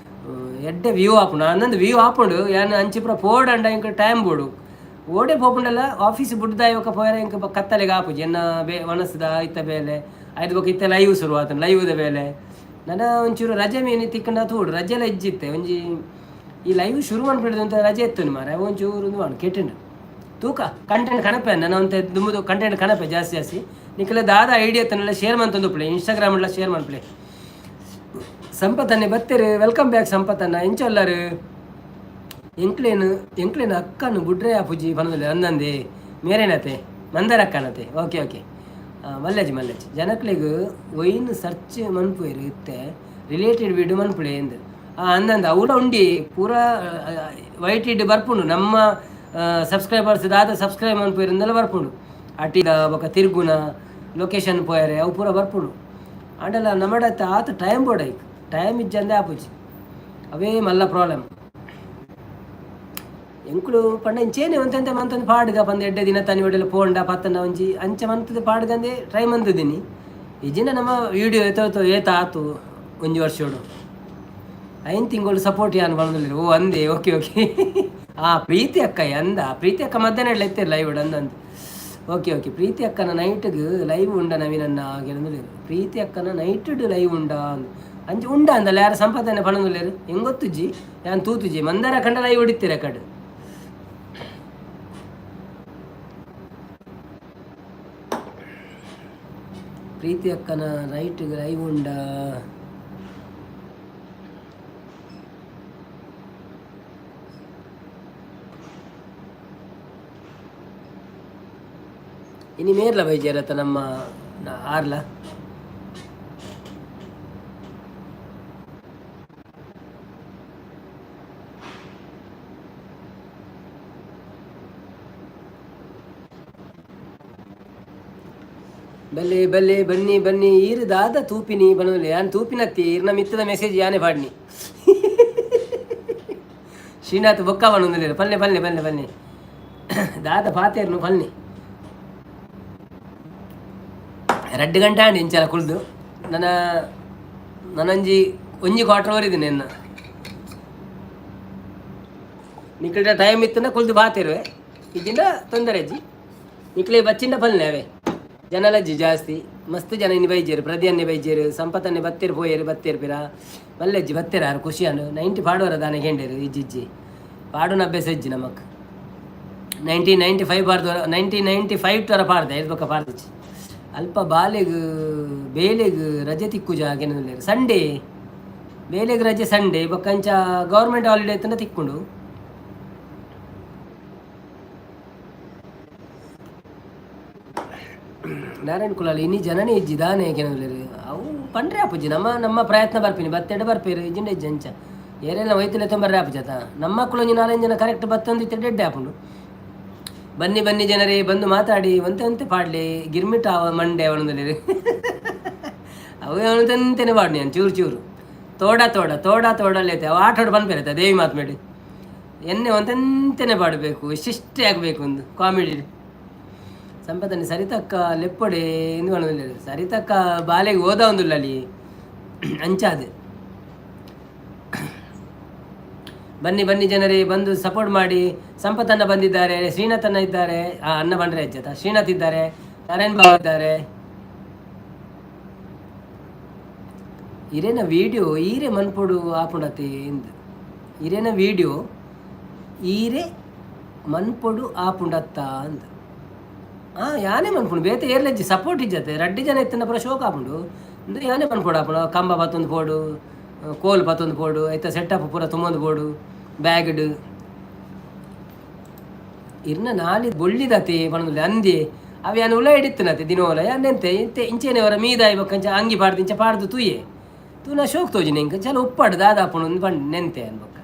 Speaker 1: ಎಡ್ಡೆ ವ್ಯೂ ಆಪುಂಡು ಅನ್ನೊಂದು ವ್ಯೂ ಆಪುಂಡು ಯಾನು ಅಂಚಿಪುರ ಪೋಡಂಡ ಇಂಕ ಟೈಮ್ ಬೋಡು ಓಡೆ ಪೋಪುಂಡಲ್ಲ ಆಫೀಸ್ ಬುಡ್ದಾಯ ಒಕ್ಕ ಪೋಯರ ಇಂಕ ಕತ್ತಲೆಗೆ ಆಪುಜಿ ಎನ್ನ ಮನಸ್ಸದ ಇತ್ತ ಬೇಲೆ ಆಯ್ತು ಬೊಕ್ಕ ಇತ್ತ ಲೈವ್ ಶುರು ಆತನ ಲೈವ್ದ ಬೇಲೆ ನನ್ನ ಒಂಚೂರು ರಜೆ ಮೀನು ತಿಕ್ಕಂಡ ತೂಡು ರಜೆ ಎಲ್ಲ ಇಜ್ಜಿತ್ತೆ ಒಂಜಿ ಈ ಲೈವ್ ಶುರು ಮಾಡ್ಬಿಡಿದು ಅಂತ ರಜೆ ಇತ್ತು ಮಾರ ಒಂಚೂರು ಮಾಡಿ ಕೆಟ್ಟಿಂಡು ತೂಕ ಕಂಟೆಂಟ್ ಕಣಪೆ ನನ್ನ ಅಂತ ದುಮ್ಮದು ಕಂಟೆಂಟ್ ಕಣಪೆ ಜಾಸ್ತಿ ನಿಕ್ಕೆಲ್ಲ ದಾದ ಐಡಿಯಾ ತನ್ನೆಲ್ಲ ಶೇರ್ ಮಾಡ್ತಂದು ಪ್ಲೇ ಇನ್ಸ್ಟಾಗ್ರಾಮ್ ಎಲ್ಲ ಶೇರ್ ಮಾಡ್ಪ್ಲೇ ಸಂಪತ್ತನ್ನೇ ಬತ್ತೇರು. ವೆಲ್ಕಮ್ ಬ್ಯಾಕ್ ಸಂಪತ್ತನ್ನ ಎಂಚೊಲ್ಲರು ಎಂಕ್ಲೇನು ಅಕ್ಕನು ಬುಡ್ರೆ ಪೂಜಿ ಬನದಲ್ಲಿ ಅಂದಂದೆ ಮೇರೇನತೆ ಮಂದರ ಅಕ್ಕನತೆ. ಓಕೆ ಓಕೆ ಮಲ್ಲೇಜ್ ಜನಕ್ಲಿಗೆ ಒಯ್ನು ಸರ್ಚ್ ಮನ್ಪುಯರು ಇತ್ತೆ ರಿಲೇಟೆಡ್ ವಿಡಿಯೋ ಮನ್ಪುಳೆ ಎಂದು ಅಂದಂದ ಅವಳ ಉಂಡಿ ಪೂರಾ ವೈಟ್ ಇಡ್ ಬರ್ಪುಂಡು ನಮ್ಮ ಸಬ್ಸ್ಕ್ರೈಬರ್ಸ್ ದಾದ ಸಬ್ಸ್ಕ್ರೈಬ್ ಮನ್ಪುಯರಿಂದೆಲ್ಲ ಬರ್ಪುಂಡು ಅಟ್ಟಿದ ಬೊಕ ತಿರುಗುನ ಲೊಕೇಶನ್ ಪೋಯರೆ ಅವು ಪೂರ ಬರ್ಪುಂಡು ಅಂಡಲ್ಲ ನಮ್ಮಡತ್ತ ಆತ ಟೈಮ್ ಬೋಡೈಕ್ ಟೈಮ್ ಇಜ್ಜಂದೆ ಆಪುಜಿ ಅವೇ ಮಲ್ಲ ಪ್ರಾಬ್ಲಮ್ ಎಂಕುಲು ಪಂಡ ಇಂಚೇನೆ ಒಂತೆಂತೆ ಮಂತಂದು ಪಾಡ್ಗ ಬಂದು ಎಡ್ಡೆ ದಿನ ತನಿ ಒಡೆಲ್ಲ ಪೋಂಡ ಪತ್ತನ ಒಂಜಿ ಅಂಚೆ ಮಂತದ ಪಾಡ್ಗಂದೆ ಟ್ರೈ ಮಂತಿದ್ದೀನಿ ಈಜಿನ ನಮ್ಮ ವಿಡಿಯೋ ಏತ ಆತು ಒಂಜಿ ವರ್ಷೋಡು 5 ತಿಂಗಳು ಸಪೋರ್ಟ್ ಯಾನು ಬಂದಿಲ್ಲ. ಓ ಅಂದೆ ಓಕೆ ಪ್ರೀತಿ ಅಕ್ಕ ಅಂದ ಪ್ರೀತಿ ಅಕ್ಕ ಮಧ್ಯಾಹ್ನ ಎತ್ತಿರ ಲೈವ್ ಅಂದಂದು. ಓಕೆ ಪ್ರೀತಿ ಅಕ್ಕನ ನೈಟ್ಗೆ ಲೈವ್ ಉಂಡ ನವೀನನ್ನ ಗೆಳಂದು ಪ್ರೀತಿ ಅಕ್ಕನ ನೈಟ್ ಲೈವ್ ಉಂಡ ಅಂಚೆ ಉಂಡ ಅಂದಲ್ಲ ಯಾರು ಸಂಪಾದನೆ ಪಣಂದುಲ್ಲೇರು ಹೆಂಗೊತ್ತುಜ್ಜಿ ಯಾನ್ ತೂತುಜಿ ಮಂದಾರ ಕಂಡ ಲೈವ್ ಹೊಡಿತೀರ ಕಡೆ ಪ್ರೀತಿ ಅಕ್ಕನ ನೈಟ್ಗೆ ಲೈವ್ ಉಂಡ. ಇನಿ ಮೇರ್ಲ ಬೈಜಾರತ್ತ ನಮ್ಮ ಆರ್ಲ ಬಲ್ಲೆ ಬನ್ನಿ ಈರು ದಾದ ತೂಪಿನಿ ಬನೋಲಿ ಯಾನ್ ತೂಪಿನತ್ತಿ ಈರ್ನ ಮಿತ್ತದ ಮೆಸೇಜ್ ಯಾನೇ ಪಾಡ್ನಿ ಶ್ರೀನಾಥ್ ಬೊಕ್ಕ ಬನೊಂದಿಲ್ಲ ಪಲ್ಲೆ ದಾದ ಪಾತೇರ್ನು ಪಲ್ನಿ 2 ಗಂಟೆ ಅಂಡಿ ಇಂಚಲ ಕುಳ್ದು ನನಂಜಿ ಒಂಜಿ ಕ್ವಾರ್ಟರ್ ಓರಿದ್ದೀನಿ ಎನ್ನ ನಿಕ್ಲಿಟ ಟೈಮ್ ಇತ್ತನ ಕುಳ್ದು ಬಾತಿರುವೆ ಇದ್ದಿಂದ ತೊಂದರೆ ಅಜ್ಜಿ ನಿಕ್ಲಿ ಬಚ್ಚಿಂದ ಪಲ್ನೆ ಅವೇ ಜನಲಜ್ಜಿ ಜಾಸ್ತಿ ಮಸ್ತ್ ಜನ ಇನ್ನು ಬೈಜೇರು ಪ್ರದಿಯನ್ನೇ ಬೈಜೇರು ಸಂಪತ್ತನ್ನೇ ಬತ್ತೇರು ಪೋಯರು ಬತ್ತೇರ್ಪಿರ ಮಲ್ಲಜ್ಜಿ ಬತ್ತೇರಾರು ಖುಷಿಯನ್ನು 90 ಪಾಡುವರ ದಾನೆ ಗೆಂಡೇರು ಇಜ್ಜಿಜ್ಜಿ ಪಾಡುನ ಅಭ್ಯಾಸ ಇಜ್ಜಿ ನಮಕ್ 1995 ತರ ಪಾಡ್ದೆ ಇರ್ಬೇಕ ಪಾಡ್ದಜ್ಜಿ ಅಲ್ಪ ಬೇಲೆಗ್ ರಜೆ ತಿಕ್ಕುಜ ಹಾಗೇನಿಲ್ಲ ಸಂಡೇ ಬೇಲೆಗ್ ರಜೆ ಸಂಡೇ ಬಕ್ಕಂಚ ಗೌರ್ಮೆಂಟ್ ಹಾಲಿಡೇ ತನ ತಿಕ್ಕೊಂಡು ನಾರಾಯಣ ಕುಲಾಲಿ ಇನಿ ಜನನೇ ಇಜ್ಜಿ ದಾನೆ ಕೆನವಲೇರು ಅವು ಪಂಡ್ರೆ ಆಪುಜಿ ನಮ್ಮ ಪ್ರಯತ್ನ ಬರ್ಪಿನಿ ಬತ್ತೆಡೆ ಬರ್ಪೇರು ಇಜ್ಜಿಂಡ ಇಜ್ಜಂಚ ಏರೆಲ್ಲ ವೈತಲೆ ತೊಂಬರ್ರೆ ಆಪುಜತ ನಮ್ಮ ಮಕ್ಕಳು 4 ಜನ ಕರೆಕ್ಟ್ ಬತ್ತೊಂದು ಇತ್ತೆ ಡೆಡ್ಡೆ ಆಪುಂಡು ಬನ್ನಿ ಜನರೇ ಬಂದು ಮಾತಾಡಿ ಒಂತೆ ಪಾಡ್ಲಿ ಗಿರ್ಮಿಟ್ ಅವ ಮಂಡೆ ಅವನದಲ್ಲಿ ಅವು ಅವನಂತೆನೆ ಪಾಡ್ನಿ ನಾನು ಚೂರು ತೋಡಲೇತೆ ಅವು ಆಟಾಡು ಬಂದ್ಬೇರತ್ತೆ ದೇವಿ ಮಾತ್ಮೇಡಿ ಎನ್ನೆ ಒಂತೆಂತೆನೆ ಪಾಡಬೇಕು ಇಷ್ಟಿಷ್ಟೇ ಆಗಬೇಕು ಒಂದು ಕಾಮಿಡಿ ಸಂಪತ್ತನೆ ಸರಿತಕ್ಕ ಲೆಪ್ಪಡೆ ಎಂದು ಕಾಣೋದಿಲ್ಲ ಸರಿತಕ್ಕ ಬಾಲೆಗೆ ಹೋದ ಒಂದಿಲ್ಲ ಅಲ್ಲಿ ಅಂಚಾದೆ ಬನ್ನಿ ಜನರೇ ಬಂದು ಸಪೋರ್ಟ್ ಮಾಡಿ. ಸಂಪತ್ತನ್ನ ಬಂದಿದ್ದಾರೆ, ಶ್ರೀನಾಥ್ ಅನ್ನ ಇದ್ದಾರೆ, ಅನ್ನ ಬಂದ್ರೆ ಅಜ್ಜತ ಶ್ರೀನಾಥ್ ಇದ್ದಾರೆ, ನಾರಾಯಣ್ ಬಾಬು ಇದ್ದಾರೆ. ಇರೇನ ವಿಡಿಯೋ ಈರೆ ಮನ್ಪೊಡು ಆಪುಂಡತೆ ಎಂದು ಇರೇನ ವಿಡಿಯೋ ಈರೆ ಮನ್ಪೊಡು ಆಪುಂಡತ್ತ ಅಂದ ಯಾನೇ ಮನ್ಪುಂಡು ಬೇತೆ ಏರ್ಲೆಜ್ಜಿ ಸಪೋರ್ಟ್ ಇಜ್ಜತೆ ರಡ್ಡಿ ಜನ ಇತ್ತನ ಪುರ ಶೋಕ್ ಆಪುಂಡು ಅಂದ್ರೆ ಯಾನೇ ಮನ್ಪೊಡು ಆಪುಂಡು ಕಂಬ ಪತ್ತೊಂದು ಪೋಡು ಕೋಲ್ ಪತ್ತೊಂದು ಪೋಡು ಐತ ಸೆಟಪ್ ಪೂರ ತುಂಬೊಂದು ಪೋಡು ಬ್ಯಾಗ್ಡ್ ಇರ್ನ ನಾಲಿ ಬೊಳ್ಳಿದತೆ ಪಣದಲ್ಲಿ ಅಂದಿ ಅವು ಯಾನು ಉಲ ಹಿಡಿತ್ತನತೆ ದಿನೋಲ ಯಾನೆಂತೆ ಇಂತೆ ಇಂಚೆನೆವರ ಮೀದಾಯಿ ಬಕ್ಕಂಚ ಅಂಗಿ ಪಾಡ್ದು ಇಂಚ ಪಾಡ್ದು ತೂಯೆ ತೂನ ಶೋಕ್ ತೋಜಿನ ಇಂಕ ಚಲ ಉಪ್ಪಾಡು ದಾದಾಪುಣ ಒಂದು ಪಂಡ್ ನೆಂತೆ ಅನ್ಬಕ್ಕ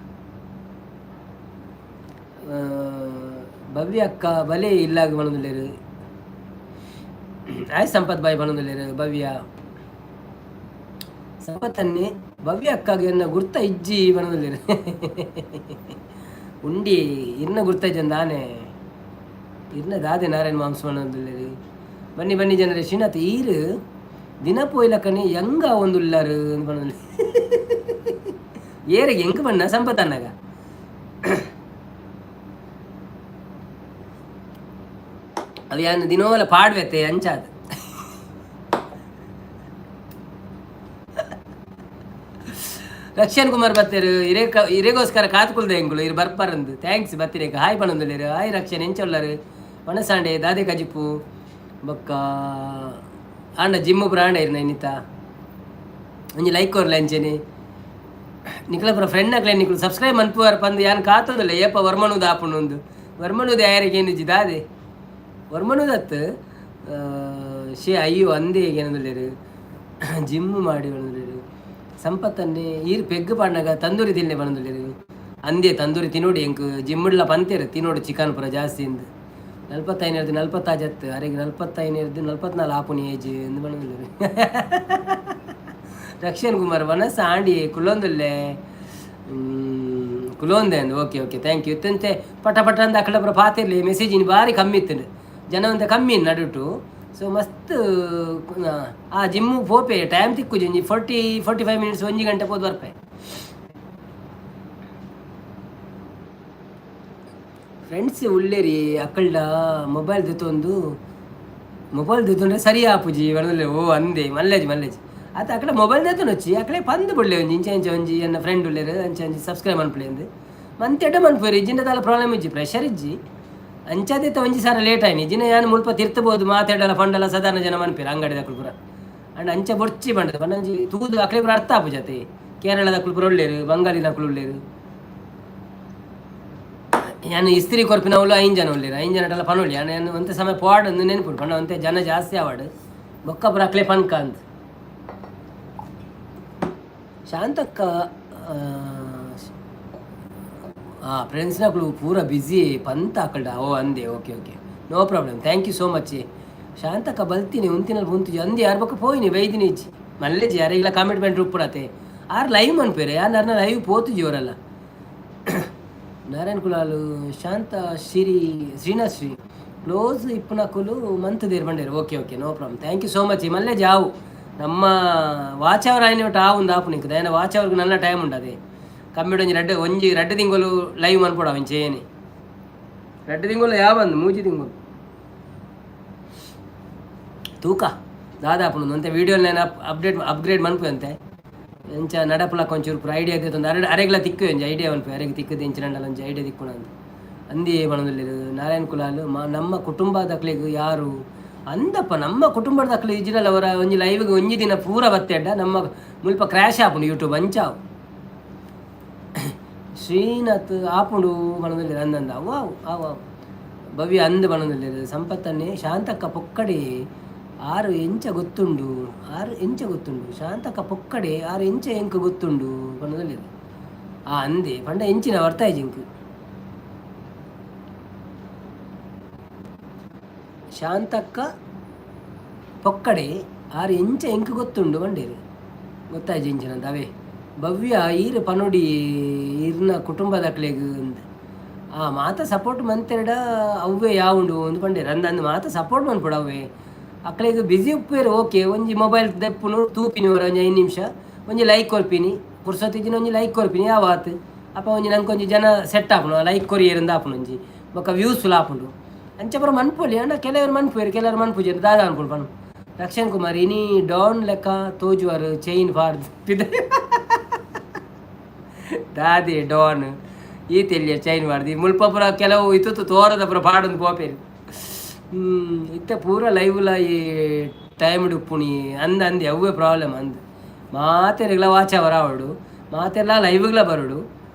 Speaker 1: ಭವ್ಯ ಅಕ್ಕ ಬಲೆ ಇಲ್ಲಾಗ ಬಣದಲ್ಲೇರು ಆಯ್ ಸಂಪತ್ ಬಾಯಿ ಬಣದಲ್ಲೇರು ಭವ್ಯ ಸಂಪತ್ತನ್ನೇ ಭವ್ಯ ಅಕ್ಕಾಗ ಎನ್ನ ಗುರ್ತ ಇಜ್ಜಿ ಬಣದಲ್ಲೇರು ಉಂಡಿ ಇನ್ನ ಗುರ್ತ ಇಜ್ಜಂದಾನೆ ಇರ್ನ ದಾದೆ ನಾರಾಯಣ ಮಾಂಸ ಬಣದಲ್ಲೇರು ಬನ್ನಿ ಜನರೇ ಶ್ರೀನಾಥ್ ಈರು ದಿನ ಪೋಯ್ಲಕ್ಕನೆ ಹೆಂಗ ಒಂದು ಉಲ್ಲಾರು ಬಣ್ಣದಲ್ಲಿ ಏರಿಗೆ ಹೆಂಗ ಬಣ್ಣ ಸಂಪತ್ತನ್ನಾಗ ಅದು ಯಾನು ದಿನೋಲ ಪಾಡ್ವೆತ್ತೆ ಅಂಚಾದ ರಕ್ಷಣ್ ಕುಮಾರ್ ಬತ್ತೇರು ಇರೇಗೋಸ್ಕರ ಕಾತ್ಕೊಳ್ದೆ ಹೆಂಗಳು ಇರು ಬರ್ಪಾರಂದು ಥ್ಯಾಂಕ್ಸ್ ಬತ್ತಿರೇಕ ಹಾಯ್ ಪಣಂದುಲ್ಲೇರು ಹಾಯ್ ರಕ್ಷಣ್ ಎಂಚೊಲ್ಲರು ಮನಸಾಂಡೆ ದಾದೆ ಕಜಿಪ್ಪು ಬೊಕ್ಕ ಆಂಡ ಜಿಮ್ಮು ಪ್ರಾಂಡ ಇರ್ನ ಇನ್ನಿತ ಒಂಜಿ ಲೈಕ್ ಕೊರ್ಲ ಅಂಚೆನೆ ನಿಖಲಪುರ ಫ್ರೆಂಡ್ ಆಗ್ಲೇ ನಿಖಲು ಸಬ್ಸ್ಕ್ರೈಬ್ ಮನ್ಪುವಾರ ಪಂದು ಯಾನ್ ಕಾತದಲ್ಲ ಏಪ ವರ್ಮನುದ ಆಪುನೊಂದು ವರ್ಮನುದ ಯಾರಿಗೆ ಏನಿಜ್ಜಿ ದಾದೆ ವರ್ಮನುದತ್ತು ಶೇ ಅಯ್ಯೋ ಅಂದೇ ಏನಂದಲೇರು ಜಿಮ್ ಮಾಡಿ ಬಂದಲೇರು ಸಂಪತ್ತನ್ನೇ ಈರು ಪೆಗ್ಗು ಪಾಡ್ನಾಗ ತಂದೂರಿ ತಿನ್ನೆ ಬಂದಲೇರು ಅಂದೇ ತಂದೂರಿ ತಿನ್ನೋಡಿ ಎಂಕ್ ಜಿಮ್ಮಿಡ್ಲ ಪಂತೇರು ತಿನ್ನೋಡು ಚಿಕನ್ ಪುರ ಜಾಸ್ತಿ ಇಂದು 45 40 ಅರೆಗೆ 45 44 ಆಪುನಿ ಏಜ್ ಎಂದು ಬಂದಲೇರು ರಕ್ಷಣ್ ಕುಮಾರ್ ವನಸ್ ಆಂಡಿ ಕುಲೊಂದುಲ್ಲೆ ಕುಲೊಂದೆ ಅಂದು ಓಕೆ ಓಕೆ ಥ್ಯಾಂಕ್ ಯು ಇತ್ತಂತೆ ಪಟ ಪಟ ಅಂದ ಅಕ್ಕಳ ಪುರ ಪಾತಿರ್ಲಿ ಮೆಸೇಜ್ ಇನ್ನು ಭಾರಿ ಕಮ್ಮಿ ಇತ್ತು ಜನ ಅಂತ ಕಮ್ಮಿ ನಡುಟು ಸೊ ಮಸ್ತ್ ಆ ಜಿಮ್ಮು ಪೋಪೆ ಟೈಮ್ ತಿಕ್ಕುಜಿ ಒಂಜಿ 45 ಮಿನಿಟ್ಸ್ 1 ಗಂಟೆ ಪೋದು ಬರ್ಪೆ ಫ್ರೆಂಡ್ಸ್ ಉಳ್ಳೇರಿ ಅಕ್ಕಳ್ಡ ಮೊಬೈಲ್ ದಿತ್ತೊಂದ್ರೆ ಸರಿ ಆಪುಜಿ ಬರದಲ್ಲೇ ಓ ಅಂದೆ ಮಲ್ಲೇಜ್ ಆತ ಅಕ್ಕಡೆ ಮೊಬೈಲ್ ದತ್ತು వచ్చి ಅಕ್ಕಡೆ ಪಂದು ಬಿಡ್ಲೆ ಇಂಚ ಒಂಜಿ ಎನ್ನ ಫ್ರೆಂಡ್ ಉಳ್ಳೇರು ಅಂಚ ಸಬ್ಸ್ಕ್ರೈಬ್ ಮನ್ಪುಲೆ ಅಂದು ಮಂತೆಡ ಮನ್ಪುರಿ ಇಜ್ಜಿಂದ ದಾಲ ಪ್ರಾಬ್ಲಮ್ ಇಜ್ಜಿ ಪ್ರೆಷರ್ ಇಜ್ಜಿ ಅಂಚದಿತ್ತ ಒಂಜಿ ಸಾರ ಲೇಟ್ ಆಯ್ನಿ ಇಜ್ಜಿನ ಯಾನು ಮುಲ್ಪ ತಿರ್ತಬೋದು ಮಾತಾಡಲ್ಲ ಫಂಡಲ್ಲ ಸಾಧಾರಣ ಜನ ಮನ್ಪೇರು ಅಂಗಡಿ ದಕ್ಕಳು ಪುರ ಅಂಡ್ ಅಂಚ ಬೊಡ್ಚಿ ಬಂಡದು ಪಂಡಂಜಿ ತೂದು ಅಕ್ಕಡೆ ಪುರ ಅರ್ಥ ಆಪು ಜತೆ ಕೇರಳದ ಪುರ ಉಳ್ಳೇರು ಬಂಗಾಳಿ ನಕ್ಕಳು ಉಳ್ಳೇರು ಯಾನು ಇಸ್ತ್ರಿ ಕೊರ್ಪಿನ ಅವಳು 5 ಜನ ಉಳ್ಳೇರು 5 ಜನ ಪನೊಳ್ಳಿ ನಾನು ಒಂತೆ ಸಮಯ ಪಾಡ್ ಒಂದು ನೆನಪು ಪಂಡ ಒಂತೆ ಜನ ಜಾಸ್ತಿ ಆವಾಡು ಬೊಕ್ಕ ಪುರ ಅಕ್ಲೆ ಪನ್ಕ ಅಂತ ಶಾಂತಕ್ಕ ಫ್ರೆಂಡ್ಸ್ನಗಳು ಪೂರ ಬ್ಯುಸಿ ಪಂತ ಅಕ್ಕಳ್ಡ ಓ ಅಂದೆ okay no problem thank you so much ಶಾಂತಕ್ಕ ಬಲ್ತೀನಿ ಉಂತಿನಲ್ಲಿ ಉಂತು ಅಂದೆ ಯಾರು ಬಕ್ಕ ಪೋಯಿನಿ ಬೈದಿನಿ ಇಜ್ಜಿ ಮಲ್ಲೇಜಿ ಯಾರಿಗಿಲ್ಲ ಕಾಮೆಂಟ್ ಉಪ್ಪುಡತ್ತೆ ಆರು ಲೈವ್ ಮನ್ಪೇರೆ ಯಾರು ಲೈವ್ ಪೋತು ಜೋರಲ್ಲ ನಾರಾಯಣ್ ಕುಲಾಲು ಶಾಂತ ಶ್ರೀನಾಥ್ ಶ್ರೀ ಕ್ಲೋಸ್ ಇಪ್ಪನಕುಲು ಮಂತ್ ದೇರ್ ಬಂಡೇರು okay no problem thank you so much ಮಲ್ಲೇಜ್ ಆವು ನಮ್ಮ ವಾಚ್ ಅವರ್ ಆಯ್ನ ಒಟ್ಟು ಒಂದು ಆಪು ನಿಂಕು ದಯನ ವಾಚ್ ಅವ್ರಿಗೆ ನನ್ನ ಟೈಮ್ ಉಂಡದೆ ಕಮ್ಮಿ ಒಂಜಿ ರಡ್ಡು ತಿಂಗಳು ಲೈವ್ ಮನ್ಪೋಡ ಅವನ್ ಚೇನಿ ರಡ್ಡು ತಿಂಗಳು ಯಾವಂದು 3 ತಿಂಗಳು ತೂಕ ದಾದಾಪುಣ ಅಂತೆ ವೀಡಿಯೋಲಿ ನಾನು ಅಪ್ಗ್ರೇಡ್ ಮನ್ಪು ಅಂತೆ ಎಂಚ ನಡಪಲಕ್ಕ ಒಂಚೂರು ಪೂರ ಐಡಿಯಾ ಇದ್ದಿತ್ತು ಒಂದು ಅರೆಗ್ಲ ತಿಕ್ಕು ಎಂಚ ಐಡಿಯಾ ಮನ್ಪು ಅರೆಗೆ ತಿಕ್ಕದು ಎಂಚಿನಲ್ಲ ಒಂಚ ಐಡಿಯಾ ತಿಕ್ಕುಣ ಅಂತ ಅಂದಿ ಬಣದಲ್ಲಿ ನಾರಾಯಣ್ ಕುಲಾಲು ನಮ್ಮ ಕುಟುಂಬದಕ್ಲಿಗೆ ಯಾರು ಅಂದಪ್ಪ ನಮ್ಮ ಕುಟುಂಬದ ಅಕ್ಲು ಇಜ್ಜಿನಲ್ಲ ಅವರ ಒಂಜಿ ಲೈವ್ಗೆ ಒಂಜಿ ದಿನ ಪೂರ ಬತ್ತೆಡ್ಡ ನಮ್ಮ ಮುಲ್ಪ ಕ್ರ್ಯಾಶ್ ಆಪುಂಡು ಯೂಟ್ಯೂಬ್ ಅಂಚಾವು ಶ್ರೀನಾಥ್ ಆಪುಂಡು ಬಣದಲ್ಲಿ ಅಂದಂದ ಅವು ಭವ್ಯ ಅಂದು ಬಣದಲ್ಲಿ ಸಂಪತ್ತನ್ನೇ ಶಾಂತಕ್ಕ ಪೊಕ್ಕಡೆ 6 ಎಂಚ ಗೊತ್ತುಂಡು ಶಾಂತಕ್ಕ ಪೊಕ್ಕಡೆ 6 ಎಂಚ ಎಂಕ ಗೊತ್ತುಂಡು ಬಣದಲ್ಲಿ ಅಂದೆ ಪಂಡ ಎಂಚಿನ ವರ್ತಾಯಿ ಜಿಂಕ್ ಶಾಂತಕ್ಕ ಪೊಕ್ಕಡೆ 6 ಎಂಚ ಎಂಕ ಗೊತ್ತುಂಡು ಬಂಡೇರಿ ಗೊತ್ತಾಯ್ತು ಇಂಚಿನಂತ ಅವೇ ಭವ್ಯ ಈರು ಪನೋಡಿ ಈರ್ನ ಕುಟುಂಬದಕ್ಲೆಗ್ ಮಾತ ಸಪೋರ್ಟ್ ಮಂತೆರಡ ಅವೇ ಯಾವುಂಡು ಒಂದು ಪಂಡೇರು ಅಂದಂದು ಮಾತ ಸಪೋರ್ಟ್ ಮನ್ಪುಡು ಅವೇ ಅಕ್ಲೆಗ್ ಬಿಸಿ ಉಪ್ಪೇರು ಓಕೆ ಒಂಜಿ ಮೊಬೈಲ್ ದೆಪ್ಪುನು ತೂಪಿನಿ ಅವರ ಒಂಜಿ 5 ನಿಮಿಷ ಒಂಜಿ ಲೈಕ್ ಕೊರ್ಪಿನಿ ಪುರ್ಸೊತ್ತಿಜಿನ ಒಂಜಿ ಲೈಕ್ ಕೊರ್ಪಿನಿ ಯಾವಾತ್ ಅಪ್ಪ ಒಂಜಿ ನಂಗೆ ಜನ ಸೆಟ್ ಆಪುನು ಲೈಕ್ ಕೊರಿಯರಿಂದ ಆಪುನು ಒಂಜಿ ಬೊಕ್ಕ ವ್ಯೂಸ್ಫುಲ್ ಆಪುಂಡು ಅಂಚಪುರ ಮನ್ಪೊಲಿ ಅಂಡ ಕೆಲವರು ಮನ್ಪುಜಿ ದಾದ ಅನ್ಪುಡು ಪನ್ ರಕ್ಷಣ್ ಕುಮಾರ್ ಇನಿ ಡಾನ್ ಲೆಕ್ಕ ತೋಜುವರು ಚೈನ್ ಫಾರ್ ದಾದೆ ಡಾನ್ ಈತೆಲ್ಲಿಯ ಚೈನ್ ಮಾಡ್ದಿ ಮುಲ್ಪ ಪುರ ಕೆಲವು ಇತ್ತು ತೋರದ ಪುರ ಪಾಡೊಂದು ಪೋಪೇರಿ ಇತ್ತ ಪೂರ ಲೈವ್ಲ ಈ ಟೈಮ್ ಉಪ್ಪುಣಿ ಅಂದೆ ಅವೇ ಪ್ರಾಬ್ಲಮ್ ಅಂದು ಮಾತೆರೆಗ್ಲ ವಾಚ ಬರಾವಡು ಮಾತೆಲ್ಲ ಲೈವ್ಗ್ಲ ಬರೋಡು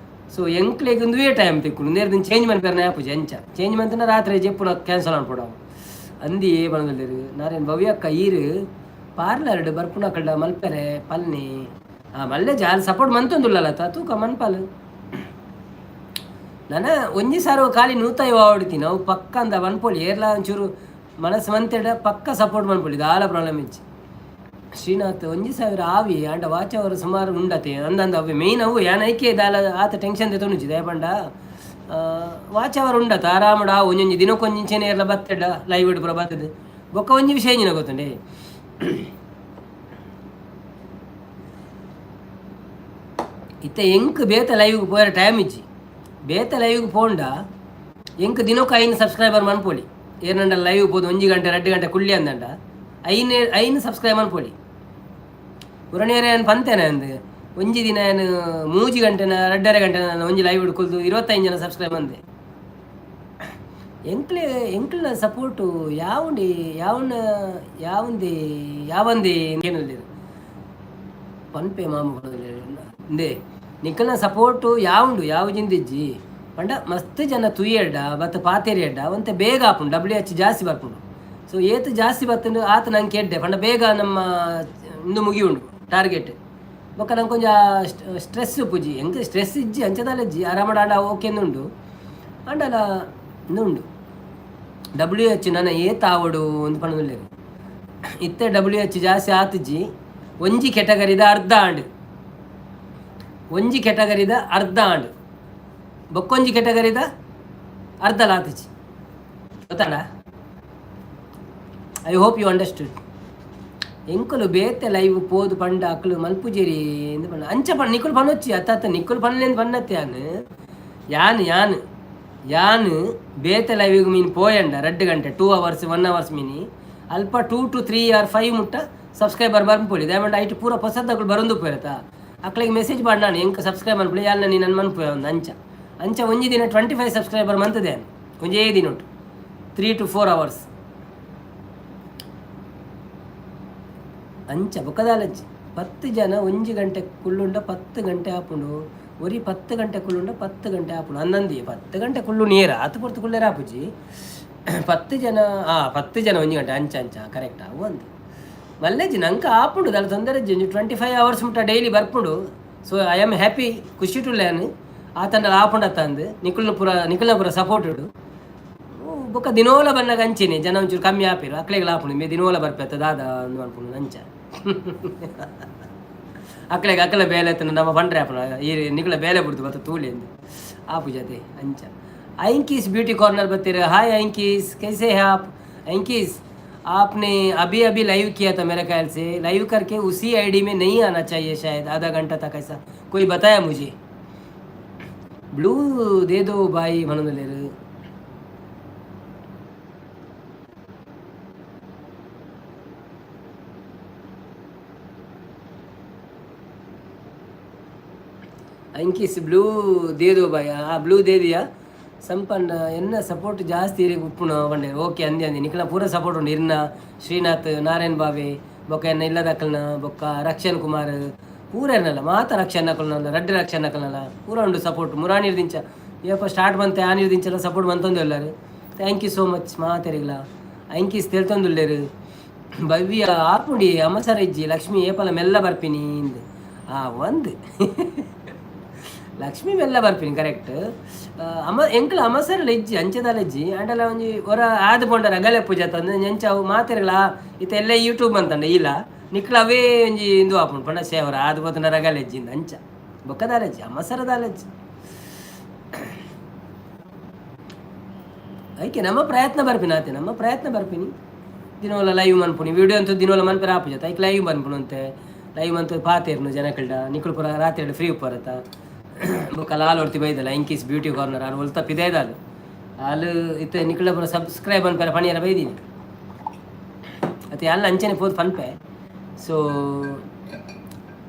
Speaker 1: ಸೊ ಎಂಕ್ಲೆಗೊಂದುವೇ ಟೈಮ್ ತಿಕ್ಕು ನೇರದಿನ ಚೇಂಜ್ ಮನ್ಪೇರನೆ ಆಪುಜಿ ಅಂಚ ಚೇಂಜ್ ಮಂತನ ರಾತ್ರಿ ಜೆಪ್ಪುನ ಕ್ಯಾನ್ಸಲ್ ಅನ್ಪೋಡವು ಅಂದಿ ಬಂದಿರು ನಾರೇನು ಭವ್ಯಕ್ಕ ಈರು ಪಾರ್ಲರ್ಡ್ ಬರ್ಪುನ ಕಳ್ಳ ಮಲ್ಪೆರೆ ಪಲ್ನಿ ಮಲ್ಲೆ ಜಾಲ್ ಸಪೋರ್ಟ್ ಮಂತೊಂದುಲ್ಲಲ್ಲ ತೂಕ ಮನ್ಪಲ್ ನನ್ನ ಒಂಜಿ ಸಾರು ಖಾಲಿ ನೂತಾಯಿ ಆವಡ್ತೀನಿ ಅವು ಪಕ್ಕ ಅಂದ ಮನ್ಪೊಲಿ ಏರ್ಲ ಒಂಚೂರು ಮನಸ್ಸು ಮಂತೆಡ ಪಕ್ಕ ಸಪೋರ್ಟ್ ಮನ್ಪೊಲಿ ದಾಲ ಪ್ರಾಬ್ಲಮ್ ಇಚ್ಚಿ ಶ್ರೀನಾಥ್ 1,000 ಆವಿ ಅಂಡ ವಾಚ್ ಅವರು ಸುಮಾರು ಉಂಡತೆ ಅಂದಂದ ಅವು ಮೇಯ್ನ್ ಅವು ಏನೈಕೆ ದಾಲ ಆತ ಟೆನ್ಷನ್ ತೆತ್ತೊಂದು ದಯಪಂಡ ವಾಚ್ ಅವರು ಉಂಡತ ಆರಾಮಡ ಒಂಜೊಂಜಿ ದಿನಕ್ಕೊಂಜಿಂಚೆನೆ ಎಲ್ಲ ಬತ್ತೆಡ್ಡ ಲೈವ್ ಇಡು ಪುರ ಬರ್ತದೆ ಬೊಕ್ಕ ಒಂಜಿ ವಿಷಯ ಏನಿನ ಗೊತ್ತುಂಡೆ ಇತ್ತೆ ಎಂಕ್ ಬೇತ ಲೈವ್ಗೆ ಪೋಯರ ಟೈಮ್ ಇಜ್ಜಿ ಬೇತ ಲೈವ್ಗೆ ಪೋಂಡ ಎಂಕ್ ದಿನಕ್ಕೆ 5 ಸಬ್ಸ್ಕ್ರೈಬರ್ ಮನ್ಪೊಲಿ ಏನಂಡ ಲೈವ್ ಪೋದು 1 ಗಂಟೆ 2 ಗಂಟೆ ಕುಳ್ಳಿ ಅಂದಂಡ 5 ಸಬ್ಸ್ಕ್ರೈಬ್ ಮನ್ಪೊಲಿ ಪುರಣಿಯರ ಏನು ಪಂತೇನೆ ಅಂದೆ ಒಂಜಿ ದಿನ ಏನು 3 ಗಂಟೆನ 2.5 ಗಂಟೆ ನಾನು ಒಂಜಿ ಲೈವ್ ಹಿಡ್ಕೊಳ್ದು 25 ಜನ ಸಬ್ಸ್ಕ್ರೈಬ್ ಅಂದೆ ಎಂಕ್ಲ ಸಪೋರ್ಟು ಯಾವಂದೇ ಏನಿಲ್ಲ ಪನ್ಪೆ ಮಾಮೂಲಿ ಅಂದೆ ನಿಖಲ್ನ ಸಪೋರ್ಟು ಯಾವುದು ಯಾವ ಜಿಂದಿಜ್ಜಿ ಪಂಡ ಮಸ್ತ್ ಜನ ತುಯ್ಯಡ್ಡ ಮತ್ತು ಪಾತೇರಿ ಅಡ್ಡ ಒಂತೆ ಬೇಗ ಆಪುಂಡು WH ಜಾಸ್ತಿ ಬರ್ಪುಂಡು. ಸೊ ಏತು ಜಾಸ್ತಿ ಬರ್ತಂಡು ಆತ ನಂಗೆ ಕೆಡ್ಡೆ ಪಂಡ ಬೇಗ ನಮ್ಮ ಇಂದು ಮುಗಿ ಉಂಡು ಟಾರ್ಗೆಟ್ ಬೊಕ್ಕ ನಂಗೆ ಕೊಂಚ ಸ್ಟ್ರೆಸ್ ಪುಜಿ ಹೆಂಗೆ ಸ್ಟ್ರೆಸ್ ಇಜ್ಜಿ ಅಂಚದಲ್ಲಜ್ಜಿ ಆರಾಮಡ ಓಕೆ ಉಂಡು ಅಂಡಲ ಉಂಡು WH ನನ್ನ ಏತ ಆವಡು ಒಂದು ಪಣದಲ್ಲೇರು ಇತ್ತೆ WH ಜಾಸ್ತಿ ಆತಜ್ಜಿ ಒಂಜಿ ಕೆಟಗರಿದ ಅರ್ಧ ಆಂಡು ಒಂಜಿ ಕೆಟಗರಿದ ಅರ್ಧ ಆಂಡು ಬೊಕ್ಕೊಂಜಿ ಕೆಟಗರಿದ ಅರ್ಧ ಲಾತಜ್ಜಿ ಗೊತ್ತಾಡ. I hope you understood. ಎಂಕುಲು ಬೇತೆ ಲೈವ್ ಪೋದು ಪಂಡ ಅಕ್ಕಲು ಮಲ್ಪುಜೇರಿ ಎಂದು ಪಂಡ ಅಂಚ ಪಂಡ ನಿಕ್ಕುಲು ಪಣೊಚ್ಚಿ ಅತ್ತ ನಿಕ್ಕುಲು ಪಣ್ಣಲೆಂದು ಪಣ್ಣತ್ತೆ ಯಾನು ಬೇತೆ ಲೈವಿಗೆ ಮೀನು ಪೋಯಂಡ 2 ಗಂಟೆ 2 hours 1 hours ಮೀನಿ ಅಲ್ಪ 2 to 3 or 5 ಮುಟ್ಟ ಸಬ್ಸ್ಕ್ರೈಬರ್ ಬರ್ಪೊಲಿ ದಯಮಾಡಿ ಐಟು ಪೂರ ಹೊಸದಗಳು ಬರೋದು ಪೋಯ್ರತಾ ಅಕ್ಳಿಗೆ ಮೆಸೇಜ್ ಮಾಡಿ ನಾನು ಹೆಂಗೆ ಸಬ್ಸ್ಕ್ರೈಬ್ ಅನ್ಪೊಲಿ ಯಾರು ನೀನು ನನ್ನ ಮನ್ಪೋಯ ಒಂದು ಅಂಚ ಒಂಜಿ ದಿನ 25 ಸಬ್ಸ್ಕ್ರೈಬರ್ ಮಂತದೆ ಒಂಜೇ ದಿನ ಉಂಟು 3 to 4 hours ಅಂಚ ಬೊಕ್ಕದಾಲಜ್ಜಿ 10 ಜನ 1 ಗಂಟೆ ಕುಳ್ಳುಂಡ 10 ಗಂಟೆ ಆಪುಂಡು ಒರಿ 10 ಗಂಟೆ ಕುಳ್ಳುಂಡ 10 ಗಂಟೆ ಆಪುಂಡು ಅನ್ನಂದಿ 10 ಗಂಟೆ ಕುಳ್ಳು ನೇರ ಆತು ಪೊರ್ತು ಕುಳ್ಳೇರ ಆಪುಜಿ 10 ಜನ 10 ಜನ 1 ಗಂಟೆ ಅಂಚ ಕರೆಕ್ಟ್ ಅವು ಒಂದು ಮಲ್ಲೆಜ್ಜಿ ನಂಗೆ ಆಪುಂಡು ದಾಲ ತೊಂದರೆ 25 hours ಮುಟ್ಟ ಡೈಲಿ ಬರ್ಪುಂಡು. ಸೊ ಐ ಆಮ್ ಹ್ಯಾಪಿ ಖುಷಿ ಟು ಲ್ಯಾನ್ ಆತಂಡ ಆಪುಂಡತ್ತ ಅಂದು ನಿಖಲ್ನ ಪುರ ಸಪೋರ್ಟುಡು ಬೊಕ್ಕ ದಿನೋಲ ಬನ್ನಾಗ ಅಂಚೆನೆ ಜನ ಒಂಚೂರು ಕಮ್ಮಿ ಆಪಿರು ಅಕ್ಳೆಗೆ ಆಪುಂಡು ಮೇ ದಿನೋಲ ಬರ್ಪೆತ್ತ ದಾದ ಅಂದು ಅನ್ಪುಂಡು ಅಂಚ ಅಕ್ಳೆಗೆ ಅಕ್ಕಲ ಬೇಲೆ ಎತ್ತ ನಮ್ಮ ಪಂಡ್ರೆ ಆಪುಣ ಈ ನಿಖಲ ಬೇಲೆ ಬಿಡ್ತು ಮತ್ತು ತೂಲಿ ಎಂದು ಆಪು ಜತೆ ಅಂಚ. ಐಂಕೀಸ್ ಬ್ಯೂಟಿ ಕಾರ್ನರ್ बत्तीर. हाय ऐंकीस, कैसे हैं आप ऐंकीस? आपने अभी अभी लाइव किया था मेरे ख्याल से. लाइव करके उसी आईडी में नहीं आना चाहिए शायद, आधा घंटा तक ऐसा कोई बताया मुझे. ब्लू दे दो भाई म्हणून ले रहे. ऐंकीस ब्लू दे दो भाई. हाँ ब्लू दे दिया. ಸಂಪನ್ನ ಎನ್ನ ಸಪೋರ್ಟ್ ಜಾಸ್ತಿ ಇರಿ ಉಪ್ಪುಣ ಬಂಡೆ ಓಕೆ ಅಂದಿ ನಿಖಲ ಪೂರ ಸಪೋರ್ಟ್ ಉಂಡು ಇರ್ನ ಶ್ರೀನಾಥ್ ನಾರಾಯಣ್ ಬಾವೆ ಬೊಕ್ಕ ಎನ್ನ ಇಲ್ಲದ ಅಕ್ಕಲ್ನ ಬೊಕ್ಕ ರಕ್ಷಣ್ ಕುಮಾರ್ ಪೂರ ಎನ್ನಲ್ಲ ಮಾತ ರಕ್ಷಣ್ ಅಕ್ಕಲ್ನಲ್ಲ ರಡ್ಡಿ ರಕ್ಷಣ್ ಅಕ್ಕಲ್ನಲ್ಲ ಪೂರ ಉಂಡು ಸಪೋರ್ಟ್ ಮುರಾಣಿರ್ ದಿಂಚ ಏಪ ಸ್ಟಾರ್ಟ್ ಬಂತೆ ಆನಿರ್ ದಿಂಚೆಲ್ಲ ಸಪೋರ್ಟ್ ಬಂತಂದು ಎಲ್ಲರು ಥ್ಯಾಂಕ್ ಯು ಸೋ ಮಚ್ ಮಾತೆರಿಗ್ಲ ಐಂಕೀಸ್ ತೆಲ್ತೊಂದುಲ್ಲೇರು ಭವ್ಯ ಆಪುಂಡಿ ಅಮ್ಮಸರ ಇಜ್ಜಿ ಲಕ್ಷ್ಮಿ ಏಪಲ ಮೆಲ್ಲ ಬರ್ಪಿನಿ ಇಂದು ಒಂದು ಲಕ್ಷ್ಮಿ ಮೆಲ್ಲ ಬರ್ಪಿನಿ ಕರೆಕ್ಟ್ ಎಂಕಲ ಅಮಸರಲ್ಲ ಇಜ್ಜಿ ಅಂಚೆದಲ್ಲ ಇಜ್ಜಿ ಅಂಡಲ್ಲ ಒಂಜಿ ಹೊರ ಆದ ಪೊಂಡರ ಗಲೆ ಪೂಜೆ ತಂದು ಎಂಚಾವು ಮಾತೆರ್ಗಳ ಇತ್ತ ಎಲ್ಲ ಯೂಟ್ಯೂಬ್ ಅಂತಂಡ ಇಲ್ಲ ನಿಕ್ಲ ಅವೇ ಒಂಜಿ ಇಂದು ಆಪುಂಡು ಪಂಡ ಸೇವರ ಆದ ಪೋತನ ರಗಲೆ ಇಜ್ಜಿಂದ ಅಂಚ ಬೊಕ್ಕದಾಲಜ್ಜಿ ಅಮಸರದಾಲಜ್ಜಿ ಐಕೆ ನಮ್ಮ ಪ್ರಯತ್ನ ಬರ್ಪಿನಿ ಆತೆ ನಮ್ಮ ಪ್ರಯತ್ನ ಬರ್ಪಿನಿ ದಿನವಲ್ಲ ಲೈವ್ ಮನ್ಪುನಿ ವಿಡಿಯೋ ಅಂತೂ ದಿನವಲ್ಲ ಮನ್ಪರ ಆಪುಜತ ಐಕ್ ಲೈವ್ ಮನ್ಪುಣು ಅಂತೆ ಲೈವ್ ಅಂತೂ ಪಾತೇರ್ನು ಜನಕಲ್ಡ ನಿಕ್ಕಳು ಪುರ ರಾತ್ರಿ ಫ್ರೀ ಉಪ್ಪರತ್ತ ಬೊಕ್ಕಲ್ಲ ಹಾಲು ಹೊಡ್ತಿ ಬೈದಲ್ಲ ಐಂಕೀಸ್ ಬ್ಯೂಟಿ ಕಾರ್ನರ್ ಅಲ್ಲಿ ಹೊಲ್ತ ಪಿದಾಯ್ದಾಲು ಹಾಲು ಇತ್ತು ನಿಕ್ಕಳ ಪುರ ಸಬ್ಸ್ಕ್ರೈಬ್ ಅನ್ಪೇರ ಪಣಿಯರ ಬೈದೀನಿ ಅತ್ತೆ ಅಲ್ಲ ಅಂಚನೆ ಪೋದು ಪನ್ಪೆ ಸೊ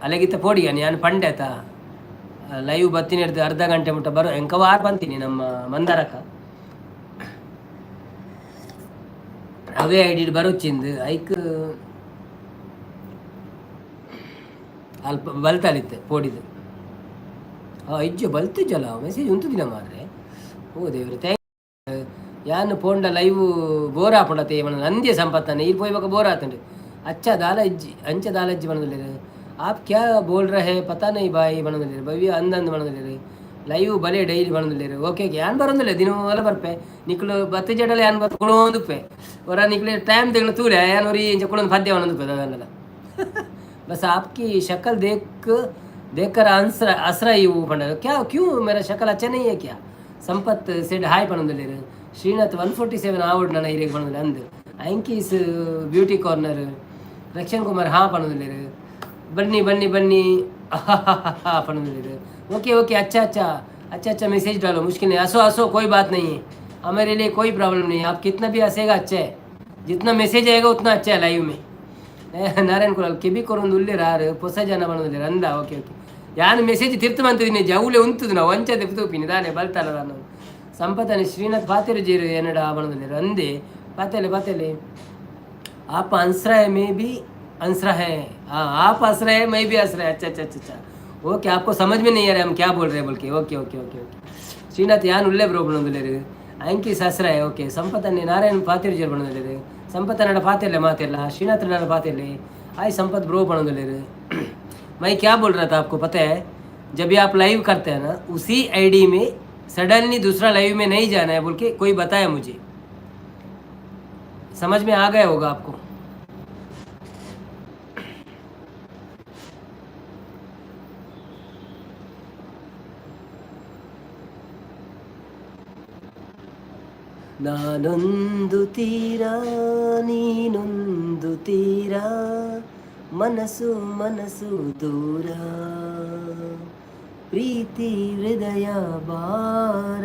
Speaker 1: ಅಲ್ಲಿಗಿತ್ತ ಪೋಡಿಗ ನಾನು ಪಂಡೆ ಆಯ್ತಾ ಲೈವ್ ಬತ್ತೀನಿ ಹಿಡ್ದು ಅರ್ಧ ಗಂಟೆ ಮುಟ್ಟ ಬರೋ ಎಂಕ ವಾರ ಬಂತೀನಿ ನಮ್ಮ ಮಂದಾರಕ್ಕ ಅವೇ ಐಡಿ ಬರೋಚ್ಚಿಂದು ಐಕ್ ಅಲ್ಪ ಬಲ್ತಾಲಿತ್ತೆ ಪೋಡಿದು ಇಜ್ಜು ಬಲ್ತಿಜ್ಜಲ್ಲ ಮೆಸೇಜ್ ಉಂಟುದಿಲ್ಲ ಮಾರ್ರೆ ಓ ದೇವ್ರೆ ಥ್ಯಾಂಕ್ ಯಾನು ಪೋಂಡ ಲೈವ್ ಬೋರ್ ಆಪುಂಡತೆ ಮನ ನಂದಿಯ ಸಂಪತ್ತಾನೆ ಇಲ್ಲಿ ಪೋಯ್ಬೇಕು ಬೋರ್ ಆತಂಡು अच्छा दाला इज्जी अंचे दाला इज्जी बनने ले आप क्या बोल रहे हैं पता नहीं भाई बनने ले भव्य अंदंद बनने ले ಲೈವ್ ಬಲೆ ಡೈಲಿ ಬಂದಿಲ್ಲ ಓಕೆ ಯಾನ್ ಬರೋದಿಲ್ಲ ದಿನ ಎಲ್ಲ ಬರ್ಪೆ ನಿಕ್ಲು ಬತ್ತೆ ಜಡಲೆ ಯಾನ್ ಬರ್ ಕೊಡೋಂದುಪ್ಪೆ ಹೊರ ನಿಕ್ಲೆ ಟೈಮ್ ತೆಗಳು ತೂಲೆ ಯಾನ್ ಹೊರಿ ಇಂಚ ಕೊಡೋದು ಪದ್ಯ ಅನ್ನೋದು ಅದನ್ನೆಲ್ಲ बस आपकी शक्ल देख कर असरा ही वो पंड क्या क्यों मेरा शक्ल अच्छा नहीं है क्या संपत सेड हाय पणंदले श्रीनाथ 147 आवड ನನ್ನ ಇರಿಗೆ ಪಣಂದಲೆ ಅಂದು ಐಂಕೀಸ್ ಬ್ಯೂಟಿ ಕಾರ್ನರ್ ರಕ್ಷಣ್ ಕುಮಾರ್ ಹಾ ಪಣಂದಲೆ ಬನ್ನಿ ಬನ್ನಿ ಬನ್ನಿ पणंदले ओके ओके अच्छा मैसेज डालो मुश्किल नहीं हंसो कोई बात नहीं है हमारे लिए कोई प्रॉब्लम नहीं है आप कितना भी हंसेगा अच्छा है जितना मैसेज आएगा उतना अच्छा है लाइव में नारायण कुलाल ಕೆಬಿ ಕೊರೊಂದು ಉಲ್ಲೆ ರಾರು ಹೊಸ ಜನ ಬಂದಿದ್ದಾರೆ ಅಂದ ಓಕೆ ಯಾನು ಮೆಸೇಜ್ ತಿರ್ತಮಂತಿದ್ದೀನಿ ಜೌಲೆ ಉಂತದು ನಾವು ವಂಚದೆ ತೂಪಿನಿ ದಾನೆ ಬಲ್ತಾರ ನಾನು ಸಂಪತ್ತನೆ ಶ್ರೀನಾಥ್ ಪಾತೆರು ಜೀರು ಏನಡ ಬಂದಿದ್ದಾರೆ ಅಂದೆ ಪಾತೆಲೆ आप आंसरा है मैं भी आंसरा है हाँ आप हंस रहे हैं मैं भी हंस रहे अच्छा ओके आपको समझ में नहीं आ रहा है हम क्या बोल रहे हैं बोल के okay okay okay okay Srinath ಯಾನ್ ಉಳ್ಳೇ ಬ್ರೋ ಬಂದಿಲ್ಲ ಅಂಕಿ ಸಸ್ರಾಯ ಓಕೆ ಸಂಪತ್ತನ್ನೇ ನಾರಾಯಣ ಪಾತಿರ್ ಜರ್ ಬಂದಿಲ್ಲ संपत नड पाते मातेला श्रीनाथ नड पाते आई संपत ब्रो बनोदले मैं क्या बोल रहा था आपको पता है जब भी आप लाइव करते हैं ना उसी आईडी में सडनली दूसरा लाइव में नहीं जाना है बोल के कोई बताया मुझे समझ में आ गया होगा आपको ನಾನೊಂದು ತೀರ ನೀನೊಂದು ತೀರ ಮನಸ್ಸು ಮನಸ್ಸು ದೂರ ಪ್ರೀತಿ ಹೃದಯ ಭಾರ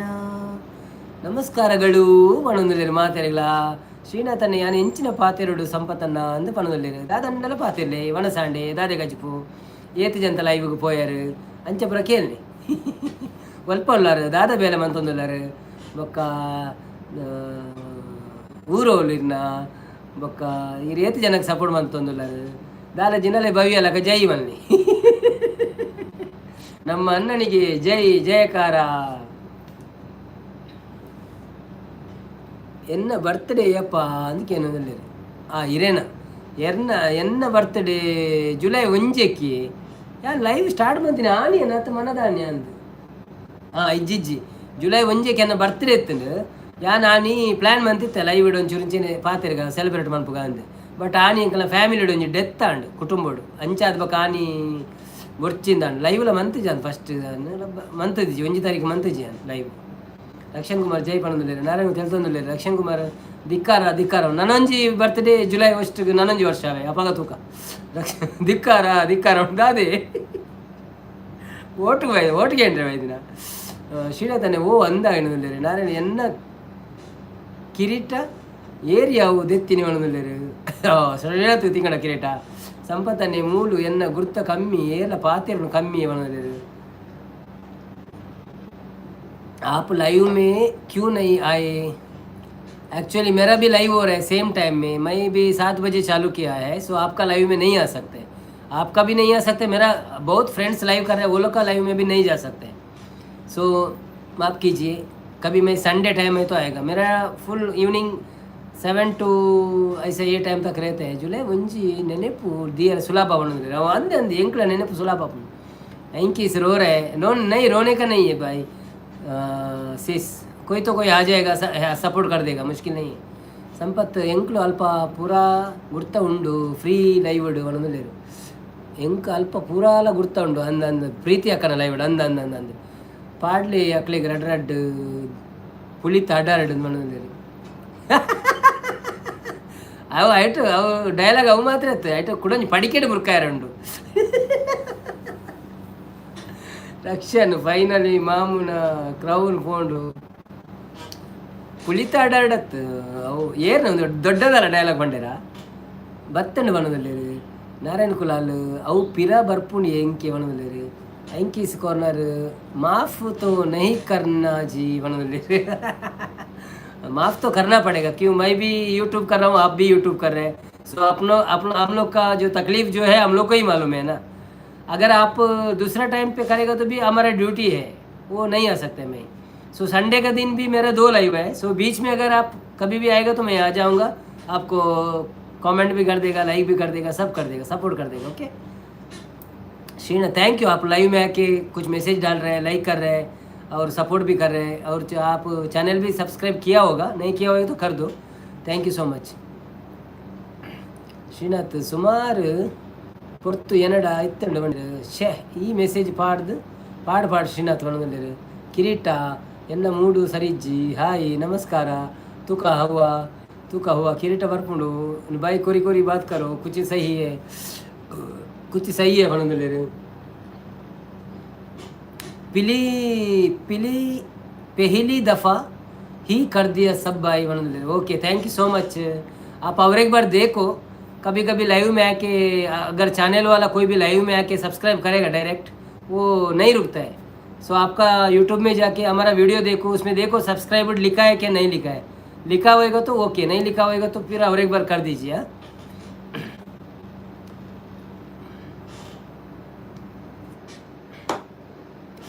Speaker 1: ನಮಸ್ಕಾರಗಳು ಪಣೊಂದುಲ್ಲೇರು ಮಾತೆರೆಗಳ ಶ್ರೀನಾಥನ್ನ ಯಾನ್ ಎಂಚಿನ ಪಾತೆರುಡು ಸಂಪತ್ತನ್ನ ಅಂದು ಪಣೊಂದುಲ್ಲೇರು ದಾದಂಡಲ ಪಾತೆರ್ಲೆ ವನಸಾಂಡೆ ದಾದೆ ಗಜ್ಪು ಏತು ಜಂತ ಲೈವ್ಗೆ ಪೋಯಾರು ಅಂಚಪುರ ಕೇಳ್ನಿ ಒಲ್ಪ ಉಳ್ಳಾರು ದಾದ ಬೇಲೆ ಮಂತೊಂದುಲ್ಲಾರು ಬೊಕ್ಕ ಊರೋಲಿನ ಬೊಕ್ಕ ಈ ರೇತಿ ಜನಕ್ಕೆ ಸಪೋರ್ಟ್ ಮಂತೊಂದುಲ್ಲ ದಾಲ ಜಿನಲೆ ಭವ್ಯಲಕ ಜೈ ಮಲ್ಲಿ ನಮ್ಮ ಅಣ್ಣನಿಗೆ ಜೈ ಜಯಕಾರ ಎನ್ನ ಬರ್ತ್ಡೇ ಅಪ್ಪ ಅದಕ್ಕೆ ಏನಂದಲ್ಲಿ ಇರೇನ ಎನ್ನ ಬರ್ತ್ಡೇ ಜುಲೈ 1 ಯಾರು ಲೈವ್ ಸ್ಟಾರ್ಟ್ ಮಾಡ್ತೀನಿ ಆನಿ ಅನ್ನತ್ತ ಮನದಾನ್ಯ ಅಂದು ಇಜ್ಜಿಜ್ಜಿ ಜುಲೈ 1 ಎನ್ನ ಬರ್ತ್ಡೇ ಇತ್ತು ಯಾನ್ ಆನಿ ಪ್ಲಾನ್ ಮಂತಿತ್ತೆ ಲೈವ್ ಇಡೋ ಒಂಚೂರಿಂಚಿನ ಪಾತಿರ್ಗ ಸೆಲೆಬ್ರೇಟ್ ಮನ್ಪುಗ ಅಂದೆ ಬಟ್ ಆನಿ ಅಂಕಲ ಫ್ಯಾಮಿಲಿ ಒಂಜಿ ಡೆತ್ ಆಂಡ್ ಕುಟುಂಬೋಡು ಅಂಚಾದ ಬಕ್ಕ ಆನಿ ಬೊರ್ಚಿಂದಾಂಡ್ ಲೈವ್ಲ ಮಂತಿಜಿ ಅಂದ್ ಫಸ್ಟ್ ಮಂತದಿಜಿ 1 ತಾರೀಕು ಮಂತಿಜಿ ಅಂದ್ ಲೈವ್ ರಕ್ಷಣ್ ಕುಮಾರ್ ಜೈ ಪಣಂದುಲ್ಲೇರು ನಾರಾಯಣ ತೆಲ್ತೊಂದುಲ್ಲೇರು ರಕ್ಷಣ್ ಕುಮಾರ್ ಧಿಕ್ಕಾರ ಧಿಕ್ಕಾರ ನನೊಂಜಿ ಬರ್ತ್ಡೇ ಜುಲೈ 1 ನನೊಂಜಿ ವರ್ಷ ಅವೇ ಅಪಗ ತೂಕ ಧಿಕ್ಕಾರ ಧಿಕ್ಕಾರ ಉಂಟಾದೆ ಓಟಿಗೆ ಏನ್ರಿ ವೈದಿನ ಶ್ರೀನಾಥನೆ ಓ ಅಂದ ಎನ್ನುದಿಲ್ಲೇರು ನಾರಾಯಣ ಎನ್ನ ಕಿರೀಟ ಏರಿಯಾವು ದೆತ್ತಿನಿ ಒಣದುಲ್ಲೇರು ಶ್ರೀನಾಥ್ ತಿಂಗಡ ಕಿರೀಟ ಸಂಪತ್ತನ್ನೇ ಮೂಲು ಎನ್ನ ಗುರ್ತ ಕಮ್ಮಿ ಏಲ ಪಾತೆರನು ಕಮ್ಮಿ ಒಣದುಲ್ಲೇರು आप लाइव में क्यों नहीं आए एक्चुअली मेरा भी लाइव हो रहा है सेम टाइम में मैं भी 7 बजे चालू किया है सो आपका लाइव में नहीं आ सकते आपका भी नहीं आ सकते मेरा बहुत फ्रेंड्स लाइव कर रहे हैं वो लोग का लाइव में भी नहीं जा सकते सो माफ़ कीजिए कभी मैं संडे टाइम है तो आएगा मेरा फुल इवनिंग 7 to ऐसे ये टाइम तक रहते हैं जुलाई ಒಂಜಿ ನೆನೆಪು दियर सुलभ बनोदले अंदे अंदे ಎಂಕ್ಲ ನೆನೆಪು सुलभ एंकीस रो रहे नो नहीं रोने का नहीं है भाई सिस कोई तो कोई आ जाएगा सपोर्ट कर देगा मुश्किल नहीं है संपत् ಎಂಕ್ಲು ಅಲ್ಪ ಪೂರಾ ಗುರ್ತ ಉಂಡು ಫ್ರೀ ಲೈವ್ ಒಣದಲೇರು ಎಂಕ್ ಅಲ್ಪ ಪೂರಾಲ ಗುರ್ತ ಉಂಡು ಅಂದ ಪ್ರೀತಿ ಅಕ್ಕನ ಲೈವ್ ಅಂದ ಅಂದ ಅಂದ ಅಂದ ಪಾಡ್ಲಿ ಅಕ್ಲಿಗೆ ರಡ್ ಪುಳಿತ ಅಡ್ಡಾರಡ್ ಮಣದಲೇರು ಅವು ಆಯ್ತು ಅವು ಡೈಲಾಗ್ ಅವು ಮಾತ್ರ ಇತ್ತು ಆಯ್ತು ಕುಡೊಂದು ಪಡಿಕೆಡು ಬುರ್ಕಾಯರುಂಡು ರಕ್ಷನ್ ಫೈನಲಿ ಮಾಮೂನ ಕ್ರೌನ್ ಕೊಂಡು ಕುಳಿತ ಆಡಾಡತ್ತು ಅವು ಏನು ಒಂದು ದೊಡ್ಡದಲ್ಲ ಡೈಲಾಗ್ ಬಂಡೇರ ಬತ್ತಂಡು ಬಣದಲ್ಲೇರು ನಾರಾಯಣ ಕುಲಾಲ್ ಅವು ಪಿರ ಬರ್ಪುಂಡು ಎಂಕಿ ಬಣದಲ್ಲೇರು ಎಂಕೀಸ್ ಕಾರ್ನರ್ माफ तो नहीं करना जी बणदल्लेರು माफ तो करना पड़ेगा क्यों मैं भी यूट्यूब कर रहा हूँ आप भी यूट्यूब कर रहे हैं सो हम लोग का जो तकलीफ जो है हम लोग को ही मालूम है ना अगर आप दूसरा टाइम पे करेगा तो भी हमारा ड्यूटी है वो नहीं आ सकते मैं सो संडे का दिन भी मेरा 2 लाइव है सो बीच में अगर आप कभी भी आएगा तो मैं आ जाऊँगा आपको कमेंट भी कर देगा लाइक भी कर देगा सब कर देगा सपोर्ट कर देगा ओके श्रीना थैंक यू आप लाइव में आके कुछ मैसेज डाल रहे हैं लाइक कर रहे हैं और सपोर्ट भी कर रहे हैं और आप चैनल भी सब्सक्राइब किया होगा नहीं किया होगा तो कर दो thank you so much Srinath ಸುಮಾರು ಪೊರ್ತು ಏನಡ ಇತ್ತಂಡು ಬಂದಿರು ಶೇ ಈ ಮೆಸೇಜ್ ಪಾಡು ಶ್ರೀನಾಥ್ ಬಂದಿರು ಕಿರೀಟ ಎನ್ನ ಮೂಡು ಸರಿಜ್ಜಿ ಹಾಯ್ ನಮಸ್ಕಾರ ತೂಕ हुआ ಕಿರೀಟ ಬರ್ಪುಂಡು ಬಾಯಿ ಕೊರಿ ಬಾತ್ ಕರೋ ಕುಚ್ ಸಹಿ है ಬಂದಿರು पिली पहली दफ़ा ही कर दिया सब भाई बनोदले okay thank you so much आप और एक बार देखो कभी कभी लाइव में आके अगर चैनल वाला कोई भी लाइव में आके सब्सक्राइब करेगा डायरेक्ट वो नहीं रुकता है सो आपका यूट्यूब में जाके हमारा वीडियो देखो उसमें देखो सब्सक्राइबर लिखा है क्या नहीं लिखा है लिखा होएगा तो ओके नहीं लिखा होएगा तो फिर और एक बार कर दीजिए हाँ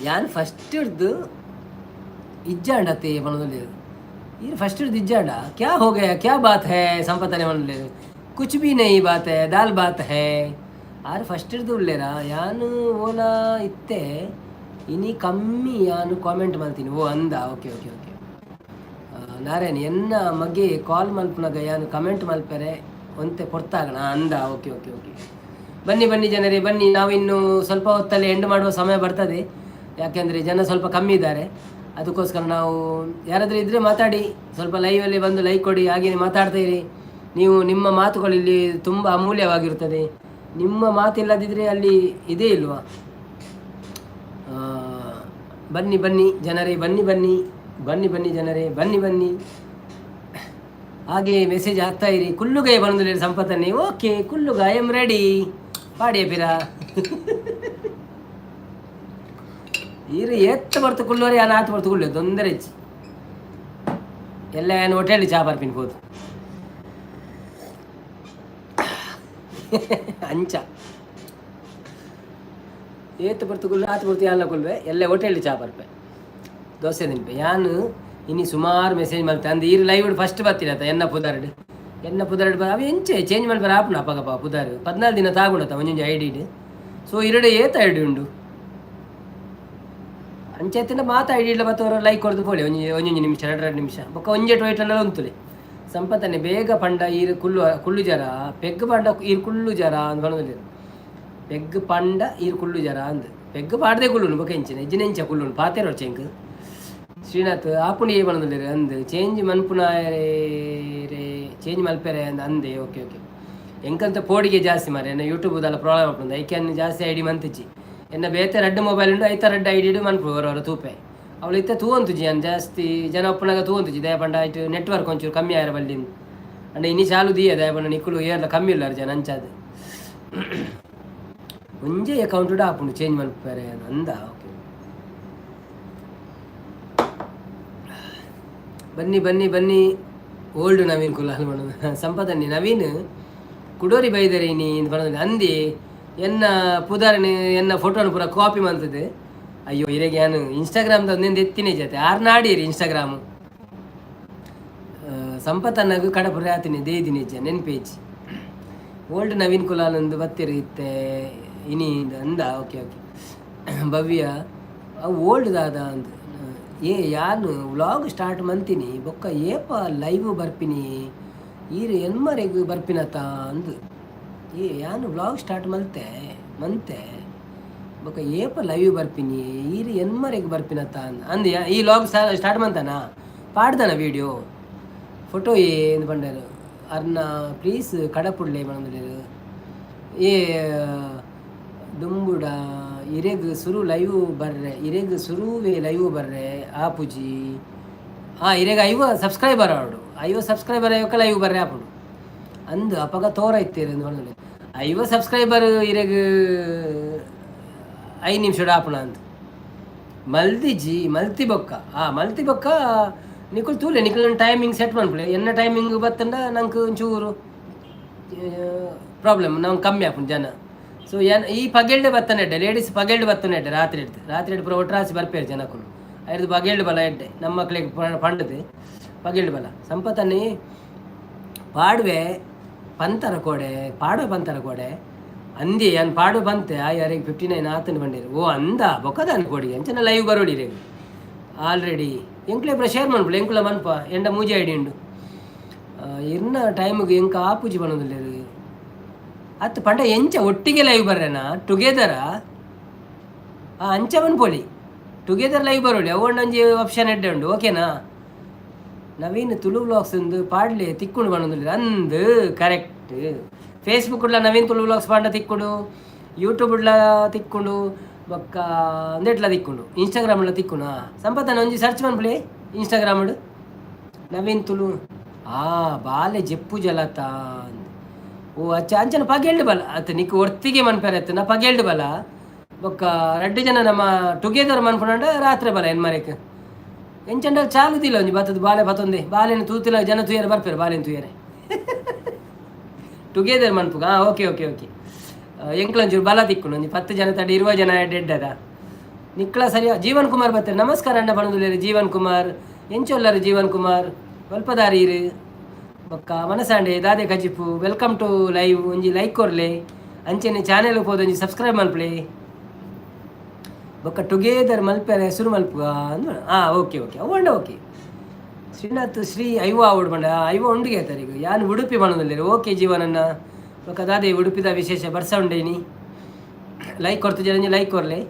Speaker 1: ಯಾನ್ ಫಸ್ಟ್ ಹಿಡ್ದು ಇಜ್ಜಾಂಡತ್ತೆ ಮನದಲ್ಲಿ ये फर्स्ट दिज्जाडा क्या हो गया क्या बात है संपतने मन कुछ भी नहीं बात है दाल बात है आर फर्स्ट उल्लेरा यानु ओला इत्ते इनी कम्मी यानु कामेंट मल्तीनि ओ अंद ओके ओके ओके नारायण एन्न ಮಗೆ ಕಾಲ್ ಮಲ್ಪನಾಗ ಯಾನು ಕಮೆಂಟ್ ಮಲ್ಪರೆ ಒಂತೆ ಕೊಡ್ತಾಗಣ ಅಂದ ಓಕೆ ಓಕೆ ಓಕೆ ಬನ್ನಿ ಬನ್ನಿ ಜನರೇ ಬನ್ನಿ ನಾವಿನ್ನು ಸ್ವಲ್ಪ ಹೊತ್ತಲ್ಲಿ ಎಂಡ್ ಮಾಡುವ ಸಮಯ ಬರ್ತದೆ ಯಾಕೆಂದರೆ ಜನ ಸ್ವಲ್ಪ ಕಮ್ಮಿ ಇದ್ದಾರೆ ಅದಕ್ಕೋಸ್ಕರ ನಾವು ಯಾರಾದರೂ ಇದ್ದರೆ ಮಾತಾಡಿ ಸ್ವಲ್ಪ ಲೈವಲ್ಲಿ ಬಂದು ಲೈಕ್ ಕೊಡಿ ಹಾಗೆಯೇ ಮಾತಾಡ್ತಾ ಇರಿ ನೀವು ನಿಮ್ಮ ಮಾತುಗಳು ಇಲ್ಲಿ ತುಂಬ ಅಮೂಲ್ಯವಾಗಿರುತ್ತದೆ ನಿಮ್ಮ ಮಾತಿಲ್ಲದಿದ್ದರೆ ಅಲ್ಲಿ ಇದೇ ಇಲ್ವಾ ಬನ್ನಿ ಬನ್ನಿ ಜನರೇ ಬನ್ನಿ ಬನ್ನಿ ಬನ್ನಿ ಬನ್ನಿ ಜನರೇ ಬನ್ನಿ ಬನ್ನಿ ಹಾಗೆ ಮೆಸೇಜ್ ಹಾಕ್ತಾ ಇರಿ ಕುಲ್ಲುಗಾಯ ಬಂದು ಸಂಪತ್ತನ್ನೇ ಓಕೆ ಕುಲ್ಲುಗಾಯ ಐ ಆಮ್ ರೆಡಿ ಪಾಡಿಯ ಪಿರ ಈರು ಎತ್ತು ಬರ್ತು ಕುಲ್ಲೋರಿ ಯಾನು ಆತು ಬರ್ತು ಕುಳ್ಳು ತೊಂದರೆ ಹೆಚ್ಚಿ ಎಲ್ಲ ಏನು ಹೋಟೆಲ್ ಚಾ ಬರ್ಪಿನ್ ಹೋದು ಅಂಚ ಏತ್ತು ಬರ್ತು ಕುಲ್ಲು ಆತು ಬರ್ತು ಯಾನ ಕುಲ್ವೆ ಎಲ್ಲ ಹೋಟೆಲ್ ಚಾ ಬರ್ಪೆ ದೋಸೆ ತಿನ್ಪೆ ಯಾನು ಇನ್ನು ಸುಮಾರು ಮೆಸೇಜ್ ಮಾಡ್ತೆ ಅಂದು ಈರು ಲೈವ್ ಫಸ್ಟ್ ಬರ್ತೀರತ್ತ ಎನ್ನ ಪುದಾರ್ಡ್ ಅವು ಎಂಚೆ ಚೇಂಜ್ ಮಾಡ್ಬಾರ ಆಪುನ ಅಪ್ಪಗಪ್ಪ ಪುದಾರ್ 14 ದಿನ ತಾಗುಣತ್ತ ಒಂಜೊಂಜಿ ಐಡಿ ಸೊ ಇರಡೆ ಏತ ಐಡಿ ಉಂಡು ಅಂಚೆತ್ತಿನ ಮಾತಾ ಐಡಿಲ್ಲ ಬತ್ತವರು ಲೈಕ್ ಕೊಡ್ದು ಪೋಳಿ ಒಂಜೊಂಜಿ ನಿಮಿಷ 2 ನಿಮಿಷ ಬೊಕ್ಕ ಒಂಜೆ ಟೊಯ್ಟಲ್ಲ ಉಂತುಲೆ ಸಂಪತ್ತನೆ ಬೇಗ ಪಂಡ ಈರು ಕುಳ್ಳು ಜರ ಪೆಗ್ ಪಂಡ ಈರು ಕುಳ್ಳು ಜರ ಅಂತ ಬಣ್ಣದಲ್ಲಿ ಪೆಗ್ ಪಂಡ ಈರು ಕುಳ್ಳು ಜರ ಅಂದ್ ಪೆಗ್ ಪಾಡ್ದೆ ಕುಳ್ಳುನು ಬೊಕ್ಕ ಎಂಚಿನ ಇಜ್ಜಿನೆಂಚ ಕುಳ್ಳುನು ಪಾತೆರೋ ಚೆಂಕ್ ಶ್ರೀನಾಥ್ ಆಪುಣಿ ಏ ಬಣ್ಣದಲ್ಲಿ ಅಂದ್ ಚೇಂಜ್ ಮನ್ಪುನ ರೇ ಚೇಂಜ್ ಮಲ್ಪೆರೆ ಅಂದ್ ಅಂದೆ ಓಕೆ ಓಕೆ ಎಂಕಂತ ಪೋಡಿಗೆ ಜಾಸ್ತಿ ಮಾರೆ ಎನ್ನ ಯೂಟ್ಯೂಬ್ದಲ್ಲ ಪ್ರಾಬ್ಲಮ್ ಆಗ್ತದೆ ಐಕ್ಯನ್ ಜಾಸ್ತಿ ಐಡಿ ಮಂತಿಚ್ಚಿ ಎನ್ನ ಬೇತೆ 2 ಮೊಬೈಲ್ ಉಂಡು ಐತ 2 ಐಡಿ ಮನ್ಪು ಅವರವರ ತೂಪೆ ಅವಳು ಇತ್ತ ತೂವಂತುಜಿ ಅನ್ ಜಾಸ್ತಿ ಜನ ಒಪ್ಪನಾಗ ತೂವಂತುಜಿ ದಯಪಂಡ ಆಯ್ತು ನೆಟ್ವರ್ಕ್ ಒಂಚೂರು ಕಮ್ಮಿ ಆಯ್ರ ಬಲ್ಲಿ ಅಂಡ್ ಇನಿ ಚಾಲು ದಿಯ ದಯಪಂಡ ನಿಕ್ಕಲು ಏರ್ಲ ಕಮ್ಮಿ ಇಲ್ಲ ಜನ ಅಂಚಾದ ಒಂಜೆ ಅಕೌಂಟ್ ಆಪುಂಡು ಚೇಂಜ್ ಮಲ್ಪರೆ ಅಂದ ಓಕೆ ಬನ್ನಿ ಬನ್ನಿ ಬನ್ನಿ ಓಲ್ಡ್ ನವೀನ್ ಕುಲಾಲ್ ಮಾಡೋದು ಸಂಪದನ್ನಿ ನವೀನ್ ಕುಡೋರಿ ಬೈದರೆ ಇನಿ ಅಂತ ಬರೋದಿಲ್ಲ ಅಂದಿ ಎನ್ನ ಪುದಾರನೆ ಎನ್ನ ಫೋಟೋನ ಪೂರ ಕಾಪಿ ಮಾಡ್ತದೆ ಅಯ್ಯೋ ಇರೆಗೆ ನಾನು ಇನ್ಸ್ಟಾಗ್ರಾಮ್ದು ಒಂದೊಂದು ಎತ್ತಿನೇ ಜೊತೆ ಆರ್ನಾಡಿರಿ ಇನ್ಸ್ಟಾಗ್ರಾಮು ಸಂಪತ್ತನ್ನಾಗ ಕಡಪುರ ಆತೀನಿ ದೇದಿನಿ ನಿಜ ನೆನ್ಪೇಜ್ ಓಲ್ಡ್ ನವೀನ್ ಕುಲಾಲ್ ಒಂದು ಬತ್ತಿರಿ ಇತ್ತೆ ಇನಿ ಅಂದ ಓಕೆ ಓಕೆ ಭವ್ಯ ಓಲ್ಡ್ ದಾದ ಅಂತ ಯಾನು ವ್ಲಾಗ್ ಸ್ಟಾರ್ಟ್ ಮಂತೀನಿ ಬೊಕ್ಕ ಏಪ ಲೈವ್ ಬರ್ಪಿನಿ ಈರು ಎನ್ಮರೆಗೂ ಬರ್ಪಿನತ ಅಂದು ಯಾನು ವ್ಲಾಗ್ ಸ್ಟಾರ್ಟ್ ಮಂತೆ ಬೊಕ್ಕ ಏಪ ಲೈವ್ ಬರ್ಪಿನಿ ಈರು ಎನ್ಮರೆಗೂ ಬರ್ಪಿನತ ಅಂದು ಈ ವ್ಲಾಗ್ ಸ್ಟಾರ್ಟ್ ಮಂತಾನ ಪಾಡ್ದಾನ ವೀಡಿಯೋ ಫೋಟೋ ಏನು ಬಂಡರು ಅರ್ನ ಪ್ಲೀಸ್ ಕಡಪುಡ್ಲೆ ಬಂದಿರು ಏ ದುಂಬುಡ ಇರೆಗ್ ಸುರು ಲೈವ್ ಬರ್ರೆ ಇರೆಗ್ ಸುರುವೆ ಲೈವ್ ಬರ್ರೆ ಆಪುಜಿ ಇರೆಗ್ 5 ಸಬ್ಸ್ಕ್ರೈಬರ್ ಆಡು 5 ಸಬ್ಸ್ಕ್ರೈಬರ್ ಅಯ್ಯಕ್ಕ ಲೈವ್ ಬರ್ರೆ ಆಪುಡು ಅಂದು ಅಪಗ ತೋರ ಇತ್ತೇರಿ ಅಂದ್ 5 ಸಬ್ಸ್ಕ್ರೈಬರ್ ಇರೆಗ್ 5 ನಿಮಿಷ ಆಪುಣ ಅಂತ ಮಲ್ತಿ ಬೊಕ್ಕ ನಿಕುಲ್ ತೂಲೆ ನಿಕುಲ್ ಟೈಮಿಂಗ್ ಸೆಟ್ ಮಾಡ್ಬಿಳೆ ಎನ್ನ ಟೈಮಿಂಗ್ ಬತ್ತಂಡ ನಂಗೆ ಒಂಚೂರು ಪ್ರಾಬ್ಲಮ್ ನಾವು ಕಮ್ಮಿ ಆಪುಂಡು ಜನ ಸೊ ಈ ಪಗೆಲ್ಡೆ ಬತ್ತನೆ ಎಡ್ಡೆ ಲೇಡೀಸ್ ಪಗೆಲ್ಡೆ ಬತ್ತನೆ ಎಡ್ಡೆ ರಾತ್ರಿ ಪೂರ ಒಟ್ರಾಸಿ ಬರ್ಪೇರು ಜನಕ್ಕೂ ಐದು ಪಗೆಲ್ಡು ಬಲ ಎಡ್ಡೆ ನಮ್ಮ ಮಕ್ಳಿಗೆ ಪಂಡದು ಪಗೆಲ್ಡು ಬಲ ಸಂಪತ್ತನ್ನಿ ಪಾಡುವೆ ಪಂತರ ಕೋಡೆ ಅಂದಿ ಅನ್ ಪಾಡು ಬಂತೆ ಯಾರಿಗೆ 59 ಆತನ ಬಂದಿರು ಓ ಅಂದ ಬೊಕ್ಕದಾನ ಕೊಡಿ ಅಂಚನ ಲೈವ್ ಬರೋಡಿ ರೇ ಆಲ್ರೆಡಿ ಎಂಕ್ಲೆ ಪೂರ ಶೇರ್ ಮಾಡ್ಬಿಡು ಎಂಕುಲ ಮನ್ಪ ಎಂಡ ಮೂಜಿ ಐಡಿ ಉಂಡು ಇರ್ನ ಟೈಮಿಗೆ ಎಂಕ ಆಪುಜಿ ಬನ್ನೋದಿಲ್ಲ ಅತ್ತು ಪಂಡ ಎಂಚ ಒಟ್ಟಿಗೆ ಲೈವ್ ಬರ್ರೇನಾ ಟುಗೆದರ ಅಂಚ ಬನ್ಪೊಳಿ ಟುಗೆದರ್ ಲೈವ್ ಬರೋಳಿ ಅವಣ್ಣಂಜಿ ಆಪ್ಷನ್ ಎಡ್ಡೆ ಉಂಡು ಓಕೆನಾ ನವೀನ್ ತುಳು ವ್ಲಾಗ್ಸ್ ಒಂದು ಪಾಡ್ಲೆ ತಿಕ್ಕೊಂಡು ಬನ್ನೋದಿಲ್ಲ ಅಂದು ಕರೆಕ್ಟ್ ಫೇಸ್ಬುಕ್ ಉಡ್ಲ ನವೀನ್ ತುಳು ವ್ಲಾಗ್ಸ್ ಪಾಂಡ ತಿಕ್ಕೊಂಡು ಯೂಟ್ಯೂಬ್ ಉಡ್ಲ ತಿಕ್ಕೊಂಡು ಬೊಕ್ಕ ಅಂದೆಟ್ಲ ತಿಕ್ಕೊಂಡು ಇನ್ಸ್ಟಾಗ್ರಾಮ್ ಉಡ್ಲ ತಿಕ್ಕೊಂಡು ಸಂಪತ್ತನ ಒಂಜಿ ಸರ್ಚ್ ಮನ್ಪುಳಿ ಇನ್ಸ್ಟಾಗ್ರಾಮ್ ಉಡು ನವೀನ್ ತುಳು ಬಾಲೆ ಜೆಪ್ಪು ಜಲತ ಓ ಅಚ್ಚ ಅಂಚನ ಪಗೆಲ್ಡು ಬಲ ಅತ್ತ ನಿಕ್ ಒರ್ತಿಗೆ ಮನ್ಪೇರತ್ತ ನಾ ಪಗೆಲ್ಡು ಬಲ ಬೊಕ್ಕ 2 ಜನ ನಮ್ಮ ಟುಗೆದರ್ ಮನ್ಪುಂಡ ರಾತ್ರಿ ಬಲ ಎನ್ಮರೆಕ್ ಎಂಚಂಡ ಚಾಲುದಿಲ್ಲ ಒಂಜಿ ಬತ್ತದ ಬಾಲೆ ಬತ್ತೊಂದೆ ಬಾಲೆನ ತೂತಿಲ್ಲ ಜನ ತೂಯರೆ ಬರ್ಪೇರು ಬಾಲೆನ ತೂಯರೆ ಟುಗೆದರ್ ಮನ್ಪುಗ ಓಕೆ ಓಕೆ ಓಕೆ ಎಂಕ್ಲಂಚೂರು ಬಲ ತಿಕ್ಕೊಂಡು ಒಂಜಿ 10 ಜನ ತಡಿ 20 ಜನ ಡೆಡ್ ಅದ ನಿಕ್ಲ ಸರಿಯ ಜೀವನ್ ಕುಮಾರ್ ಬರ್ತಾರೆ. ನಮಸ್ಕಾರ ಅಣ್ಣ ಪಣದುಲ್ಲೇರು ಜೀವನ್ ಕುಮಾರ್ ಎಂಚೊಲ್ಲರು ಜೀವನ್ ಕುಮಾರ್ ವಲ್ಪದಾರೀರು ಬೊಕ್ಕ ಮನಸಾಂಡೆ ದಾದೆ ಕಜಿಪು ವೆಲ್ಕಮ್ ಟು ಲೈವ್. ಒಂಜಿ ಲೈಕ್ ಕೊರ್ಲೆ ಅಂಚೆನೆ ಚಾನೆಲ್ ಹೋದ ಒಂಜಿ ಸಬ್ಸ್ಕ್ರೈಬ್ ಮಲ್ಪಲೆ ಬೊಕ್ಕ ಟುಗೇದರ್ ಮಲ್ಪೆರ ಹೆಸರು ಮಲ್ಪುಗ ಅಂದ. ಓಕೆ ಓಕೆ ಅವಂಡ ಓಕೆ ಶ್ರೀನಾಥ್ ಶ್ರೀ ಐವ ಅವಡು ಬಂಡ ಐವ ಉಂಡಿಗೆ ಆಯ್ತಾರೆ ಈಗ ಯಾನು ಉಡುಪಿ ಮನದಲ್ಲಿ ಓಕೆ ಜೀವನನ್ನ ಬೊಕ್ಕ ದಾದೆ ಉಡುಪಿದ ವಿಶೇಷ ಬರ್ಸ ಉಂಡೇನಿ ಲೈಕ್ ಕೊಡ್ತಿದ್ದೆ ಅಂಜಿ ಲೈಕ್ ಕೊರ್ಲೆ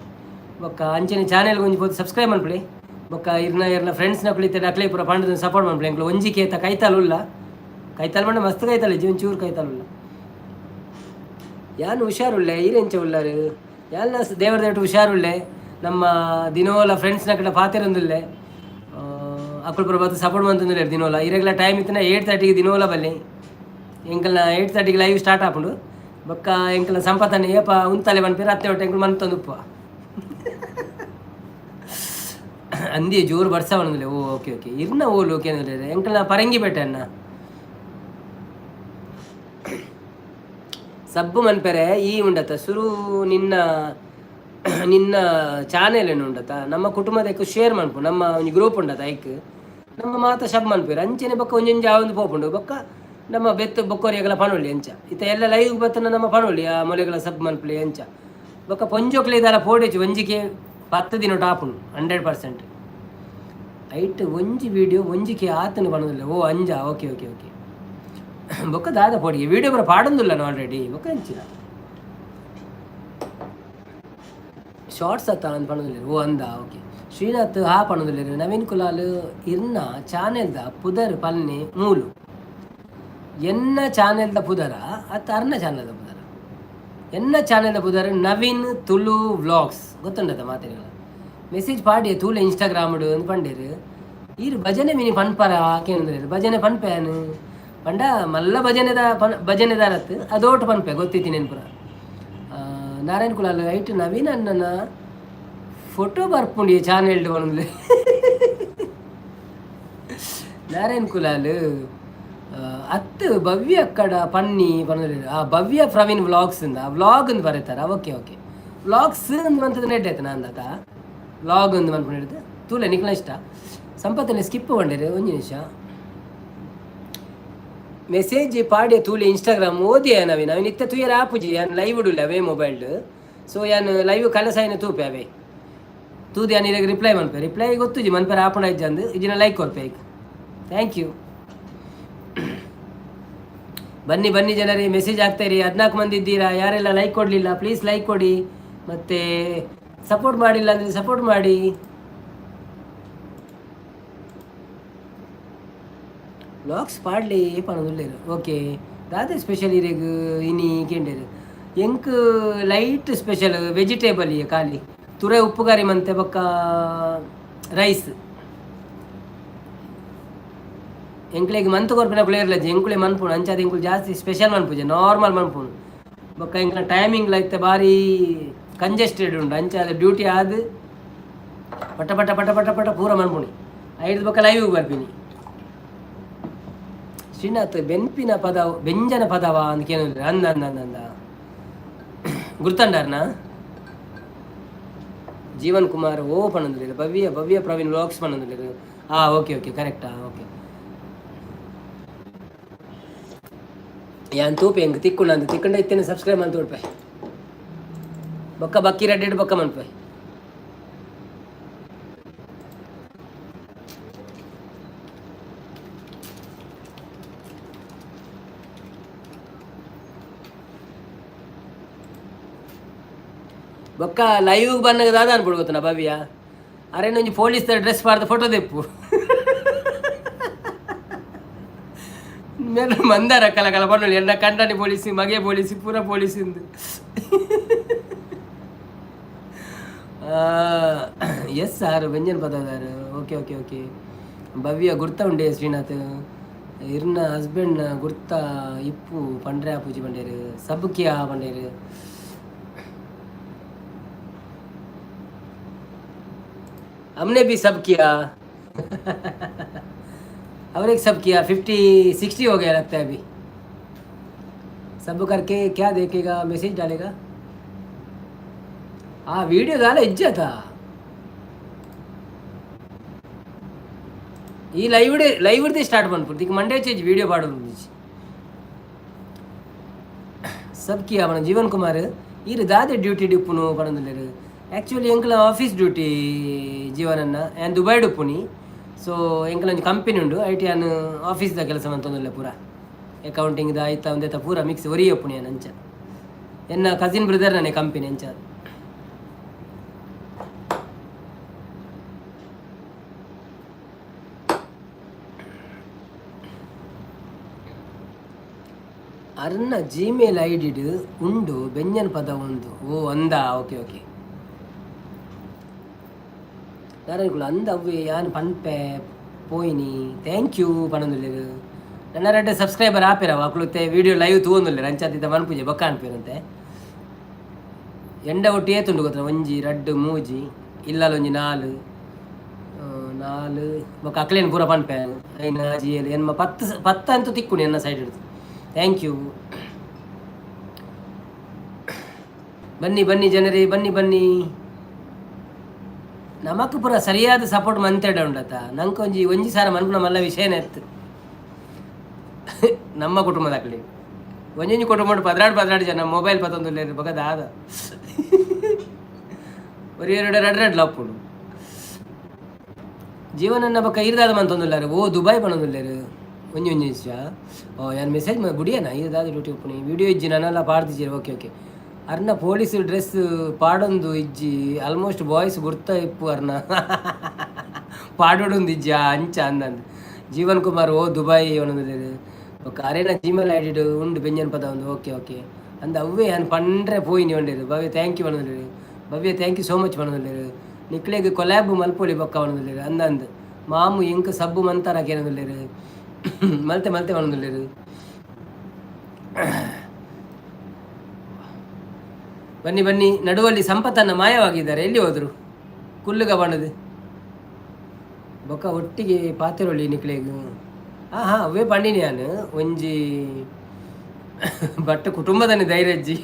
Speaker 1: ಬೊಕ್ಕ ಅಂಚೆನೆ ಚಾನೆಲ್ಗೆ ಒಂಜಿ ಪೋದು ಸಬ್ಸ್ಕ್ರೈಬ್ ಮನ್ಪಲೆ ಬೊಕ್ಕ ಇರ್ನ ಫ್ರೆಂಡ್ಸ್ನ ಕುಳಿತ ಅಕ್ಲೇ ಪೂರ ಪಂಡದ ಸಪೋರ್ಟ್ ಮನ್ಪಲೆ ಎಂಕ್ಲು ಒಂಜಿ ಕೇತ ಕೈತಾಲುಲ್ಲ ಕೈತಾಲ್ ಬಂಡ ಮಸ್ತ್ ಕೈತಾಲೆ ಜೀವನ್ ಚೂರು ಕೈತಾಲುಲ್ಲ ಯಾನು ಹುಷಾರುಳ್ಳೆ ಈರೆಂಚ ಉಳ್ಳಾರು ಯಾನ ದೇವರ ದೇವಟ್ಟು ಹುಷಾರುಳ್ಳೆ ನಮ್ಮ ದಿನೋಲ ಫ್ರೆಂಡ್ಸ್ನ ಕಡೆ ಪಾತಿರೊಂದುಲ್ಲೆ ಅಕ್ಕಳು ಪ್ರಭಾತ ಸಪೋರ್ಟ್ ಮಂತಂದ್ರೆ ದಿನೋಲ ಇರೆಗ್ಲ ಟೈಮ್ ಇತ್ತನ 8:30ಗೆ ದಿನೋಲ ಬಲ್ಲಿ ಎಂಕಲ್ನ 8:30ಗೆ ಲೈವ್ ಸ್ಟಾರ್ಟ್ ಆಪುಂಡು ಬೊಕ್ಕ ಎಂಕಲ್ನ ಸಂಪತ್ತನ್ನ ಏಪ ಉಂತಲೆ ಬನ್ಪೇರು ಹತ್ತನೇ ಹೊಟ್ಟೆ ಎಂಕಲು ಮಂತೊಂದುಪ್ಪ ಅಂದಿ ಜೋರು ಬರ್ಸ ಬಂದಿಲ್ಲ. ಓಕೆ ಓಕೆ ಇರ್ನ ಓಲು ಓಕೆ ಅಂದ್ರೆ ಎಂಕಲ್ನ ಪರಂಗಿ ಬೇಟೆ ಅನ್ನ ಸಬ್ಬು ಮನ್ಪೆರೆ ಈ ಉಂಡತ ಸುರು ನಿನ್ನ ನಿನ್ನ ಚಾನೆಲ್ ಏನು ಉಂಡತ ನಮ್ಮ ಕುಟುಂಬದಕ್ಕೆ ಶೇರ್ ಮನ್ಪು ನಮ್ಮ ಒಂದು ಗ್ರೂಪ್ ಉಂಡತ ಐಕ್ ನಮ್ಮ ಮಾತ ಶಬ್ ಮನ್ಪೇರು ಅಂಚೆನೆ ಬೊಕ್ಕ ಒಂಜೊಂಜಿ ಒಂದು ಪೋಪುಂಡು ಬೊಕ್ಕ ನಮ್ಮ ಬೆತ್ತು ಬೊಕ್ಕೋರಿಯಗಳ ಪಣೊಳ್ಳಿ ಎಂಚ ಇತ್ತ ಎಲ್ಲ ಲೈವ್ ಬತ್ತನ ನಮ್ಮ ಪಣೊಳ್ಳಿ ಆ ಮೊಲೆಗಳ ಸಬ್ ಮನ್ಪುಲಿ ಎಂಚ ಬೊಕ್ಕ ಪೊಂಜೋಕ್ಲೆ ಇದರ ಪೋಡೆಚು ಒಂಜಿಗೆ 10 ದಿನ ಟಾಪುಂಡು 100%. ಐಟ್ ಒಂಜಿ ವೀಡಿಯೋ ಒಂಜಿಕೆ ಆತನು ಪಣದಿಲ್ಲ ಅಂಜ ಓಕೆ ಓಕೆ ಓಕೆ ಬೊಕ್ಕ ದಾದ ಪೋಡಿಗೆ ವೀಡಿಯೋ ಬರ ಪಾಡೊಂದುಲ್ಲ ಆಲ್ರೆಡಿ ಬೊಕ್ಕ ಹೆಂಚಿನ ಶಾರ್ಟ್ಸ್ ಅತ್ತ ಅಂತ ಪಣದಿಲ್ಲ ಅಂದ ಓಕೆ ಶ್ರೀನಾಥ್ ಪಣದಿಲ್ಲ ನವೀನ್ ಕುಲಾಲ್ ಇರ್ನ ಚಾನೆಲ್ದ ಪುದರ್ ಪಲ್ನೆ ಮೂಲು ಎನ್ನ ಚಾನೆಲ್ದ ಪುದರ ಅತ್ತ ಅರ್ನ ಚಾನೆಲ್ದ ಪುದರ ಎನ್ನ ಚಾನೆಲ್ದ ಪುದರ್ ನವೀನ್ ತುಳು ವ್ಲಾಗ್ಸ್ ಗೊತ್ತುಂಡದ ಮಾತಿನ ಮೆಸೇಜ್ ಪಾಡಿಯ ತೂಲೆ ಇನ್ಸ್ಟಾಗ್ರಾಮ್ಡು ಅಂದ್ ಪಂಡೇರು ಈರು ಭಜನೆ ಮಿನಿ ಪನ್ಪರ ಕೇಂದ್ರ ಭಜನೆ ಪನ್ಪೇನು ಪಂಡ ಮಲ್ಲ ಭಜನೆದಾರತ್ ಅದೋಟು ಪನ್ಪೆ ಗೊತ್ತಿತ್ತು ನೆನ್ಪುರ ನಾರಾಯಣ್ ಕುಲಾಲ್ ಐಟ್ ನವೀನ್ ಅಣ್ಣನ ಫೋಟೋ ಬರ್ಪುಂಡಿ ಚಾನೆಲ್ಡ್ ಬಂದ್ಲೆ ನಾರಾಯಣ್ ಕುಲಾಲ್ ಅತ್ತು ಭವ್ಯ ಅಕ್ಕಡ ಪನ್ನಿ ಬಂದ್ರೆ ಆ ಭವ್ಯ ಪ್ರವೀಣ್ ವ್ಲಾಗ್ಸ್ ಇಂದ ವ್ಲಾಗ್ ಅಂತ ಬರೀತಾರ ಓಕೆ ಓಕೆ ವ್ಲಾಗ್ಸ್ ಅಂತದ್ದು ನೆಡ್ ಆಯ್ತು ನಂದತ ವ್ಲಾಗ್ ಒಂದು ಮನ್ಕೊಂಡಿದ್ದೆ ತೂಲೆ ನಿಕ್ಲ ಇಷ್ಟ ಸಂಪತ್ತಲ್ಲಿ ಸ್ಕಿಪ್ ಮಾಡಿರಿ ಒಂದು ನಿಮಿಷ ಮೆಸೇಜ್ ಪಾಡಿಯ ತೂಲೆ ಇನ್ಸ್ಟಾಗ್ರಾಮ್ ಓದಿಯ ನವೀನ್ ಇತ್ತ ತೂಯರ ಆಪುಜಿ ಯಾನ್ ಲೈವ್ ಉಡುಲ್ಲ ಅವೇ ಮೊಬೈಲ್ ಸೊ ಯಾನ್ ಲೈವ್ ಕಲಸಾಯಿನ ತೂಪೆ ಅವೇ ತೂದು ಯಾನ್ ಇರಾಗ ರಿಪ್ಲೈ ಮನ್ಪೆ ರಿಪ್ಲೈ ಗೊತ್ತುಜಿ ಮನ್ಪೇರ ಆಪಣ ಇಜ್ಜಂದು ಇದನ್ನ ಲೈಕ್ ಕೊಡ್ಪೆ ಈಗ ಥ್ಯಾಂಕ್ ಯು. ಬನ್ನಿ ಬನ್ನಿ ಜನರೇ ಮೆಸೇಜ್ ಆಗ್ತಾಯಿರಿ 14 ಮಂದಿ ಇದ್ದೀರಾ ಯಾರೆಲ್ಲ ಲೈಕ್ ಕೊಡಲಿಲ್ಲ ಪ್ಲೀಸ್ ಲೈಕ್ ಕೊಡಿ ಮತ್ತು ಸಪೋರ್ಟ್ ಮಾಡಿಲ್ಲ ಅಂದರೆ ಸಪೋರ್ಟ್ ಮಾಡಿ. ವ್ಲಾಗ್ಸ್ ಪಾಡ್ಲಿ ಪಣದುಲ್ಲೇರು ಓಕೆ ದಾದ ಸ್ಪೆಷಲ್ ಇರೆಗ್ ಇನಿ ಕೇಂಡೇರು ಎಂಕ್ ಲೈಟ್ ಸ್ಪೆಷಲ್ ವೆಜಿಟೇಬಲ್ ಖಾಲಿ ತುರೆ ಉಪ್ಪುಗಾರಿ ಮಂತೆ ಬೊಕ್ಕ ರೈಸ್ ಎಂಕ್ಲೆಗ್ ಮಂತ್ ಕೊರ್ಪಿನ ಕುಳಿಯರ್ಲಜ್ಜಿ ಎಂಕುಳೆ ಮನ್ಪುಣು ಅಂಚಾದ ಎಂಕುಲು ಜಾಸ್ತಿ ಸ್ಪೆಷಲ್ ಮನ್ಪುಜೆ ನಾರ್ಮಲ್ ಮನ್ಪುಣು ಬೊಕ್ಕ ಎಂಕ್ಲ ಟೈಮಿಂಗ್ ಲೈತೆ ಭಾರಿ ಕಂಜೆಸ್ಟೆಡ್ ಉಂಡು ಅಂಚಾದ ಡ್ಯೂಟಿ ಆದ ಪಟ ಪಟ ಪಟ ಪಟ ಪಟ ಪೂರ ಮನ್ಪುಣಿ ಐದು ಬೊಕ್ಕ ಲೈವ್ ಬರ್ಪಿನಿ. ಶ್ರೀನಾಥ್ ಬೆನ್ಪಿನ ಪದ ಬೆಂಜನ ಪದವ ಅಂತ ಕೇಳಿದ್ರೆ ಅಂದ ಅಂದ ಅಂದ ಅಂದ ಗುರ್ತಂಡಾರ್ನ ಜೀವನ್ ಕುಮಾರ್ ಪಣಂದಿಲ್ಲ ಭವ್ಯ ಭವ್ಯ ಪ್ರವೀಣ್ ವ್ಲಾಗ್ಸ್ ಪಣಂದಿಲ್ಲ ಓಕೆ ಓಕೆ ಕರೆಕ್ಟಾ ಓಕೆ ಯಾನ್ ತೂಪೆ ಹೆಂಗೆ ತಿಕ್ಕೊಂಡು ಅಂತ ತಿಕ್ಕೊಂಡ ಇತ್ತೇನೆ ಸಬ್ಸ್ಕ್ರೈಬ್ ಅಂತ ತೋಡ್ಪೆ ಬೊಕ್ಕ ಬಕ್ಕಿ ರೆಡ್ಡಿ ಬೊಕ್ಕ ಮನ್ಪೆ ಬೊಕ್ಕ ಲೈವ್ ಬಂದಾಗ ದಾದ ಅನ್ಬಿಡು ಗೊತ್ತನ ಭವ್ಯ ಅರೆ ಒಂಜಿ ಪೊಲೀಸ್ ಡ್ರೆಸ್ ಪಾಡ್ದ ಫೋಟೋ ತೆಪ್ಪು ಮೇಲೆ ಮಂದಾರ ಕಲ ಕಲ ಪಣ್ಣು ಎನ್ನ ಕಂಡನಿ ಪೊಲೀಸಿ ಮಗೆ ಪೊಲೀಸಿ ಪೂರ ಪೊಲೀಸಿಂದು ಎಸ್ ಸಾರು ವ್ಯಂಜನ್ ಪದದಾರು ಓಕೆ ಓಕೆ ಓಕೆ ಭವ್ಯ ಗುರ್ತ ಉಂಡೆ ಶ್ರೀನಾಥ್ ಇರ್ನ ಹಸ್ಬೆಂಡ್ ಗುರ್ತ ಇಪ್ಪು ಪಂಡ್ರೆ ಪೂಜಿ ಪಂಡೇರು ಸಬ್ಕಿಯಾ ಪಂಡೇರು हमने भी सब किया और एक सब किया 50-60 हो गया लगता है अभी सब करके क्या देखेगा मैसेज डालेगा वीडियो डाला इज्जत था ಈ ಲೈವ್ದೇ ಸ್ಟಾರ್ಟ್ ಮಾಡ್ಬಿಡ್ತು ಈಗ ಮಂಡೇ ಚೇಜ್ ವಿಡಿಯೋ ಪಾಡೋದು ಸಬ್ಕಿ ಅವನ ಜೀವನ್ ಕುಮಾರ್ ಈರು ದಾದೆ ಡ್ಯೂಟಿ ಡಿಪ್ಪುನು ಪಡಂದಿಲ್ಲೇರು ಆ್ಯಕ್ಚುಲಿ ಎಂಕಲ ಆಫೀಸ್ ಡ್ಯೂಟಿ ಜೀವನನ್ನ ಆ್ಯನ್ ದುಬೈ ಡುಪ್ಪುನಿ ಸೊ ಎಂಕಲ ಒಂದು ಕಂಪನಿ ಉಂಡು ಐಟಿ ಆನ್ ಆಫೀಸ್ದ ಕೆಲಸ ಅಂತಂದಿಲ್ಲ ಪೂರ ಅಕೌಂಟಿಂಗ್ದ ಆಯ್ತಾ ಒಂದೇತ ಪೂರ ಮಿಕ್ಸ್ ಒರಿ ಒಪ್ಪುನಿ ಅಂಚ ಎನ್ನ ಕಸಿನ್ ಬ್ರದರ್ ನಾನೇ ಕಂಪನಿ ಅಂಚ ಅರ್ನ ಜಿಮೇಲ್ ಐಡಿಡ್ ಉಂಡು ಬೆಂಜನ್ ಪದ ಒಂದು ಓ ಅಂದ ಓಕೆ ಓಕೆ ಯಾರು ಅಂದ ಅವ್ವೆ ಯಾನು ಪನ್ಪೆ ಪೋಯಿನಿ ಥ್ಯಾಂಕ್ ಯು ಪಣಂದುಲ್ಲೇರು ನನ್ನ ರೆಡ್ಡೆ ಸಬ್ಸ್ಕ್ರೈಬರ್ ಆಪಿರವ ಅಕ್ಳುತ್ತೆ ವಿಡಿಯೋ ಲೈವ್ ತೂಂದುಲ್ಲೇರು ಅಂಚಾತಿದ್ದ ಮನ್ಪುಜೆ ಬೊಕ್ಕ ಅನ್ಪಿರಂತೆ ಎಂಡ ಒಟ್ಟು ಏತುಂಡು ಗೊತ್ತ ಒಂಜಿ ರಡ್ಡು ಮೂಜಿ ಇಲ್ಲೊಂಜಿ ನಾಲು ಬೊಕ್ಕ ಅಕ್ಲೇನು ಪೂರ ಪನ್ಪೆ ಐನ ಜಿಯಲ್ಲಿ ಎನ್ಮ ಪತ್ತು ಅಂತೂ ತಿಕ್ಕುನಿ ಎನ್ನ ಸೈಡ್ ಹಿಡಿದು ಥ್ಯಾಂಕ್ ಯು ಬನ್ನಿ ಬನ್ನಿ ಜನರೇ ಬನ್ನಿ ನಮಕ್ ಪೂರ ಸರಿಯಾದ ಸಪೋರ್ಟ್ ಮಂತೆಡ ಉಂಡತ ನಂಗೆ ಒಂಜಿ ಸಾರ ಮನ್ಪುನ ಮಲ್ಲ ವಿಷಯನೇ ಇತ್ತು ನಮ್ಮ ಕುಟುಂಬದ ಕಡೆ ಒಂಜಿ ಕುಟುಂಬ ಪದ್ರಾಡು ಜನ ಮೊಬೈಲ್ ಪತ್ತೊಂದು ಬಗದ ಆದ ಒರಿ ಎರಡು ಲಪ್ಪುಡು ಜೀವನ ಬಕ್ಕ ಇರ್ದಾದ ಮಂತೊಂದುಲ್ಲಾರು ಓ ದುಬೈ ಪಣೊಂದುಲ್ಲೇರು ಒಂಜಿ ವಿಷಯ ಓ ಯಾರು ಮೆಸೇಜ್ ಬುಡಿಯನ ಇದಾದ ಡ್ಯೂಟಿ ಒಪ್ಪುನಿ ವಿಡಿಯೋ ಇಜ್ಜಿ ನನ್ನೆಲ್ಲ ಪಾಡ್ದಿದ್ದೀರಿ ಓಕೆ ಓಕೆ ಅರ್ನ ಪೊಲೀಸ್ ಡ್ರೆಸ್ ಪಾಡೊಂದು ಇಜ್ಜಿ ಆಲ್ಮೋಸ್ಟ್ ಬಾಯ್ಸ್ ಗುರ್ತ ಇಪ್ಪು ಅರ್ನ ಪಾಡೊಂದು ಇಜ್ಜಿ ಅಂಚ ಅಂದಂದು ಜೀವನ್ ಕುಮಾರ್ ಓ ದುಬೈ ಅವನದು ಓಕೆ ಅರೇನ ಜಿಮೇಲ್ ಐಡಿಡ್ ಉಂಡು ಬೆಂಜನ್ ಪದ ಒಂದು ಓಕೆ ಓಕೆ ಅಂದ ಅವ್ವೇ ನಾನು ಪಂಡ್ರೆ ಪೋಯಿನಿ ಒಂಡೇರು ಭವ್ಯ ಥ್ಯಾಂಕ್ ಯು ಪಣದಿಲ್ಲೇರು Bhavya thank you so much ಪಣದಿಲ್ಲೇರು ನಿಕ್ಲೆಗೆ ಕೊಲ್ಯಾಬ್ ಮಲ್ಪೊಲಿ ಬೊಕ್ಕ ಪಣದಿಲ್ಲೇರು ಅಂದಂದು ಮಾಮು ಎಂಕ್ ಸಬ್ಬು ಮಂತಾರಕ್ಕೆ ಏನದಿಲ್ಲೇರು ಮಲ್ತೆ ಪಣದಿಲ್ಲೇರು ಬನ್ನಿ ನಡುವಲ್ಲಿ ಸಂಪತ್ತನ್ನು ಮಾಯವಾಗಿದ್ದಾರೆ ಎಲ್ಲಿ ಹೋದರು ಕುಲ್ಲುಗ ಬಣ್ಣದು ಬೊಕ್ಕ ಒಟ್ಟಿಗೆ ಪಾತ್ರೆರೊಳ್ಳಿ ನಿಕ್ಲೆಗು ಹಾಂ ಅವೇ ಪಂಡಿನಿ ನಾನು ಒಂಜಿ ಬಟ್ ಕುಟುಂಬದನ್ನೇ ಧೈರ್ಯಜ್ಜಿ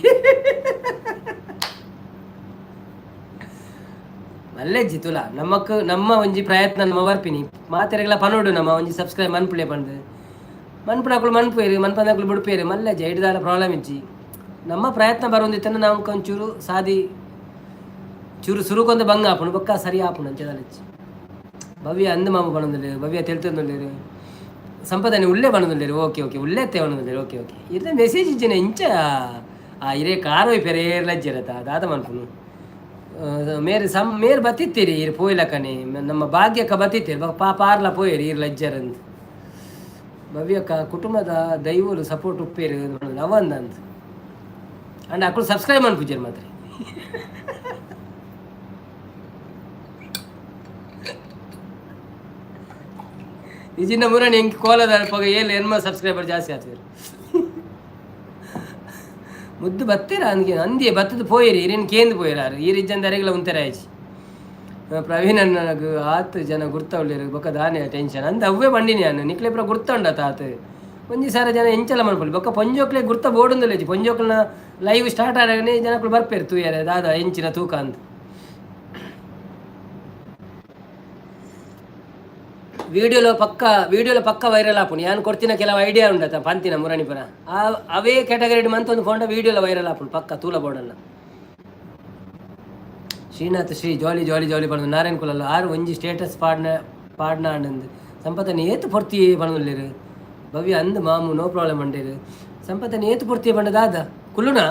Speaker 1: ಮಲ್ಲೆಜ್ಜಿ ತುಲ ನಮ್ಮ ಒಂಜಿ ಪ್ರಯತ್ನ ನಮ್ಮ ಬರ್ಪಿನಿ ಮಾತೆರೆಗಳ ಪನೋಡು ನಮ್ಮ ಒಂಜಿ ಸಬ್ಸ್ಕ್ರೈಬ್ ಮನ್ಪುಳೆ ಪಂಡು ಮನ್ಪುಣಕ್ಕಳು ಮನ್ಪೇರು ಮನ್ಪಂದಕ್ಕಳು ಬಿಡ್ಪೇರು ಮಲ್ಲೆಜ್ಜಿ ಹಿಡ್ದಾಲ ಪ್ರಾಬ್ಲಮ್ ಇಜ್ಜಿ ನಮ್ಮ ಪ್ರಯತ್ನ ಬರೋದಿತ್ತಂದ್ರೆ ನಾವು ಒಂಚೂರು ಸಾದಿ ಚೂರು ಸುರುಕೊಂದು ಬಂಗ ಆಪುಣು ಬೊಕ್ಕ ಸರಿ ಆಪುಣು ಅಂಚದಲ್ಲಿಚ್ಚಿ ಭವ್ಯ ಅಂದ ಮಾಮ ಬಣದಲ್ಲೇರು ಭವ್ಯ ತಿಳ್ತಂದಲ್ಲೇರು ಸಂಪದನೆ ಉಳ್ಳೇ ಬಣದಲ್ಲೇರು ಓಕೆ ಓಕೆ ಉಳ್ಳೆತ್ತೆ ಬಣದಲ್ಲೇರು ಓಕೆ ಓಕೆ ಇರ್ದ ಮೆಸೇಜ್ ಇಜ್ಜೇನೆ ಇಂಚ ಆ ಇರೇ ಕಾರೋಯ್ ಪೆರೆ ಲಜ್ಜಿರತ್ತ ದಾದ ಮನ್ಪುನು ಮೇರ್ ಬತ್ತಿತ್ತೀರಿ ಇರು ಪೋಯ್ಲಕ್ಕನೆ ನಮ್ಮ ಭಾಗ್ಯಕ್ಕ ಬತ್ತಿತ್ತೀರಿ ಪಾರ್ಲ ಪೋಯಿರಿ ಇರು ಲಜ್ಜರಂತ ಭವ್ಯಕ್ಕ ಕುಟುಂಬದ ದೈವಲು ಸಪೋರ್ಟ್ ಉಪ್ಪೇರು ಅವಂದಂತ ಅಂಡ್ ಅಕ್ಕಳು ಸಬ್ಸ್ಕ್ರೈಬ್ ಮಾಡ್ಪುಜರ್ ಮಾತ್ರ ಇಜಿನ ಮುರಣಿ ಹೆಂಗೆ ಕೋಲದ ಅಲ್ಪಾಗ ಎನ್ಮ ಸಬ್ಸ್ಕ್ರೈಬರ್ ಜಾಸ್ತಿ ಆಗ್ತೀರಿ ಮುದ್ದು ಬತ್ತೀರ ಅಂದಿಯೇ ಬತ್ತದು ಪೋಯಿರಿ ಇರಿನ್ ಕೇಂದು ಪೋಯಿರಾರು ಈ ರಿಜ್ಜಂದ ಅರೆಗಳ ಉಂತರ ಆಯ್ಚಿ ಪ್ರವೀಣ್ ನನಗೆ ಆತು ಜನ ಗುರ್ತವಳ್ಳಿರು ಬೊಕ್ಕ ದಾನೆ ಟೆನ್ಷನ್ ಅಂದ ಅವ್ವೇ ಬಂಡಿನಿ ನಾನು ನಿಕ್ಲೆ ಪುರ ಗುರ್ತಂಡತ ಆತು ಒಂಜಿ ಸಾರ ಜನ ಎಂಚಲ ಮನ್ಪೊಲಿ ಬೊಕ್ಕ ಪೊಂಜೋಕ್ಲೆ ಗುರ್ತ ಬೋಡೊಂದುಲ್ಲೆಜ್ಜಿ ಪೊಂಜೋಕ್ಲನ ಲೈವ್ ಸ್ಟಾರ್ಟ್ ಆದಾಗನೇ ಜನಕ್ಕಳು ಬರ್ಪೇರು ತೂಯರೆ ದಾದ ಎಂಚಿನ ತೂಕ ಅಂತ ವಿಡಿಯೋಲ ಪಕ್ಕ ವೈರಲ್ ಆಪುಣಿ ನಾನು ಕೊಡ್ತಿನ ಕೆಲವು ಐಡಿಯಾ ಉಂಡತ ಪಂತಿನ ಮುರಣಿಪುರ ಅವೇ ಕ್ಯಾಟಗರಿ ಮಂತ್ ಒಂದು ಫೋಂಡ ವಿಡಿಯೋಲ ವೈರಲ್ ಆಪುಣು ಪಕ್ಕ ತೂಲ ಬೋರ್ಡಲ್ಲ ಶ್ರೀನಾಥ್ ಶ್ರೀ ಜಾಲಿ ಪಣದು ನಾರಾಯಣ ಕುಲಲ್ಲ ಆರು ಒಂಜಿ ಸ್ಟೇಟಸ್ ಪಾಡ್ನ ಅಂಡಂದು ಸಂಪತ್ತನ್ನು ಏತು ಪೊರ್ತಿ ಪಣದುಲ್ಲೇರು ಭವ್ಯ ಅಂದು ಮಾಮು ನೋ ಪ್ರಾಬ್ಲಮ್ ಅಂಡೇರು ಸಂಪತ್ತನ್ನು ಏತು ಪೊರ್ತಿ ಪಂಡದಾದ ಕುಲ್ಲುನಾ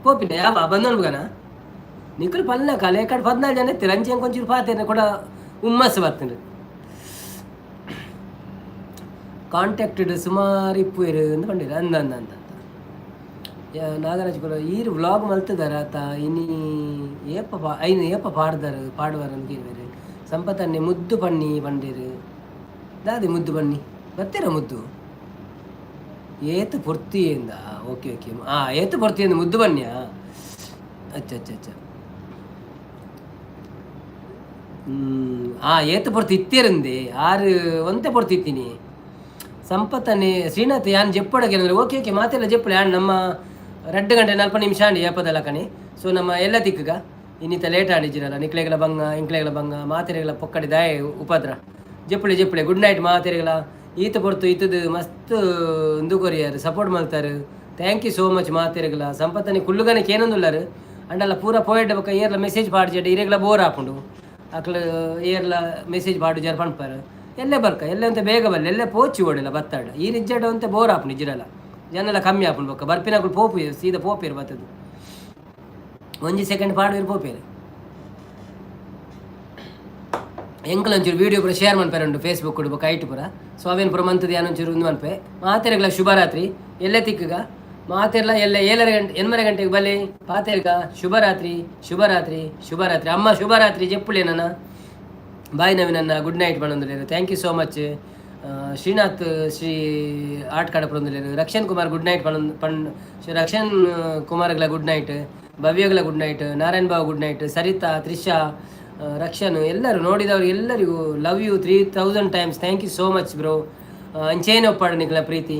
Speaker 1: ಪೋಪಿನ ಯಾವ ಬಂದನ್ಬುಗನ ನಿಕ್ಕಲು ಪಲ್ನ ಕಾಲ ಕಡೆ 14 ಜನ ಎತ್ತೀರ ಅಂಚೆ ಕೊಂಚೂರು ಪಾತೇನೆ ಕೂಡ ಹುಮ್ಮಸ್ಸು ಬರ್ತೀನಿ ಕಾಂಟ್ಯಾಕ್ಟೆಡ್ ಸುಮಾರು ಇಪ್ಪುರು ಅಂತ ಪಂಡಿರ ಅಂದ ನಾಗರಾಜ್ ಕೂಡ ಈರು ವ್ಲಾಗ್ ಮಲ್ತಿದಾರ ಆತ ಇನಿ ಏಪ ಪಾಡುವಾರ ಅಂತ ಕೇಳಿದಾರೆ ಸಂಪತ್ತನ್ನೇ ಮುದ್ದು ಪಣ್ಣಿ ಪಂಡೇರು ದಾದಿ ಮುದ್ದು ಪಣ್ಣಿ ಬರ್ತೀರ ಮುದ್ದು ಏತು ಪೊರ್ತಿಯಿಂದ ಓಕೆ ಏತು ಪೊರ್ತಿಯಿಂದ ಮುದ್ದು ಬನ್ನಿಯಾ ಅಚ್ಚ ಏತು ಪೊರ್ತಿ ಇತ್ತೇರಂದೆ ಆರು ಒಂತೆ ಪೊರ್ತಿ ಇತ್ತೀನಿ ಸಂಪತ್ತನ್ನೇ ಶ್ರೀನಾಥ್ ಯಾನ್ ಜೆಪ್ಪಡಗೆ ಓಕೆ ಮಾತೆಲ್ಲ ಜೆಪ್ಪಳೆ ಯಾನ್ ನಮ್ಮ 2 ಗಂಟೆ 40 ನಿಮಿಷ ಅಂಡಿ ಏಪದಲ್ಲ ಕಣಿ ಸೊ ನಮ್ಮ ಎಲ್ಲ ತಿಕ್ಕಗ ಇನ್ನಿತ ಲೇಟ್ ಆಡಿಜಿರಲ್ಲ ನಿಕ್ಲೆಗಳ ಬಂಗ ಇಂಕ್ಲೆಗಳ ಬಂಗ ಮಾತೆರೆಗಳ ಪೊಕ್ಕಡಿ ದಾಯ ಉಪದ್ರ ಜಪ್ಪುಳೆ ಜಪ್ಪುಳೆ ಗುಡ್ ನೈಟ್ ಮಾತೆರೆಗಳ ಈತ ಪೊರ್ತು ಈತದು ಮಸ್ತ್ ಇಂದುಕೊರಿಯಾರು ಸಪೋರ್ಟ್ ಮಾಡ್ತಾರೆ. ಥ್ಯಾಂಕ್ ಯು ಸೋ ಮಚ್ ಮಾತೆರೆಗಳ ಸಂಪತ್ತನಿ ಕುಲ್ಲುಗನಕ್ಕೆ ಏನೊಂದುಲ್ಲಾರು ಅಂಡಲ್ಲ ಪೂರ ಪೋಯಡ್ ಬಕ್ಕ ಏರ್ಲ ಮೆಸೇಜ್ ಪಾಡ್ಜೆಡ್ ಇರೆಗ್ಲ ಬೋರ್ ಹಾಕೊಂಡು ಅಕ್ಲ ಏರ್ಲ ಮೆಸೇಜ್ ಪಾಡು ಜರ ಪಣ್ಪಾರ ಎಲ್ಲೇ ಬರ್ಕ ಎಲ್ಲೇ ಅಂತ ಬೇಗ ಬರಲಿ ಎಲ್ಲೇ ಪೋಚಿ ಓಡಿಲ್ಲ ಬತ್ತಾಡ ಈ ರಿಜ್ಜಡ್ ಅಂತ ಬೋರ್ ಹಾಪುಂಡು ಇಜ್ಜಿರಲ್ಲ ಜನೆಲ್ಲ ಕಮ್ಮಿ ಹಾಪುಂಡು ಬಕ್ಕ ಬರ್ಪಿನಾಗಳು ಪೋಪು ಸೀದಾ ಪೋಪೇರು ಬತ್ತದು 1 ಸೆಕೆಂಡ್ ಪಾಡು ಪೋಪೇರು ಎಂಕಲ್ ಒಂಚೂರು ವೀಡಿಯೋ ಪೂರ ಶೇರ್ ಮನ್ಪೇರೆ ಉಂಟು ಫೇಸ್ಬುಕ್ ಕೊಡು ಬಕ್ಕ ಐಟು ಪೂರ ಸೊ ಅವೇನು ಪೂರ ಮಂತದ್ದು ಏನೊಂಚೂರು ಒಂದು ಮನ್ಪೆ ಮಾತೆರೆಗಳ ಶುಭರಾತ್ರಿ ಎಲ್ಲೇ ತಿಕ್ಕಗ ಮಾತೆರ್ಲ ಎಲ್ಲ 8:30 ಗಂಟೆಗೆ ಬಲೆ ಪಾತೆರ್ಗ ಶುಭರಾತ್ರಿ ಶುಭರಾತ್ರಿ ಶುಭರಾತ್ರಿ ಅಮ್ಮ ಶುಭರಾತ್ರಿ ಜಪ್ಪುಳೆ ನನ್ನ ಬಾಯ್ ನವೀನನ್ನ ಗುಡ್ ನೈಟ್ ಬಂದೊಂದುಲೇರು thank you so much Srinath Shri art ಕಾಡ ಪಡೊಂದುಲೇರು ರಕ್ಷನ್ ಕುಮಾರ್ ಗುಡ್ ನೈಟ್ ರಕ್ಷನ್ ಕುಮಾರ್ಗಳ ಗುಡ್ ನೈಟ್ ಭವ್ಯಗಳ good night Narayan Babu good night Sarita Trisha Rakshan ಎಲ್ಲರೂ ನೋಡಿದವರು ಎಲ್ಲರಿಗೂ love you 3000 times thank you so much bro ಅಂಚೇನೆ ಒಪ್ಪಾಡು ನಿಖಲ ಪ್ರೀತಿ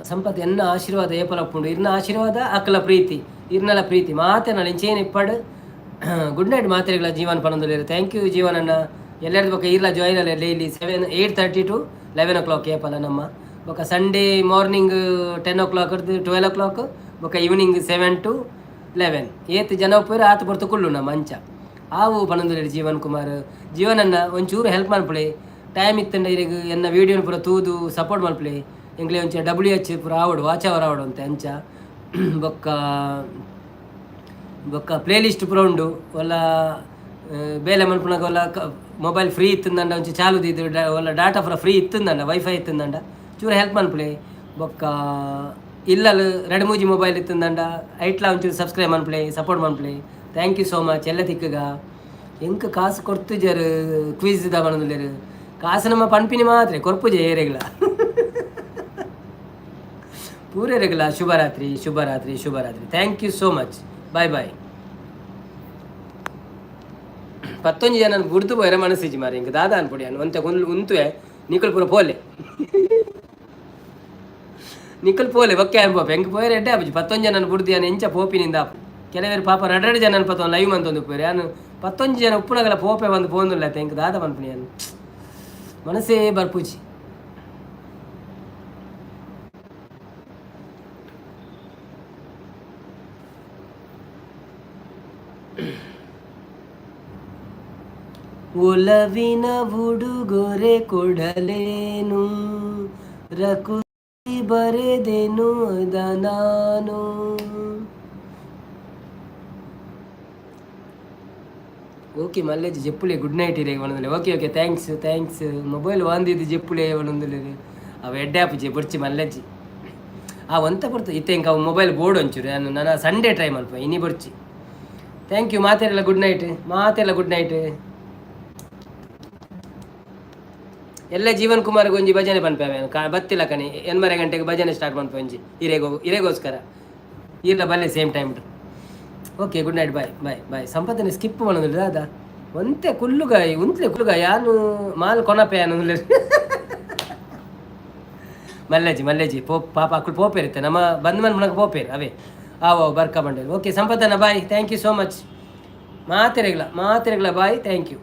Speaker 1: ಸಂಪತ್ ಎನ್ನ ಆಶೀರ್ವಾದ ಏಪಲಪ್ಪುಂಡು ಇರ್ನ ಆಶೀರ್ವಾದ ಅಕ್ಕಲ ಪ್ರೀತಿ ಇರ್ನಲ ಪ್ರೀತಿ ಮಾತೆ ನಾನು ಇಂಚೇನು ಇಪ್ಪಾಡು ಗುಡ್ ನೈಟ್ ಮಾತ್ರೆಗಳ ಜೀವನ್ ಪನೊಂದುಲೇರು ಥ್ಯಾಂಕ್ ಯು ಜೀವನನ್ನ ಎಲ್ಲರದ್ದು ಬೊಕ್ಕ ಇರ್ಲ ಜಾಯಿನ್ ಅಲ್ಲ ಡೈಲಿ 8:30 to 11 o'clock ಏಪಲ್ಲ ನಮ್ಮ ಬೊಕ್ಕ ಸಂಡೇ ಮಾರ್ನಿಂಗ್ 10 o'clock 12 o'clock ಬೊಕ್ಕ ಈವ್ನಿಂಗ್ 7 to 11 ಏತ್ ಜನ ಒಪ್ಪೇರು ಆತ ಬರ್ತು ಕುಳ್ಳು ನಮ್ಮ ಮಂಚ ಆವು ಪನೊಂದುಲೇರು ಜೀವನ್ ಕುಮಾರ್ ಜೀವನನ್ನ ಒಂಚೂರು ಹೆಲ್ಪ್ ಮಾಡ್ಪಳೆ ಟೈಮ್ ಇತ್ತಂಡ ಇರಿಗೆ ಎನ್ನ ವೀಡಿಯೋನ ಪೂರ ತೂದು ಸಪೋರ್ಟ್ ಮಾಡ್ಪಳೆ ಎಂಗ್ಲೆ ಒಂಚ WH ಪೂರ ಆವಡು ವಾಚವರ ಆವಡು ಅಂತ ಅಂಚ ಬೊಕ್ಕ ಬೊಕ್ಕ ಪ್ಲೇ ಲಿಸ್ಟ್ ಪೂರ ಉಂಡು ಒಲ್ಲ ಬೇಲೆ ಮನ್ಪುನಾಗ ಒಲ್ಲ ಮೊಬೈಲ್ ಫ್ರೀ ಇತ್ತಂದಂಡ ಒಂಚೂರು ಚಾಲುದಿದ್ದು ಒಲ್ಲ ಡಾಟಾ ಪೂರ ಫ್ರೀ ಇತ್ತಂದಂಡ ವೈಫೈ ಇತ್ತಂದಂಡ ಚೂರು ಹೆಲ್ಪ್ ಮನ್ಪಳೆ ಬೊಕ್ಕ ಇಲ್ಲಲು 2-3 ಮೊಬೈಲ್ ಇತ್ತಂದಂಡ ಐಟ್ಲ ಒಂಚೂರು ಸಬ್ಸ್ಕ್ರೈಬ್ ಮನ್ಪಳೆ ಸಪೋರ್ಟ್ ಮನ್ಪಳೆ ಥ್ಯಾಂಕ್ ಯು ಸೋ ಮಚ್ ಎಲ್ಲ ತಿಕ್ಕಗ ಎಂಕ ಕಾಸು ಕೊಡ್ತು ಜರು ಕ್ವಿಜ್ ದ ಬಂದುಲೇರು ಕಾಸು ನಮ್ಮ ಪನ್ಪಿನಿ ಮಾತ್ರ ಕೊರ್ಪುಜೆ ಏರೆಗ್ಲ ಪೂರೇರೆಗ್ಲ ಶುಭರಾತ್ರಿ ಶುಭರಾತ್ರಿ ಶುಭರಾತ್ರಿ thank you so much bye bye 11 ಜನ ಗುಡ್ದು ಪೋಯರ ಮನಸ್ಸಿಜಿ ಮಾರಿ ಇಂಕ ದಾದ ಅನ್ಪೊಡಿ ಅನ್ನು ಒಂತೆ ಉಂತುವೆ ನಿಕಲ್ ಪೂರ ಪೋಲೆ ನಿಕಲ್ ಪೋಲೆ ಬಕ್ಕೆ ಅನ್ಪೋಪ ಹೆಂಗೆ ಪೋಯರೆ ಎಡ್ಡೆ ಆಪಜಿ 11 ಜನ ಬುಡ್ದು ಅನ್ನು ಎಂಚ ಪೋಪಿನಿಂದ ಆಪು ಕೆಲವರು ಪಾಪ 2 ಜನ ಅನ್ಪತ್ತ ಲೈವ್ ಮಂತೊಂದು ಪೋರೆ ಅನ್ನು 11 ಜನ ಉಪ್ಪುನಗಲ ಪೋಪೆ ಬಂದು ಪೋಂದುಲ್ಲ ಹೆಂಗೆ ದಾದ ಪನ್ಪುನಿ ಅನ್ನು ಮನಸ್ಸೇ ಬರ್ಪುಜಿ ಒಲವಿನ ಉಡುಗೊರೆ ಕೊಡಲೇನು ರಕುಸಿ ಬರೆದೆನು ಅದ ನಾನು ಓಕೆ ಮಲ್ಲೇಜ್ ಜಪ್ಪುಳೆ ಗುಡ್ ನೈಟ್ ಇರೇ ಒಂದೊಂದು ಓಕೆ ಓಕೆ ಥ್ಯಾಂಕ್ಸ್ ಮೊಬೈಲ್ ವಾಂದಿದ್ದು ಜಪ್ಪುಳೆ ಒಂದೊಂದು ಅವು ಎಡ್ಡಾಪುಜಿ ಬರ್ಚಿ ಮಲ್ಲೇಜಿ ಆ ಒಂತ ಬರ್ತದೆ ಇತ್ತೆ ಇಂಕ ಅವು ಮೊಬೈಲ್ ಬೋರ್ಡ್ ಒಂಚೂರು ನಾನು ಸಂಡೇ ಟ್ರೈ ಮಲ್ಪ ಇನ್ನಿ ಬರ್ಚಿ ಥ್ಯಾಂಕ್ ಯು ಮಾತೆಲ್ಲ ಗುಡ್ ನೈಟ್ ಎಲ್ಲ ಜೀವನ್ ಕುಮಾರ್ ಒಂಜಿ ಭಜನೆ ಪನ್ಪೇವೆ ಬತ್ತಿಲ್ಲ ಕಣಿ 8:30 ಗಂಟೆಗೆ ಭಜನೆ ಸ್ಟಾರ್ಟ್ ಮಾಡ್ಪೆ ಒಂಜಿ ಇರೆಗೋಸ್ಕರ ಇರ್ಲ ಬಲ್ಲೆ same time okay good night bye ಸಂಪತ್ತನೆ ಸ್ಕಿಪ್ ಮಾಡೋದಿಲ್ಲ ಅದ ಒಂತೆ ಕುಲ್ಲುಗಾಯಿ ಯಾನು ಮಾಲ್ ಕೊನಪೆ ಅನ್ನೋದಿಲ್ಲ ಮಲ್ಲೇಜಿ ಪಾಪ ಅಕ್ಕಳು ಪೋಪೇರುತ್ತೆ ನಮ್ಮ ಬಂದ್ ಮನ್ಗೆ ಪೋಪೇರು ಅವೇ ಆವೋ ಬರ್ಕ ಬಂಡೇರು ಓಕೆ ಸಂಪತ್ತನ bye thank you so much ಮಾತೆರೆಗ್ಲ ಬಾಯ್ ಥ್ಯಾಂಕ್ ಯು.